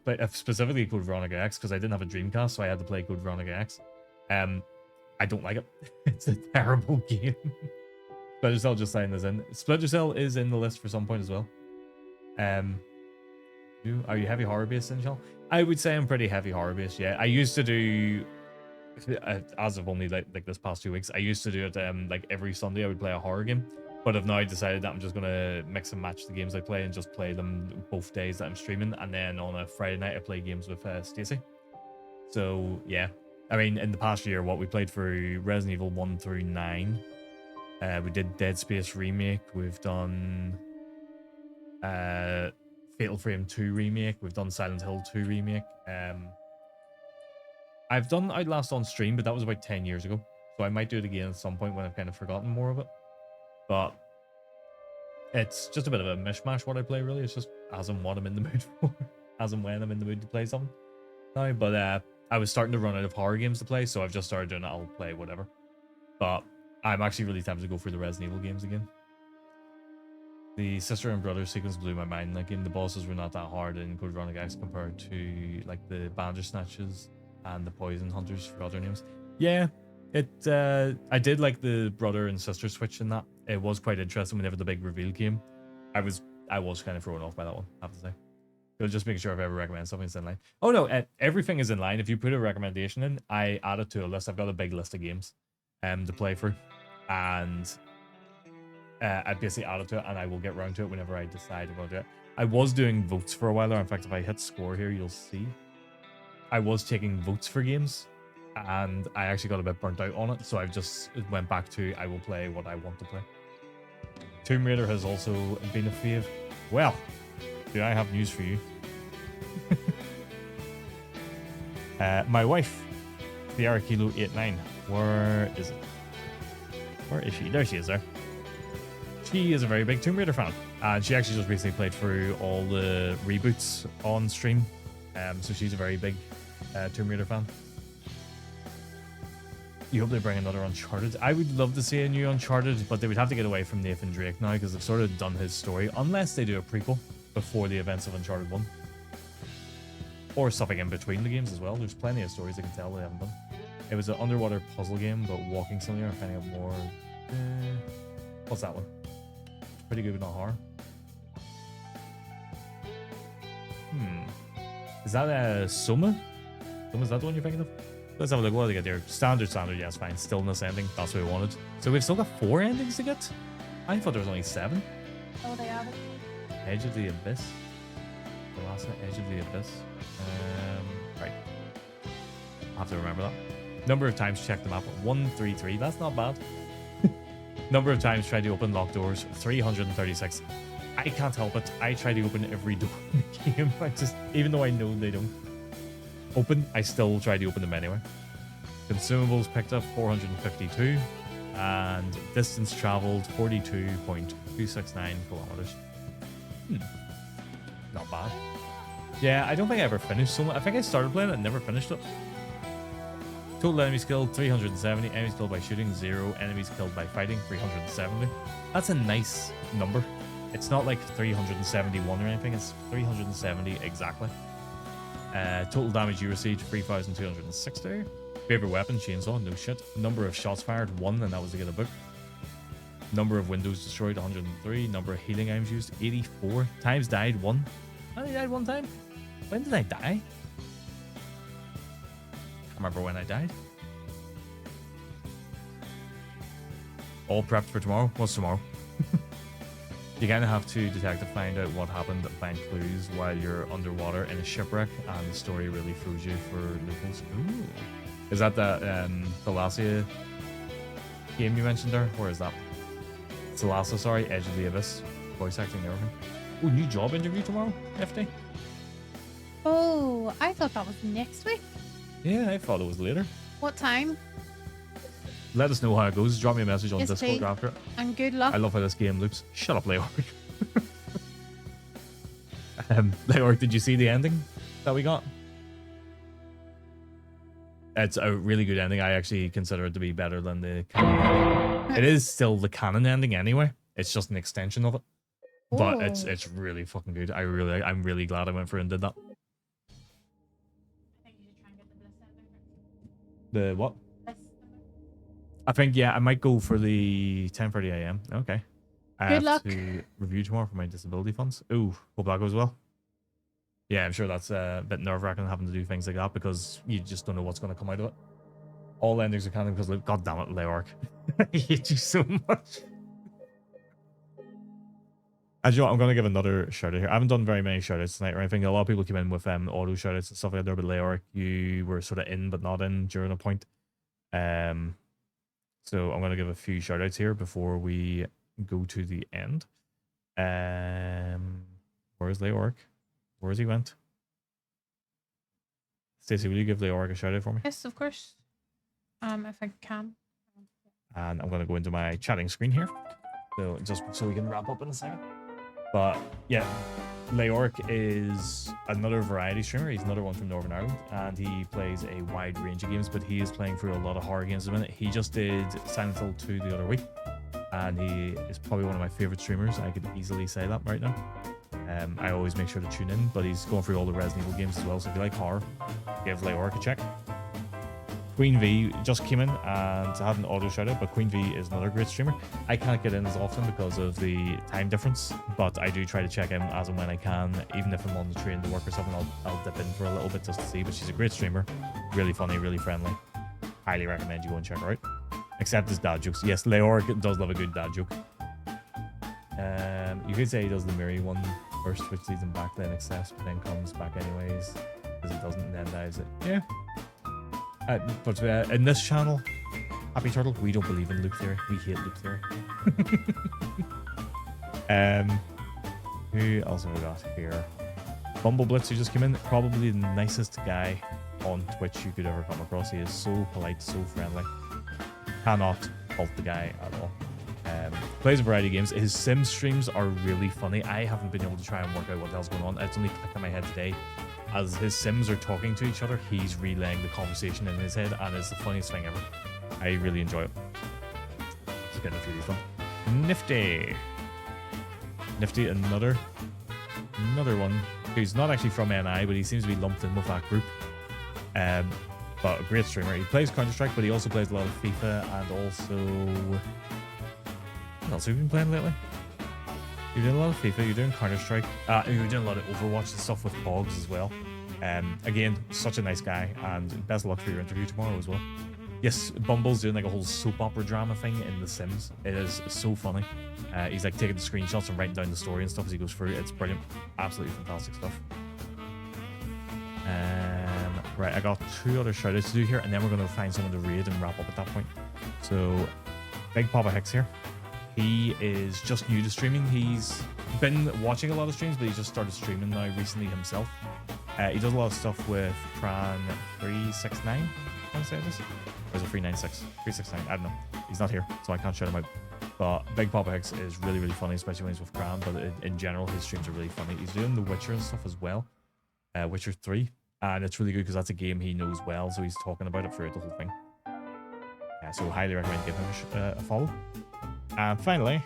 I've specifically Code Veronica X, because I didn't have a Dreamcast, so I had to play Code Veronica X. I don't like it. It's a terrible game. Splinter Cell just signed this in. Splinter Cell is in the list for some point as well. Are you heavy horror based, Sinchal? I would say I'm pretty heavy horror based. Yeah, I used to do, as of only like this past 2 weeks, I used to do it like every Sunday I would play a horror game. But I've now decided that I'm just gonna mix and match the games I play and just play them both days that I'm streaming, and then on a Friday night I play games with Stacey. So yeah, I mean, in the past year, what we played through Resident Evil 1 through 9. We did Dead Space remake. We've done Fatal Frame 2 remake. We've done Silent Hill 2 remake. I've done Outlast on stream, but that was about 10 years ago. So I might do it again at some point when I've kind of forgotten more of it. But it's just a bit of a mishmash what I play, really. It's just as and what I'm in the mood for. As and when I'm in the mood to play something. No, but I was starting to run out of horror games to play, so I've just started doing it. I'll play whatever. But I'm actually really tempted to go through the Resident Evil games again. The sister and brother sequence blew my mind. Like, the bosses were not that hard in Code Veronica X compared to like the Bandersnatches and the Poison Hunters, forgot their names. Yeah, I did like the brother and sister switch in that. It was quite interesting whenever the big reveal came. I was kind of thrown off by that one, I have to say. So just making sure if I ever recommend something, it's in line. Oh no, everything is in line. If you put a recommendation in, I add it to a list. I've got a big list of games to play through, and I basically add it to it, and I will get round to it whenever I decide about it. I was doing votes for a while there. In fact, if I hit score here, you'll see I was taking votes for games, and I actually got a bit burnt out on it, so I've just went back to I will play what I want to play. Tomb Raider has also been a fave. Well, do I have news for you? My wife, Sierra Kilo 89. Where is it? Where is she? There she is there. She is a very big Tomb Raider fan, and she actually just recently played through all the reboots on stream. So she's a very big Tomb Raider fan. You hope they bring another Uncharted. I would love to see a new Uncharted, but they would have to get away from Nathan Drake now because they've sort of done his story, unless they do a prequel before the events of Uncharted 1. Or something in between the games as well. There's plenty of stories they can tell they haven't done. It was an underwater puzzle game, but walking simulator, finding out more. What's that one? Pretty good, but not horror. Is that Soma? Is that the one you're thinking of? Let's have a look. What do they get there? Standard, yes, fine. Stillness ending. That's what we wanted. So we've still got 4 endings to get? I thought there was only 7. Oh, they have it. Edge of the Abyss. The last one, Edge of the Abyss. Right. I'll have to remember that. Number of times check the map. 133. That's not bad. Number of times tried to open locked doors. 336. I can't help it. I try to open every door in the game. I just, even though I know they don't open, I still try to open them anyway. Consumables picked up 452, and distance traveled 42.269 kilometers. Not bad. Yeah, I don't think I ever finished so much. I think I started playing it and never finished it. Total enemies killed 370, enemies killed by shooting 0, enemies killed by fighting 370. That's a nice number. It's not like 371 or anything, it's 370 exactly. Total damage you received 3,260. Favorite weapon, chainsaw, no shit. Number of shots fired, 1, and that was to get a book. Number of windows destroyed, 103. Number of healing items used, 84. Times died, 1. I only died 1 time. When did I die? Can't remember when I died. All prepped for tomorrow. What's tomorrow? You kind of have to detect to find out what happened and find clues while you're underwater in a shipwreck, and the story really throws you for loopholes. Ooh. Is that the Thalassia game you mentioned there? Where is that? Thalassia, sorry, Edge of the Abyss. Voice acting and everything. Oh, new job interview tomorrow, FD? Oh, I thought that was next week. Yeah, I thought it was later. What time? Let us know how it goes. Drop me a message on Yes, Discord please. after it. And good luck. I love how this game loops. Shut up, Leoric. Leoric, did you see the ending that we got? It's a really good ending. I actually consider it to be better than the canon ending. It is still the canon ending anyway. It's just an extension of it. But Oh. it's really fucking good. I'm really glad I went through and did that. The what? I think, yeah, I might go for the 10:30 a.m. Okay. I Good have luck. to review tomorrow for my disability funds. Ooh, hope that goes well. Yeah, I'm sure that's a bit nerve-wracking having to do things like that because you just don't know what's going to come out of it. All endings are counting because, god damn it, Leoric. I hate you so much. As you know, I'm going to give another shout out here. I haven't done very many shout outs tonight or anything. A lot of people came in with auto shout outs and stuff like that, but Leoric, you were sort of in but not in during a point. So I'm going to give a few shout outs here before we go to the end. Where's Leoric? Where's he went? Stacey, will you give Leoric a shout out for me? Yes, of course. If I can. And I'm going to go into my chatting screen here. So just so we can wrap up in a second. But yeah, Leoric is another variety streamer. He's another one from Northern Ireland, and he plays a wide range of games, but he is playing through a lot of horror games at the minute. He just did Silent Hill 2 the other week, and he is probably one of my favorite streamers. I could easily say that right now. I always make sure to tune in, but he's going through all the Resident Evil games as well, so if you like horror, give Leoric a check. Queen V just came in and had an auto shout out, but Queen V is another great streamer. I can't get in as often because of the time difference, but I do try to check in as and when I can. Even if I'm on the train to work or something, I'll dip in for a little bit just to see. But she's a great streamer, really funny, really friendly. Highly recommend you go and check her out. Except his dad jokes. Yes, Leoric does love a good dad joke. You could say he does the Miri one first, which leads him back, then accepts, but then comes back anyways, because it doesn't, and then dies it. Yeah. But in this channel, Happy Turtle, we don't believe in loop theory. We hate loop theory. Who else have we got here? Bumble Blitz, who just came in. Probably the nicest guy on Twitch you could ever come across. He is so polite, so friendly. Cannot fault the guy at all. Plays a variety of games. His Sim streams are really funny. I haven't been able to try and work out what the hell's going on. It's only clicked in my head today. As his Sims are talking to each other, he's relaying the conversation in his head, and it's the funniest thing ever. I really enjoy it. Just getting a few of these done. Nifty, another one who's not actually from NI, but he seems to be lumped in with that group. But a great streamer. He plays Counter-Strike, but he also plays a lot of FIFA, and also... What else have you been playing lately? You're doing a lot of FIFA, you're doing Counter-Strike, you're doing a lot of Overwatch and stuff with Pogs as well. Again, such a nice guy, and best of luck for your interview tomorrow as well. Yes, Bumble's doing like a whole soap opera drama thing in The Sims. It is so funny. He's like taking the screenshots and writing down the story and stuff as he goes through. It's brilliant. Absolutely fantastic stuff. Right, I got 2 other shoutouts to do here, and then we're going to find someone to raid and wrap up at that point. So, Big Papa Hicks here. He is just new to streaming. He's been watching a lot of streams, but he just started streaming now recently himself. He does a lot of stuff with Tran369, I want to say this. Or is it 396? 369, I don't know. He's not here, so I can't shout him out. But Big Papa Hicks is really, really funny, especially when he's with Cran, but in general, his streams are really funny. He's doing The Witcher and stuff as well. Witcher 3. And it's really good because that's a game he knows well, so he's talking about it throughout the whole thing. So highly recommend giving him a follow. And finally,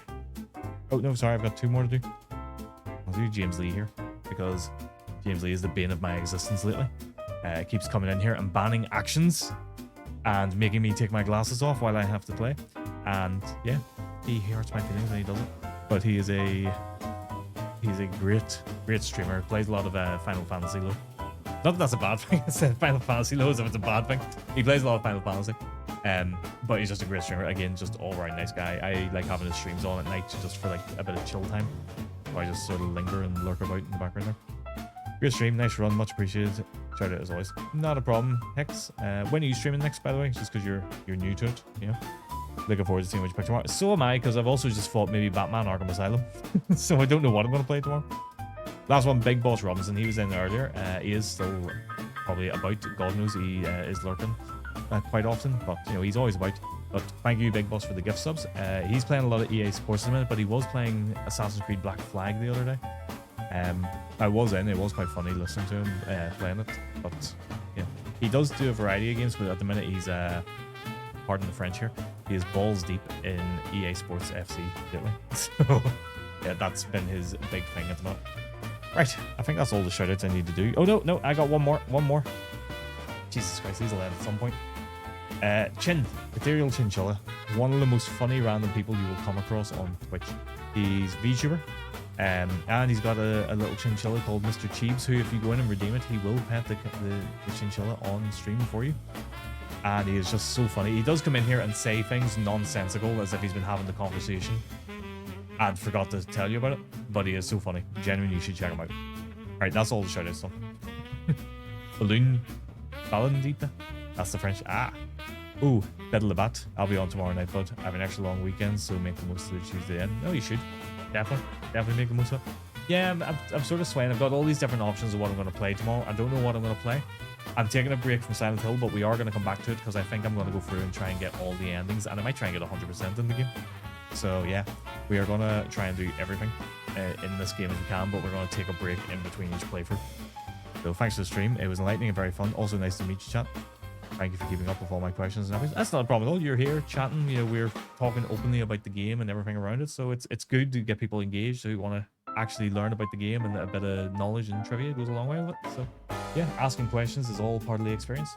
oh no, sorry, I've got 2 more to do. I'll do James Lee here because James Lee is the bane of my existence lately. It keeps coming in here and banning actions and making me take my glasses off while I have to play. And yeah, he hurts my feelings when he does it. But he's a great streamer. Plays a lot of Final Fantasy low. Not that that's a bad thing. I said Final Fantasy low as if it's a bad thing. He plays a lot of Final Fantasy. But he's just a great streamer. Again, just all around nice guy. I like having his streams on at night just for like a bit of chill time. So I just sort of linger and lurk about in the background there. Great stream, nice run, much appreciated. Shout out as always. Not a problem, Hex. When are you streaming next, by the way? Just because you're new to it, you know? Looking forward to seeing what you pick tomorrow. So am I, because I've also just fought maybe Batman Arkham Asylum. So I don't know what I'm going to play tomorrow. Last one, Big Boss Robinson. He was in earlier. He is still probably about. God knows he is lurking quite often, but you know he's always about. But thank you, Big Boss, for the gift subs. He's playing a lot of EA Sports in a minute, but he was playing Assassin's Creed Black Flag the other day. I was in. It was quite funny listening to him playing it. But yeah, he does do a variety of games, but at the minute he's pardon the French here. He is balls deep in EA Sports FC lately. So yeah, that's been his big thing at the moment. Right, I think that's all the shoutouts I need to do. Oh no, I got one more. Jesus Christ, these will end at some point. Chin, Ethereal Chinchilla, one of the most funny random people you will come across on Twitch. He's VTuber, and he's got a little chinchilla called Mr. Cheebs, who if you go in and redeem it, he will pet the chinchilla on stream for you. And he is just so funny. He does come in here and say things nonsensical as if he's been having the conversation and forgot to tell you about it, but he is so funny. Genuinely, you should check him out. Alright, that's all the shoutouts done. Balloon Balandita? That's the French. Ah. Ooh, Battle of Bat. I'll be on tomorrow night, bud. I have an extra long weekend, so make the most of the Tuesday end. No, you should. Definitely make the most of it. Yeah, I'm sort of swaying. I've got all these different options of what I'm going to play tomorrow. I don't know what I'm going to play. I'm taking a break from Silent Hill, but we are going to come back to it because I think I'm going to go through and try and get all the endings, and I might try and get 100% in the game. So yeah, we are going to try and do everything in this game as we can, but we're going to take a break in between each playthrough. So thanks for the stream. It was enlightening and very fun. Also nice to meet you, chat. Thank you for keeping up with all my questions and everything. That's not a problem at all. You're here chatting. You know, we're talking openly about the game and everything around it. So it's good to get people engaged who want to actually learn about the game, and a bit of knowledge and trivia goes a long way with it. So yeah, asking questions is all part of the experience.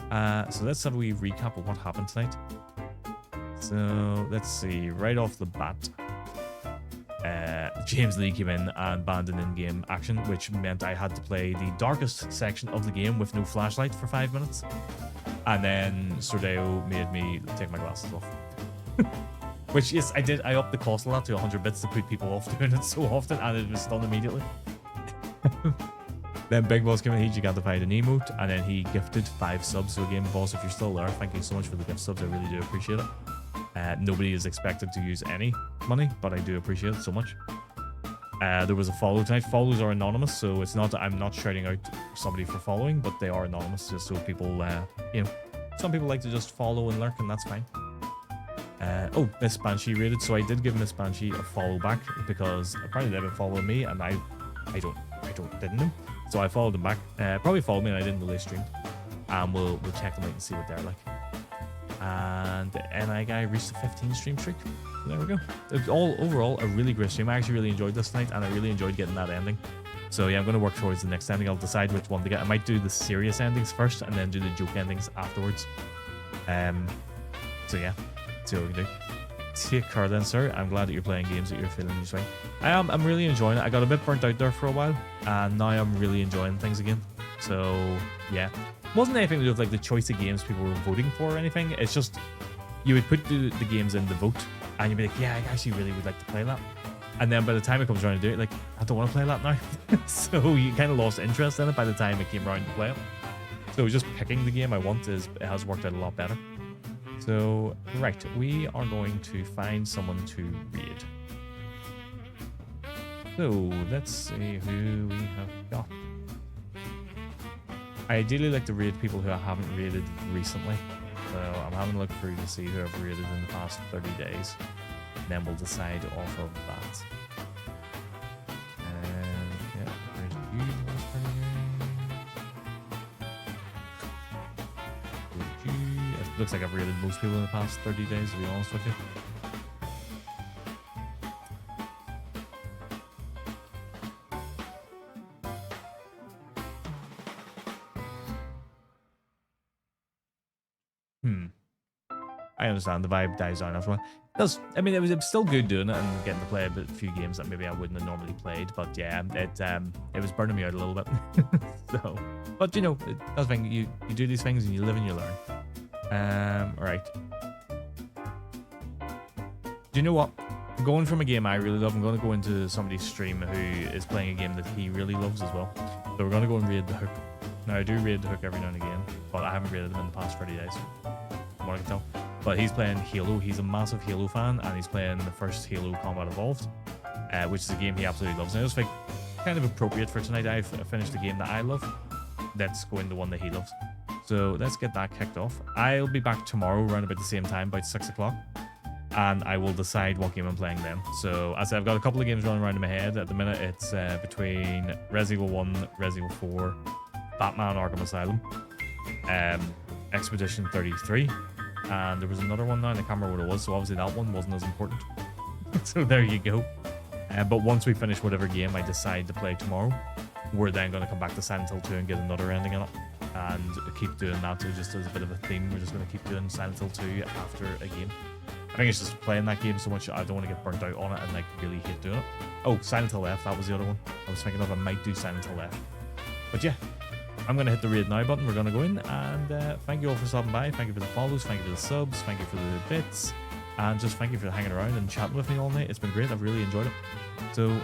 So let's have a wee recap of what happened tonight. So let's see, right off the bat, James Lee came in and banned an in-game action, which meant I had to play the darkest section of the game with no flashlight for 5 minutes. And then Sordeo made me take my glasses off. Which, yes, I did. I upped the cost a lot to 100 bits to put people off doing it so often, and it was done immediately. Then Big Boss came in, he gigantified an emote, and then he gifted 5 subs to a game. Boss, if you're still there, thank you so much for the gift subs. I really do appreciate it. Nobody is expected to use any money, but I do appreciate it so much. There was a follow tonight. Follows are anonymous, so it's not that I'm not shouting out somebody for following, but they are anonymous just so people, you know, some people like to just follow and lurk, and that's fine. Oh, Miss Banshee rated, so I did give Miss Banshee a follow back because apparently they've been following me, and I didn't know, so I followed them back. Probably followed me, and I didn't know they streamed. And we'll check them out and see what they're like. And the NI guy reached a 15 stream streak. So there we go. It's all overall a really great stream. I actually really enjoyed this tonight, and I really enjoyed getting that ending. So yeah, I'm going to work towards the next ending. I'll decide which one to get. I might do the serious endings first, and then do the joke endings afterwards. So yeah, see what we can do. Take care then, sir. I'm glad that you're playing games that you're feeling this way. I'm really enjoying it. I got a bit burnt out there for a while, and now I'm really enjoying things again. So yeah. Wasn't anything to do with like the choice of games people were voting for or anything. It's just you would put the games in the vote, and you'd be like, yeah, I actually really would like to play that. And then by the time it comes around to do it, like, I don't want to play that now. So you kind of lost interest in it by the time it came around to play it. So just picking the game I want it has worked out a lot better. So right, we are going to find someone to raid. So let's see who we have got. I ideally like to raid people who I haven't raided recently. So I'm having a look through to see who I've raided in the past 30 days. And then we'll decide off of that. Yeah, there's you. It looks like I've raided most people in the past 30 days, to be honest with you. I understand the vibe dies down after a while. I mean, it was still good doing it and getting to play a few games that maybe I wouldn't have normally played, but yeah, it was burning me out a little bit. So, but you know, that's the thing. You do these things and you live and you learn. Right. Do you know what? Going from a game I really love, I'm going to go into somebody's stream who is playing a game that he really loves as well. So we're going to go and raid the Hook. Now I do raid the Hook every now and again, but I haven't raided him in the past 30 days, from what I can tell. But he's playing Halo. He's a massive Halo fan, and he's playing the first Halo Combat Evolved, which is a game he absolutely loves. And it was like kind of appropriate for tonight. I've finished the game that I love. Let's go into one that he loves. So let's get that kicked off. I'll be back tomorrow around about the same time, about 6 o'clock, and I will decide what game I'm playing then. So as I said, I've got a couple of games running around in my head. At the minute, it's between Resident Evil 1, Resident Evil 4, Batman Arkham Asylum, Expedition 33, and there was another one now, and I can't remember what it was, so obviously that one wasn't as important. So there you go. But once we finish whatever game I decide to play tomorrow, we're then going to come back to Silent Hill 2 and get another ending in it. and keep doing that. So just as a bit of a theme, we're just going to keep doing Silent Hill 2 after a game. I think it's just playing that game so much I don't want to get burnt out on it and like really hate doing it. Oh, Silent Hill F, that was the other one. I was thinking of I might do Silent Hill F. But yeah, I'm going to hit the raid now button. We're going to go in and thank you all for stopping by. Thank you for the follows, thank you for the subs, thank you for the bits, and just thank you for hanging around and chatting with me all night. It's been great. I've really enjoyed it. So